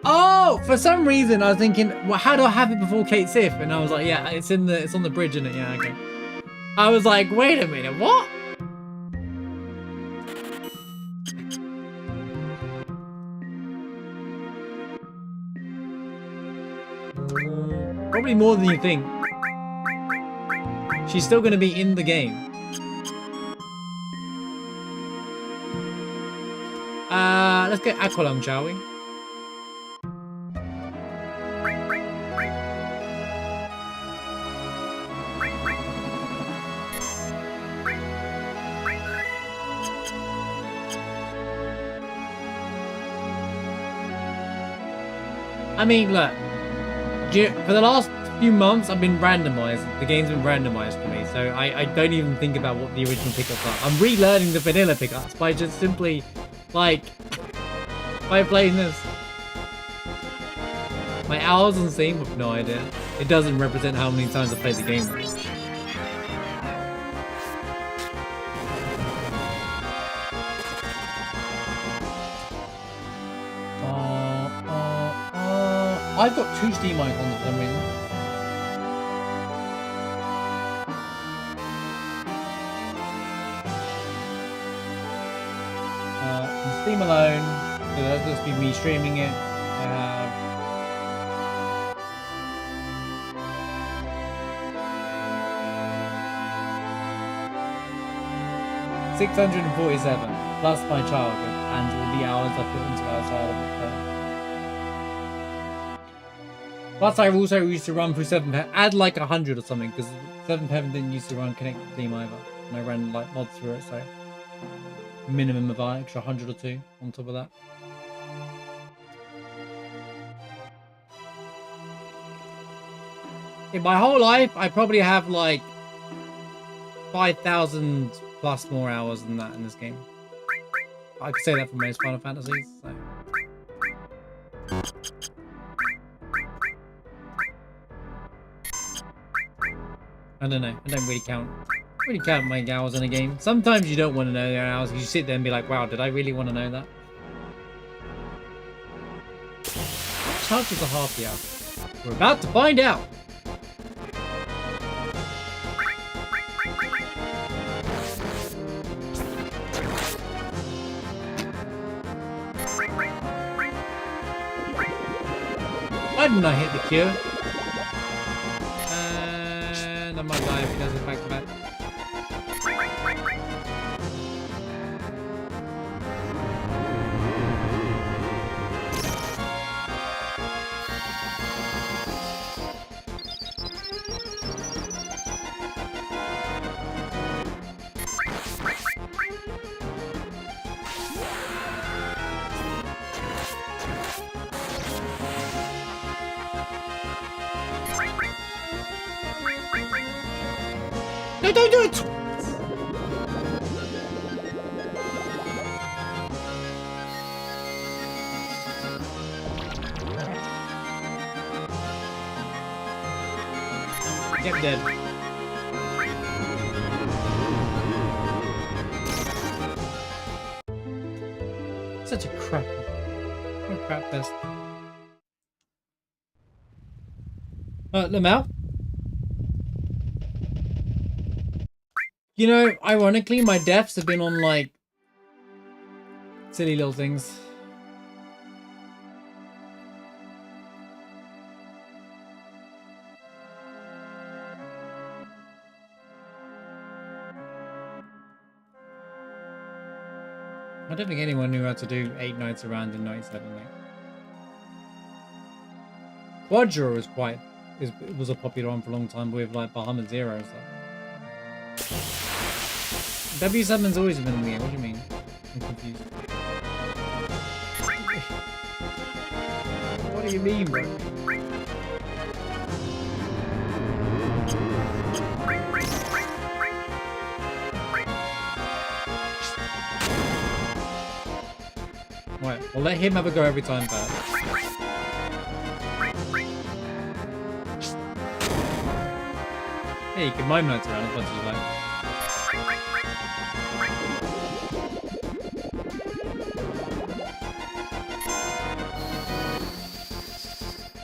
Oh, for some reason I was thinking, well, how do I have it before Kate Sif? And I was like, yeah, it's on the bridge, isn't it? Yeah, okay. I was like, wait a minute, what? Probably more than you think. She's still going to be in the game. Let's get Aqualung, shall we? I mean, look, for the last few months, I've been randomized. The game's been randomized for me, so I don't even think about what the original pickups are. I'm relearning the vanilla pickups by just simply, like, by playing this. My hours on Steam, I've no idea. It doesn't represent how many times I played the game. I've got 2 Steam icons for some reason. In Steam alone, so that'll just be me streaming it. I have 647 plus my childhood and all the hours I put into outside of it. Plus, I also used to run through 7 Pep, add like 100 or something, because 7 Pep didn't used to run connected Steam either. And I ran like mods through it, so minimum of an extra 100 or 2 on top of that. In my whole life, I probably have like 5,000 plus more hours than that in this game. I could say that for most Final Fantasies, so. I don't know. I don't really count my hours in a game. Sometimes you don't want to know your hours. You sit there and be like, wow, did I really want to know that? How much is a harpy hour? We're about to find out. Why didn't I hit the cure? I might die if he does it back to back. No, don't do it! Yep, dead. Such a crap. What a crap fest. Lamau? You know, ironically, my deaths have been on, like, silly little things. I don't think anyone knew how to do 8 nights around in 97, mate. Quadra was a popular one for a long time with, like, Bahamut Zero and stuff. W7's always been in the game. What do you mean? I'm confused. What do you mean, bro? Right, well let him have a go every time first. Yeah, you can mime notes around as much as you like.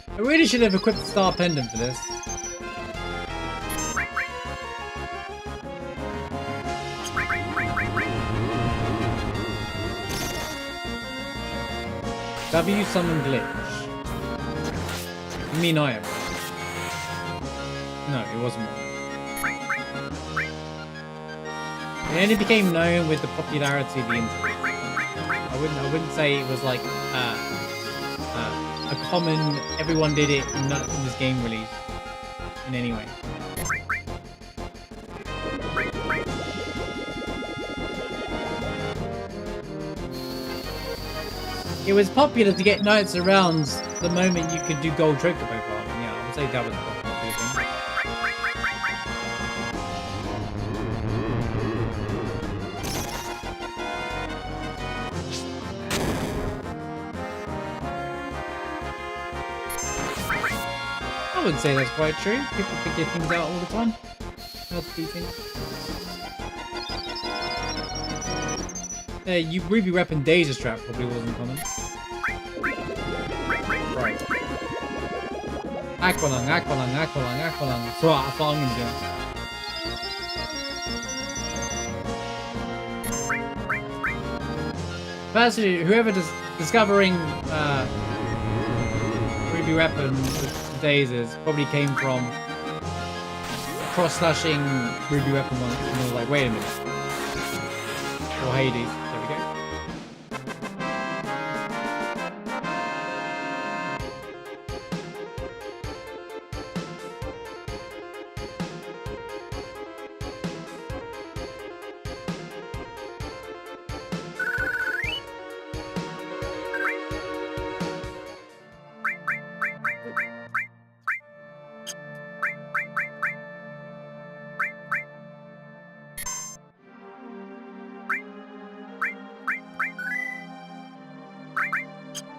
I really should have equipped the Star Pendant for this. W summon glitch. You mean I am? No, it wasn't one. It only became known with the popularity of the internet. I I wouldn't say it was like a common. Everyone did it in this game release in any way. It was popular to get Knights around the moment you could do Gold Chocobo farming. Yeah, I would say that was a popular thing. I wouldn't say that's quite true. People figure things out all the time. How to do things. You Ruby Weapon Daisy Strap probably wasn't common. Right. Aqualung. So what I'm gonna do. Firstly, whoever discovering Ruby Weapon Daisies probably came from cross-slashing Ruby Weapon once and was like, wait a minute. Or Hades. There we go.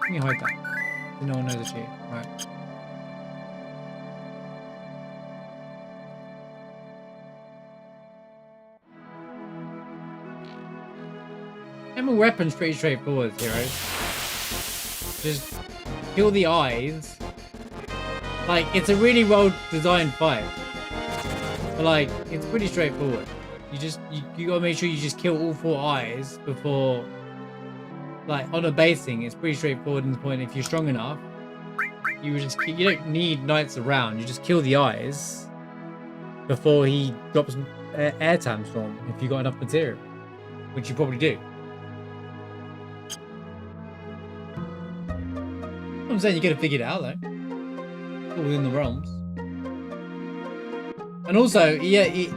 Let me hide that. So no one knows it's you. Right. Emma weapon's pretty straightforward, heroes. Just kill the eyes. Like, it's a really well designed fight. But like, it's pretty straightforward. You gotta make sure you just kill all 4 eyes before. Like, on a basing, it's pretty straightforward in the point if you're strong enough, you don't need Knights around, you just kill the eyes before he drops airtime storm if you got enough material, which you probably do. I'm saying you gotta figure it out though. It's all within the realms. And also, yeah, he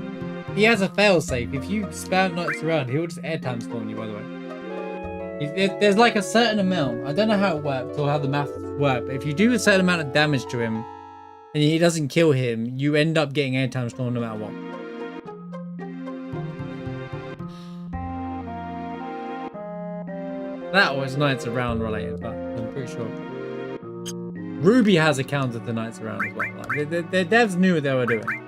has a failsafe. If you spam Knights around, he'll just airtime storm you, by the way. There's like a certain amount. I don't know how it works or how the maths work, but if you do a certain amount of damage to him and he doesn't kill him, you end up getting airtime storm no matter what. That was Knights Around related, but I'm pretty sure. Ruby has a counter to Knights Around as well. Like, the devs knew what they were doing.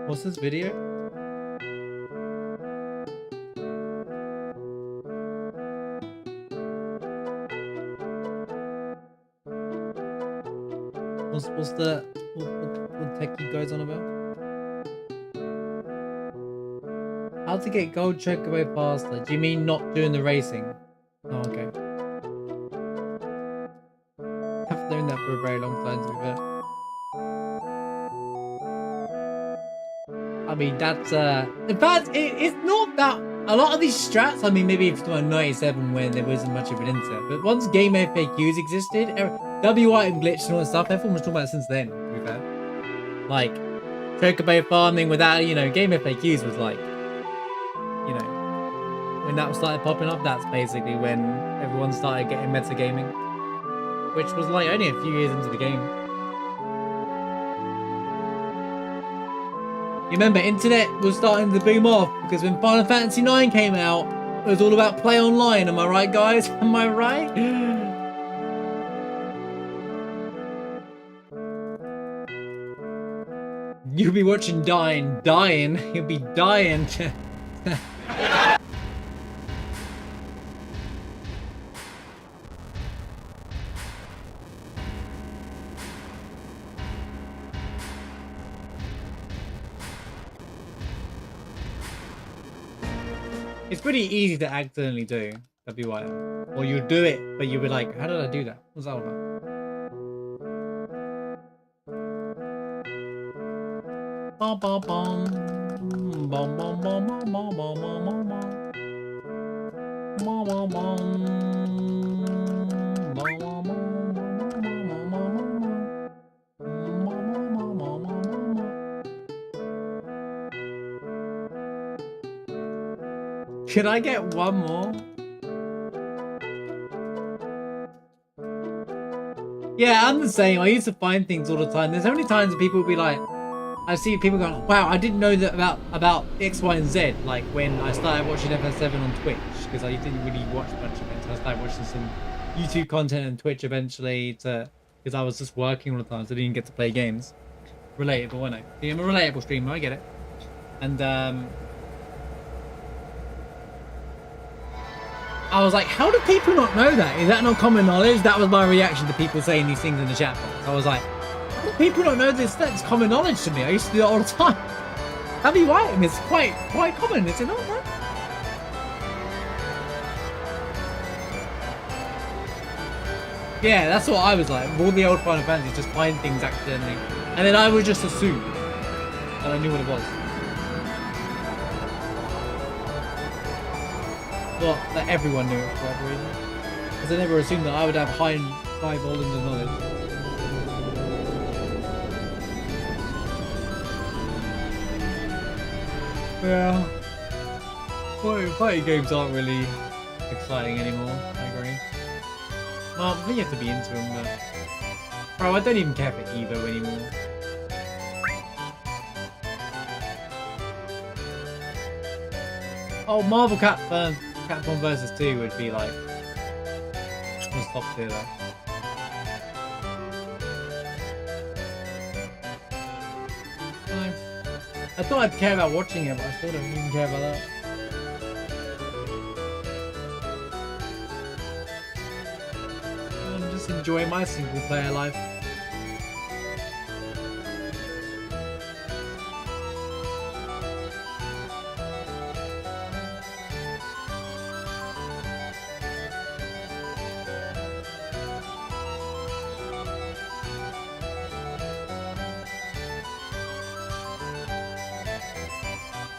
What's this video? What's the what techie goes on about? How to get gold chocobo faster? Do you mean not doing the racing? Oh, okay. I've known that for a very long time, to be fair. I mean, that's in fact, it's not that. A lot of these strats, I mean, maybe if it's 97 when there wasn't much of an insert, but once game FAQs existed, WI and glitch and all that stuff, everyone was talking about it since then, to be fair. Like, chocobo farming without, you know, game FAQs was like, you know, when that started popping up, that's basically when everyone started getting metagaming, which was like only a few years into the game. You remember, internet was starting to boom off because when Final Fantasy IX came out, it was all about play online. Am I right, guys? Am I right? You'll be watching dying. You'll be dying. It's pretty easy to accidentally do WIM. Or you do it, but you'll be like, how did I do that? What's that all about? Bum, bum, bum. Bum, bum, bum, bum, bum, bum, bum, bum. Bum, bum, bum. Bum, bum, bum, Can I get one more? Yeah, I'm the same. I used to find things all the time. There's so many times people will be like, I see people going, wow, I didn't know that about X, Y, and Z. Like when I started watching FS7 on Twitch, because I didn't really watch much of it. So I started watching some YouTube content and Twitch eventually because I was just working all the time, so I didn't get to play games. Relatable, I know. Yeah, I'm a relatable streamer, I get it. And I was like, how do people not know that? Is that not common knowledge? That was my reaction to people saying these things in the chat box. I was like, how do people not know this? That's common knowledge to me. I used to do it all the time. VII is quite common, is it not, man? Yeah, that's what I was like. All the old Final Fantasy, just find things accidentally. And then I would just assume that I knew what it was. Well, that everyone knew it for whatever reason. Because I never assumed that I would have high volumes of knowledge. Yeah. Fighting games aren't really exciting anymore, I agree. Well, I think you have to be into them, but... Bro, I don't even care for Evo anymore. Oh, Marvel Capcom vs. 2 would be like... Let's stop there though. I thought I'd care about watching it, but I still don't even care about that. I'm just enjoying my single player life.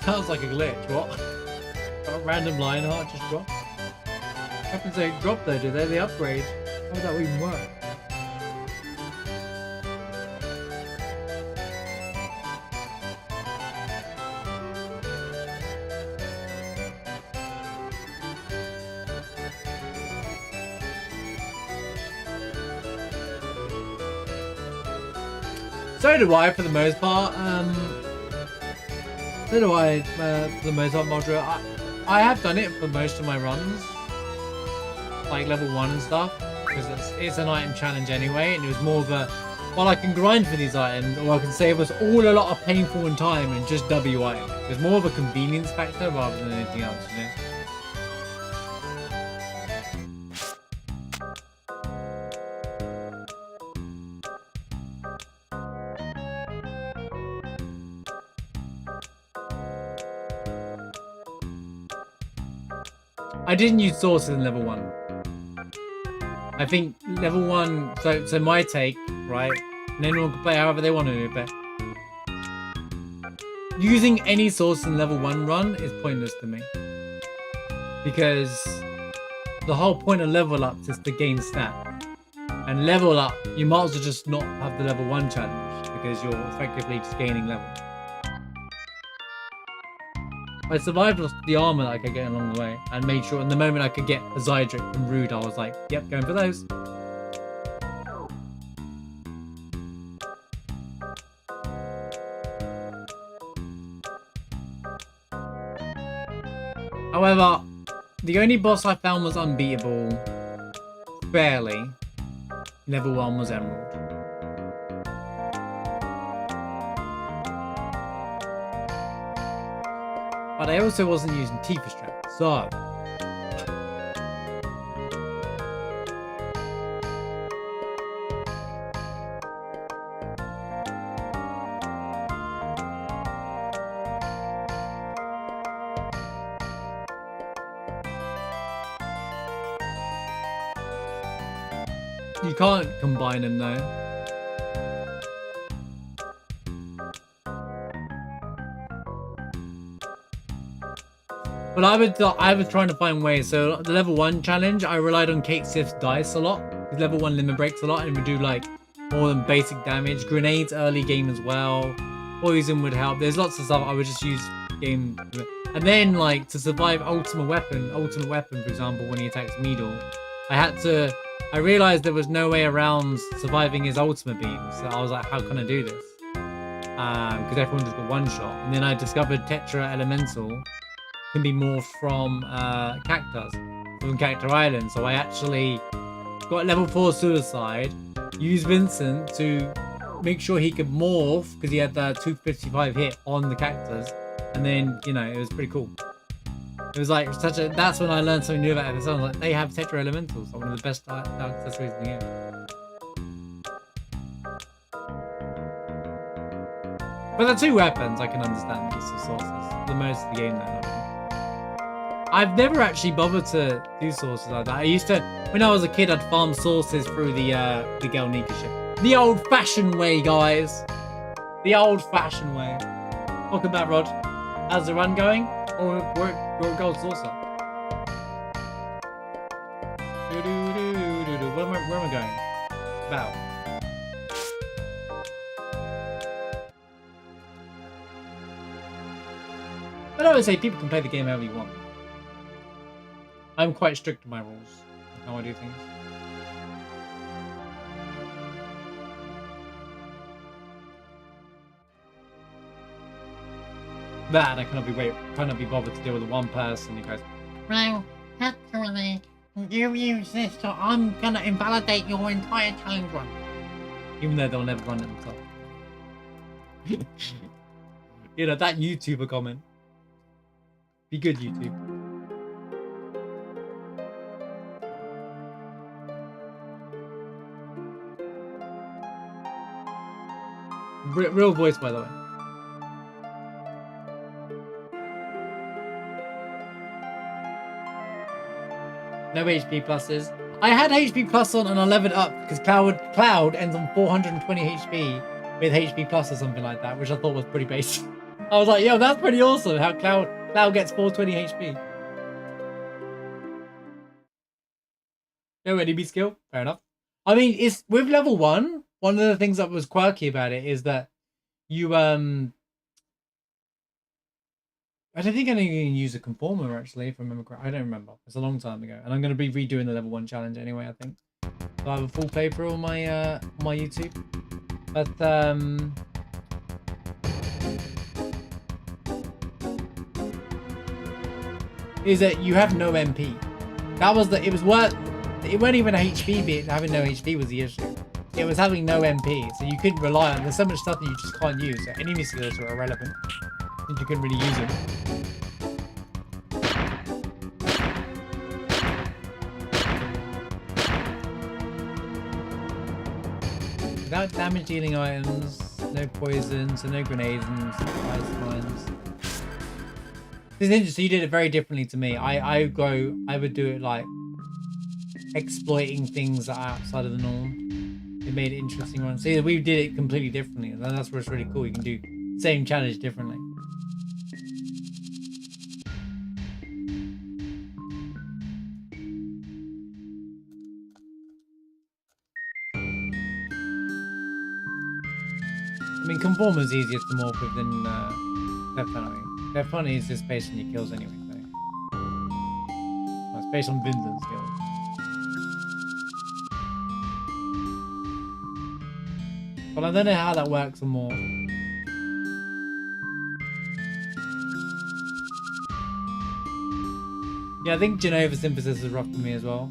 Sounds like a glitch, what? A random Lionheart just dropped? What happens to it drop though, do they? The upgrade? How would that even work? So do I, for the most part. So do I, for the most part, Modra. I have done it for most of my runs, like level 1 and stuff, because it's an item challenge anyway, and it was more of a, well, I can grind for these items, or I can save us all a lot of painful and time and just WI. There's more of a convenience factor rather than anything else, you know? I didn't use sources in level 1. I think level 1, so my take, right? And anyone can play however they want to do it, but using any source in level 1 run is pointless to me. Because the whole point of level ups is to gain stat. And level up, you might as well just not have the level 1 challenge, because you're effectively just gaining level. I survived the armor that I could get along the way, and made sure, and the moment I could get a Zydric from Rude, I was like, yep, going for those. However, the only boss I found was unbeatable, fairly, level 1 was Emerald. But I also wasn't using Tifa strap, so you can't combine them though. But I was trying to find ways. So the level 1 challenge, I relied on Kate Sif's dice a lot. Because level 1 limit breaks a lot and would do like more than basic damage. Grenades early game as well. Poison would help. There's lots of stuff I would just use game. And then like to survive ultimate weapon for example, when he attacks Meadle, I realized there was no way around surviving his ultimate beam. So I was like, how can I do this? Because everyone just got one shot. And then I discovered Tetra Elemental can be morphed from Cactus, from Cactus Island. So I actually got level 4 Suicide, used Vincent to make sure he could morph, because he had the 255 hit on the Cactus. And then, you know, it was pretty cool. It was like that's when I learned something new about it. So I was like, they have Tetra Elementals, one of the best dark accessories in the game. But the 2 weapons, I can understand these sources. The most of the game though. I've never actually bothered to do sources like that. I used to, when I was a kid, I'd farm sources through the Gelnika ship. The old-fashioned way, guys. The old-fashioned way. Welcome back, Rod. How's the run going? Or we're a gold saucer. Where am I going? Bow. But I would say people can play the game however you want. I'm quite strict in my rules, how I do things. That I cannot be bothered to deal with one person who goes, well, actually, you use this, so I'm gonna invalidate your entire challenge run. Even though they'll never run it themselves. You know, that YouTuber comment. Be good, YouTube. Real voice, by the way. No HP pluses. I had HP plus on and I leveled up because Cloud ends on 420 HP with HP plus or something like that, which I thought was pretty basic. I was like, yo, that's pretty awesome how Cloud gets 420 HP. No enemy skill. Fair enough. I mean, it's with level 1. One of the things that was quirky about it is that you I don't think I can use a conformer actually, if I remember correctly. I don't remember. It's a long time ago, and I'm going to be redoing the level 1 challenge anyway. I think so. I have a full playthrough on my YouTube, but is that you have no MP. That was it wasn't even a HP bit. Having no HP was the issue. It was having no MP, so you couldn't rely on. There's so much stuff that you just can't use. So enemy skills were irrelevant, and you couldn't really use them. Without damage dealing items, no poison, so no grenades and ice mines. This is interesting. You did it very differently to me. I would do it like exploiting things that are outside of the norm. It made it interesting one. See, we did it completely differently, and that's what's really cool. You can do the same challenge differently. I mean, Conformer's easiest to morph with than Death Penalty. Death Penalty is just based on your kills anyway, so. Well, it's based on Vincent's skills. But I don't know how that works on more. Yeah, I think Genova Synthesis is rough for me as well.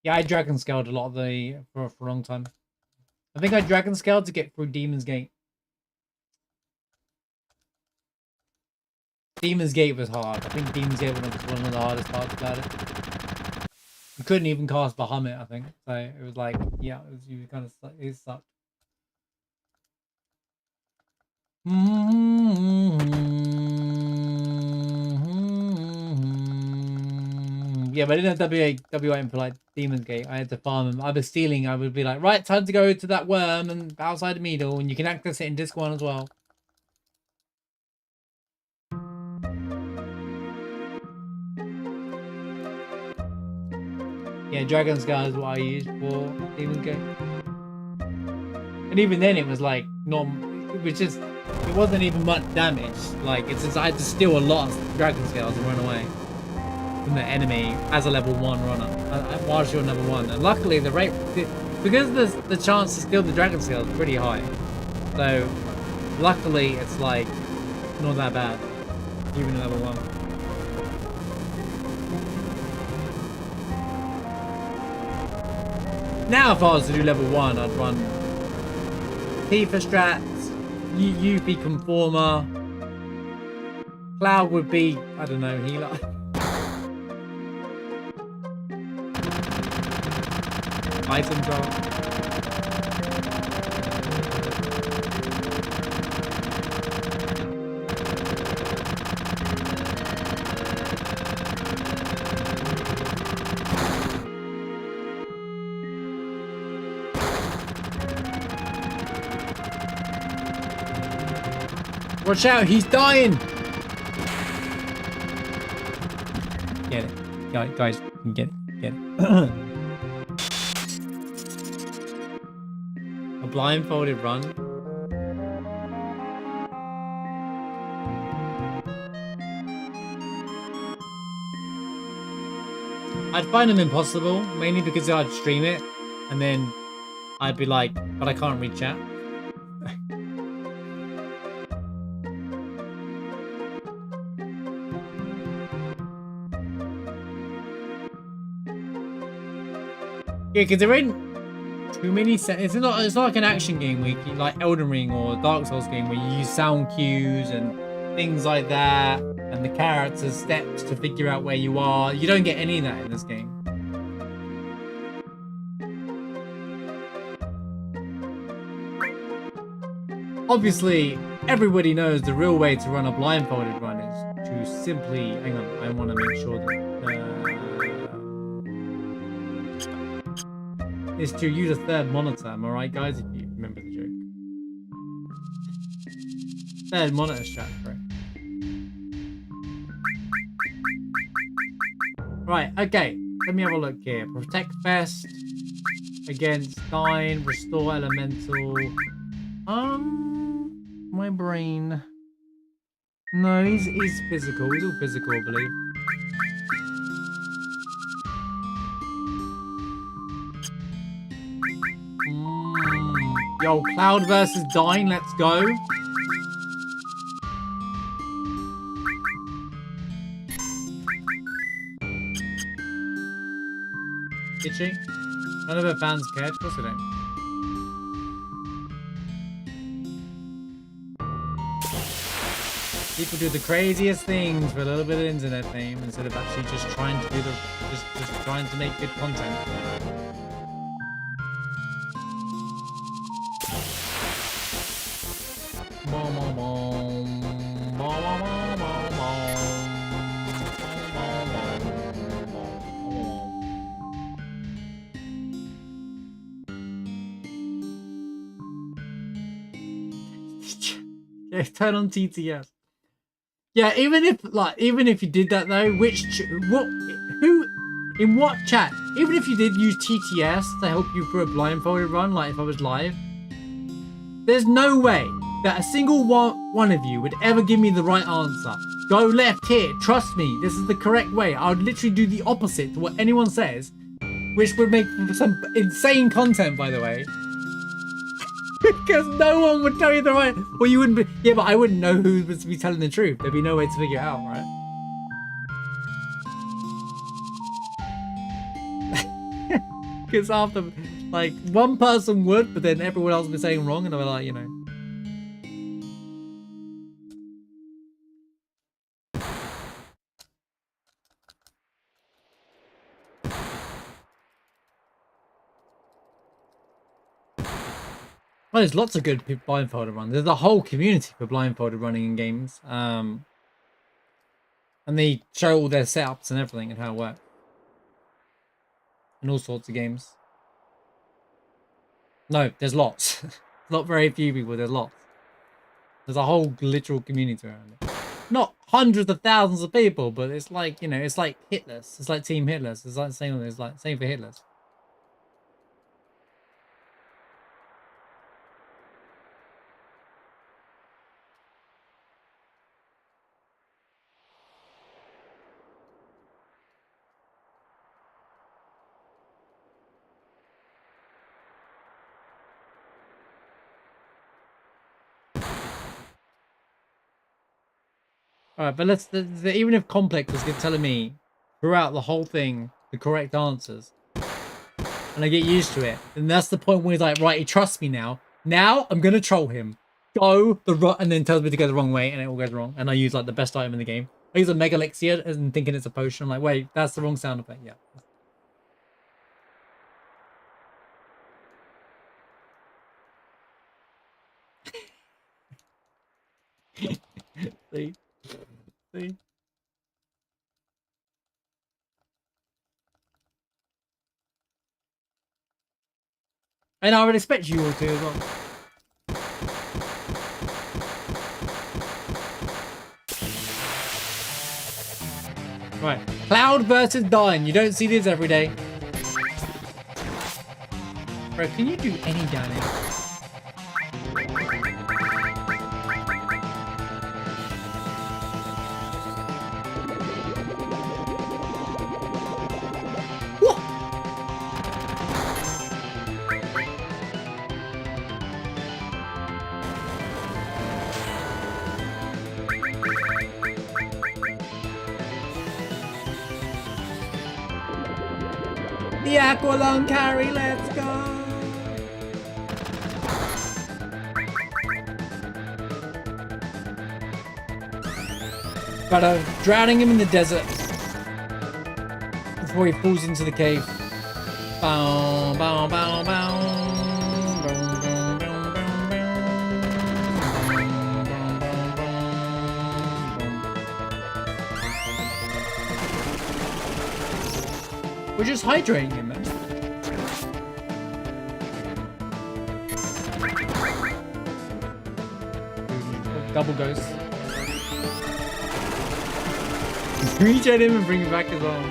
Yeah, I dragon scaled a lot of the for a long time. I think I dragon scaled to get through Demon's Gate. Demon's Gate was hard. I think Demon's Gate was one of the hardest parts about it. You couldn't even cast Bahamut, I think. So it was like, yeah, you kind of it sucked. Yeah, but I didn't have WA for like Demon's Gate. I had to farm them. I was stealing. I would be like, right, time to go to that worm and outside the Meadle, and you can access it in Disc 1 as well. Yeah, Dragon Scar is what I used for Demon's Gate. And even then it was like it wasn't even much damage. Like it's just I had to steal a lot of Dragon Scales and run away from the enemy as a level 1 runner whilst you're level 1. And luckily the rate, because the chance to steal the Dragon Scales is pretty high, so luckily it's like not that bad even at level 1. Now if I was to do level 1, I'd run Tifa strats, UP Conformer, Cloud would be, I don't know, healer. Item drop. Watch out, he's dying! Get it. Guys, get it. Get it. A blindfolded run. I'd find them impossible, mainly because I'd stream it, and then I'd be like, but I can't read chat. Yeah, because there ain't too many it's not like an action game where you, like Elden Ring or Dark Souls game where you use sound cues and things like that, and the characters' steps to figure out where you are. You don't get any of that in this game. Obviously, everybody knows the real way to run a blindfolded run is to simply, hang on, I want to make sure that is to use a third monitor. Am I right, guys? If you remember the joke. Third monitor strat, right? Right, okay. Let me have a look here. Protect Fest against Dying, Restore Elemental. My brain. No, he's physical. He's all physical, I believe. Yo, Cloud versus Dying, let's go. Did she? None of her fans cared, of course they don't. People do the craziest things for a little bit of internet fame instead of actually just trying to do just trying to make good content. Yeah, turn on TTS. Yeah, even if you did that though, in what chat? Even if you did use TTS to help you through a blindfolded run, like if I was live, there's no way that a single one of you would ever give me the right answer. Go left here, trust me, this is the correct way. I would literally do the opposite to what anyone says, which would make some insane content, by the way. Because no one would tell you the right, or you wouldn't be, yeah, but I wouldn't know who was to be telling the truth. There'd be no way to figure it out, right? Because after, like, one person would, but then everyone else would be saying wrong, and they were like, you know. Well, there's lots of good blindfolded runs. There's a whole community for blindfolded running in games. And they show all their setups and everything and how it works. In all sorts of games. No, there's lots. Not very few people, there's lots. There's a whole literal community around it. Not hundreds of thousands of people, but it's like, you know, it's like Hitless. It's like Team Hitless. It's like same for Hitless. Alright, but even if Complex was telling me throughout the whole thing the correct answers, and I get used to it, then that's the point where he's like, right, he trusts me now. Now I'm gonna troll him. And then tells me to go the wrong way, and it all goes wrong. And I use like the best item in the game. I use a Mega Elixir and thinking it's a potion. I'm like, wait, that's the wrong sound effect. Yeah. See? See? And I would expect you all to as well. Right. Cloud versus Dine. You don't see this every day. Bro, can you do any damage? The Aqualung carry, let's go! But drowning him in the desert before he falls into the cave. Bow, bow, bow, bow. We're just hydrating him, man. Double ghost. Regen him and bring him back as well.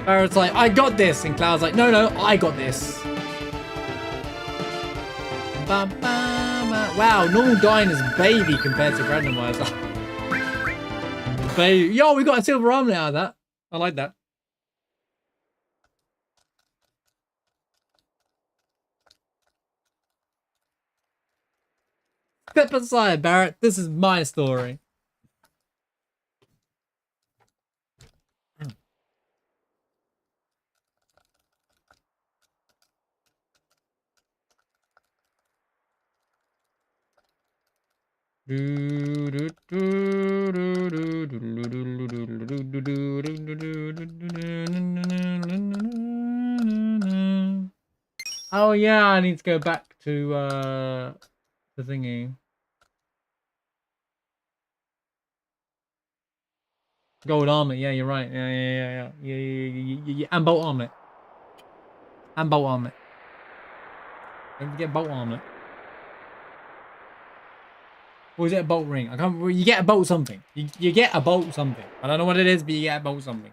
Barrett's like, I got this. And Cloud's like, no, I got this. Wow, normal dying is baby compared to randomizer. Baby. Yo, we got a silver armlet out of that. I like that. Step aside, Barrett. This is my story. Oh yeah, I need to go back to the thingy. Gold armlet, yeah, you're right. Yeah. And bolt armlet. And bolt armlet. Don't forget bolt armlet. Or is it a bolt ring? I can't remember. You get a bolt something. You get a bolt something. I don't know what it is, but you get a bolt something.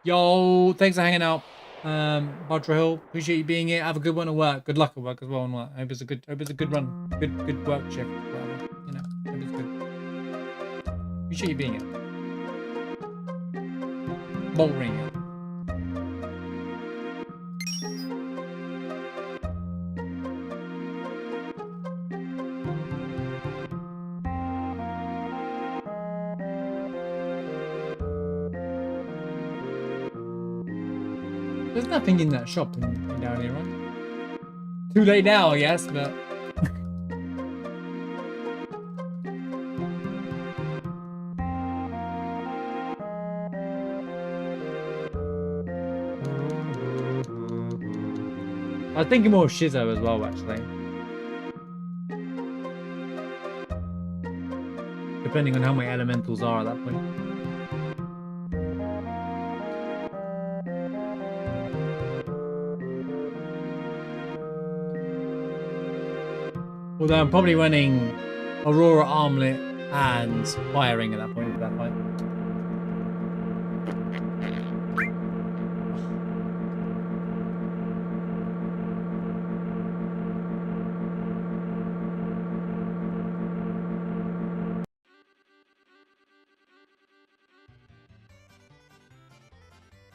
Yo, thanks for hanging out. Badra Hill, appreciate you being here. Have a good one at work. Good luck at work as well. And I hope it's a good run. Good work shift. Whatever. You know, hope it's good. Appreciate you being here. Bolt ring. There's nothing in that shop down here, right? Too late now, I guess, but... I was thinking more of Shizzo as well, actually. Depending on how many elementals are at that point. Although I'm probably running Aurora Armlet and Firing at that point for that fight.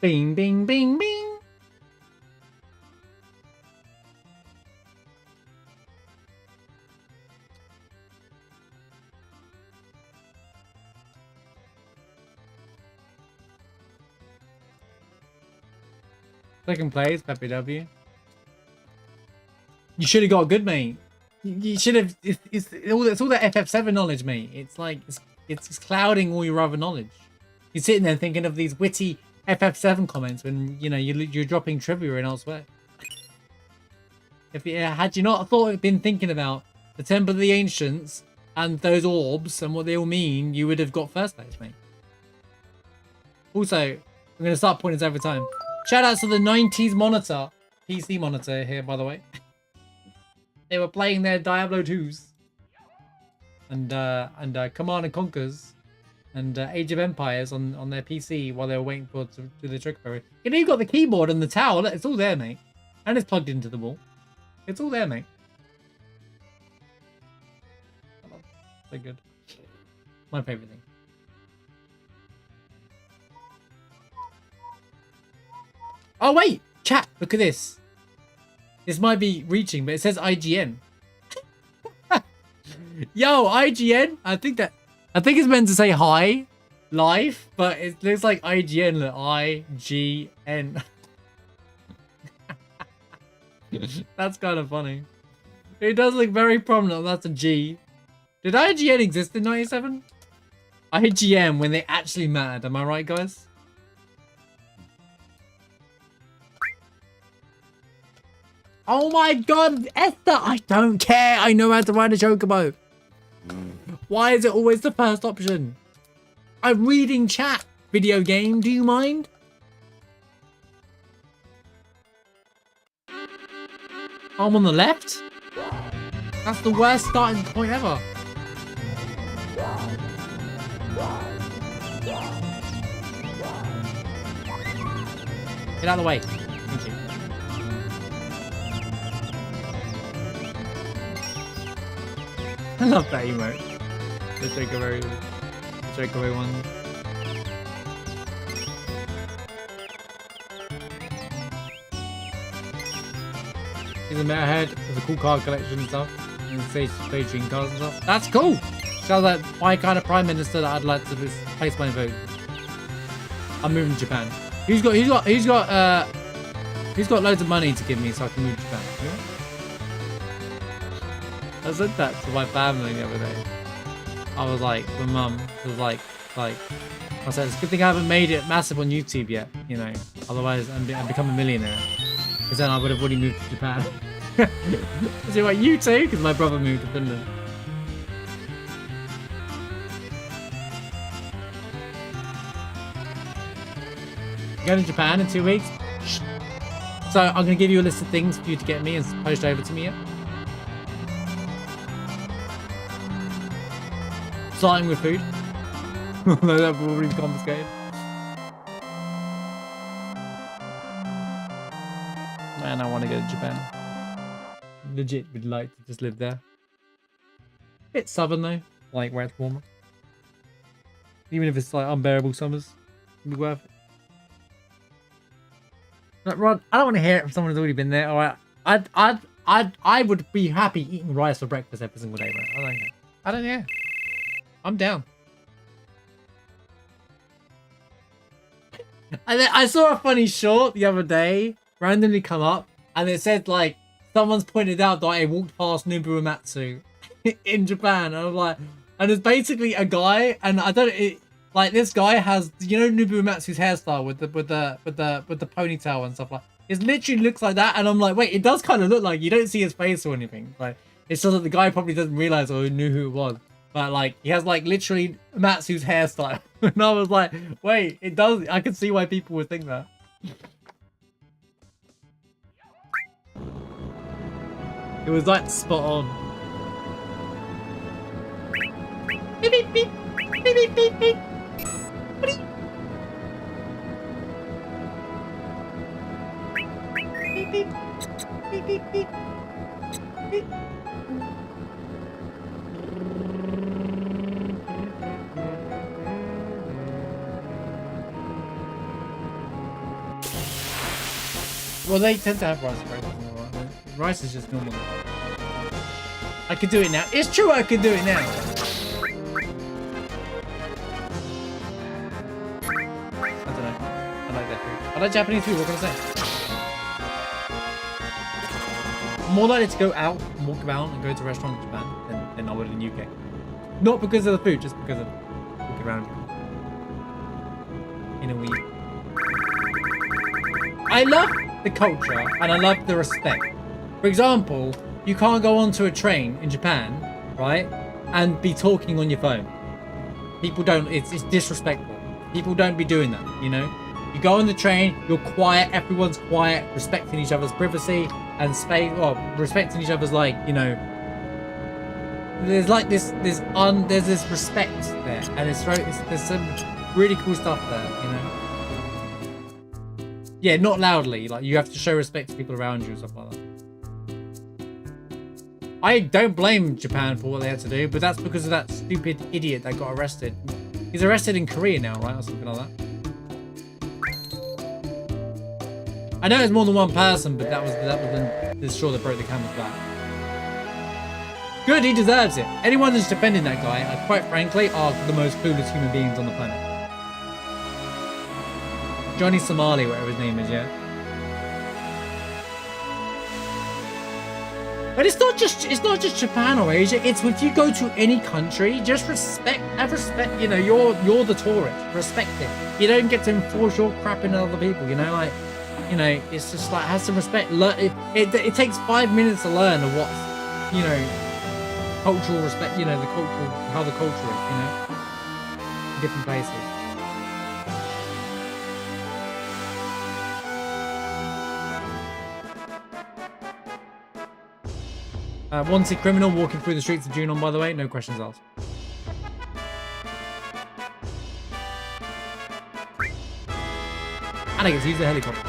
Bing, bing, bing, bing. Second place, Pepe W. You should have got good, mate. You should have. It's all that FF7 knowledge, mate. It's like it's clouding all your other knowledge. You're sitting there thinking of these witty FF7 comments when you know you're dropping trivia and elsewhere. If you had you not been thinking about the Temple of the Ancients and those orbs and what they all mean, you would have got first place, mate. Also, I'm gonna start pointing this every time. Shout out to the 90s monitor, PC monitor here, by the way. They were playing their Diablo 2s and Command and Conquers and Age of Empires on their PC while they were waiting for to do the trick period. You know, you've got the keyboard and the towel. It's all there, mate, and it's plugged into the wall. It's all there, mate. So good. My favorite thing. Oh wait, chat, look at this. This might be reaching, but it says IGN. Yo, IGN. I think it's meant to say hi, live, but it looks like IGN. Look, IGN. That's kind of funny. It does look very prominent. That's a G. Did IGN exist in '97? IGN when they actually mattered. Am I right, guys? Oh my god, Esther, I don't care. I know how to ride a chocobo. Why is it always the first option? I'm reading chat. Video game, do you mind? I'm on the left? That's the worst starting point ever. Get out of the way. Thank you. I love that emote. The takeaway one. He's a metalhead with a cool card collection and stuff. And stage dream cards and stuff. That's cool! Sounds like my kind of prime minister that I'd like to place my vote. I'm moving to Japan. He's got loads of money to give me so I can move to Japan. You know? I said that to my family the other day. I was like, my mum was like, I said, it's a good thing I haven't made it massive on YouTube yet, you know, otherwise I'd become a millionaire. Because then I would have already moved to Japan. I said, what, you too? Because my brother moved to Finland. Going to Japan in 2 weeks. So I'm going to give you a list of things for you to get me and post over to me. Yeah? Starting with food. Although that will probably be confiscated. Man, I want to go to Japan. Legit would like to just live there. Bit southern though, like where it's warmer. Even if it's like unbearable summers, it'd be worth it. Like, Rod, I don't want to hear it from someone who's already been there. All right, I would be happy eating rice for breakfast every single day, bro. I don't care. I'm down. And then I saw a funny short the other day, randomly come up, and it said like someone's pointed out that I walked past Nobuo Uematsu in Japan, and I was like, and it's basically a guy, and I don't like this guy has, you know, Nobuo Uematsu's hairstyle with the ponytail and stuff like. It literally looks like that, and I'm like, wait, it does kind of look like, you don't see his face or anything. Like it's just that the guy probably doesn't realize or knew who it was. But like he has like literally Matsu's hairstyle. And I was like, wait, it does. I can see why people would think that. It was like spot on. Beep beep beep beep beep beep beep. Beep beep beep beep beep beep. Well, they tend to have rice breakfast. Rice is just normal. I could do it now. It's true, I could do it now. I don't know. I like that food. I like Japanese food. What can I say? I'm more likely to go out and walk around and go to a restaurant in Japan than I would in the UK. Not because of the food, just because of walking around in a week. I love the culture and I love the respect. For example, you can't go onto a train in Japan, right, and be talking on your phone. People don't. It's disrespectful. People don't be doing that. You know, you go on the train, you're quiet. Everyone's quiet, respecting each other's privacy and space. Well, respecting each other's, like, you know. There's like there's this respect there, and there's some really cool stuff there. You know. Yeah, not loudly. Like, you have to show respect to people around you and stuff like that. I don't blame Japan for what they had to do, but that's because of that stupid idiot that got arrested. He's arrested in Korea now, right? Or something like that. I know it's more than one person, but that was the straw that broke the camel's back. Good, he deserves it. Anyone that's defending that guy, quite frankly, are the most clueless human beings on the planet. Johnny Somali, whatever his name is, yeah. But it's not just Japan or Asia. It's if you go to any country, just have respect. You know, you're the tourist. Respect it. You don't get to enforce your crap in other people. You know, like, you know, it's just like, have some respect. It takes 5 minutes to learn of what's, you know, cultural respect. You know, how the culture is. You know, in different places. Wanted criminal walking through the streets of Junon, by the way. No questions asked. And I get to use the helicopter.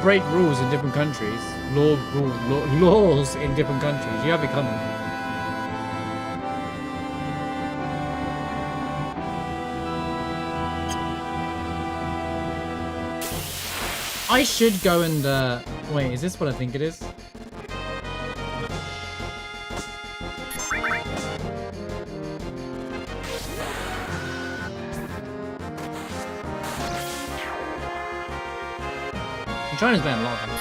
Break rules in different countries, laws in different countries. You have it coming. I should go and wait. Is this what I think it is? China's banned a lot of them.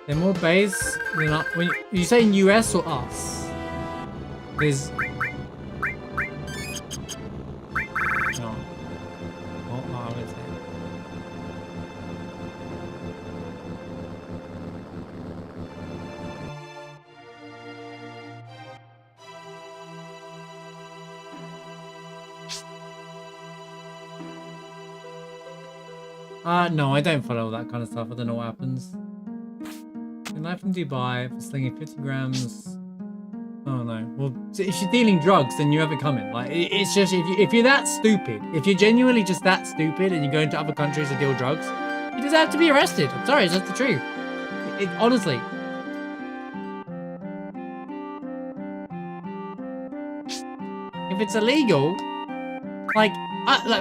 They're more base than us. When you say in US or us? There's no. What I would say. No, I don't follow that kind of stuff. I don't know what happens. knife from Dubai for slinging 50 grams. Oh no. Well, if you're dealing drugs, then you have it coming. Like, it's just, if you're that stupid, if you're genuinely just that stupid and you go into other countries to deal drugs, you deserve to be arrested. I'm sorry, it's just the truth. Honestly. If it's illegal, like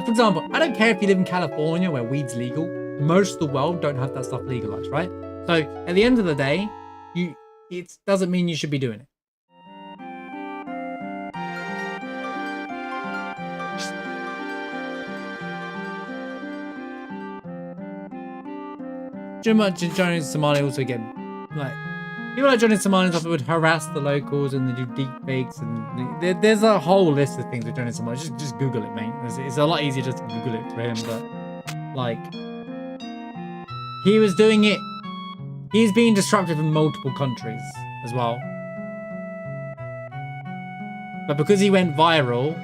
for example, I don't care if you live in California where weed's legal. Most of the world don't have that stuff legalized, right? So at the end of the day, it doesn't mean you should be doing it. Too much Johnny Somali also get like people like Johnny Somali and stuff that would harass the locals and they do deep fakes and there's a whole list of things with Johnny Somali. Just Google it, mate. It's a lot easier just to Google it for him, but like he was doing it. He's being disruptive in multiple countries as well. But because he went viral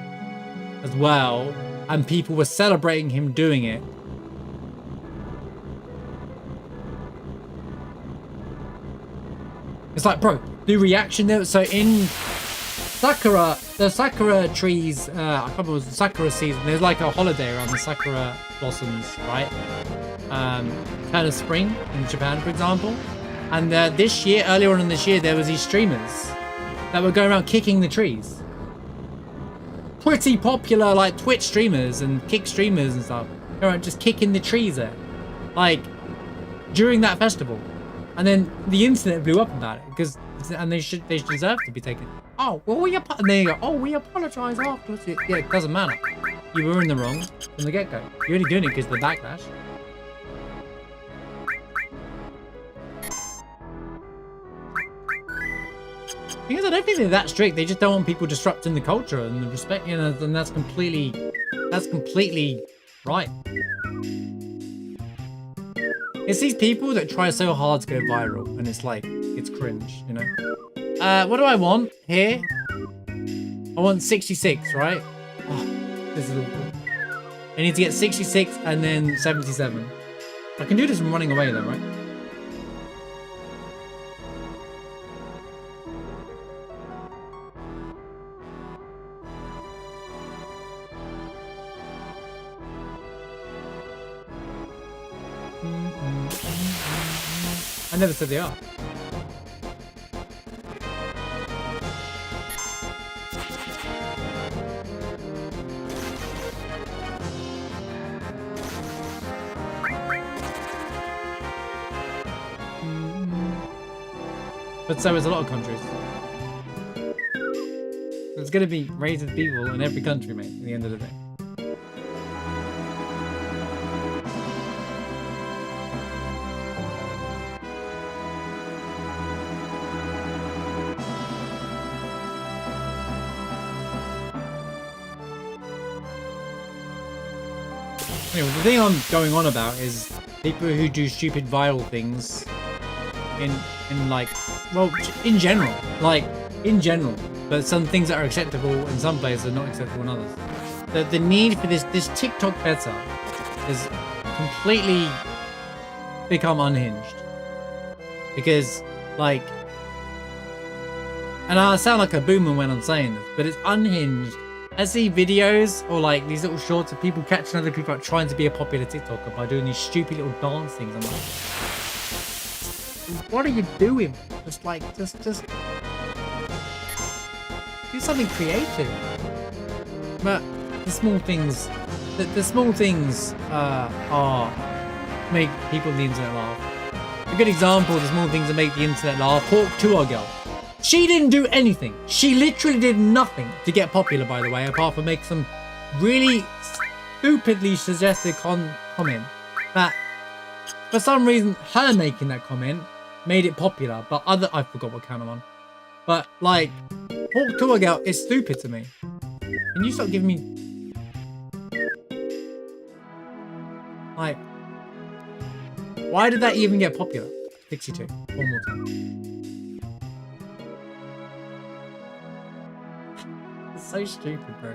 as well and people were celebrating him doing it, it's like, bro, the reaction there. So in Sakura, the Sakura trees, I can't remember, it was the Sakura season. There's like a holiday around the Sakura blossoms, right? Kind of spring in Japan, for example. And this year, earlier on in this year, there was these streamers that were going around kicking the trees. Pretty popular, like Twitch streamers and Kick streamers and stuff. Going around just kicking the trees there, like during that festival. And then the internet blew up about it because, and they deserve to be taken. Oh, well, and then you go, oh, we apologize afterwards. Yeah, it doesn't matter. You were in the wrong from the get-go. You're only doing it because of the backlash. Because I don't think they're that strict. They just don't want people disrupting the culture and the respect, you know, and that's completely right. It's these people that try so hard to go viral, and it's like, it's cringe, you know? What do I want here? I want 66, right? Oh, this is awful. I need to get 66 and then 77. I can do this from running away though, right? I never said they are. But so is a lot of countries. There's gonna be racist people in every country, mate, at the end of the day. Anyway, the thing I'm going on about is people who do stupid viral things in like, well, in general, but some things that are acceptable in some places are not acceptable in others. The need for this TikTok beta has completely become unhinged because, like, and I sound like a boomer when I'm saying this, but it's unhinged. I see videos or like these little shorts of people catching other people out trying to be a popular TikToker by doing these stupid little dance things. I'm like, what are you doing? Just do something creative. But the small things, the small things are make people on the internet laugh. A good example of the small things that make the internet laugh: Talk to Our Girl. She didn't do anything. She literally did nothing to get popular, by the way, apart from make some really stupidly suggested comment that, for some reason, her making that comment made it popular, but I forgot what count I'm on. But, like, Talk to a Girl is stupid to me. Can you stop giving me... Like, why did that even get popular? 62. One more time. So stupid, bro.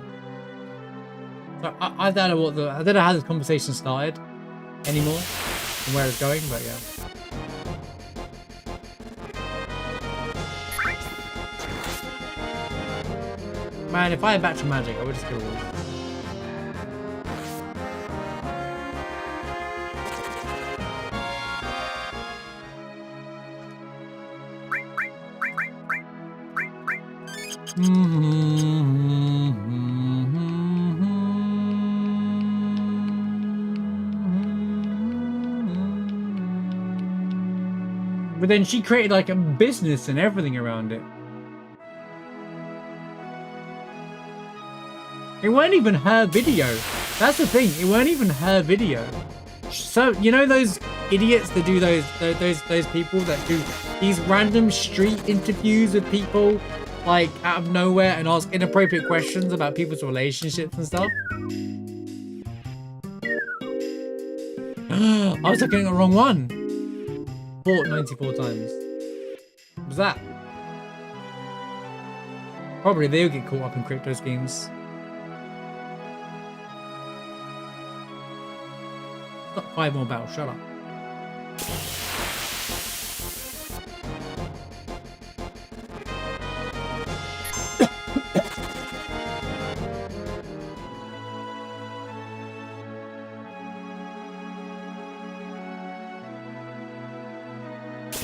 So I don't know I don't know how this conversation started anymore and where it's going, but yeah. Man, if I had batch of magic, I would just kill wolves. But then she created like a business and everything around it. It weren't even her video. That's the thing. It weren't even her video. So you know those idiots that do those people that do these random street interviews with people like out of nowhere and ask inappropriate questions about people's relationships and stuff. I was looking at the wrong one. 94 times. What was that? Probably they'll get caught up in crypto schemes. Got 5 more battles, shut up.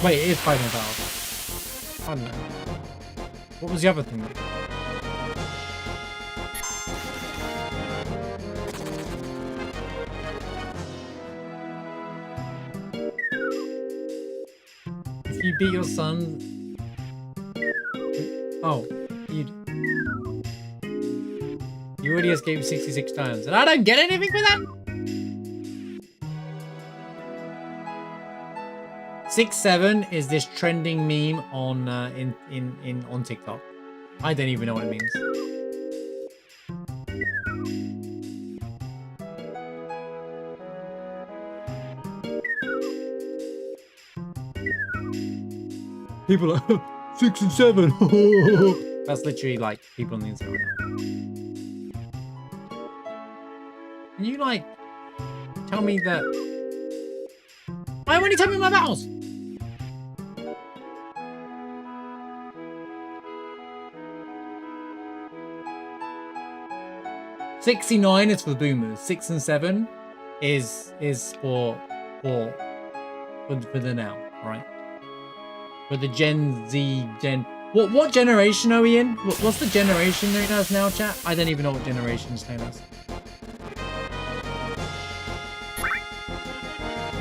Wait, it is 5 more battles. I don't know. What was the other thing? If you beat your son... Oh, you already escaped 66 times. And I don't get anything for that? 6-7 is this trending meme on on TikTok. I don't even know what it means. People are 6 and 7. That's literally like people on the internet right now. Can you like tell me that? Why won't you tell me my battles? $69 is for the boomers. 6 and 7 is for the now, right? For the Gen Z what generation are we in? What's the generation known as now, chat? I don't even know what generation is known as.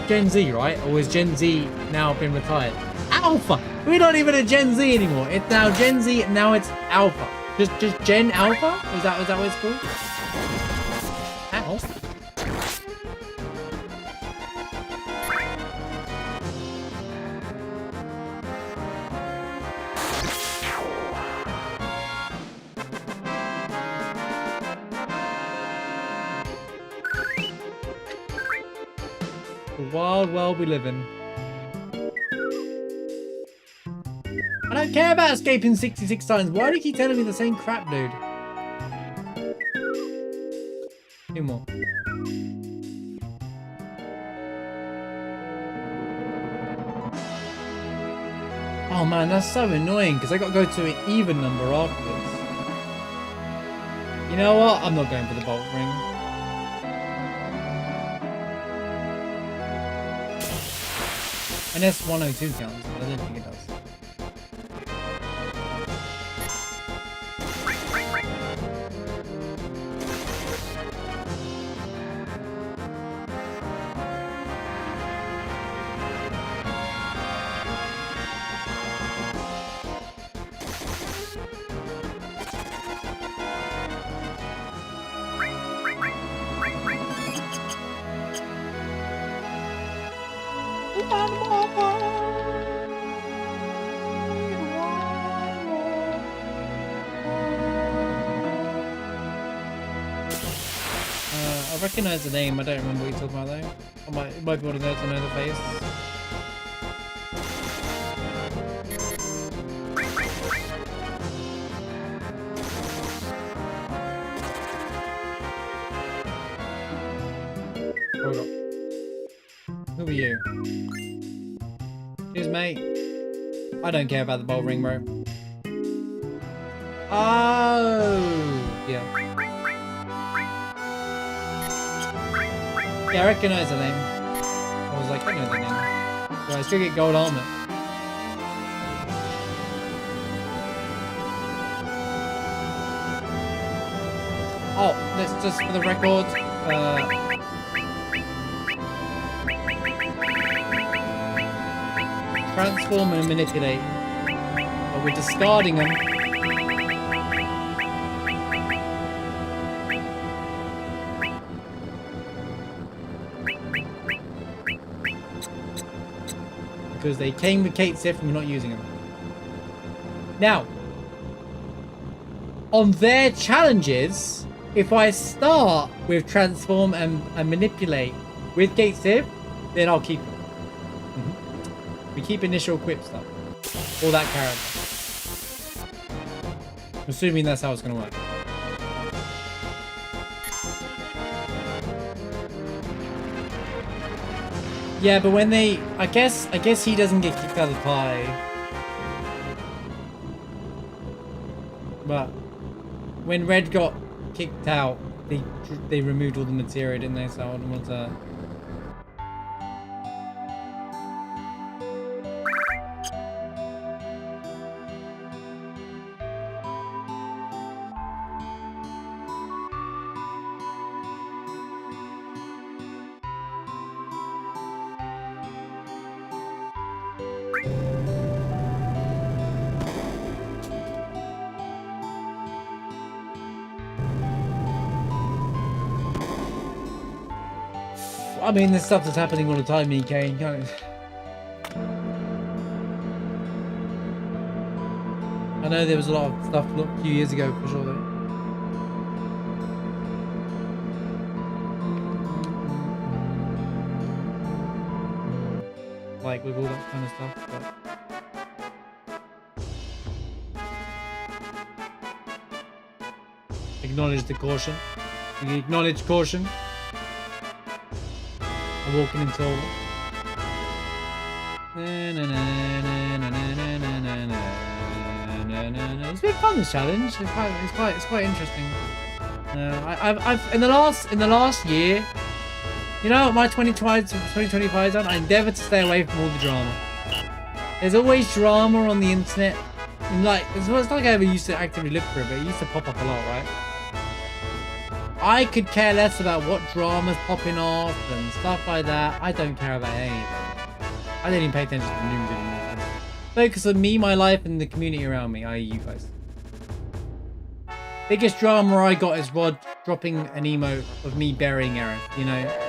Gen Z, right? Or is Gen Z now been retired? Alpha! We're not even a Gen Z anymore. It's now Gen Z, and now it's Alpha. Just Gen Alpha? Is that what it's called? Ow. The wild world we live in. I don't care about escaping 66 times. Why do you keep telling me the same crap, dude? 2 more. Oh man, that's so annoying because I got to go to an even number afterwards. You know what? I'm not going for the bolt ring. Unless 102 counts, but I don't think it does. I recognize the name, I don't remember what you're talking about though. I might be able to know the face. Hold up. Who are you? Cheers, mate. I don't care about the bowl ring, bro. Oh, yeah. Yeah, I recognize the name. I was like, I know the name. So I still get gold armor. Oh, let's just for the record, transform and manipulate. But we're discarding them. Because they came with Kate Sif and we're not using them. Now, on their challenges, if I start with transform and manipulate with Kate Sif, then I'll keep them. We keep initial equip stuff. All that character. Assuming that's how it's going to work. Yeah, but when they... I guess he doesn't get kicked out of the pie. But when Red got kicked out, they removed all the materia, didn't they? So I wouldn't want to... I mean, there's stuff that's happening all the time, EK. I know there was a lot of stuff a few years ago, for sure, though. Like, with all that kind of stuff, but... Acknowledge the caution. You acknowledge caution. Walking into it's been fun, this challenge. It's quite interesting. I've in the last year, you know, my 2025 zone, I endeavor to stay away from all the drama. There's always drama on the internet, and like it's not like I ever used to actively look for it, but it used to pop up a lot, right? I could care less about what drama's popping off and stuff like that. I don't care about anything. I don't even pay attention to the news anymore. Focus on me, my life, and the community around me, i.e. you guys. Biggest drama I got is Rod dropping an emote of me burying Aaron, you know?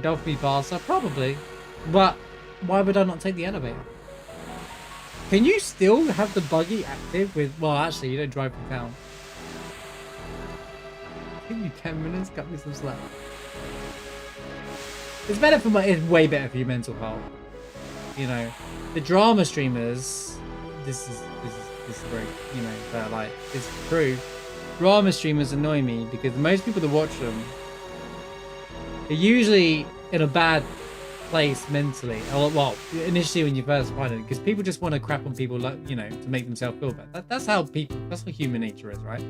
Delphi Barca? Probably. But why would I not take the elevator? Can you still have the buggy active with... Well, actually, you don't drive from town. Give me 10 minutes, cut me some slack. It's better for my... It's way better for your mental health. You know, the drama streamers... This is very... You know, like, it's true. Drama streamers annoy me because most people that watch them... They're usually in a bad place mentally. Well, initially when you first find it, because people just want to crap on people, like, you know, to make themselves feel bad. That's how people. That's what human nature is, right?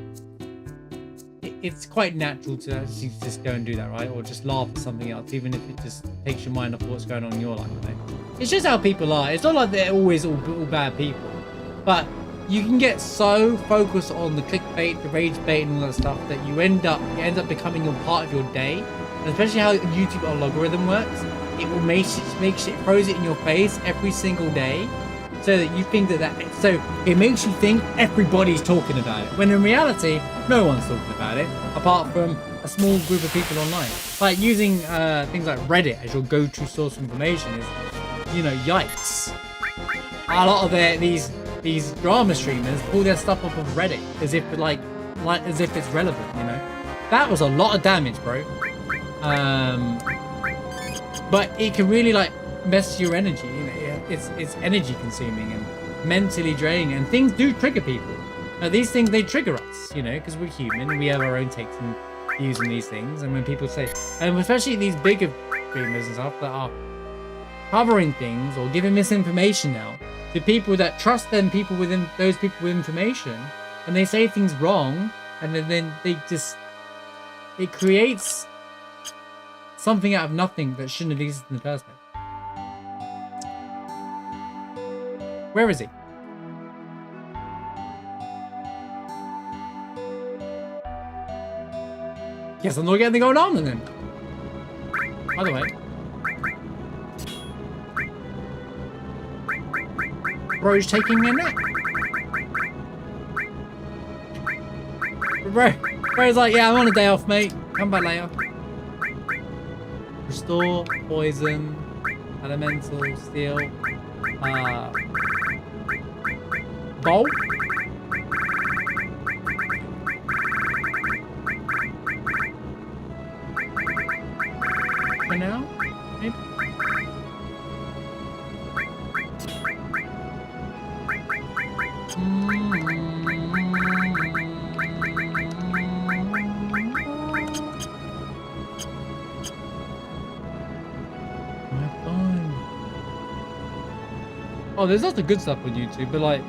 It's quite natural to actually just go and do that, right? Or just laugh at something else, even if it just takes your mind off what's going on in your life. Right? It's just how people are. It's not like they're always all bad people, but you can get so focused on the clickbait, the rage bait, and all that stuff that it ends up becoming a part of your day. And especially how YouTube algorithm works, it will throws it in your face every single day, so that you think so it makes you think everybody's talking about it, when in reality, no one's talking about it, apart from a small group of people online. Like using things like Reddit as your go-to source of information is, you know, yikes. A lot of these drama streamers pull their stuff off of Reddit as if as if it's relevant, you know. That was a lot of damage, bro. But it can really like mess your energy. You know, it's energy consuming and mentally draining, and things do trigger people. These things, they trigger us, you know, because we're human and we have our own takes and using these things, and when people say, and especially these bigger streamers and stuff that are covering things or giving misinformation now to people that trust them, people within those people with information, and they say things wrong, and then they just, it creates something out of nothing that shouldn't have existed in the first place. Where is he? Guess I'm not getting going on then. By the way. Bro's taking a nap. Bro's like, yeah, I'm on a day off, mate. Come back later. Restore, poison, elemental, steel, bolt. For now, maybe. Oh, there's lots of good stuff on YouTube, but like,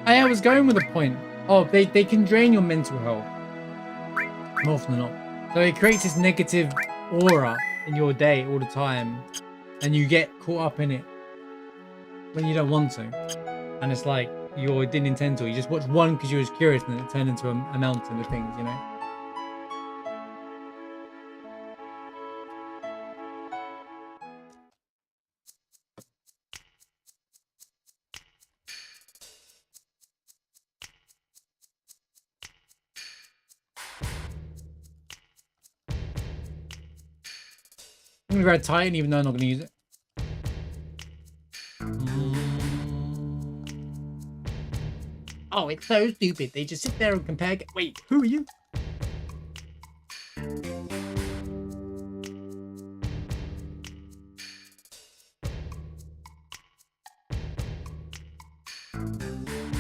I was going with a point. Oh, they can drain your mental health more often than not. So it creates this negative aura in your day all the time, and you get caught up in it when you don't want to. And it's like you didn't intend to. You just watched one because you was curious, and it turned into a mountain of things, you know. I'm gonna grab Titan even though I'm not gonna use it. Oh, it's so stupid. They just sit there and compare. Wait, who are you?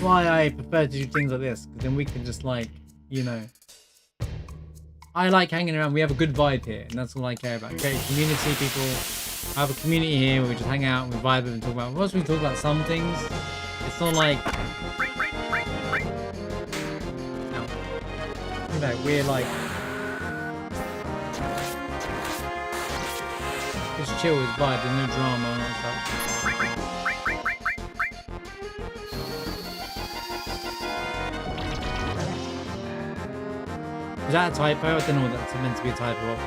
Why I prefer to do things like this, because then we can just like, you know. I like hanging around. We have a good vibe here, and that's all I care about. Okay, community people. I have a community here where we just hang out and we vibe and talk about. Once we talk about some things, it's not like, you know, we're like just chill with vibe. There's no drama and all that stuff. Is that a typo? I don't know what that's meant to be a typo of.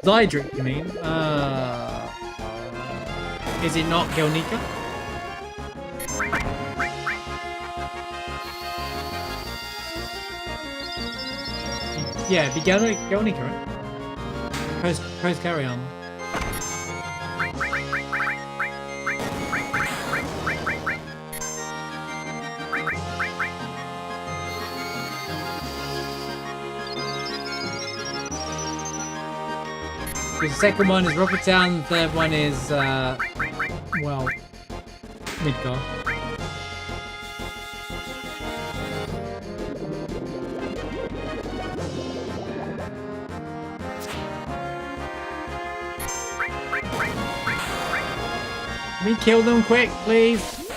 Zydric, you mean? Is it not Gelnika? Yeah, it'd be Gelnika, right? Post carry armor. The second one is Rocket Town, the third one is, well, Midgar. Can we kill them quick, please?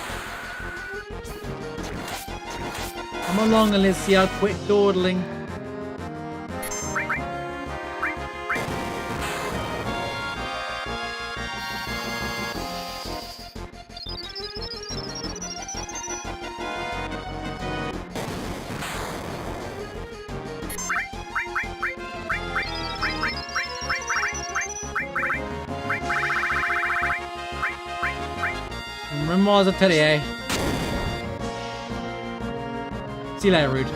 Come along, Alicia, quit dawdling. Remember what I tell you, eh? See you later, Rude.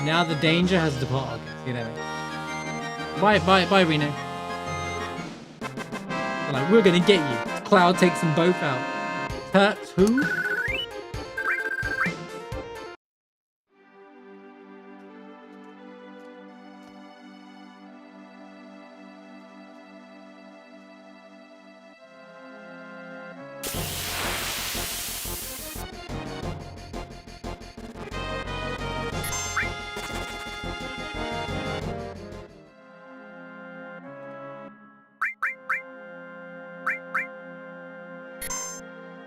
Now the danger has departed. Okay, see you later. Bye, Reno. They're like, we're gonna get you. Cloud takes them both out. Turks who?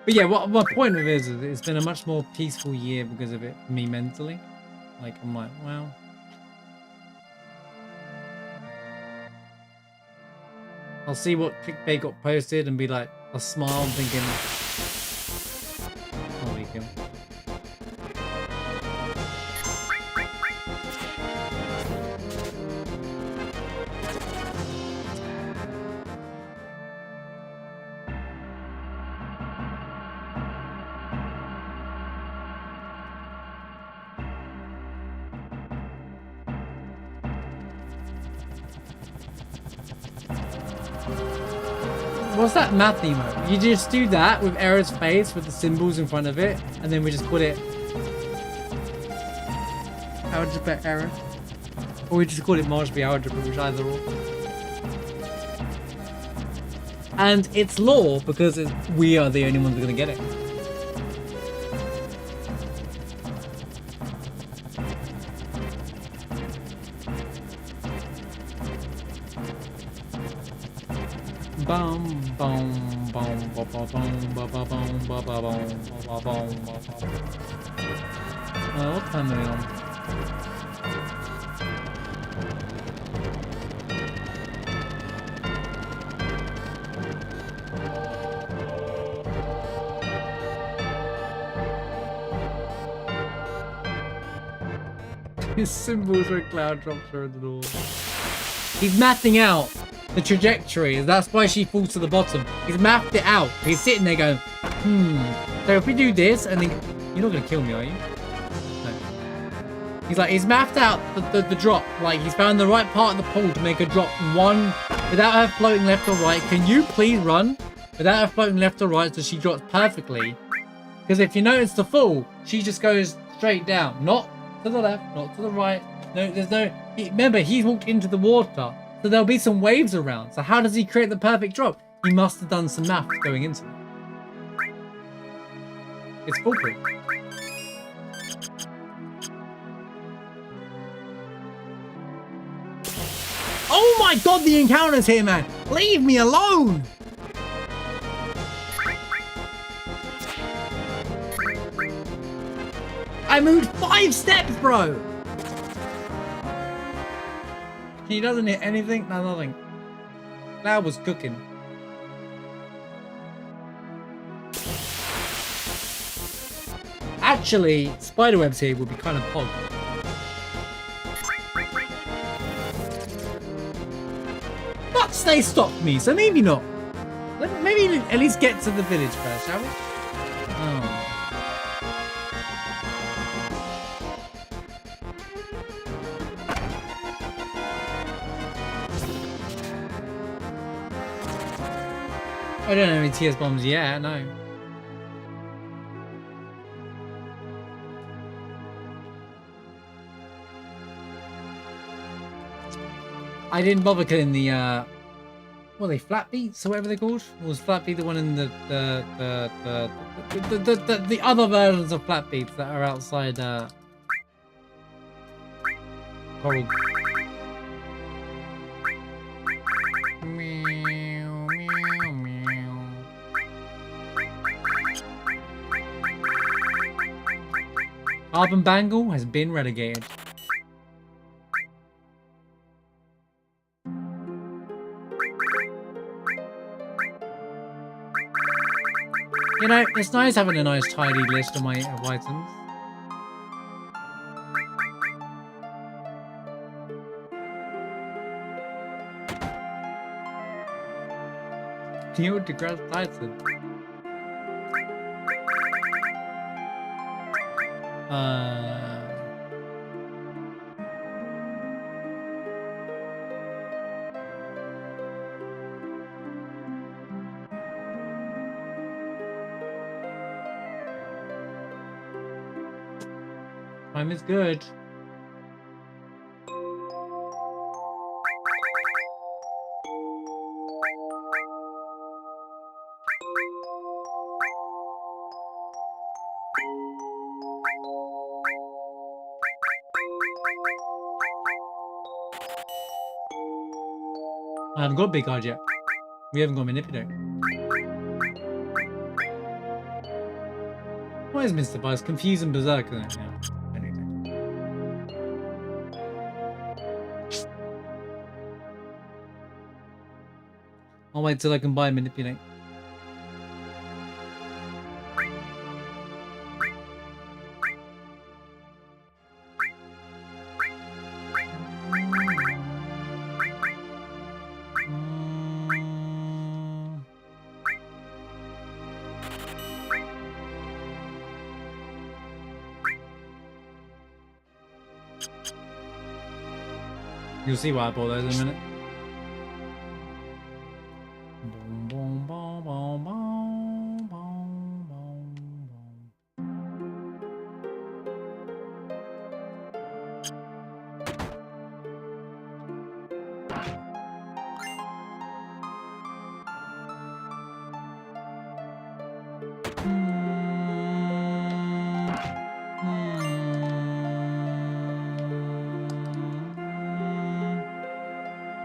But yeah, what my point of it is it's been a much more peaceful year because of it, for me mentally. Like, I'm like, well. I'll see what clickbait got posted and be like, I'll smile thinking, oh, we go. What's that math emote? You just do that with Error's face with the symbols in front of it, and then we just put it algebra error, or we just call it Marshby algebra, which either or. And it's law because we are the only ones who are gonna get it. Bum bum bum ba ba bum ba ba bum ba ba bum ba ba bum ba ba. What time are we on? His symbols when Cloud drops her in the door. He's mathing out the trajectory. That's why she falls to the bottom. He's mapped it out. He's sitting there going, so if we do this, and then you're not gonna kill me, are you? No. He's like, he's mapped out the drop. Like, he's found the right part of the pool to make a drop one without her floating left or right. Can you please run without her floating left or right so she drops perfectly? Because if you notice the fall, she just goes straight down, not to the left, not to the right. No, there's no. Remember, he's walked into the water. So there'll be some waves around. So how does he create the perfect drop? He must have done some math going into it. It's foolproof. Oh my god, the encounter's here, man! Leave me alone! I moved 5 steps, bro! He doesn't hit anything? No, nothing. Cloud was cooking. Actually, spiderwebs here would be kind of pog. But they stopped me, so maybe not. Maybe at least get to the village first, shall we? Oh. I don't have any TS bombs yet, no. I didn't bother killing the what are they, flat beats or whatever they're called? Or was flat beat the one in the other versions of flat beats that are outside Coral? Carbon Bangle has been relegated. You know, it's nice having a nice tidy list of my items. Neil deGrasse Tyson. Time is good. I haven't got a big card yet. We haven't got manipulate. What is Mr. Vice? Confused and berserk, isn't it? Yeah. Anyway. I'll wait till I can buy and manipulate. You'll see why I bought those in a minute. Boom, boom, boom, boom, boom, boom, boom.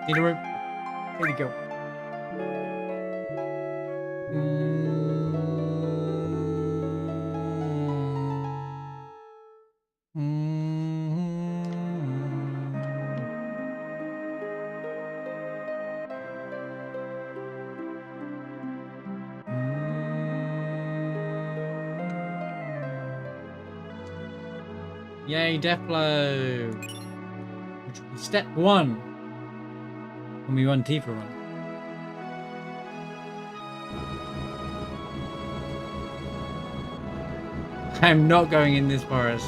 Need a room. There you go. Yay, Deflo! Which will be step 1 when we run Tifa run. I am not going in this forest.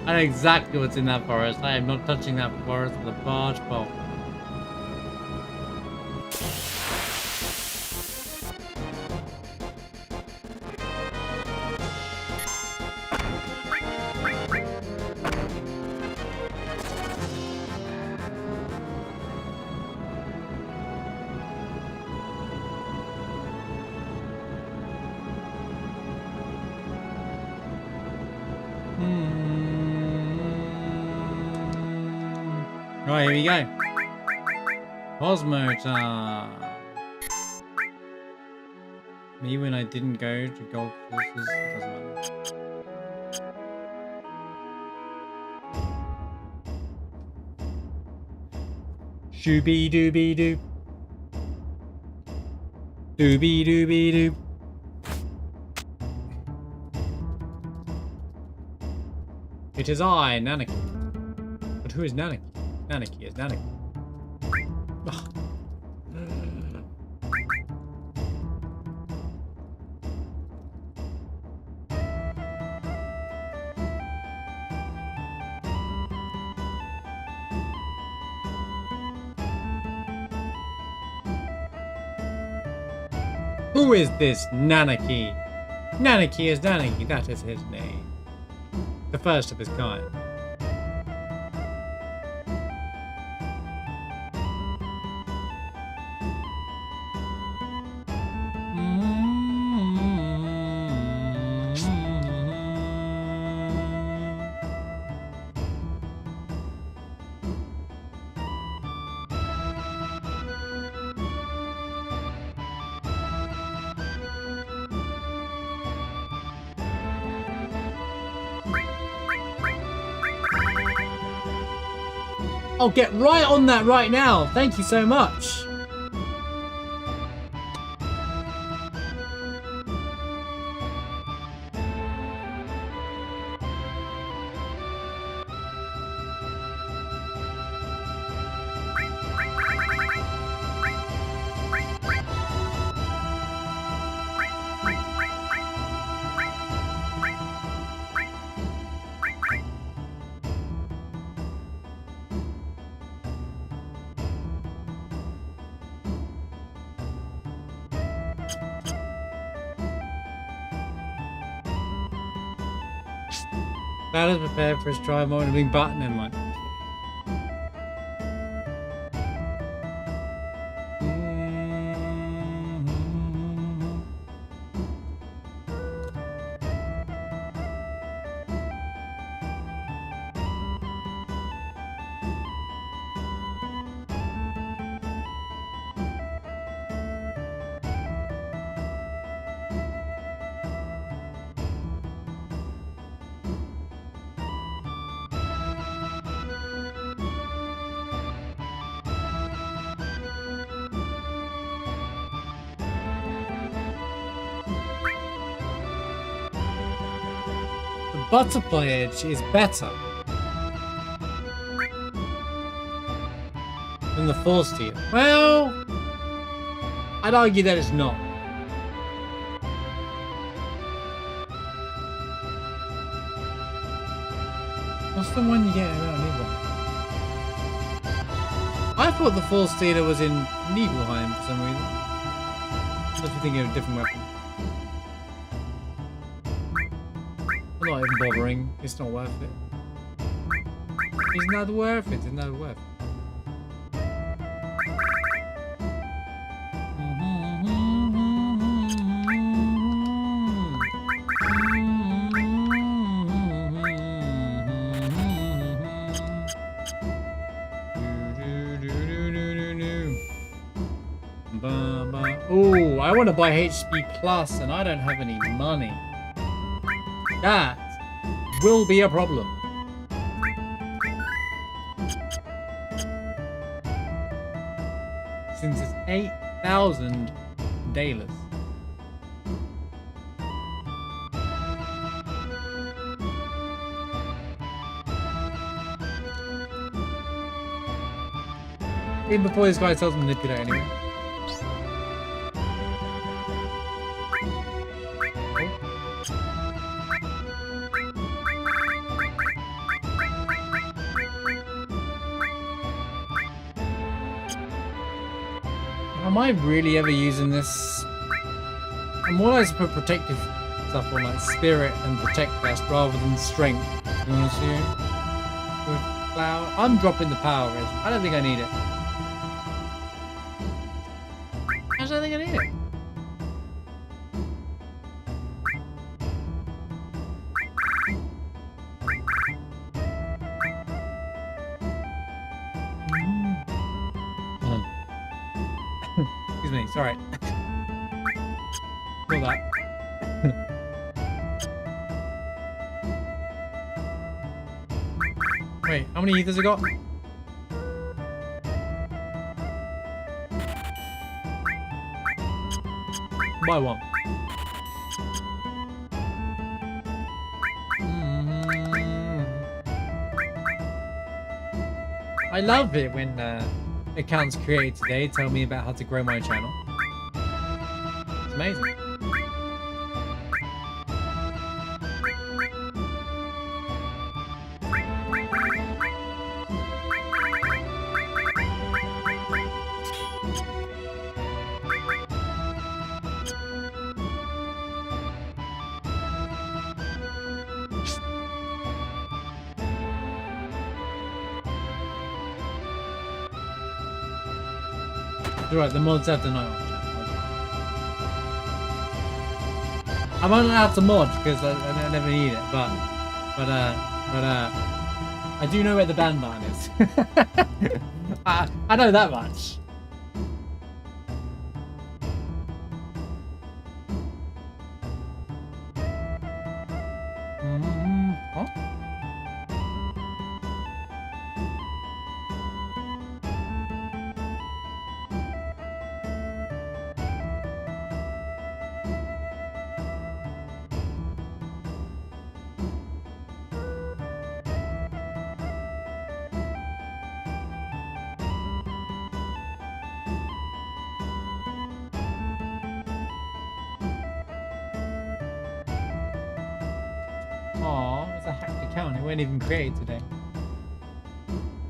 I know exactly what's in that forest. I am not touching that forest with a barge pole. Right, here we go. Cosmo time. Me when I didn't go to golf courses, it doesn't matter. Shooby dooby doo. Dooby dooby doo. It is I, Nanaki. But who is Nanaki? Nanaki is Nanaki. Ugh. Who is this Nanaki? Nanaki is Nanaki, that is his name. The first of his kind. I'll get right on that right now. Thank you so much. Battle is prepared for his try moment of being button in one. Butterfly Edge is better than the Force Teal. Well, I'd argue that it's not. What's the one you get around Nibelheim? I thought the Force Stealer was in Nibelheim for some reason. I was thinking of a different weapon. I'm not even bothering. It's not worth it. It's not worth it. It's not worth it. Oh, I want to buy HP Plus and I don't have any money. That will be a problem. Since it's 8,000 dailers. Even before this guy tells me to manipulate anyway. Am I really ever using this? I'm more likely to put protective stuff on, like spirit and protect best rather than strength. You want to see it? With Cloud, I'm dropping the power edge. I don't think I need it. I don't think I need it. Excuse me, sorry. Feel that. Wait, how many ethers I got? Buy one. I love it when accounts created today tell me about how to grow my channel. It's amazing. Right, the mods have to know. I'm not allowed to mod because I never need it, but I do know where the ban button is. I know that much. Huh? Aw, it's a hacked account. It wasn't even created today.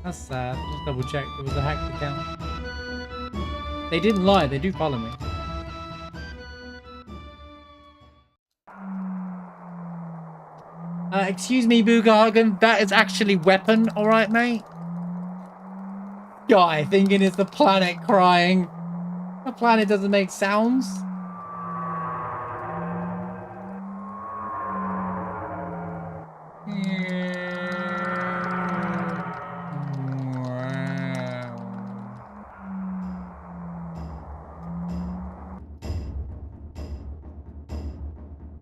That's sad. Just double checked. It was a hacked account. They didn't lie. They do follow me. Excuse me, Boogahagen. That is actually weapon, alright, mate? Guy thinking it's the planet crying. The planet doesn't make sounds.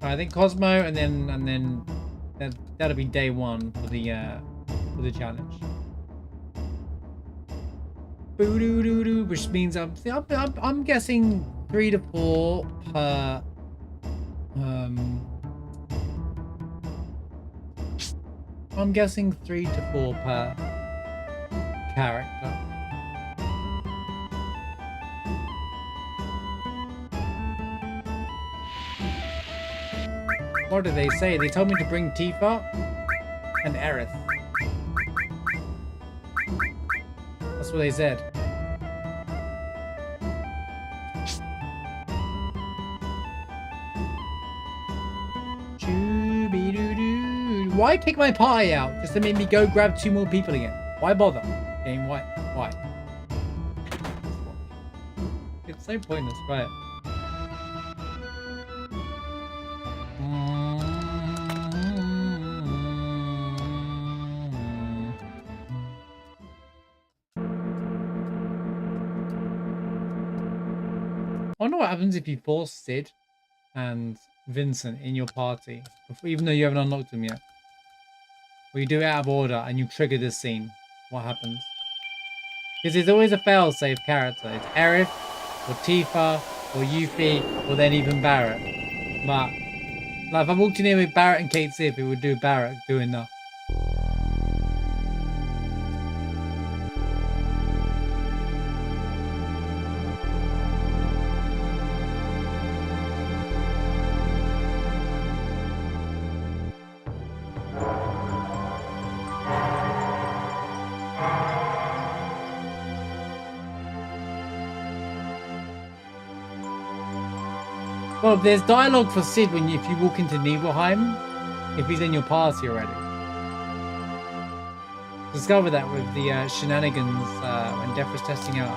I think Cosmo, and then that'll be day one for the challenge. Boo-doo-doo-doo, which means I'm guessing 3 to 4 per I'm guessing 3 to 4 per character. What did they say? They told me to bring Tifa and Aerith. That's what they said. Why kick my pie out just to make me go grab 2 more people again? Why bother? Game, why? Why? It's so pointless, right? I wonder what happens if you force Sid and Vincent in your party, even though you haven't unlocked them yet. Or you do it out of order and you trigger this scene. What happens? Because there's always a fail-safe character. It's Aerith, or Tifa, or Yuffie, or then even Barrett. But like if I walked in here with Barrett and Kate Sif, it would do Barrett doing that. Well, there's dialogue for Sid if you walk into Nibelheim, if he's in your party already. Discover that with the shenanigans when Def was testing out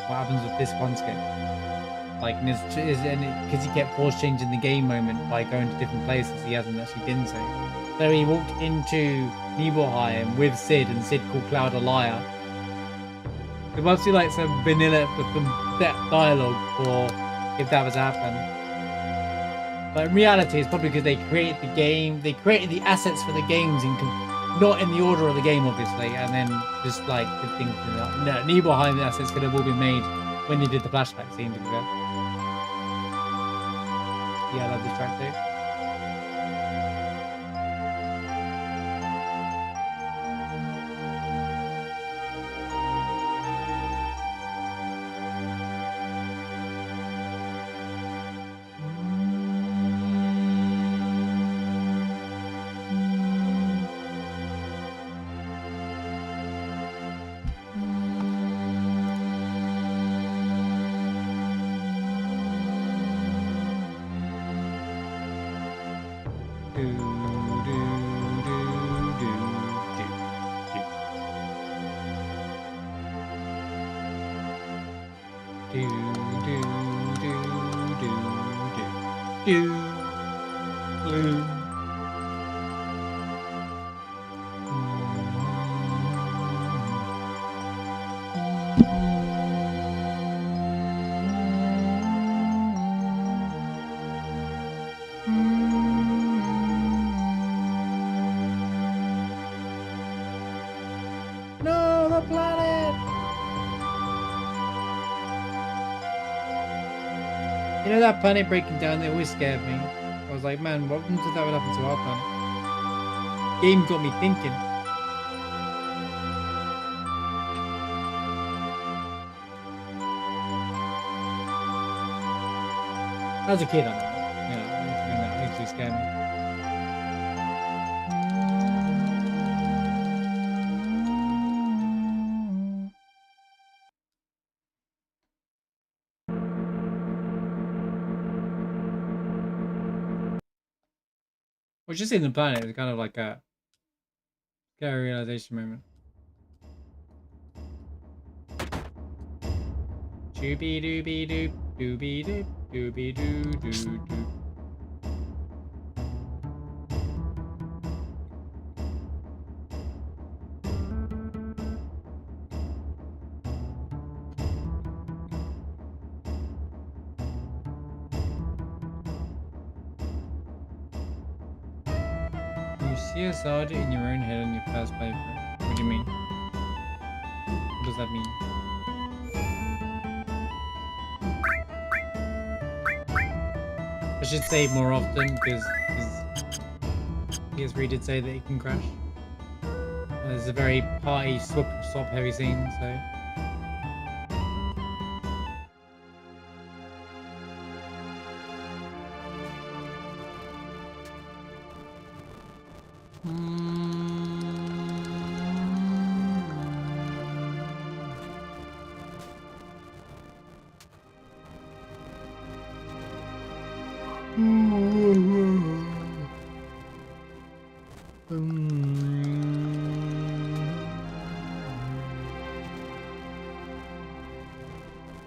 what happens with this RuneScape. Like, because he kept force changing the game moment by going to different places he hasn't actually been to. So he walked into Nibelheim with Sid, and Sid called Cloud a liar. It must be like some vanilla, some set dialogue for if that was to happen. But in reality, it's probably because they created the game, they created the assets for the games not in the order of the game, obviously, and then just like the thing, no, Nibelheim assets could have all been made when they did the flashback scene, to be fair. Yeah, I love this track too. No, the planet! You know that planet breaking down, they always scared me. I was like, man, what happens if that would happen to our planet? Game got me thinking. As a kid, I know. Yeah, it used to scare me. Well, just in the planet, it's kind of like a scary realization moment. Doobie doobie doop, doobie doop, doobie doo doo doo. You see a sergeant in your own head on your first playthrough. What do you mean? What does that mean? I should save more often because PS3 did say that it can crash. There's a very party swap heavy scene, so.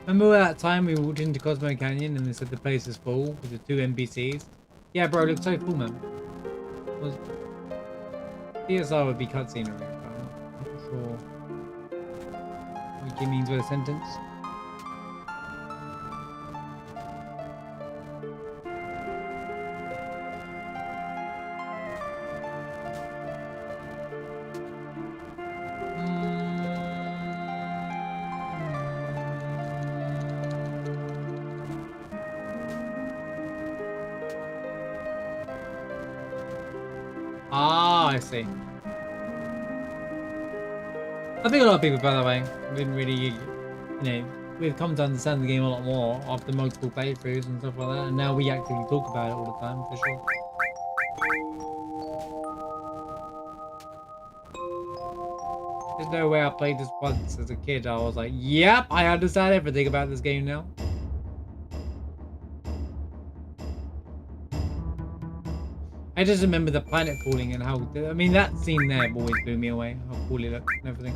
Remember that time we walked into Cosmo Canyon and they said the place is full with the 2 NPCs? Yeah, bro, it looks so full, man. DSR would be cutscene, but I'm not sure what he means by the sentence. Ah, I see. I think a lot of people, by the way, didn't really, you know, we've come to understand the game a lot more after multiple playthroughs and stuff like that, and now we actively talk about it all the time, for sure. There's no way I played this once as a kid. I was like, yep, I understand everything about this game now. I just remember the planet falling and how, I mean, that scene there always blew me away. How cool it looked and everything.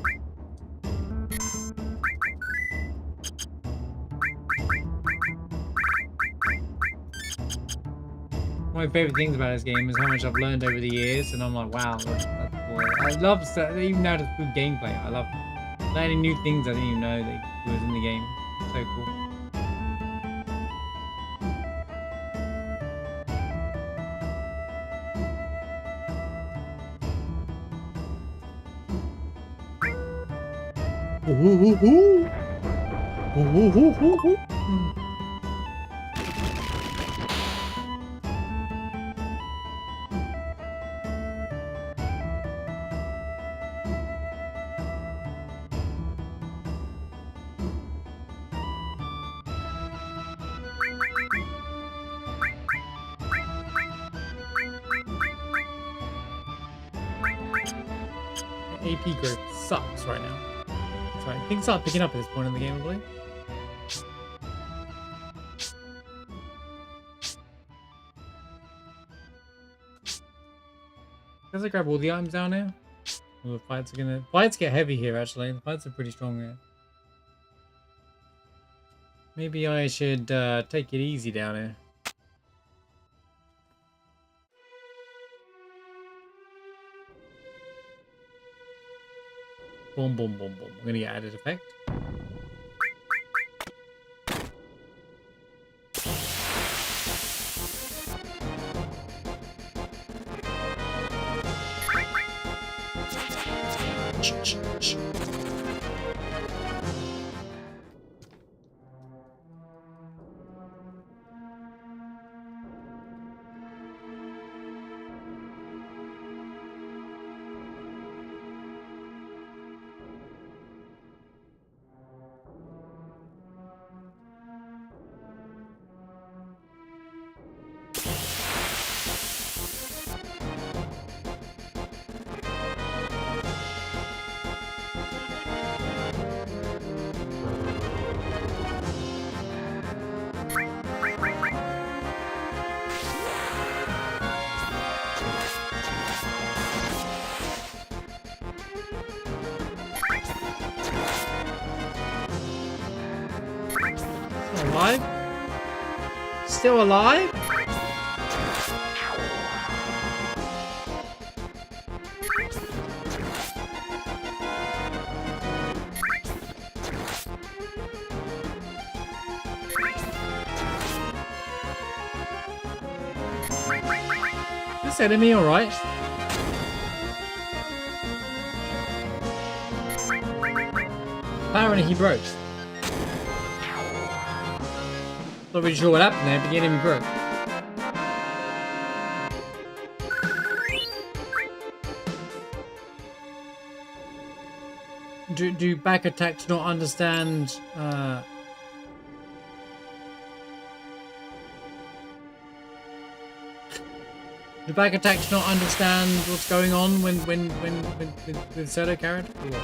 One of my favorite things about this game is how much I've learned over the years, and I'm like, wow, that's cool. I love even now the good gameplay. I love learning new things I didn't even know that was in the game. So cool. AP growth sucks right now. Sorry, things start picking up at this point in the game, I believe. Does it grab all the items down here? Oh, the fights get heavy here actually. The fights are pretty strong here. Maybe I should take it easy down here. Boom, boom, boom, boom. I'm gonna get added effect. Alive? Still alive? This enemy alright? Apparently he broke. Not really sure what happened there, but the enemy broke. Do back attacks not understand? Do back attacks not understand what's going on when with solo character? Or what?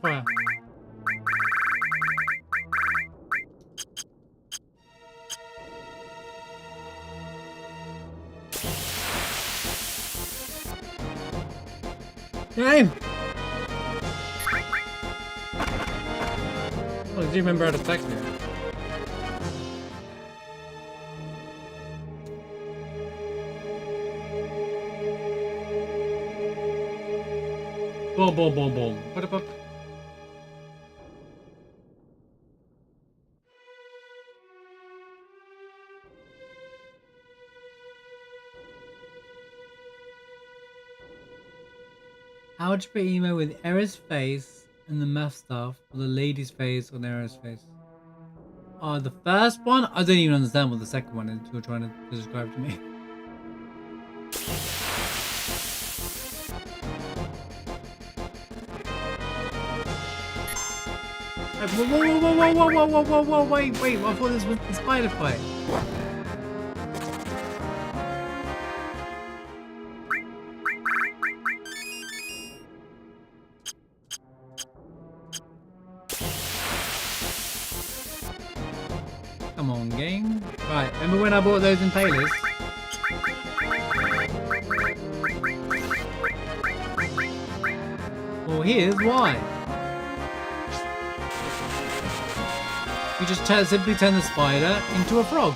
Fire. Game! Oh, did you remember how to attack me? Boom, boom, boom, boom. What about? How would you put emo with Era's face and the math stuff, or the lady's face on Era's face? The first one? I don't even understand what the second one is you're trying to describe to me. Whoa, whoa, whoa, whoa, whoa, whoa, whoa, whoa, whoa, wait, I thought this was the spider fight. Come on, game. Right, remember when I bought those impalers? Well, here's why. You just simply turn the spider into a frog.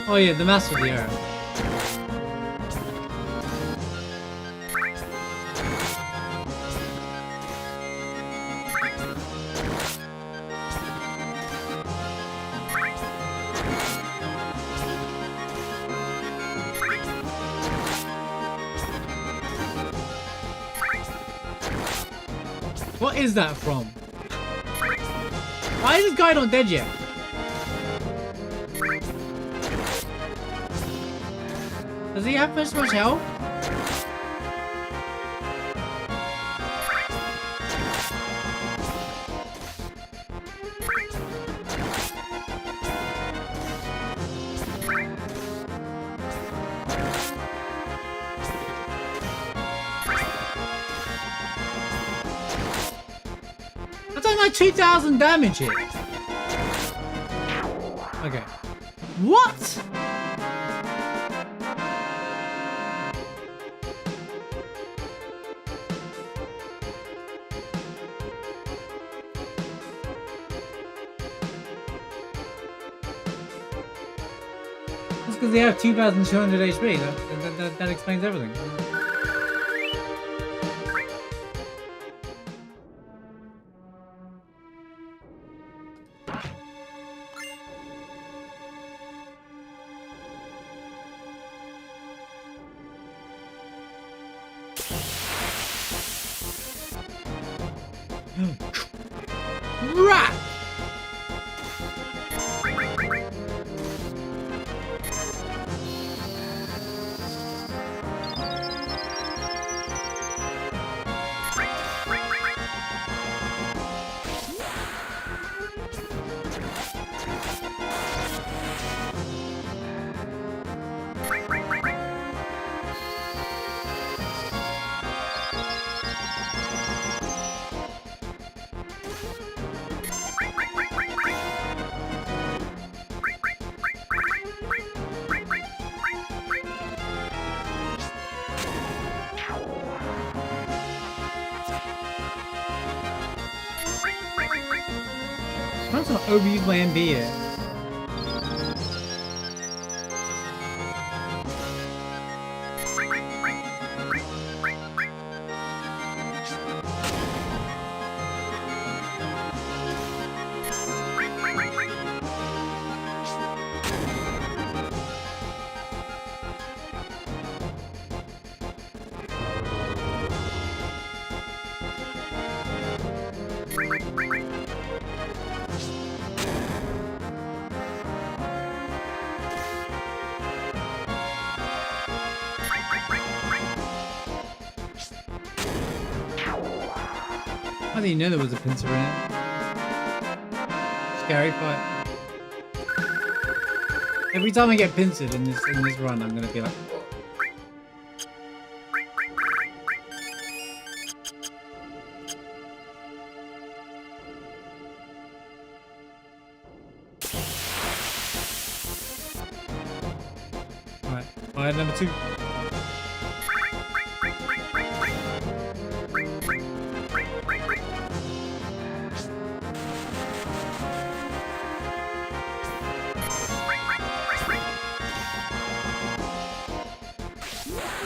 Oh yeah, the master of the arrow. What is that from? Why is this guy not dead yet? Does he have this much health? That's only like 2,000 damage here. Okay. What? Because they have 2,200 HP. That explains everything. Rat! I'm trying to overuse my MB here. I didn't know there was a pincer in it. Scary fight. Every time I get pincered in this run, I'm gonna be like, alright, fight number 2.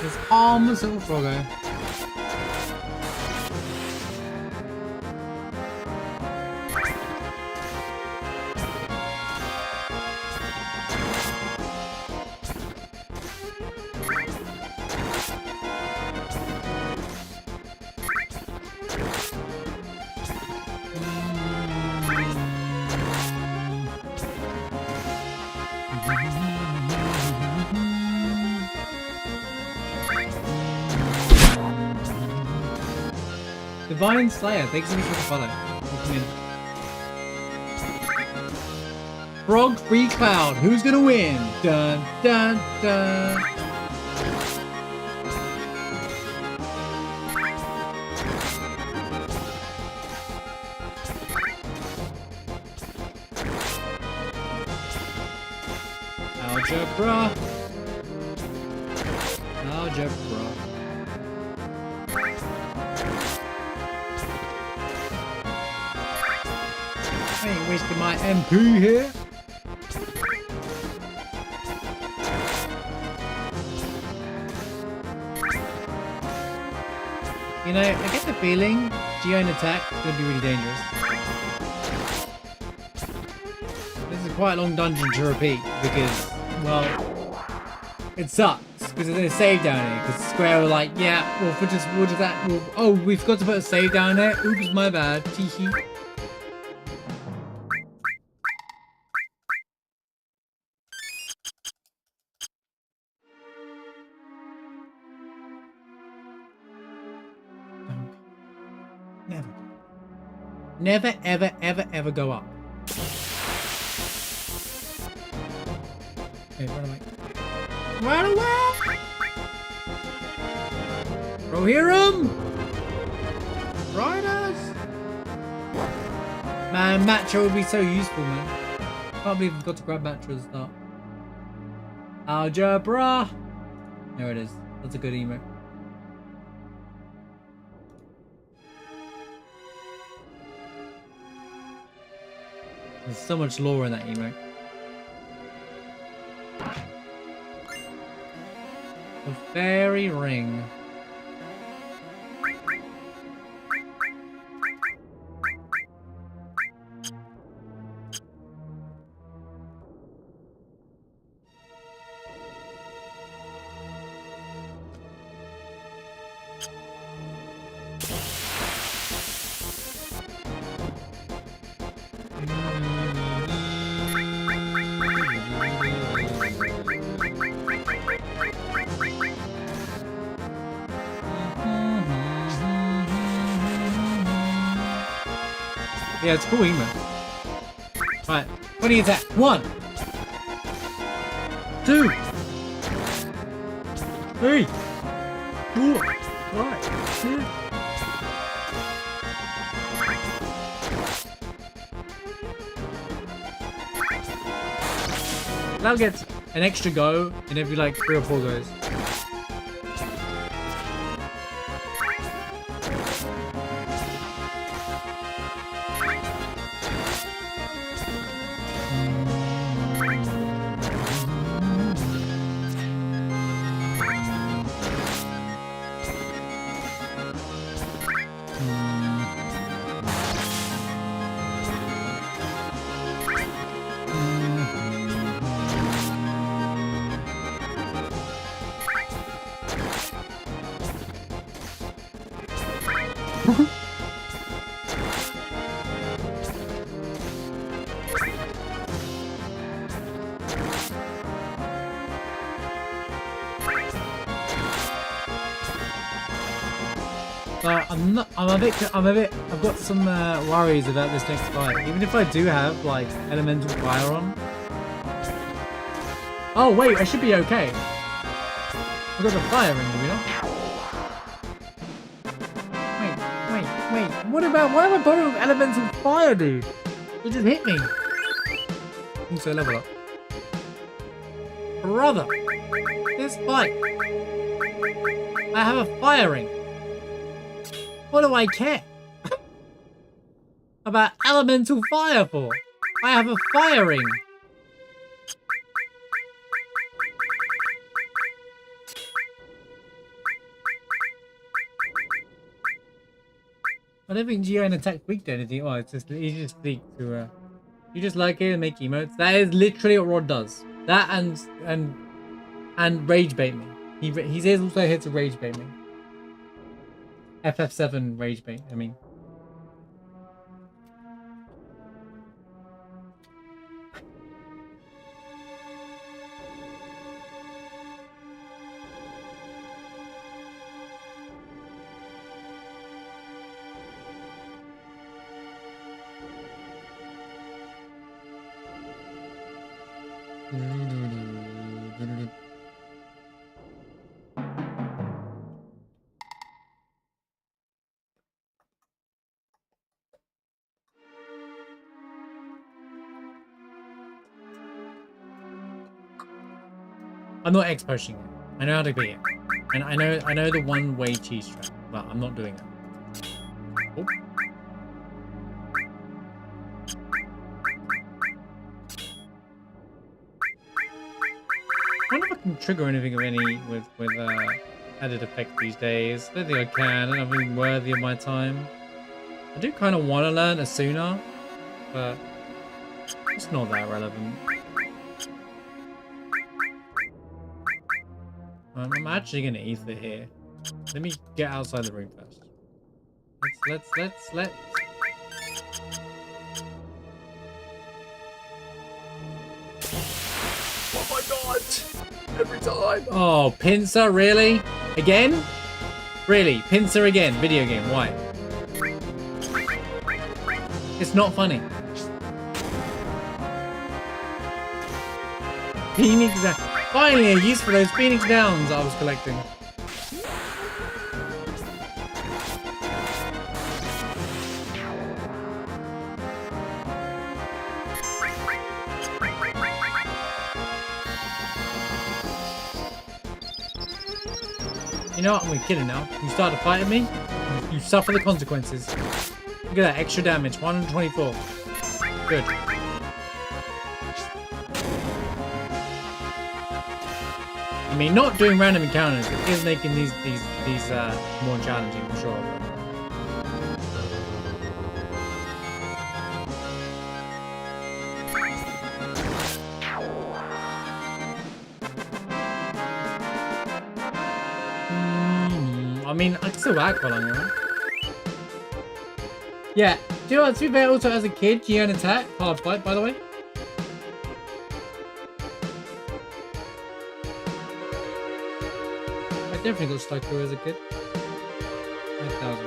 It's almost a little froggo. Divine Slayer, thanks so much for the follow. Welcome in. Frog Free Cloud, who's gonna win? Dun dun dun. Algebra. Algebra. I ain't wasting my MP here. You know, I get the feeling Geone attack is going to be really dangerous. This is quite a long dungeon to repeat because, well, it sucks because there's a save down here. Because Square were like, yeah, we'll do that. Oh, we forgot to put a save down there. Oops, my bad. Teehee. Never, ever, ever, ever go up. Okay, run away. Run away! Bro, hear him! Riders! Man, Matcha would be so useful, man. Can't believe I've got to grab Matcha at the start. Algebra! There it is. That's a good emote. There's so much lore in that emote. The fairy ring. Yeah, it's cool emo. Right, 20 attack. 1, 2, 3, 4, 5, 6. Now gets an extra go in every like 3 or 4 goes. I've got some worries about this next fight. Even if I do have like elemental fire on. Oh wait, I should be okay. I've got the fire ring, do we not? Wait. What why am I bothering with elemental fire, dude? It just hit me. Also level up. Brother, this fight. I have a fire ring. What do I care about elemental fire for? I have a fire ring. I don't think Geo and attack weak to anything. Oh, it's just you just seek to you just like it and make emotes. That is literally what Rod does. That and rage bait me. He's also here to rage bait me. FF7 rage bait, I mean. I'm not X-pushing it. I know how to beat it. And I know the one-way cheese trap, but I'm not doing it. Oh. I wonder if I can trigger anything of any with added effect these days. I don't think I can. I don't think it's worthy of my time. I do kind of want to learn Asuna, but it's not that relevant. I'm actually gonna ether here. Let me get outside the room first. Let's. Oh my god! Every time. Oh, pincer, really? Again? Really? Pincer again? Video game? Why? It's not funny. Phoenix. Finally, a use for those Phoenix Downs I was collecting. You know what? I'm gonna kill it now. You start to fight at me, you suffer the consequences. Look at that extra damage, 124. Good. I mean, not doing random encounters is making these more challenging for sure. I mean, I can still act while I'm here. Yeah. Do you know what? To be fair, also as a kid, Gian attack, hard fight, by the way. I definitely got stuck through as a kid. 5,000.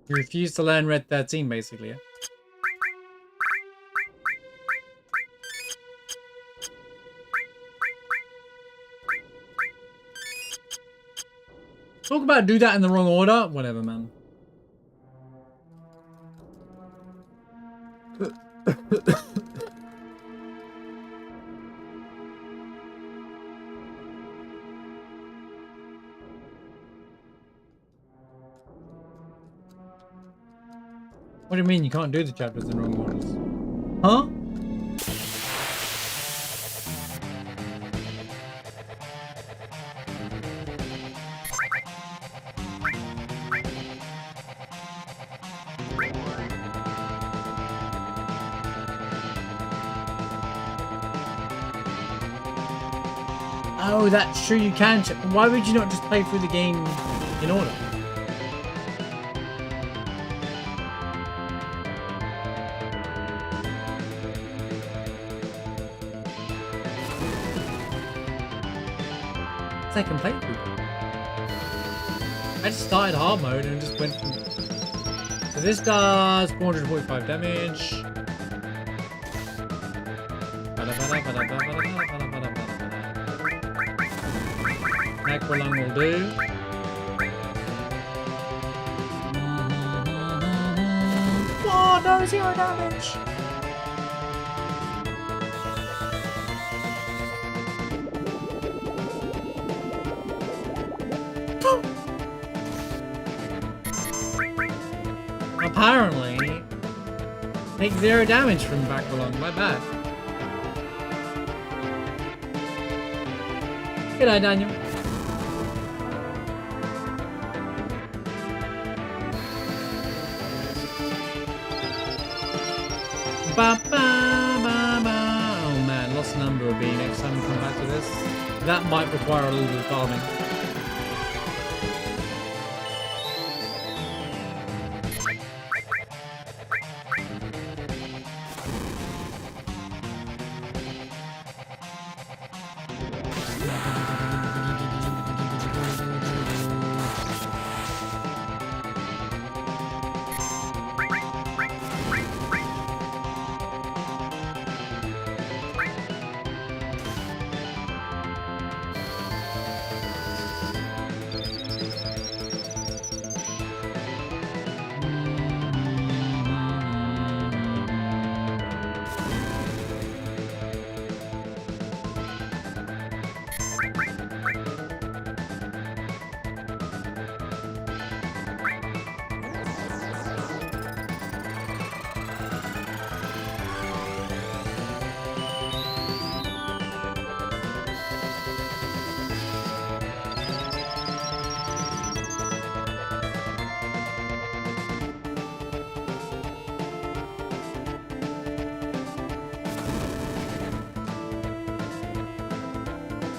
You refuse to learn Red 13, basically, yeah? Talk about do that in the wrong order. Whatever, man. What do you mean you can't do the chapters in wrong orders? Huh? Oh, that's true, you can. Why would you not just play through the game in order? Second playthrough. I just started hard mode and just went from... So this does 445 damage. Necrolung will do. Oh no, 0 damage! Apparently, take 0 damage from Necrolung. My bad. G'day, Daniel. Ba, ba, ba, ba. Oh man, lost number will be next time we come back to this. That might require a little bit of farming.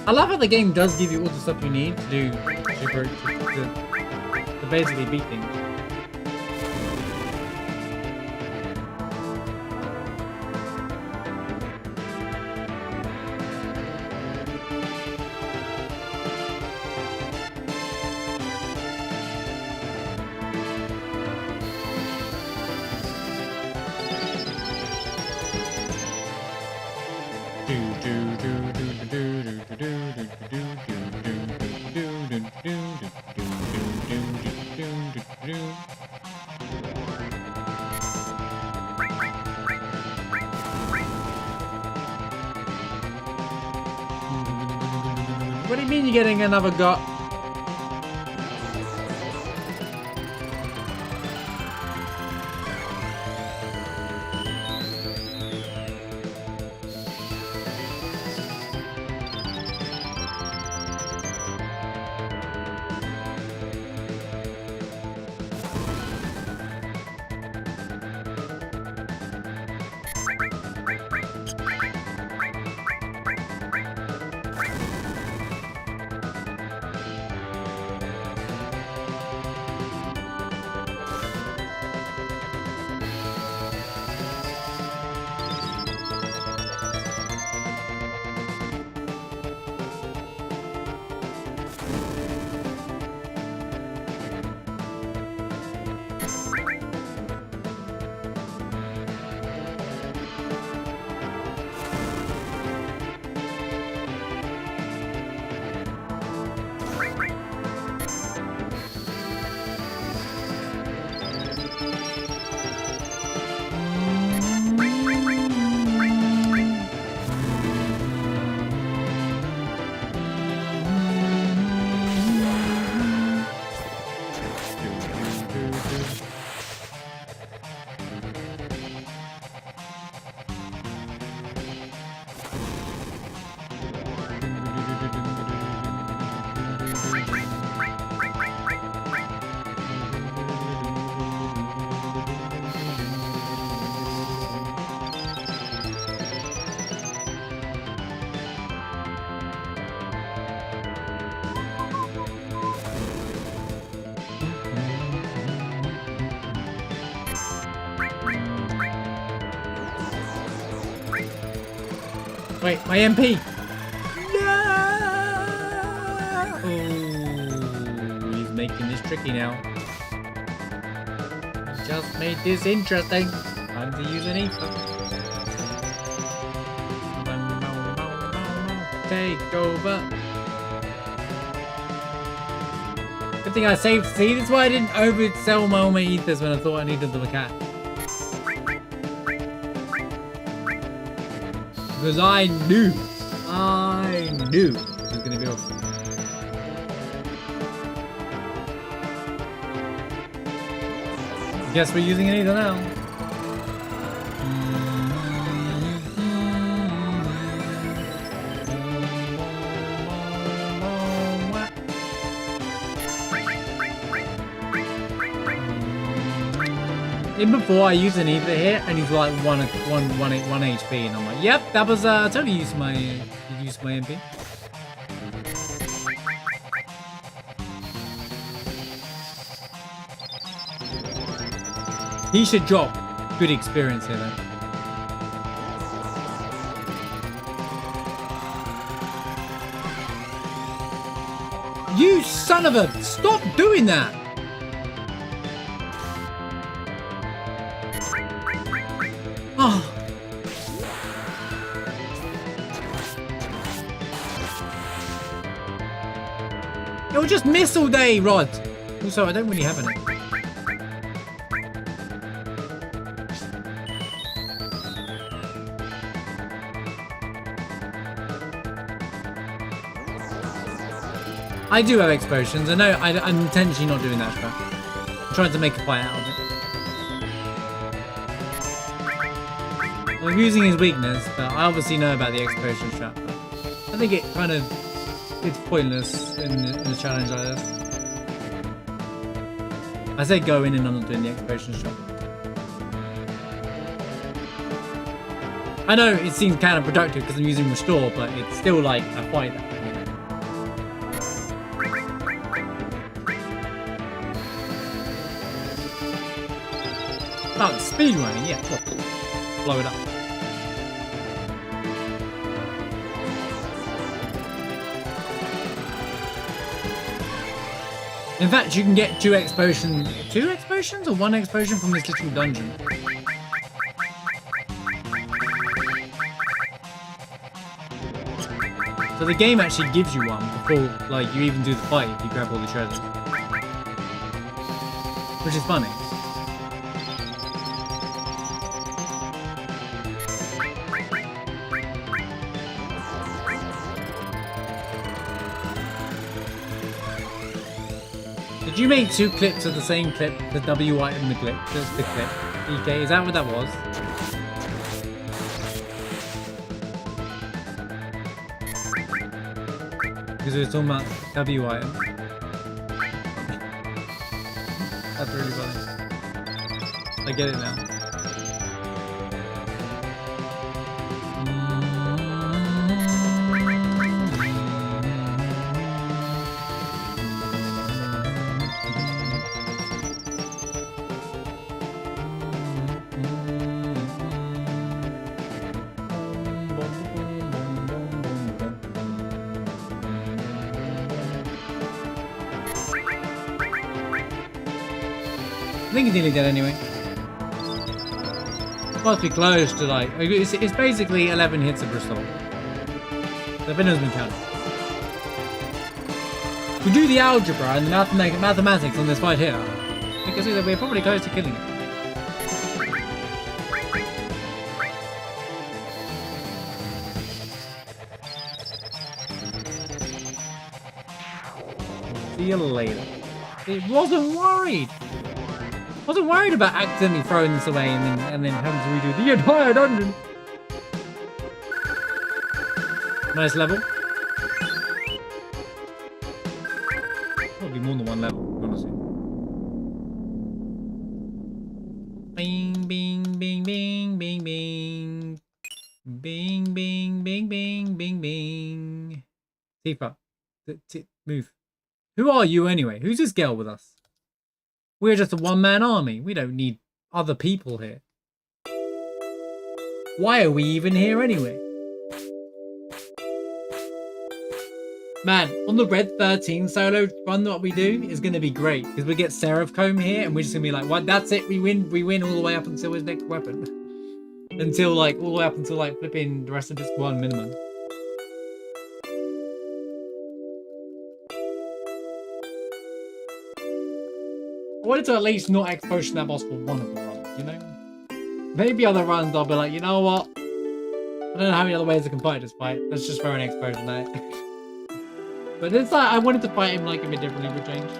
I love how the game does give you all the stuff you need to do to basically beat things. What do you mean you're getting another gut? Wait, my MP. No! Oh, he's making this tricky now. He just made this interesting. Time to use an ether. Take over. Good thing I saved. See, that's why I didn't oversell my own ethers when I thought I needed the cat. Because I knew it was gonna be awesome. Guess we're using an ether now. In before I used an ether here, and he's like one HP, and I'm like, yep, that was totally used my MP. He should drop. Good experience here then. You son of a! Stop doing that! Oh. You'll just miss all day, Rod. Also, I don't really have any. I do have explosions. I know I'm intentionally not doing that crap. I'm trying to make a fight out of it. I'm using his weakness, but I obviously know about the explosion trap. I think it kind of it's pointless in a challenge like this. I say go in and I'm not doing the explosion trap. I know it seems counterproductive because I'm using restore, but it's still like a fight. Oh, speedrunning, yeah, sure. Blow it up. In fact, you can get two explosions or one explosion from this little dungeon. So the game actually gives you one before, like, you even do the fight if you grab all the treasures. Which is funny. Did you make two clips of the same clip? The W item, the clip, just the clip. Okay, is that what that was? Because we were talking about W item. That's really funny. I get it now. I think he's nearly dead anyway. Must be close to like... It's basically 11 hits of restore. The Venom's been counted. We do the algebra and the mathematics on this fight here. You can see that we're probably close to killing it. See you later. It wasn't worried. Wasn't worried about accidentally throwing this away and then having to redo the entire dungeon. Nice level. Probably more than one level, honestly. Bing, bing, bing, bing, bing, bing. Bing, bing, bing, bing, bing, bing. Tifa, move. Who are you anyway? Who's this girl with us? We're just a one-man army. We don't need other people here. Why are we even here anyway? Man, on the Red 13 solo run that we do is going to be great because we get Seraph Comb here and we're just going to be like, what? That's it. We win all the way up until his next weapon. Until like, all the way up until like flipping the rest of this one minimum. I wanted to at least not X-Potion that boss for one of the runs, you know? Maybe other runs I'll be like, you know what? I don't know how many other ways I can fight this fight. Let's just throw an X-Potion at it. But it's like, I wanted to fight him like a bit differently for change.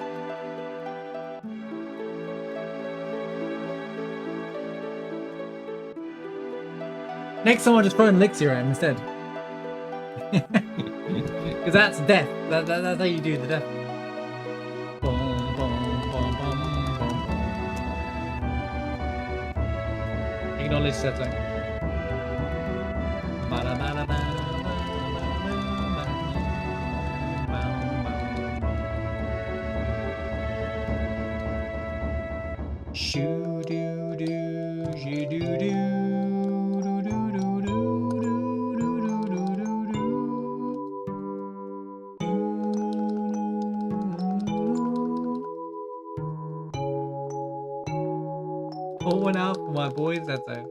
Next time I'll just throw an elixir at him instead. Because that's death. That's how you do the death. Acknowledge setting. Shoo doo doo, shoo doo doo, doo doo doo doo, doo doo doo doo doo. Pull one out for my boys, that's it.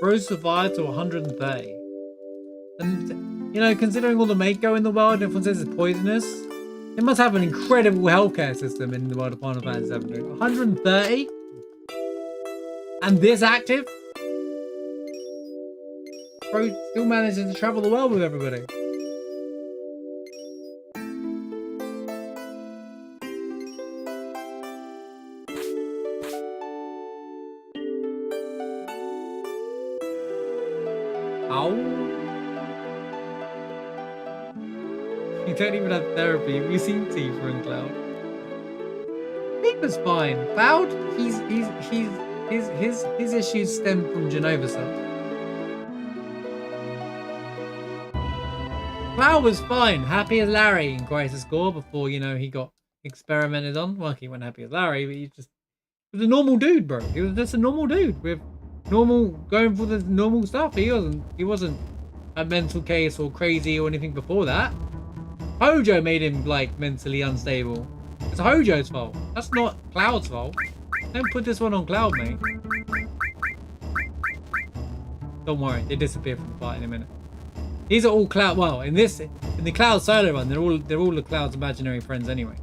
Rose survived to 130. And, you know, considering all the Mako in the world, and everyone says it's poisonous, it must have an incredible healthcare system in the world of Final Fantasy VII. 130? And this active? Bro still manages to travel the world with everybody. Ow. You don't even have therapy. Have you seen Tifa and Cloud? Tifa's fine. Cloud, his issues stem from Genova stuff. Cloud was fine, happy as Larry in Crisis Core before, you know, he got experimented on. Well, he wasn't happy as Larry, but he was a normal dude, bro. He was just a normal dude with normal, going for the normal stuff. He wasn't a mental case or crazy or anything before that. Hojo made him like mentally unstable. It's Hojo's fault. That's not Cloud's fault. Don't put this one on Cloud, mate. Don't worry, they disappear from the fight in a minute. These are all Cloud. Well, in the Cloud solo run, they're all the Cloud's imaginary friends anyway.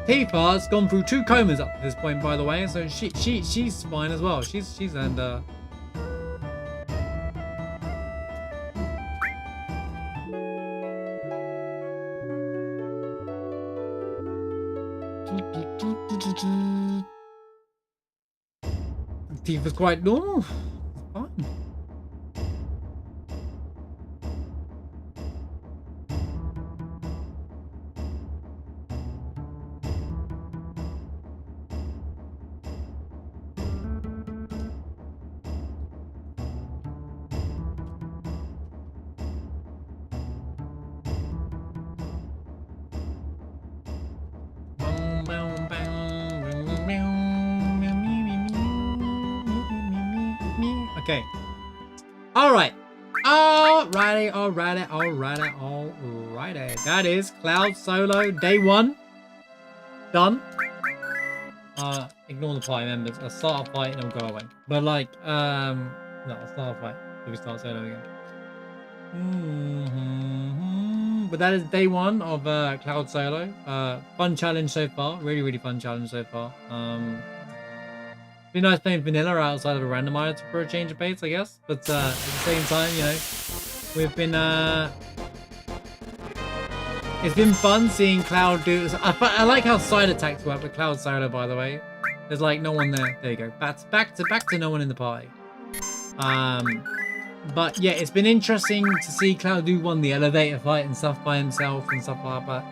Tifa's gone through 2 comas up to this point, by the way, so she's fine as well. She's earned Tifa's quite normal. It's fine. Okay. Alright. Alrighty. That is Cloud Solo Day 1. Done. Ignore the party members. I'll start a fight and it'll go away. But like, no, I'll start a fight. So we start solo again. But that is Day 1 of Cloud Solo. Fun challenge so far. Really fun challenge so far. Be nice playing vanilla outside of a randomizer for a change of pace, I guess. But at the same time, you know, we've been it's been fun seeing Cloud do. I like how side attacks work with Cloud Solo, by the way. There's like no one there. There you go. Back to no one in the party. But yeah, it's been interesting to see Cloud do the elevator fight and stuff by himself and stuff like that. But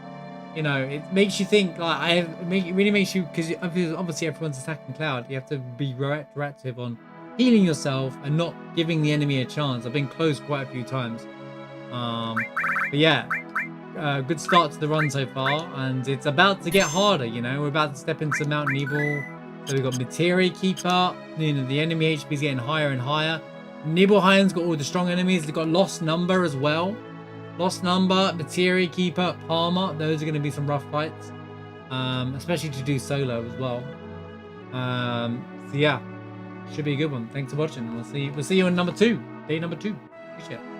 you know, it makes you think. Like it really makes you, because obviously everyone's attacking Cloud. You have to be reactive on healing yourself and not giving the enemy a chance. I've been close quite a few times. But yeah, good start to the run so far, and it's about to get harder, you know. We're about to step into Mountain Evil. So we've got Materia Keeper, you know, the enemy HP is getting higher and higher. Nibelheim's got all the strong enemies. They've got Lost Number as well. Lost Number, Materia Keeper, Palmer. Those are going to be some rough fights, especially to do solo as well. So yeah, should be a good one. Thanks for watching. We'll see you on number 2, day number 2. Appreciate it.